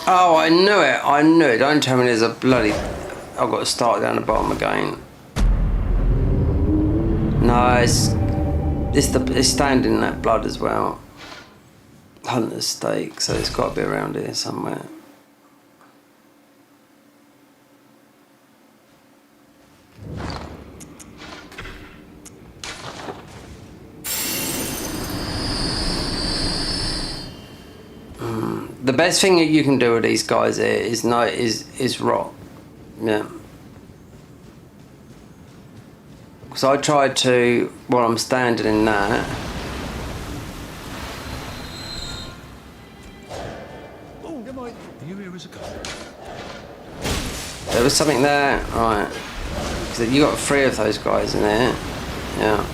Oh, I knew it. I knew it. Don't tell me there's a bloody... I've got to start down the bottom again. No, it's standing in that blood as well. Hunter's stake, so it's got to be around here somewhere. The best thing that you can do with these guys here is rot. Yeah. Because I tried to, while I'm standing in that. You here as a cop? There was something there, right? Because you got 3 of those guys in there. Yeah.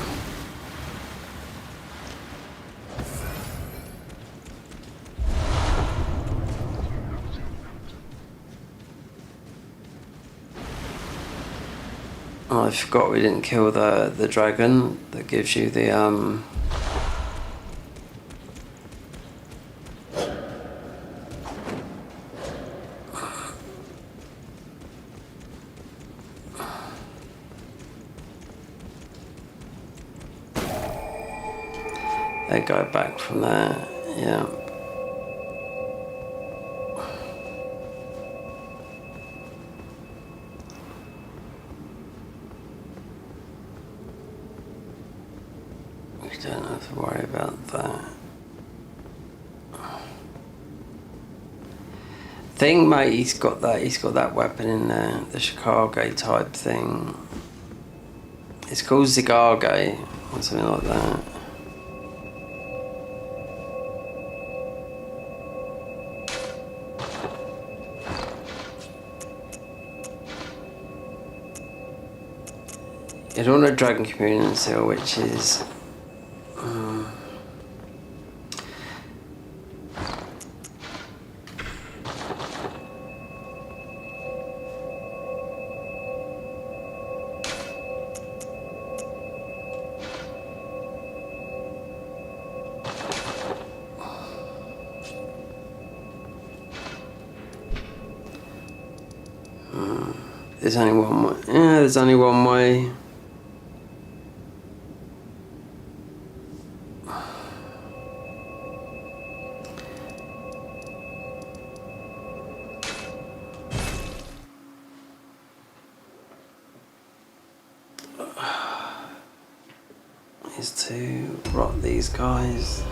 Oh, I forgot we didn't kill the dragon that gives you the they go back from there, yeah. We don't have to worry about that. Thing, mate, he's got that weapon in there, the Chicago type thing. It's called Zigage or something like that. You don't know Dragon Communion Seal, which is there's only one way. Yeah, there's only one way. Is to rot these guys.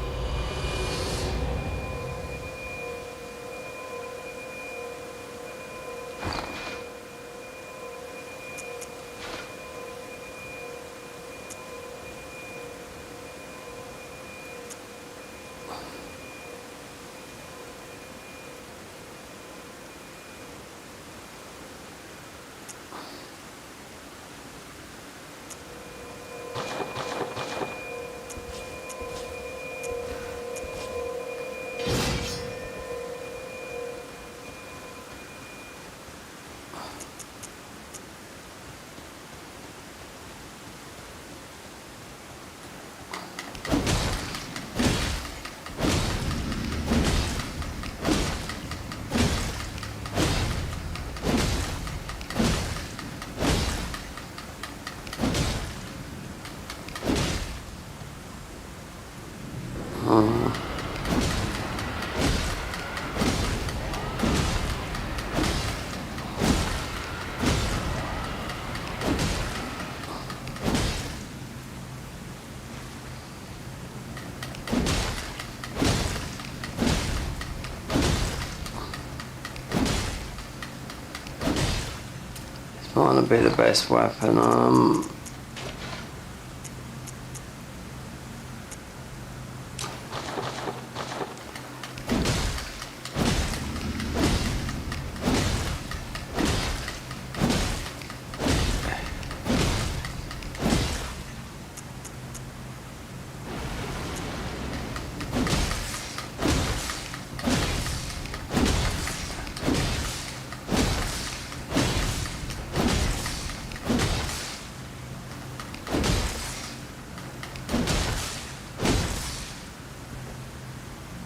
Not gonna be the best weapon.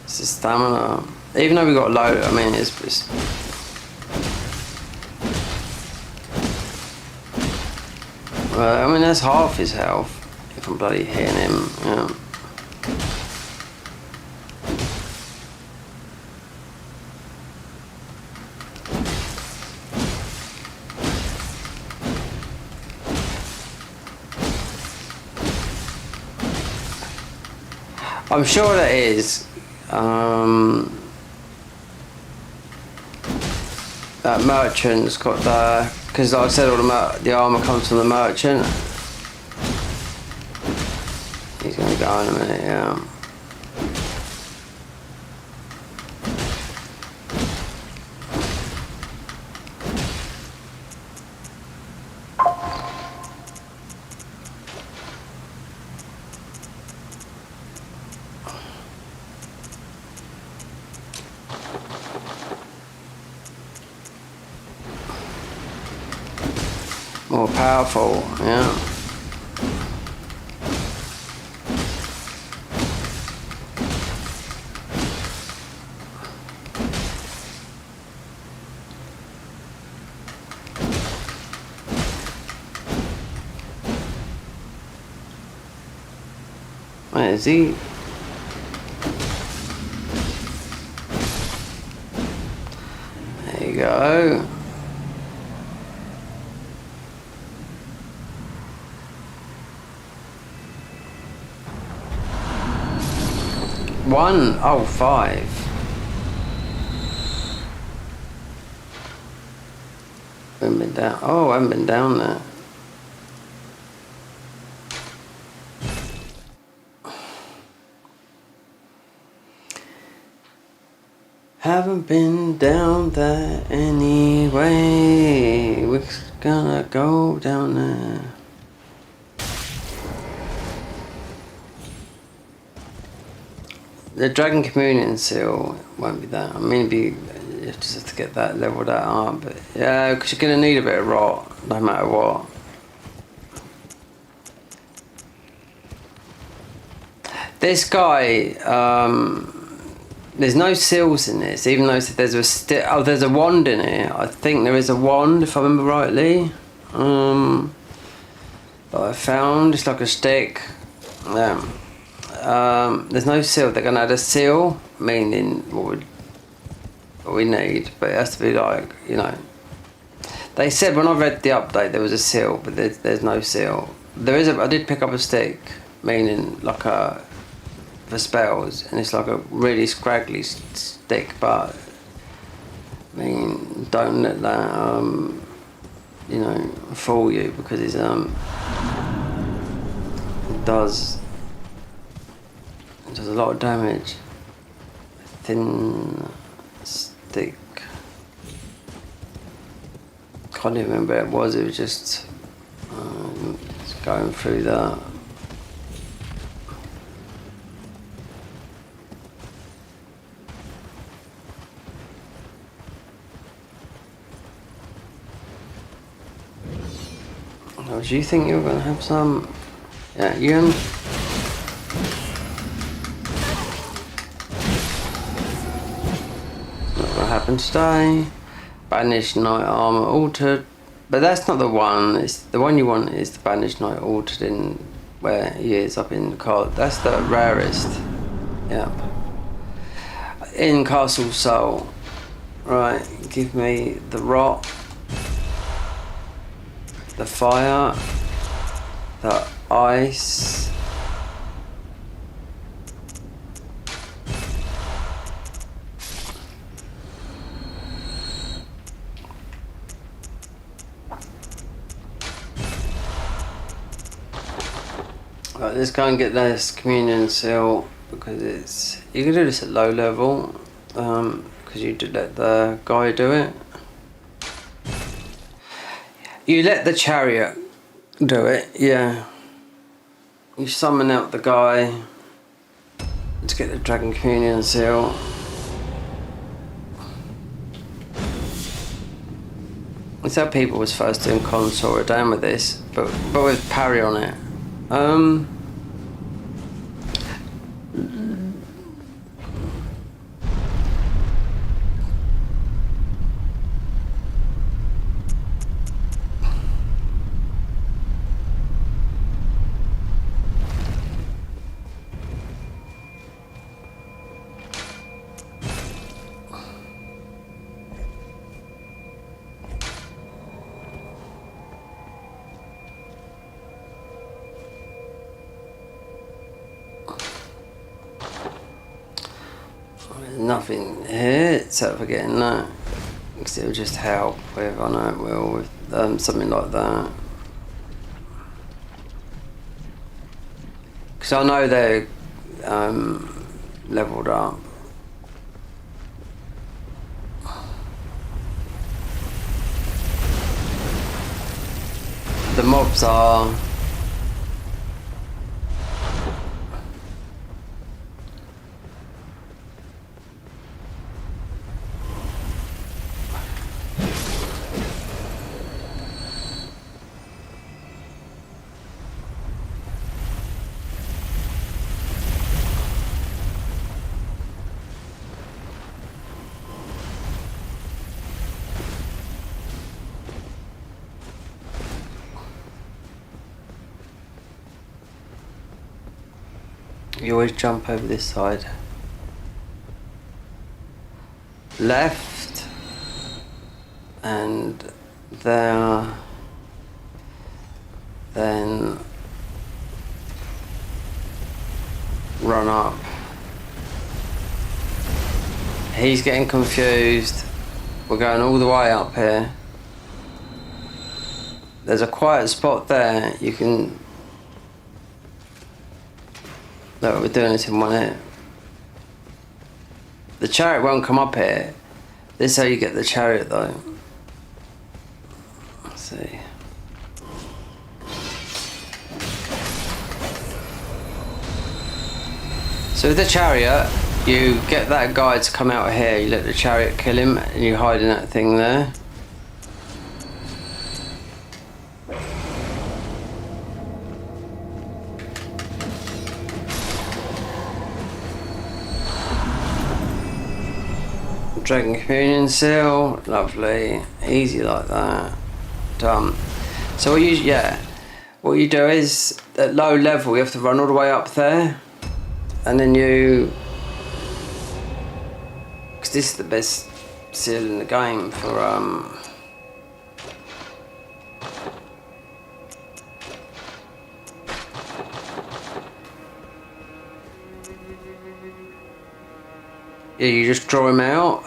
It's the stamina. Even though we got low, I mean, it's I mean, that's half his health if I'm bloody hitting him. Yeah. I'm sure that is. That merchant's got the... Because like I said, all the armour comes from the merchant. He's going to go in a minute, yeah. More powerful, yeah. Where is he? There you go. One, oh, 5. Haven't been down. Oh, I haven't been down there. Haven't been down there anyway. We're gonna go down there. The Dragon Communion seal won't be that. I mean, you just have to get that leveled up, but yeah, because you're gonna need a bit of rot, no matter what. This guy, there's no seals in this, even though there's there's a wand in it. I think there is a wand, if I remember rightly. That I found. It's like a stick. Yeah. There's no seal. They're gonna add a seal, meaning what we need, but it has to be like, you know. They said when I read the update there was a seal, but there's no seal. There is I did pick up a stick, meaning like for spells, and it's like a really scraggly stick, but I mean, don't let that you know, fool you, because it does a lot of damage. Thin stick. Can't even remember what it was. It was just going through that. Oh, do you think you're going to have some? Yeah, Ian? Not going to happen today. Banished Knight Armour altered. But that's not the one. It's the one you want is the Banished Knight altered in where he is, up in the card. That's the rarest. Yeah. In Castle Soul. Right, give me the rot, the fire, the ice, right, let's go and get this communion seal, because it's, you can do this at low level, because you did let the guy do it. You let the chariot do it, yeah. You summon out the guy to get the Dragon Communion seal. It's how people was first doing console or down with this, but with parry on it. Nothing here except for getting that Because it will just help with, I know it will, with something like that. Because I know they're leveled up. The mobs are... You always jump over this side. Left. And there. Then run up. He's getting confused. We're going all the way up here. There's a quiet spot there. You can... No, we're doing it in one hit. The chariot won't come up here. This is how you get the chariot though. Let's see. So with the chariot, you get that guy to come out here, you let the chariot kill him, and you hide in that thing there. Dragon Communion Seal, lovely, easy like that, done. So what you do is, at low level you have to run all the way up there, and then because this is the best seal in the game for yeah, you just draw him out,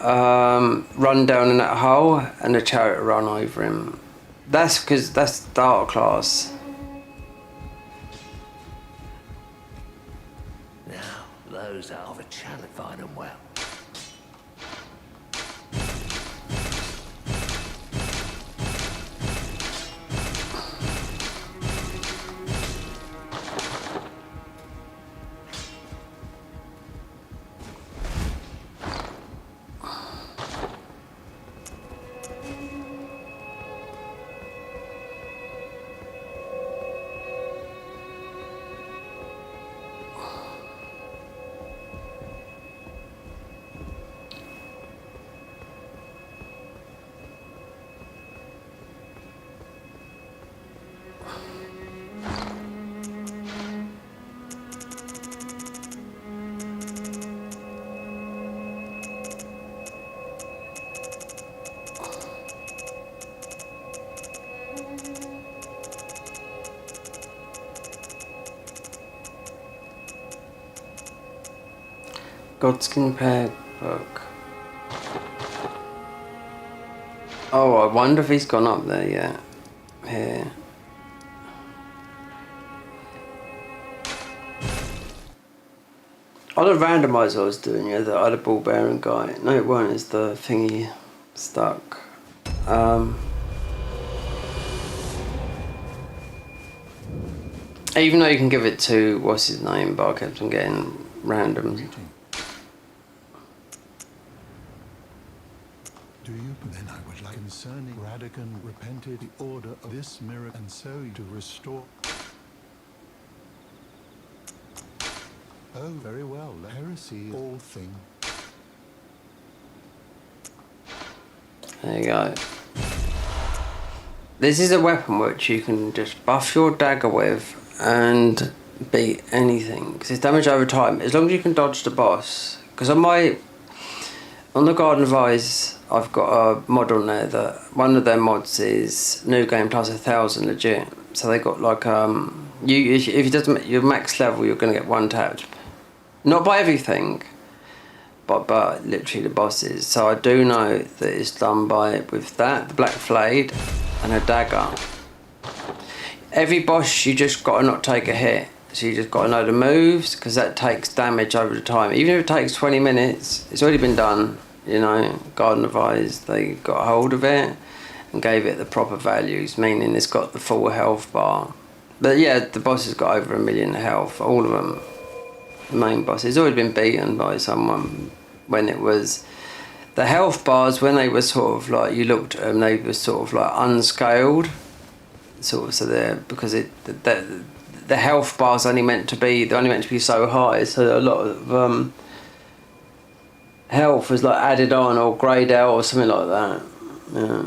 run down in that hole, and the chariot will run over him. That's because that's Dark class. Now, those are of a challenge. Find them well. Godskin Peg book. Oh, I wonder if he's gone up there yet. Here. Oh, the randomizer I was doing, yeah, the other ball bearing guy. No, it weren't, it's the thingy stuck. Even though you can give it to, what's his name, but I kept on getting random. Do you? Then I would like concerning Radigan repented the order of this mirror and so to restore. Oh, very well. Heresy, all thing. There you go. This is a weapon which you can just buff your dagger with and beat anything, because it's damage over time, as long as you can dodge the boss. Because on the Garden of Eyes, I've got a mod on there that one of their mods is new game plus 1,000 legit. So they got like if you doesn't your max level, you're gonna get one tapped. Not by everything, but literally the bosses. So I do know that it's done with that, the black flayed, and a dagger. Every boss you just got to not take a hit. So you just got to know the moves, because that takes damage over the time. Even if it takes 20 minutes, it's already been done. You know, Garden of Eyes, they got hold of it and gave it the proper values, meaning it's got the full health bar. But yeah, the boss has got over 1 million health, all of them. The main boss. It's already been beaten by someone when it was... The health bars, when they were sort of like, you looked at them, they were sort of like unscaled. Sort of, so they're, because the health bars they're only meant to be so high, so a lot of health was like added on or greyed out or something like that. Yeah.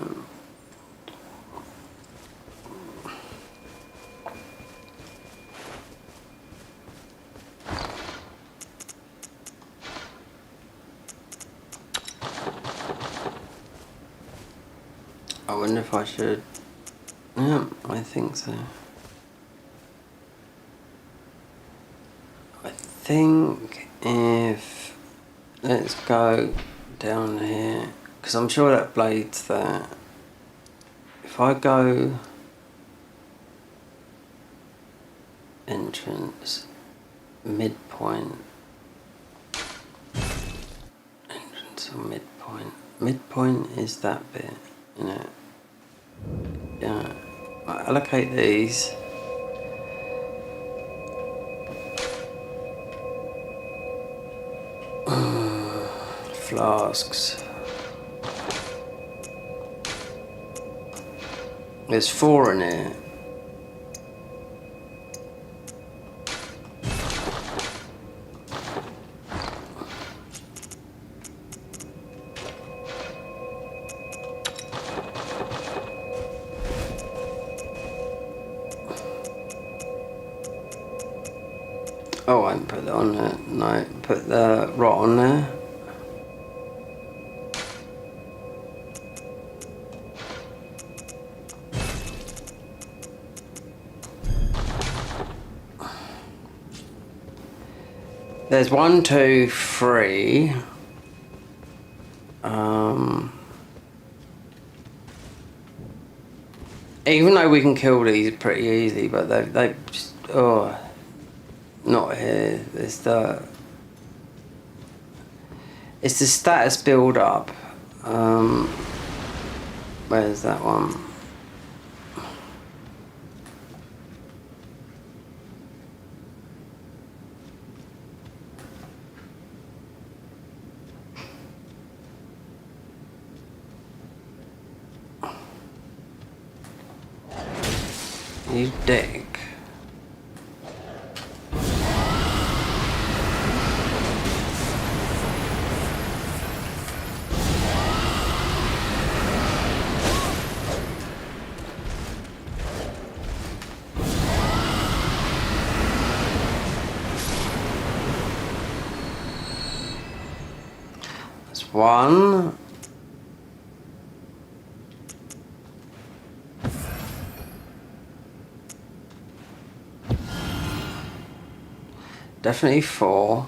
I wonder if I should... Yeah, I think so. I think if... Let's go down here, because I'm sure that blade's there. If I go... Entrance, midpoint. Entrance or midpoint. Midpoint is that bit, you know. Yeah. Right, allocate these. Flasks. There's 4 in here. Oh, I didn't put that on there. No, put the rot on there. There's 1, 2, 3. Even though we can kill these pretty easy, but they just, oh, not here. It's the status build up. Where's that one? You dick. That's 1. Definitely 4.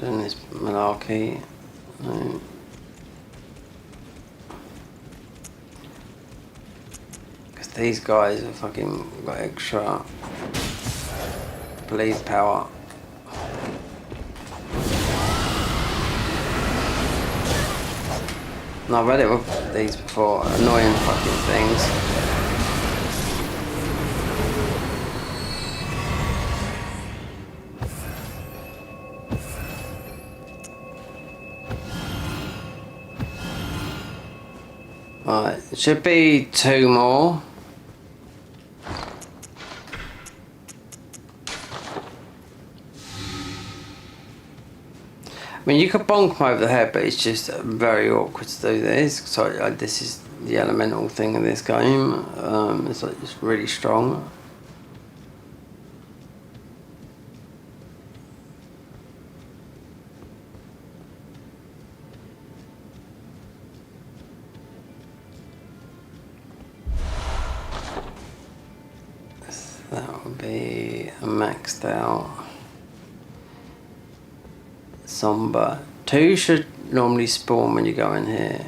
Doing this malarkey. No. Because these guys have fucking got extra bleed power. No, I've read it with these before. Annoying fucking things. Right, it should be 2 more. I mean, you could bonk him over the head, but it's just very awkward to do this. So this is the elemental thing in this game. It's like it's really strong. That would be a maxed out somber. 2 should normally spawn when you go in here.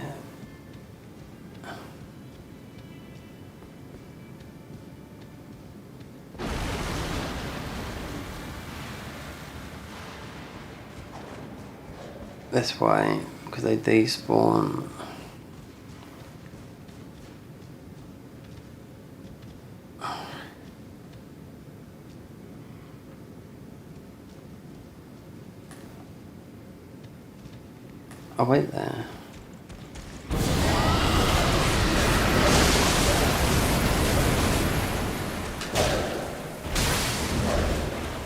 This way, because they despawn. Oh, wait there.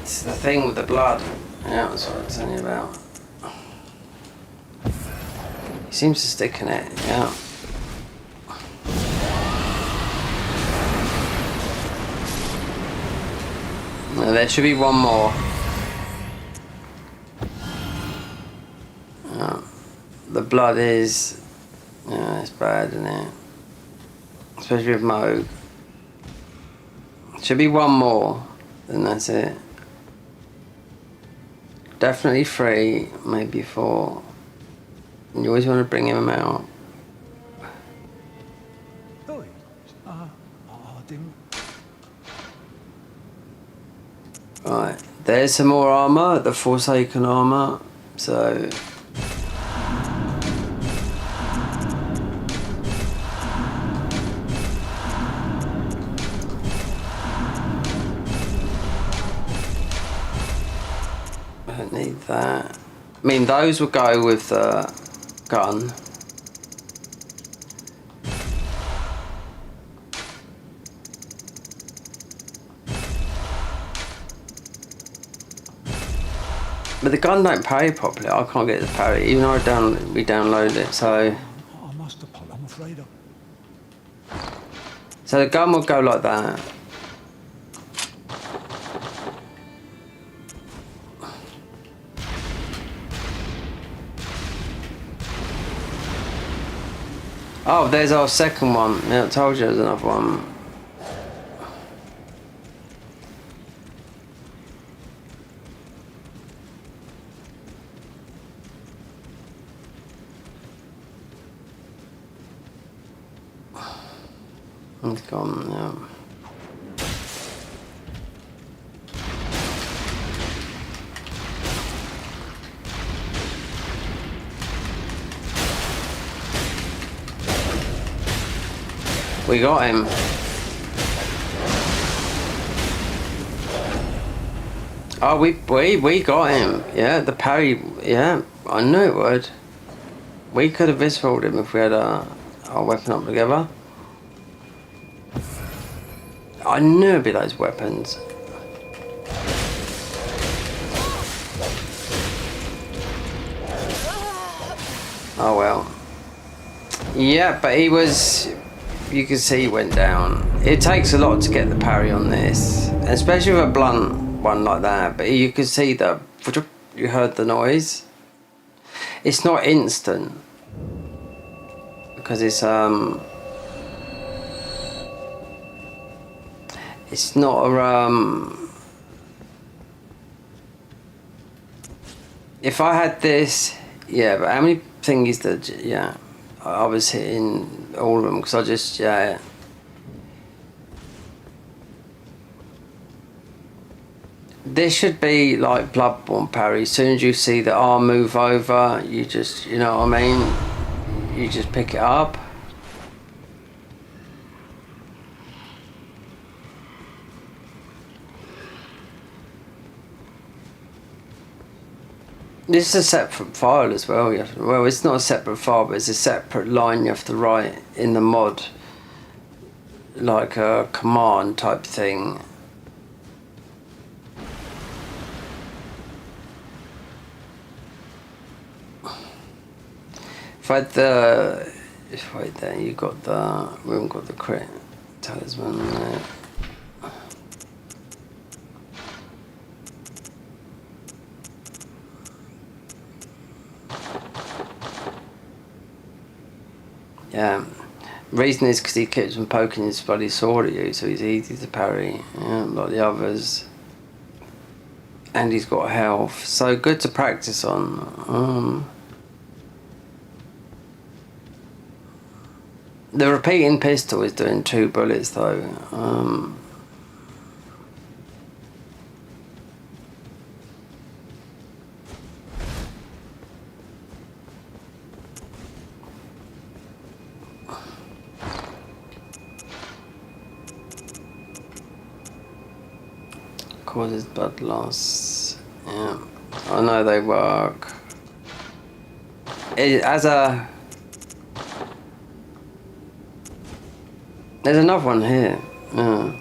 It's the thing with the blood. Yeah, that's what I was telling you about. He seems to stick in it, yeah. No, there should be one more. The blood is... Yeah, it's bad, isn't it? Especially with Moog. Should be one more, then that's it. Definitely 3, maybe 4. And you always want to bring him out. Right, there's some more armour, the Forsaken armour. So... I don't need that. I mean, those would go with the gun. But the gun don't parry properly. I can't get the parry, even though we download it. So I'm afraid the gun will go like that. Oh, there's our second one. Yeah, I told you there's another one. It's gone, yeah. We got him. Oh, we got him. Yeah, the parry. Yeah, I knew it would. We could have visceraled him if we had our weapon up together. I knew it'd be those weapons. Oh well. Yeah, but he was... You can see he went down. It takes a lot to get the parry on this, especially with a blunt one like that. But you can see the... You heard the noise. It's not instant because it's not a if I had this, yeah. But how many thingies did? Yeah, I was hitting all of them because I just yeah. This should be like Bloodborne parry. As soon as you see the arm move over, you just, you know what I mean? You just pick it up. This is a separate file as well. Well, it's not a separate file, but it's a separate line you have to write in the mod. Like a command type thing. if I had the... Wait there, you got the... We haven't got the crit talisman there. Yeah. Reason is because he keeps on poking his bloody sword at you, so he's easy to parry, like the others. And he's got health, so good to practice on. The repeating pistol is doing 2 bullets though. Causes blood loss. Yeah, I know they work. As a... There's another one here. Yeah.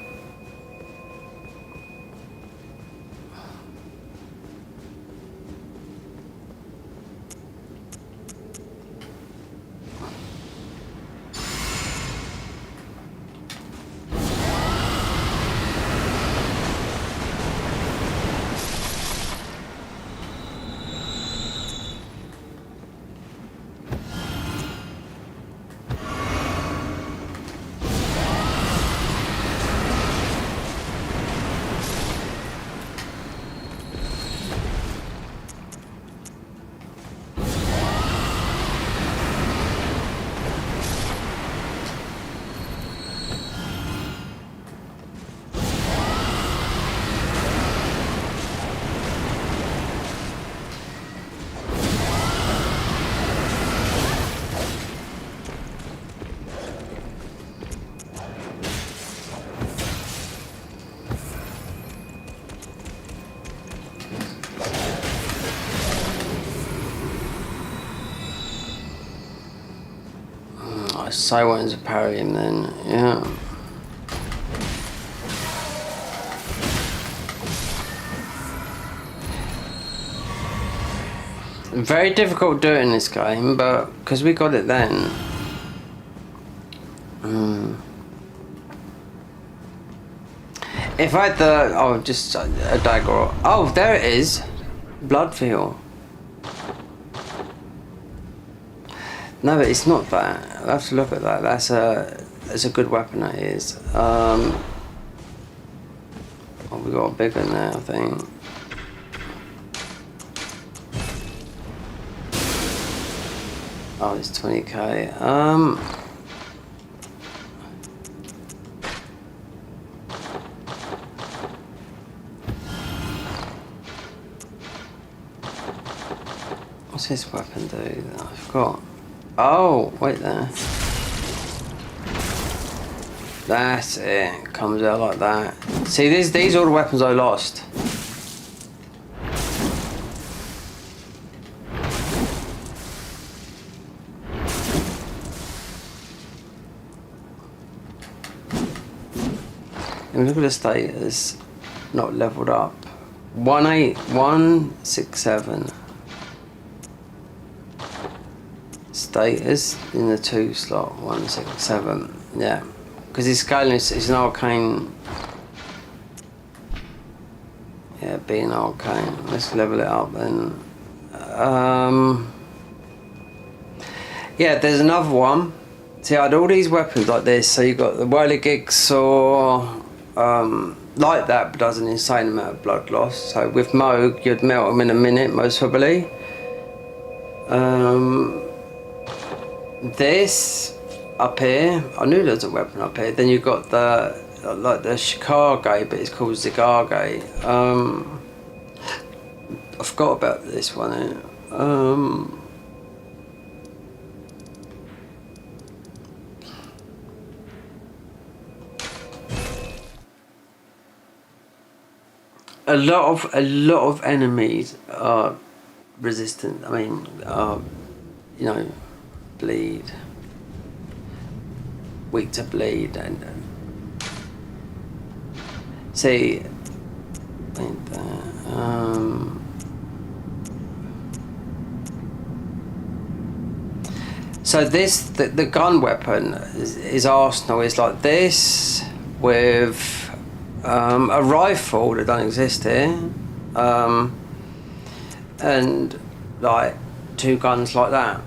I so wanted to parry him then, yeah. Very difficult doing this game, but because we got it then. If I had the... Oh, just a dagger. Oh, there it is. Blood feel. No, but it's not that. I'll have to look at that. That's a good weapon, that is. Oh, we got a big one there, I think. Oh, it's 20k. What's this weapon do? I forgot. Oh, wait there. That's it. Comes out like that. See, these are all the weapons I lost. And look at the status. Not leveled up. 18167. Status in the 2 slot, 167. Yeah, because his scaling is an arcane. Yeah, being arcane. Let's level it up then. Yeah, there's another one. See, I had all these weapons like this. So you got the whirligig saw, like that, but does an insane amount of blood loss. So with Moog, you'd melt them in a minute, most probably. This up here, I knew there was a weapon up here. Then you've got the like the Chicago, but it's called Zigage. I forgot about this one. A lot of enemies are resistant. I mean, you know, bleed, weak to bleed, and see, like that. So the gun weapon is arsenal is like this with a rifle that don't exist here, and like 2 guns like that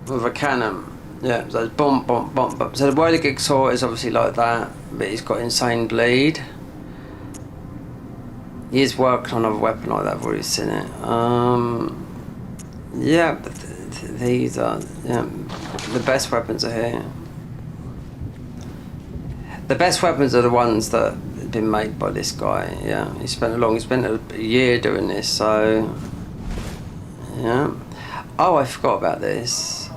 with a cannon. Yeah, so it's bump, bump, bump, bump. So the way the Jigsaw is obviously like that, but he's got insane bleed. He is working on a weapon like that. I've already seen it. Yeah, but these are the best weapons are here. The best weapons are the ones that have been made by this guy. Yeah, he spent a year doing this. So yeah. Oh, I forgot about this.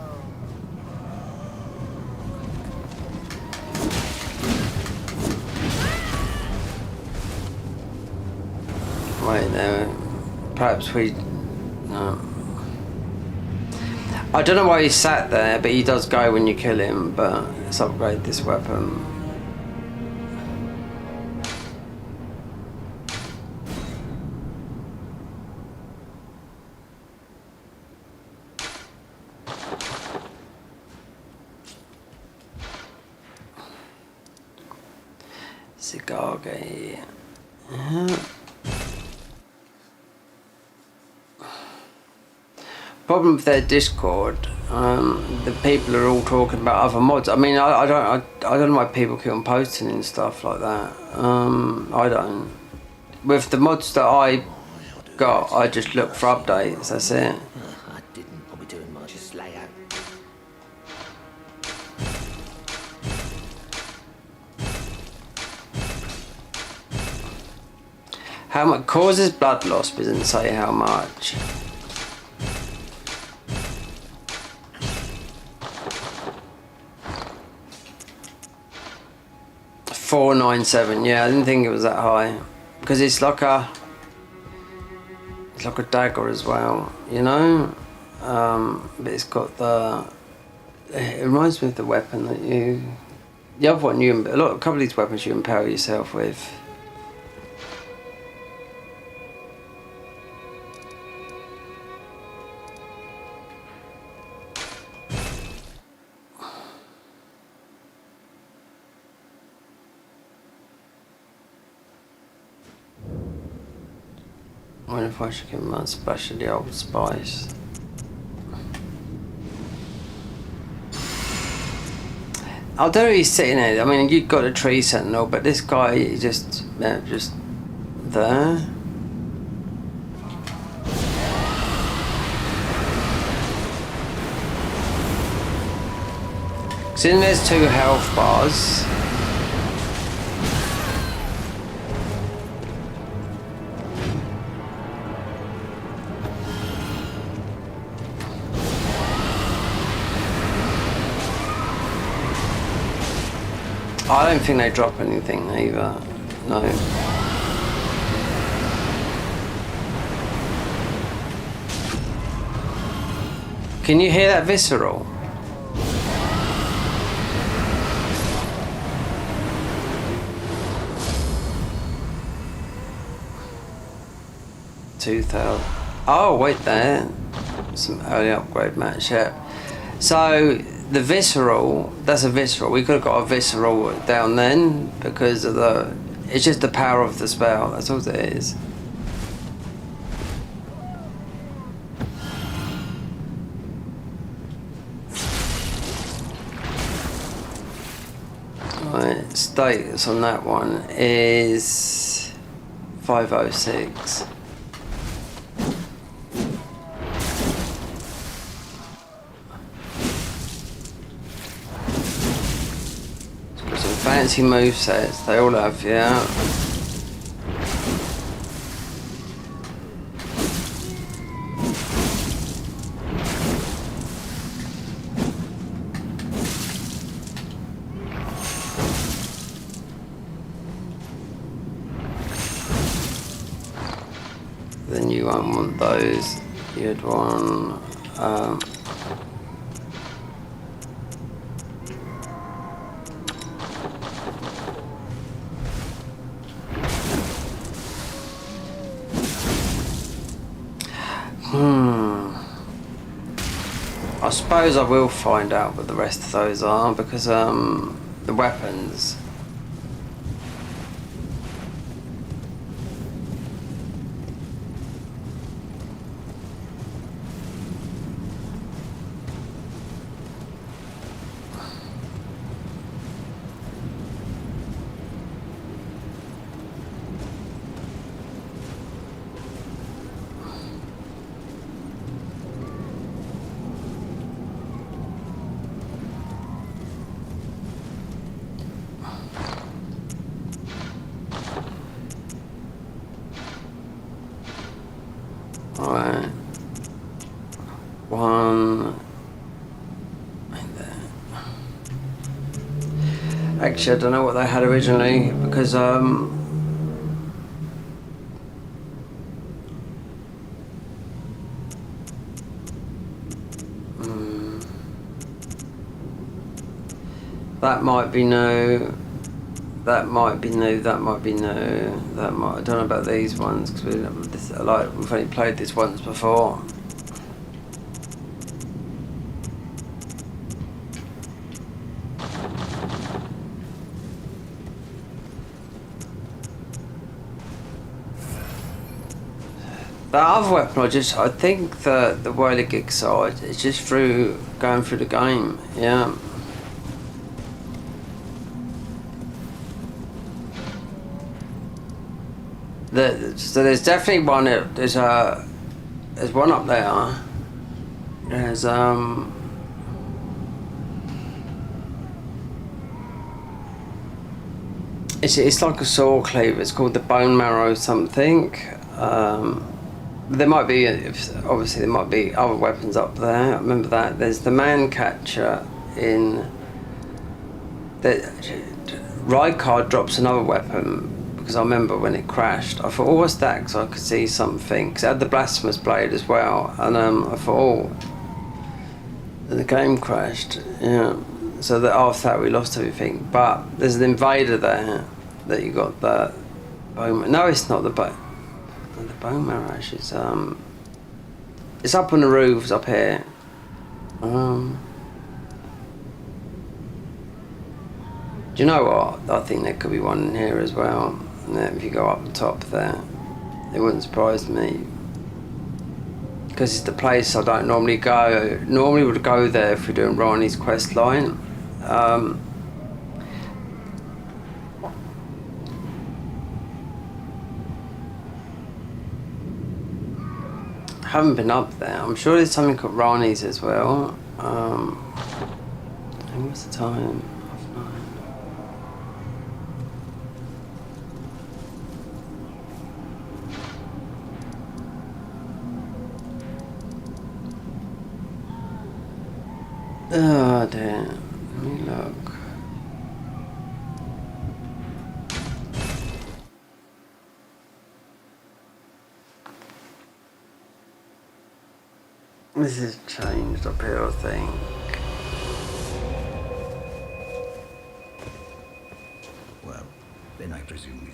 Wait, no. Perhaps we. No. I don't know why he sat there, but he does go when you kill him. But let's upgrade this weapon. Cigar gate. Problem with their Discord, the people are all talking about other mods. I mean, I don't know why people keep on posting and stuff like that. I don't. With the mods that I got, I just look for updates. That's it. I didn't probably doing much, just lay out. How much causes blood loss, but doesn't say how much. $497. Yeah, I didn't think it was that high because it's like a dagger as well, you know. But it's got it reminds me of the weapon that the other one a couple of these weapons you impale yourself with. I wonder if I should give him a splash of the old spice. I don't know if he's sitting there. I mean, you've got a tree sentinel, but this guy is just there. So there's 2 health bars. I don't think they drop anything either. No. Can you hear that visceral? $2,000. Oh, wait there. Some early upgrade match, yeah. So the visceral, that's a visceral. We could have got a visceral down then because of it's just the power of the spell. That's all it is. Right, status on that one is 506. Fancy movesets, they all have, yeah. Then you won't want those. You'd want I suppose I will find out what the rest of those are, because the weapons. Alright. One. Right there. Actually, I don't know what they had originally, because that might be new. That might be new. That might be new. That might. I don't know about these ones, because we've only played this once before. That other weapon, I think the whirligig side is just through going through the game. Yeah. So there's definitely one. There's one up there. There's It's like a saw cleaver. It's called the bone marrow something. There might be, obviously there might be other weapons up there. I remember that. There's the man catcher in. Rykard drops another weapon, because I remember when it crashed, I thought, oh, what's that? Because I could see something. Because it had the blasphemous blade as well, and I thought, oh, and the game crashed. Yeah. So that after that we lost everything. But there's an invader there that you got the bone. No, it's not the bone. The bone marrow actually. It's up on the roofs up here. Do you know what? I think there could be one in here as well. And then if you go up the top there, it wouldn't surprise me. Because it's the place I don't normally go. Normally would go there if we're doing Ronnie's quest line. Haven't been up there. I'm sure there's something called Ronnie's as well. What's the time? Oh dear, let me look. This has changed up here, I think. Well, then I presume you...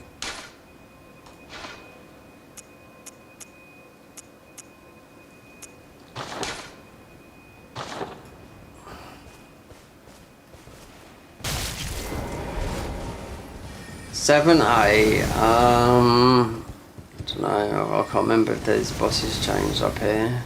Seven A. I don't know. I can't remember if there's bosses changed up here.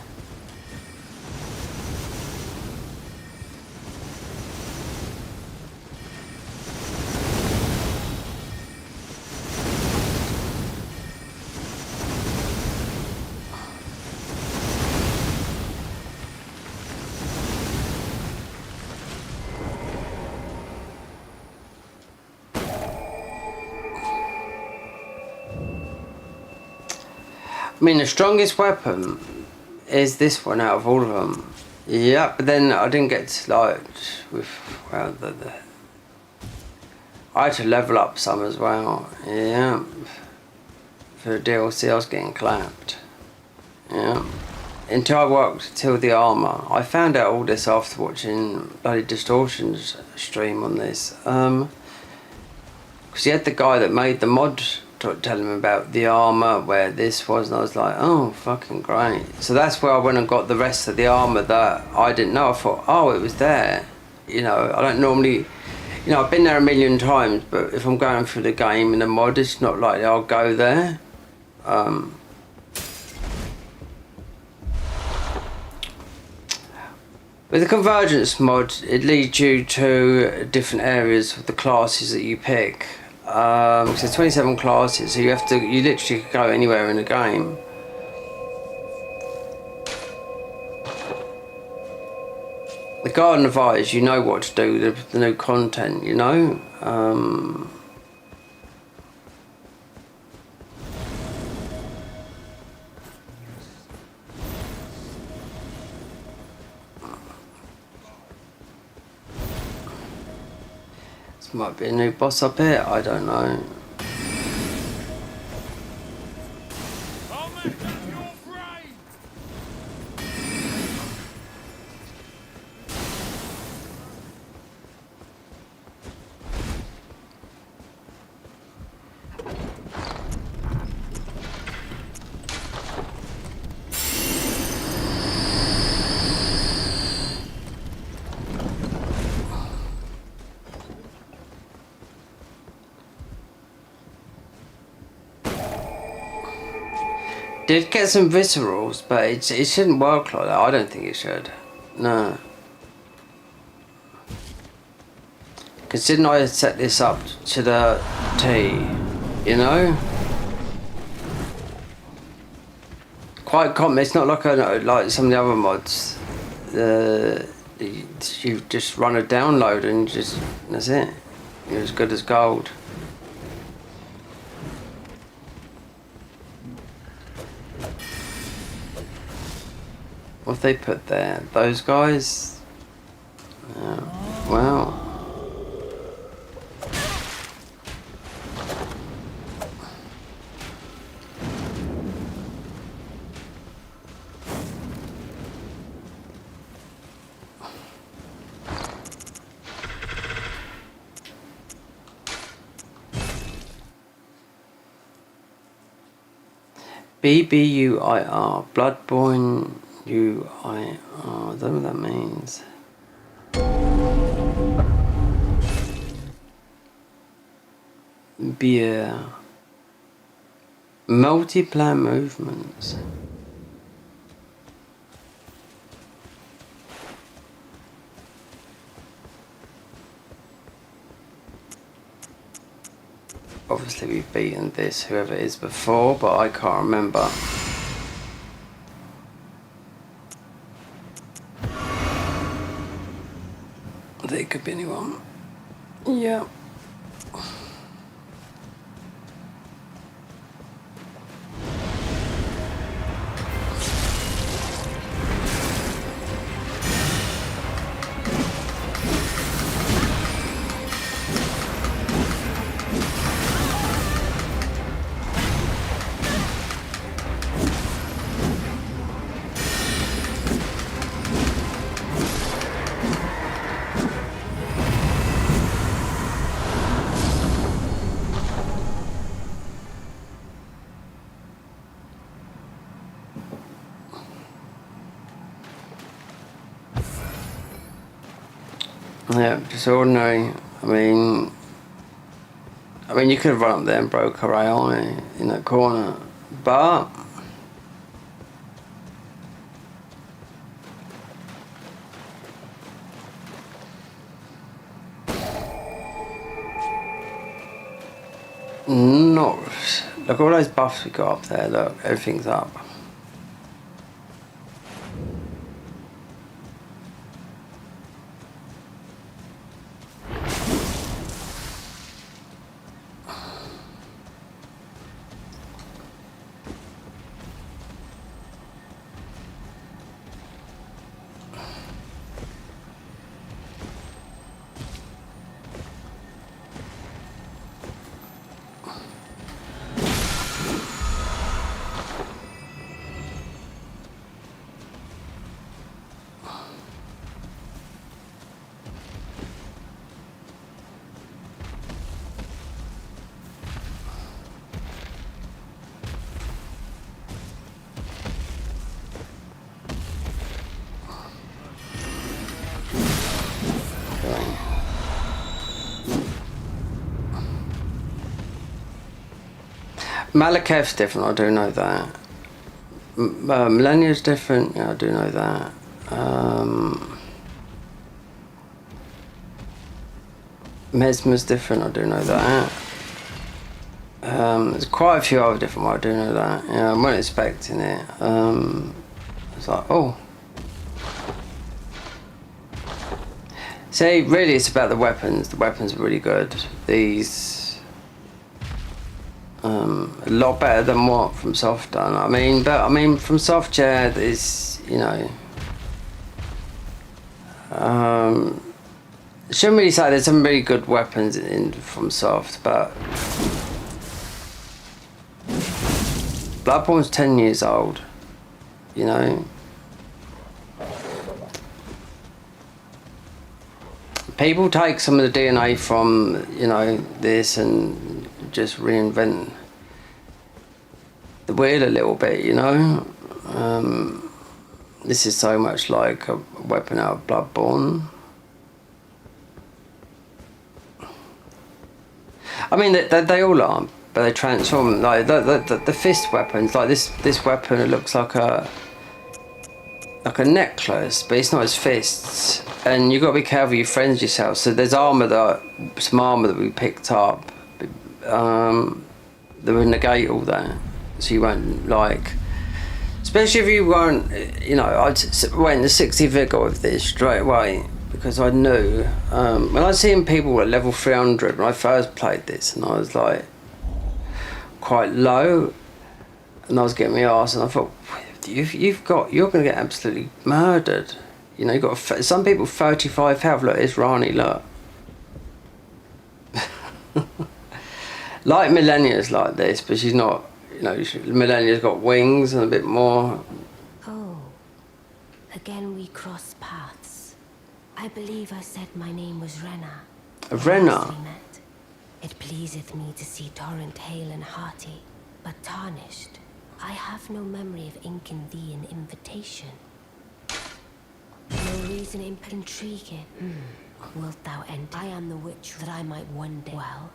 I mean, the strongest weapon is this one out of all of them. Yeah, but then I didn't get to, like, with, well, I had to level up some as well. Yeah. For the DLC, I was getting clapped. Yeah. Until I worked till the armour. I found out all this after watching bloody Distortion's stream on this. Because he had the guy that made the mod telling him about the armour, where this was, and I was like, oh, fucking great. So that's where I went and got the rest of the armour that I didn't know. I thought, oh, it was there. You know, I don't normally, you know, I've been there a million times, but if I'm going through the game in a mod, it's not likely I'll go there. With the Convergence mod, it leads you to different areas of the classes that you pick. So there's 27 classes, so you literally could go anywhere in the game. The Garden of Eyes, you know what to do, the new content, you know. This might be a new boss up here, I don't know. Did get some viscerals, but it shouldn't work like that. I don't think it should. No. Because didn't I set this up to the T, you know? Quite common. It's not like like some of the other mods. You just run a download and that's it. You're as good as gold. What have they put there? Those guys? Wow. BBUIR, Bloodborne UIR, I don't know what that means. Beer. Multiplayer movements. Obviously we've beaten this, whoever it is before, but I can't remember. It could be anyone. Yeah. Yeah, just ordinary. I mean, you could have run up there and broke her eye in that corner, but not. Look, all those buffs we got up there. Look, everything's up. Malekith's different, I do know that. Millennia's different, yeah, I do know that. Mesmer's different, I do know that. There's quite a few other different ones, I do know that. Yeah, I wasn't expecting it. It's like, oh. See, really it's about the weapons. The weapons are really good. These... a lot better than what From Soft done. I mean, From Soft, yeah, there's, you know... shouldn't really say there's some really good weapons in From Soft, but... Bloodborne's 10 years old, you know? People take some of the DNA from, you know, this and just reinvent the wheel a little bit, you know? This is so much like a weapon out of Bloodborne. I mean, they all are, but they transform. Like the fist weapons, like this weapon, it looks like a necklace, but it's not his fists. And you've got to be careful you friends yourself. So there's some armour that we picked up that would negate all that. So you won't, like, especially if you weren't, you know, I'd went the 60 vigour with this straight away, because I knew, when I seen people at level 300 when I first played this, and I was like quite low, and I was getting my arse, and I thought, you're going to get absolutely murdered. You know, you've got some people 35 health. Look, it's Rani, look. Like Millennia's like this, but she's not, you know, Millennia's got wings and a bit more. Oh, again we cross paths. I believe I said my name was Renna. Renna? It pleaseth me to see Torrent hale and hearty, but tarnished. I have no memory of inking thee an invitation. No reason intriguing. Wilt thou enter? I am the witch that I might one day. Well,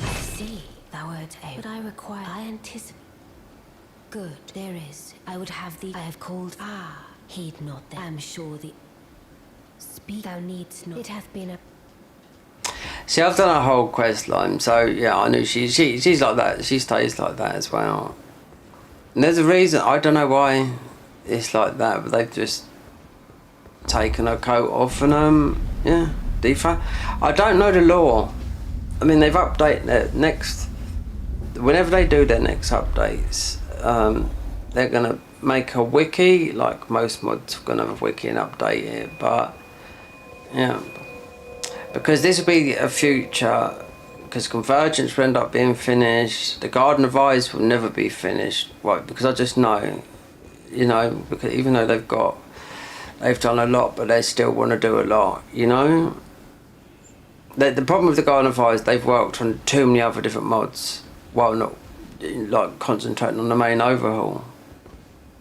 I see. Thou art a. But I require. I anticipate. Good. There is. I would have thee. I have called. Ah. Heed not that. I am sure the. Speak. Thou needst not. It hath been a. See, I've done a whole quest line, so yeah, I knew she's like that. She stays like that as well. And there's a reason. I don't know why it's like that, but they've just taken her coat off and yeah, default. I don't know the lore. I mean, they've updated their next. Whenever they do their next updates, they're gonna make a wiki. Like most mods, are gonna have a wiki and update it, but yeah. Because this will be a future, because Convergence will end up being finished, the Garden of Eyes will never be finished. Why? Because I just know, you know, because even though they've done a lot, but they still want to do a lot, you know? The problem with the Garden of Eyes, they've worked on too many other different mods, while not, like, concentrating on the main overhaul.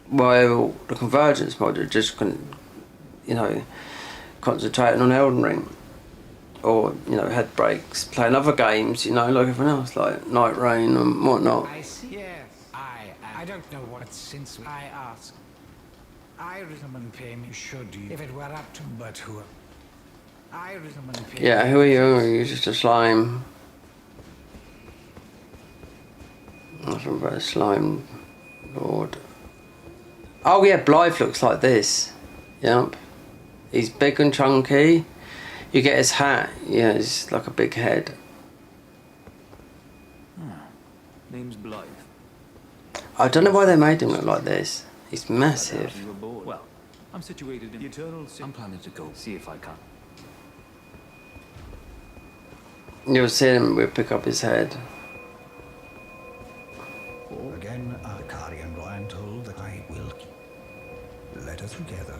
While the Convergence mod are just, you know, concentrating on Elden Ring. Or, you know, had breaks, playing other games, you know, like everyone else, like Night Rain and whatnot. I see. Yes, I don't know what since I ask. I recommend paying should you, if it were up to, but who? I recommend paying. Yeah, who are you? You're just a slime. Nothing about a slime lord. Oh yeah, Blythe looks like this. Yep. He's big and chunky. You get his hat, yeah, it's like a big head. Name's Blythe. I don't know why they made him look like this. He's massive. You were bored. Well, I'm situated in the Eternal. I'm planning to go see if I can. You'll see him, we'll pick up his head. Again, Akari and I am told that I will let us together.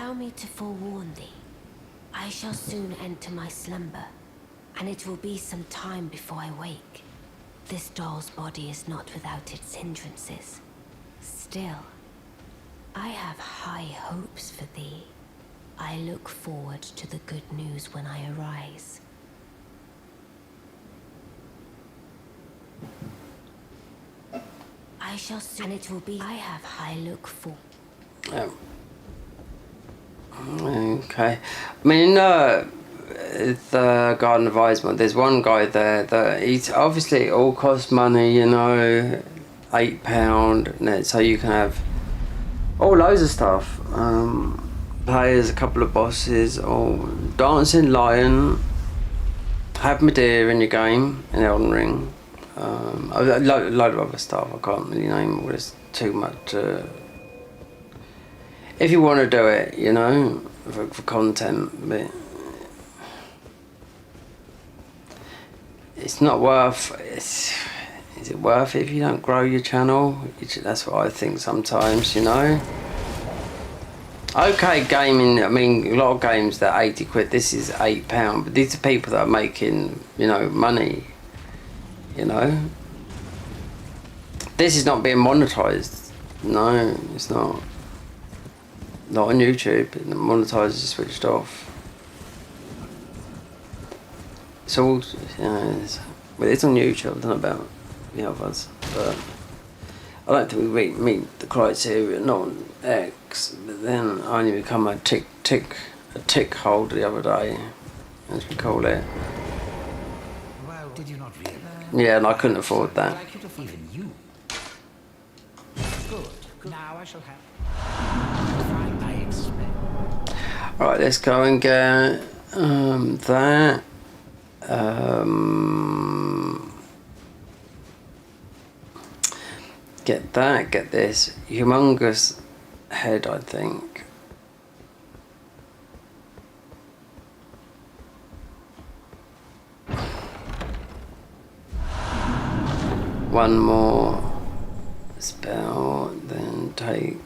allow me to forewarn thee. I shall soon enter my slumber, and it will be some time before I wake. This doll's body is not without its hindrances. Still, I have high hopes for thee. I look forward to the good news when I arise. I shall soon, and it will be. I have high look for. Okay. I mean, the Garden of Ismond, there's one guy there that he's obviously it all costs money, you know, £8, so you can have loads of stuff. Players, a couple of bosses, or Dancing Lion, have Medea in your game, in Elden Ring. A load of other stuff, I can't really name all this too much. If you want to do it, you know, for content, but it's not worth. Is it worth it if you don't grow your channel? That's what I think sometimes, you know. Okay, gaming. I mean, a lot of games that are 80 quid. This is £8, but these are people that are making, you know, money. You know, this is not being monetized. No, it's not. Not on YouTube. Monetized is switched off. It's all, you know, it's on YouTube. I don't know about the others, but I don't think we meet the criteria. Not on X, but then I only become a tick holder the other day, as we call it. Well, did you not realize? Yeah, and I couldn't afford that. Like you to even you. Good. Now I shall have. I expect. All right, let's go and get that. Get that. Get this humongous head, I think. One more spell, then take.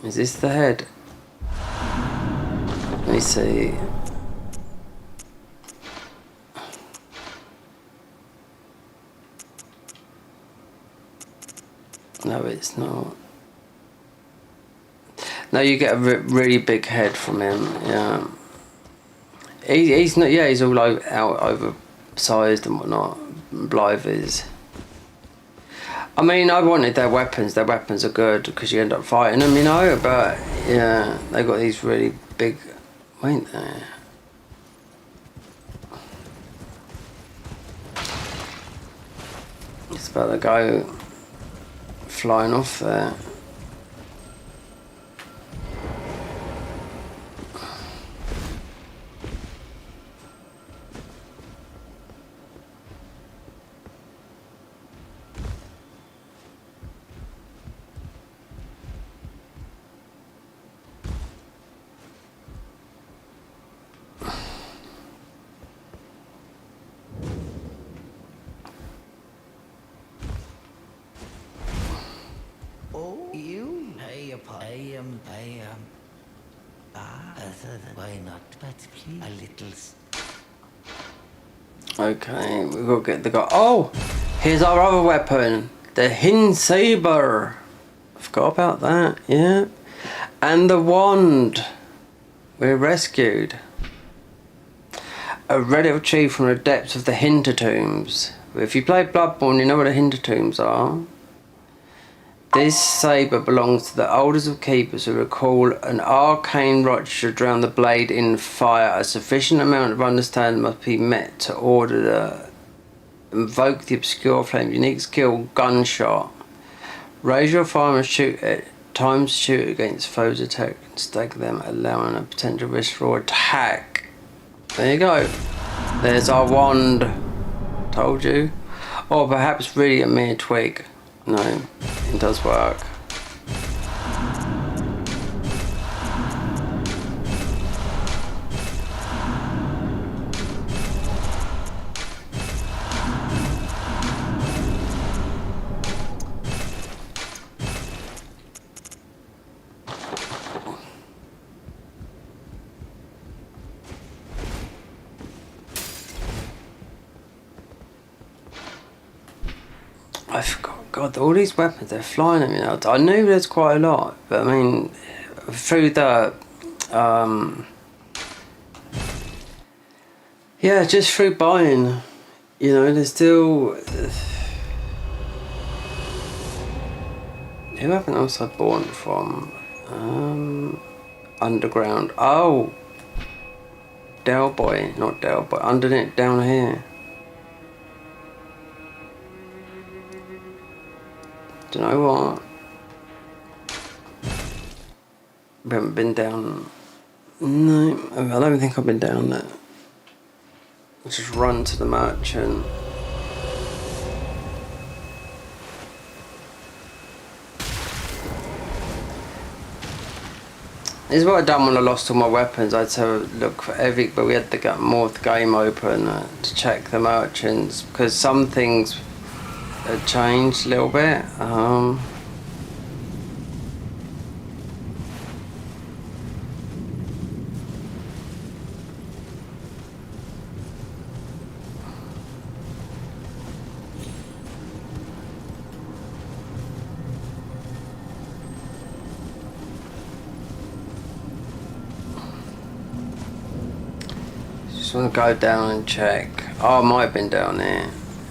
Is this the head? Let me see. No, it's not. No, you get a really big head from him. Yeah. He's not. Yeah, he's all oversized and whatnot. Blythe is. I mean, I wanted their weapons. Their weapons are good because you end up fighting them, you know. But yeah, they got these really big. Ain't they? It's about to go flying off there. Why not? But please, a little. Okay, we've got to get the guy. Oh, here's our other weapon, the Hin Saber. I forgot about that. Yeah, and the wand. We're rescued. A relic retrieved from the depths of the Hinter Tombs. If you play Bloodborne, you know what the Hinter Tombs are. This sabre belongs to the oldest of keepers who recall an arcane rot should drown the blade in fire. A sufficient amount of understanding must be met to order the invoke the obscure flame. Unique skill, gunshot. Raise your fire and shoot at times shoot against foes' attack and stagger them, allowing a potential risk for attack. There you go. There's our wand. Told you. Or perhaps really a mere twig. No, it does work. God, all these weapons, they're flying at me now. I knew there's quite a lot, but I mean, through the, yeah, just through buying, you know, there's still, who haven't else I bought from? Underground. Oh, Del Boy, not Del Boy, underneath, down here. Do you know what? We haven't been down. No, I don't think I've been down there. Let's just run to the merchant. This is what I done when I lost all my weapons. I had to look for but we had to more of the game open to check the merchants because some things had changed a little bit. Just want to go down and check. Oh, I might have been down there.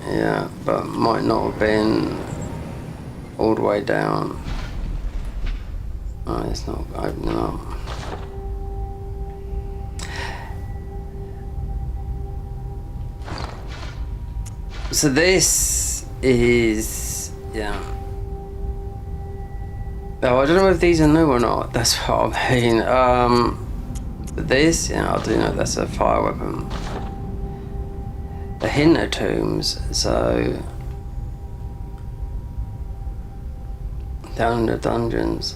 Yeah, but might not have been all the way down. Oh, it's not opening up. So this is, yeah. Oh, I don't know if these are new or not. That's what I mean. This, yeah, I do know that's a fire weapon. The Hinter tombs, so down in the dungeons.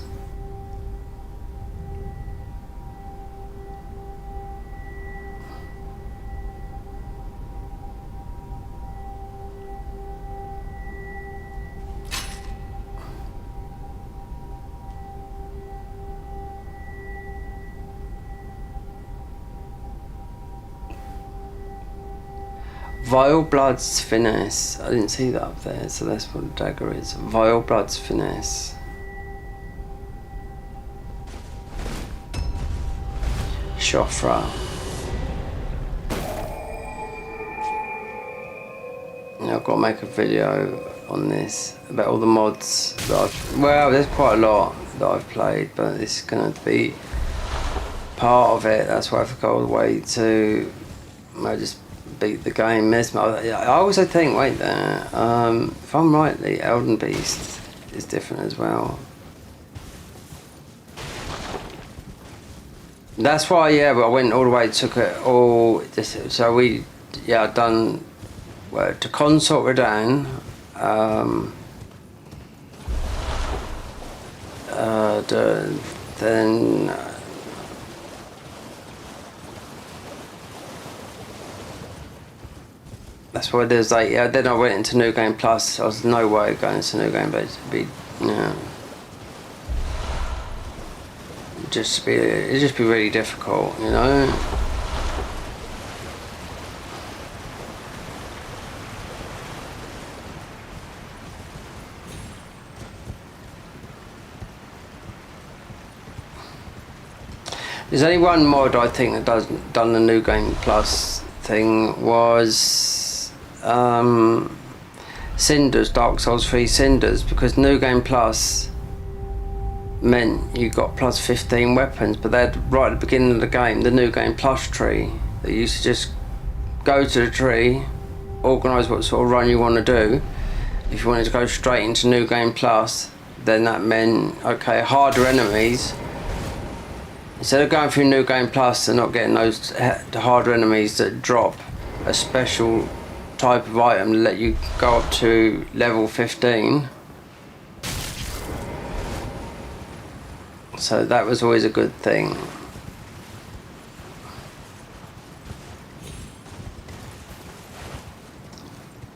Vile Blood's Finesse. I didn't see that up there, so that's what the dagger is. Vile Blood's Finesse. Shofra. Yeah, I've got to make a video on this about all the mods that I've... Well, there's quite a lot that I've played, but it's going to be part of it. That's why I have to go all the way to... just beat the game. I also think, wait there, if I'm right, the Elden Beast is different as well. That's why, yeah, but I went all the way, took it all, so we, yeah, done, well, to Consort Radahn, then, that's what it is, like, yeah, then I went into New Game Plus. I was no way going into New Game, but it'd be, yeah. It'd just be really difficult, you know? There's only one mod I think that done the New Game Plus thing was Cinders, Dark Souls 3 Cinders, because New Game Plus meant you got plus 15 weapons, but they had right at the beginning of the game the New Game Plus tree that you used to just go to the tree, organise what sort of run you want to do. If you wanted to go straight into New Game Plus, then that meant, okay, harder enemies. Instead of going through New Game Plus and not getting those the harder enemies that drop a special type of item to let you go up to level 15. So that was always a good thing.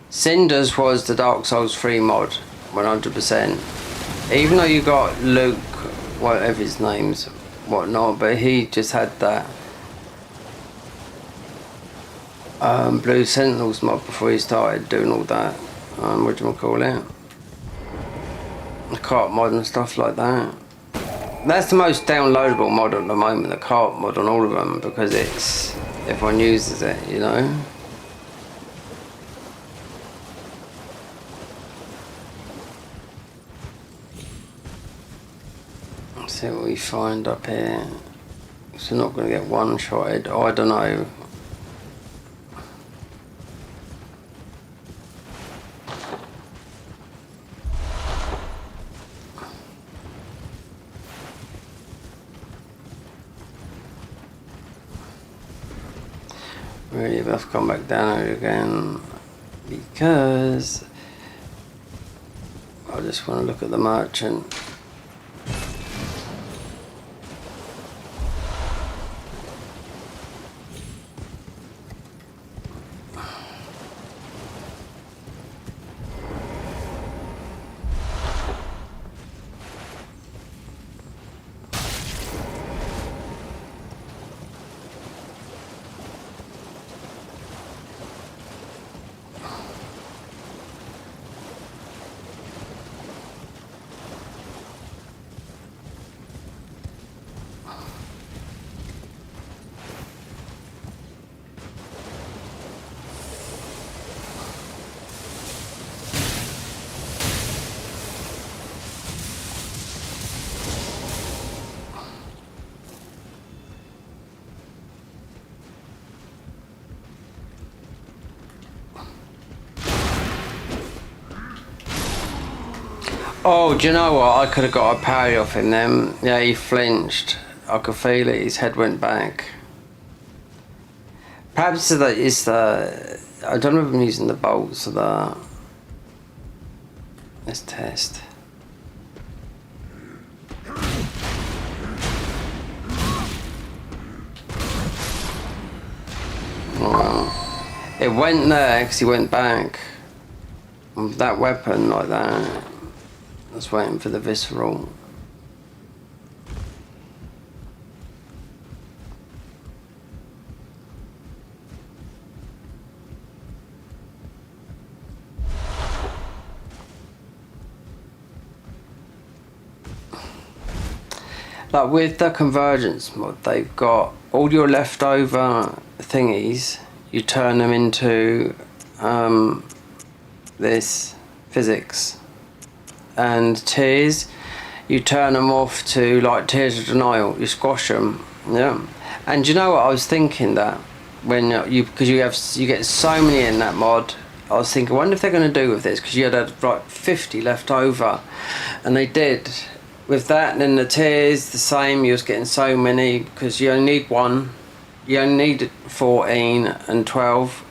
Cinders was the Dark Souls 3 mod, 100%. Even though you got Luke, whatever his name's, whatnot, but he just had that Blue Sentinels mod before he started doing all that, what do you call it? The cart mod and stuff like that. That's the most downloadable mod at the moment, the cart mod on all of them, because it's everyone uses it, you know. Let's see what we find up here. So we're not going to get one-shotted. Oh, I don't know. Really, I've come back down here again because I just want to look at the merchant. Oh, do you know what? I could have got a parry off him then. Yeah, he flinched. I could feel it. His head went back. Perhaps it's the... I don't know if I'm using the bolts or the... Let's test. Well, it went there because he went back. With that weapon like that. I was waiting for the visceral. Like with the convergence mod, they've got all your leftover thingies, you turn them into this physics. And tears, you turn them off to like tears of denial. You squash them, yeah. And you know what I was thinking that when because you get so many in that mod. I was thinking, I wonder if they're going to do with this because you had like 50 left over, and they did with that. And then the tears, the same. You was getting so many because you only need one. You only need 14 and 12,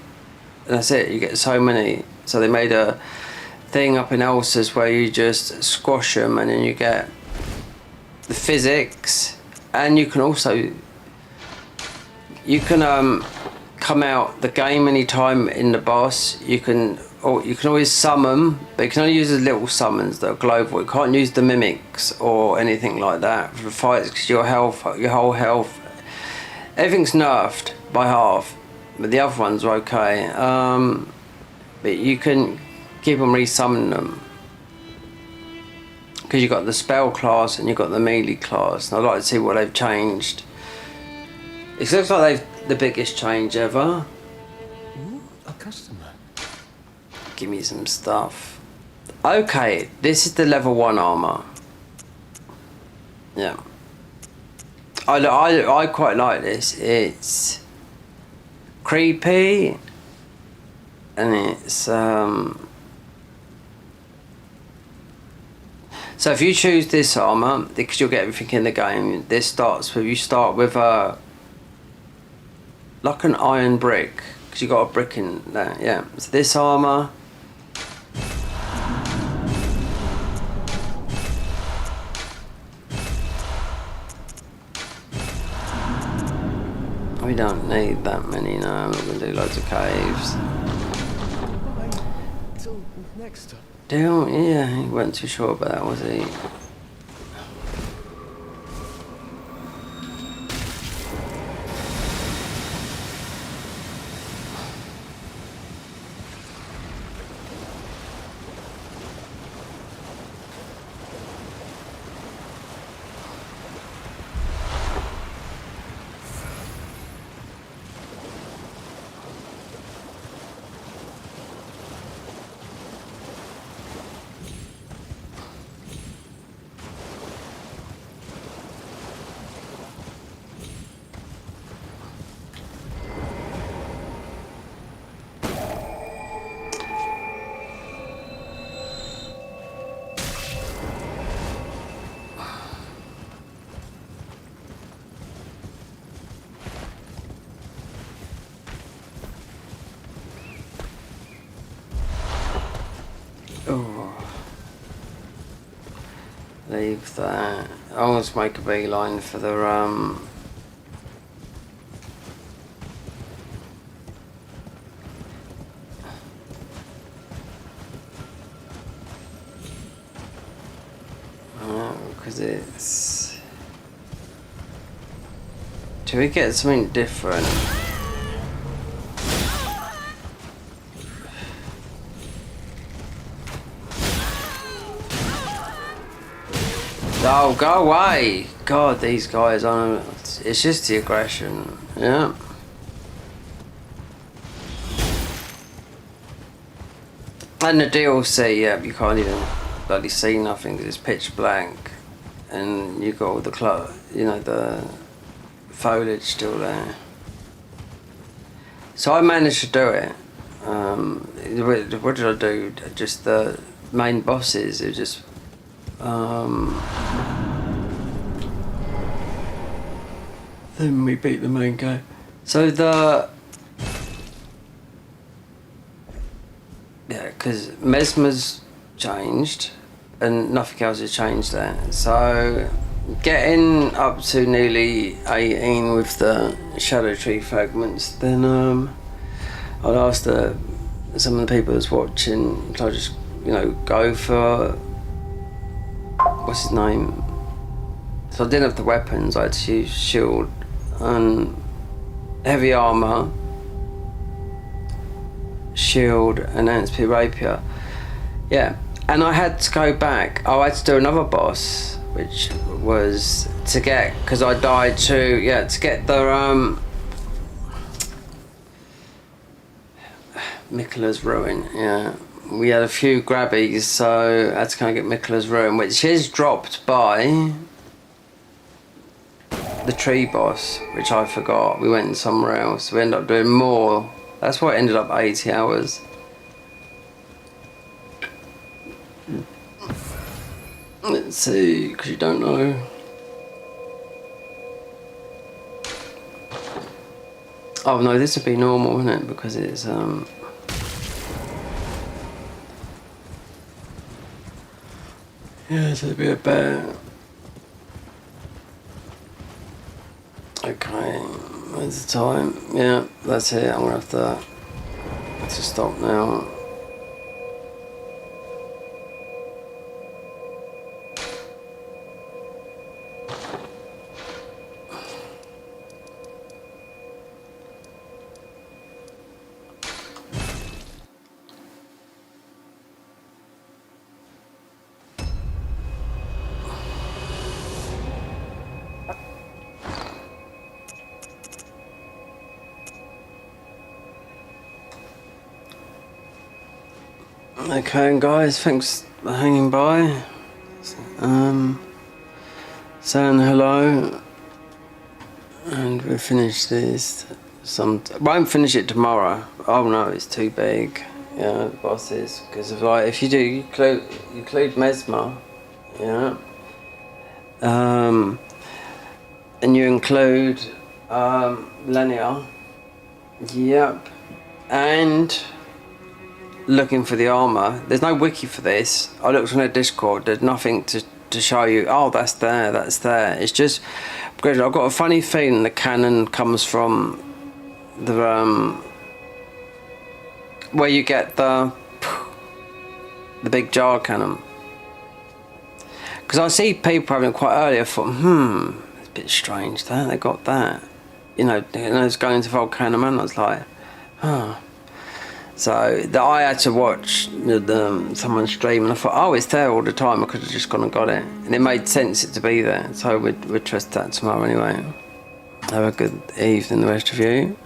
and that's it. You get so many. So they made a thing up in Elsa's where you just squash them and then you get the physics, and you can also come out the game anytime in the boss. You can always summon, but you can only use the little summons that are global. You can't use the mimics or anything like that for the fights because your whole health, everything's nerfed by half, but the other ones are okay. But you can keep on resummoning them because you've got the spell class and you've got the melee class, and I'd like to see what they've changed. It looks like they've the biggest change ever. Ooh, a customer. Give me some stuff. Okay, this is the level 1 armor. Yeah, I quite like this. It's creepy and it's so if you choose this armor, because you'll get everything in the game, this starts with, you start with like an iron brick, because you got a brick in there, yeah. So this armor, we don't need that many, no. I'm not going to do loads of caves. Till next time. Damn, yeah, he wasn't too sure about that, was he? leave that. I'll always make a beeline for the because it's... Do we get something different? Oh, go away! God, these guys are... It's just the aggression, yeah. And the DLC, yeah, you can't even bloody see nothing because it's pitch black. And you got all the the foliage still there. So I managed to do it. What did I do? Just the main bosses. It was just then we beat the main guy. So because Mesmer's changed and nothing else has changed there. So getting up to nearly 18 with the Shadow Tree fragments, then I'd ask some of the people that's watching, can I just go for what's his name? So I didn't have the weapons. I had to use shield and heavy armor, shield, and Anspear rapier. Yeah, and I had to go back. I had to do another boss, which was to get, because I died to get the Miquella's Ruin. Yeah, we had a few grabbies, so I had to kind of get Miquella's Ruin, which is dropped by the tree boss, which I forgot. We went somewhere else. We ended up doing more. That's why it ended up 80 hours. Let's see, because you don't know. Oh no, this would be normal, wouldn't it? Because it's yeah, so it'd be a bear. Okay, where's the time? Yeah, that's it. I'm gonna have to stop now. Okay, guys, thanks for hanging by. Saying hello, and we finish this. Won't finish it tomorrow. Oh no, it's too big. Yeah, bosses. Because if you do, you include Mesmer, yeah. And you include Lenia. Yep, and looking for the armor. There's no wiki for this. I looked on their Discord. There's nothing to show you. Oh, that's there. That's there. It's just. I've got a funny feeling the cannon comes from the where you get the big jar cannon. Because I see people having it quite early. I thought, it's a bit strange that they got that. It's going to Volcano Man. I was like, So I had to watch someone stream, and I thought, oh, it's there all the time. I could have just gone and got it, and it made sense it to be there. So we'd trust that tomorrow anyway. Have a good evening, the rest of you.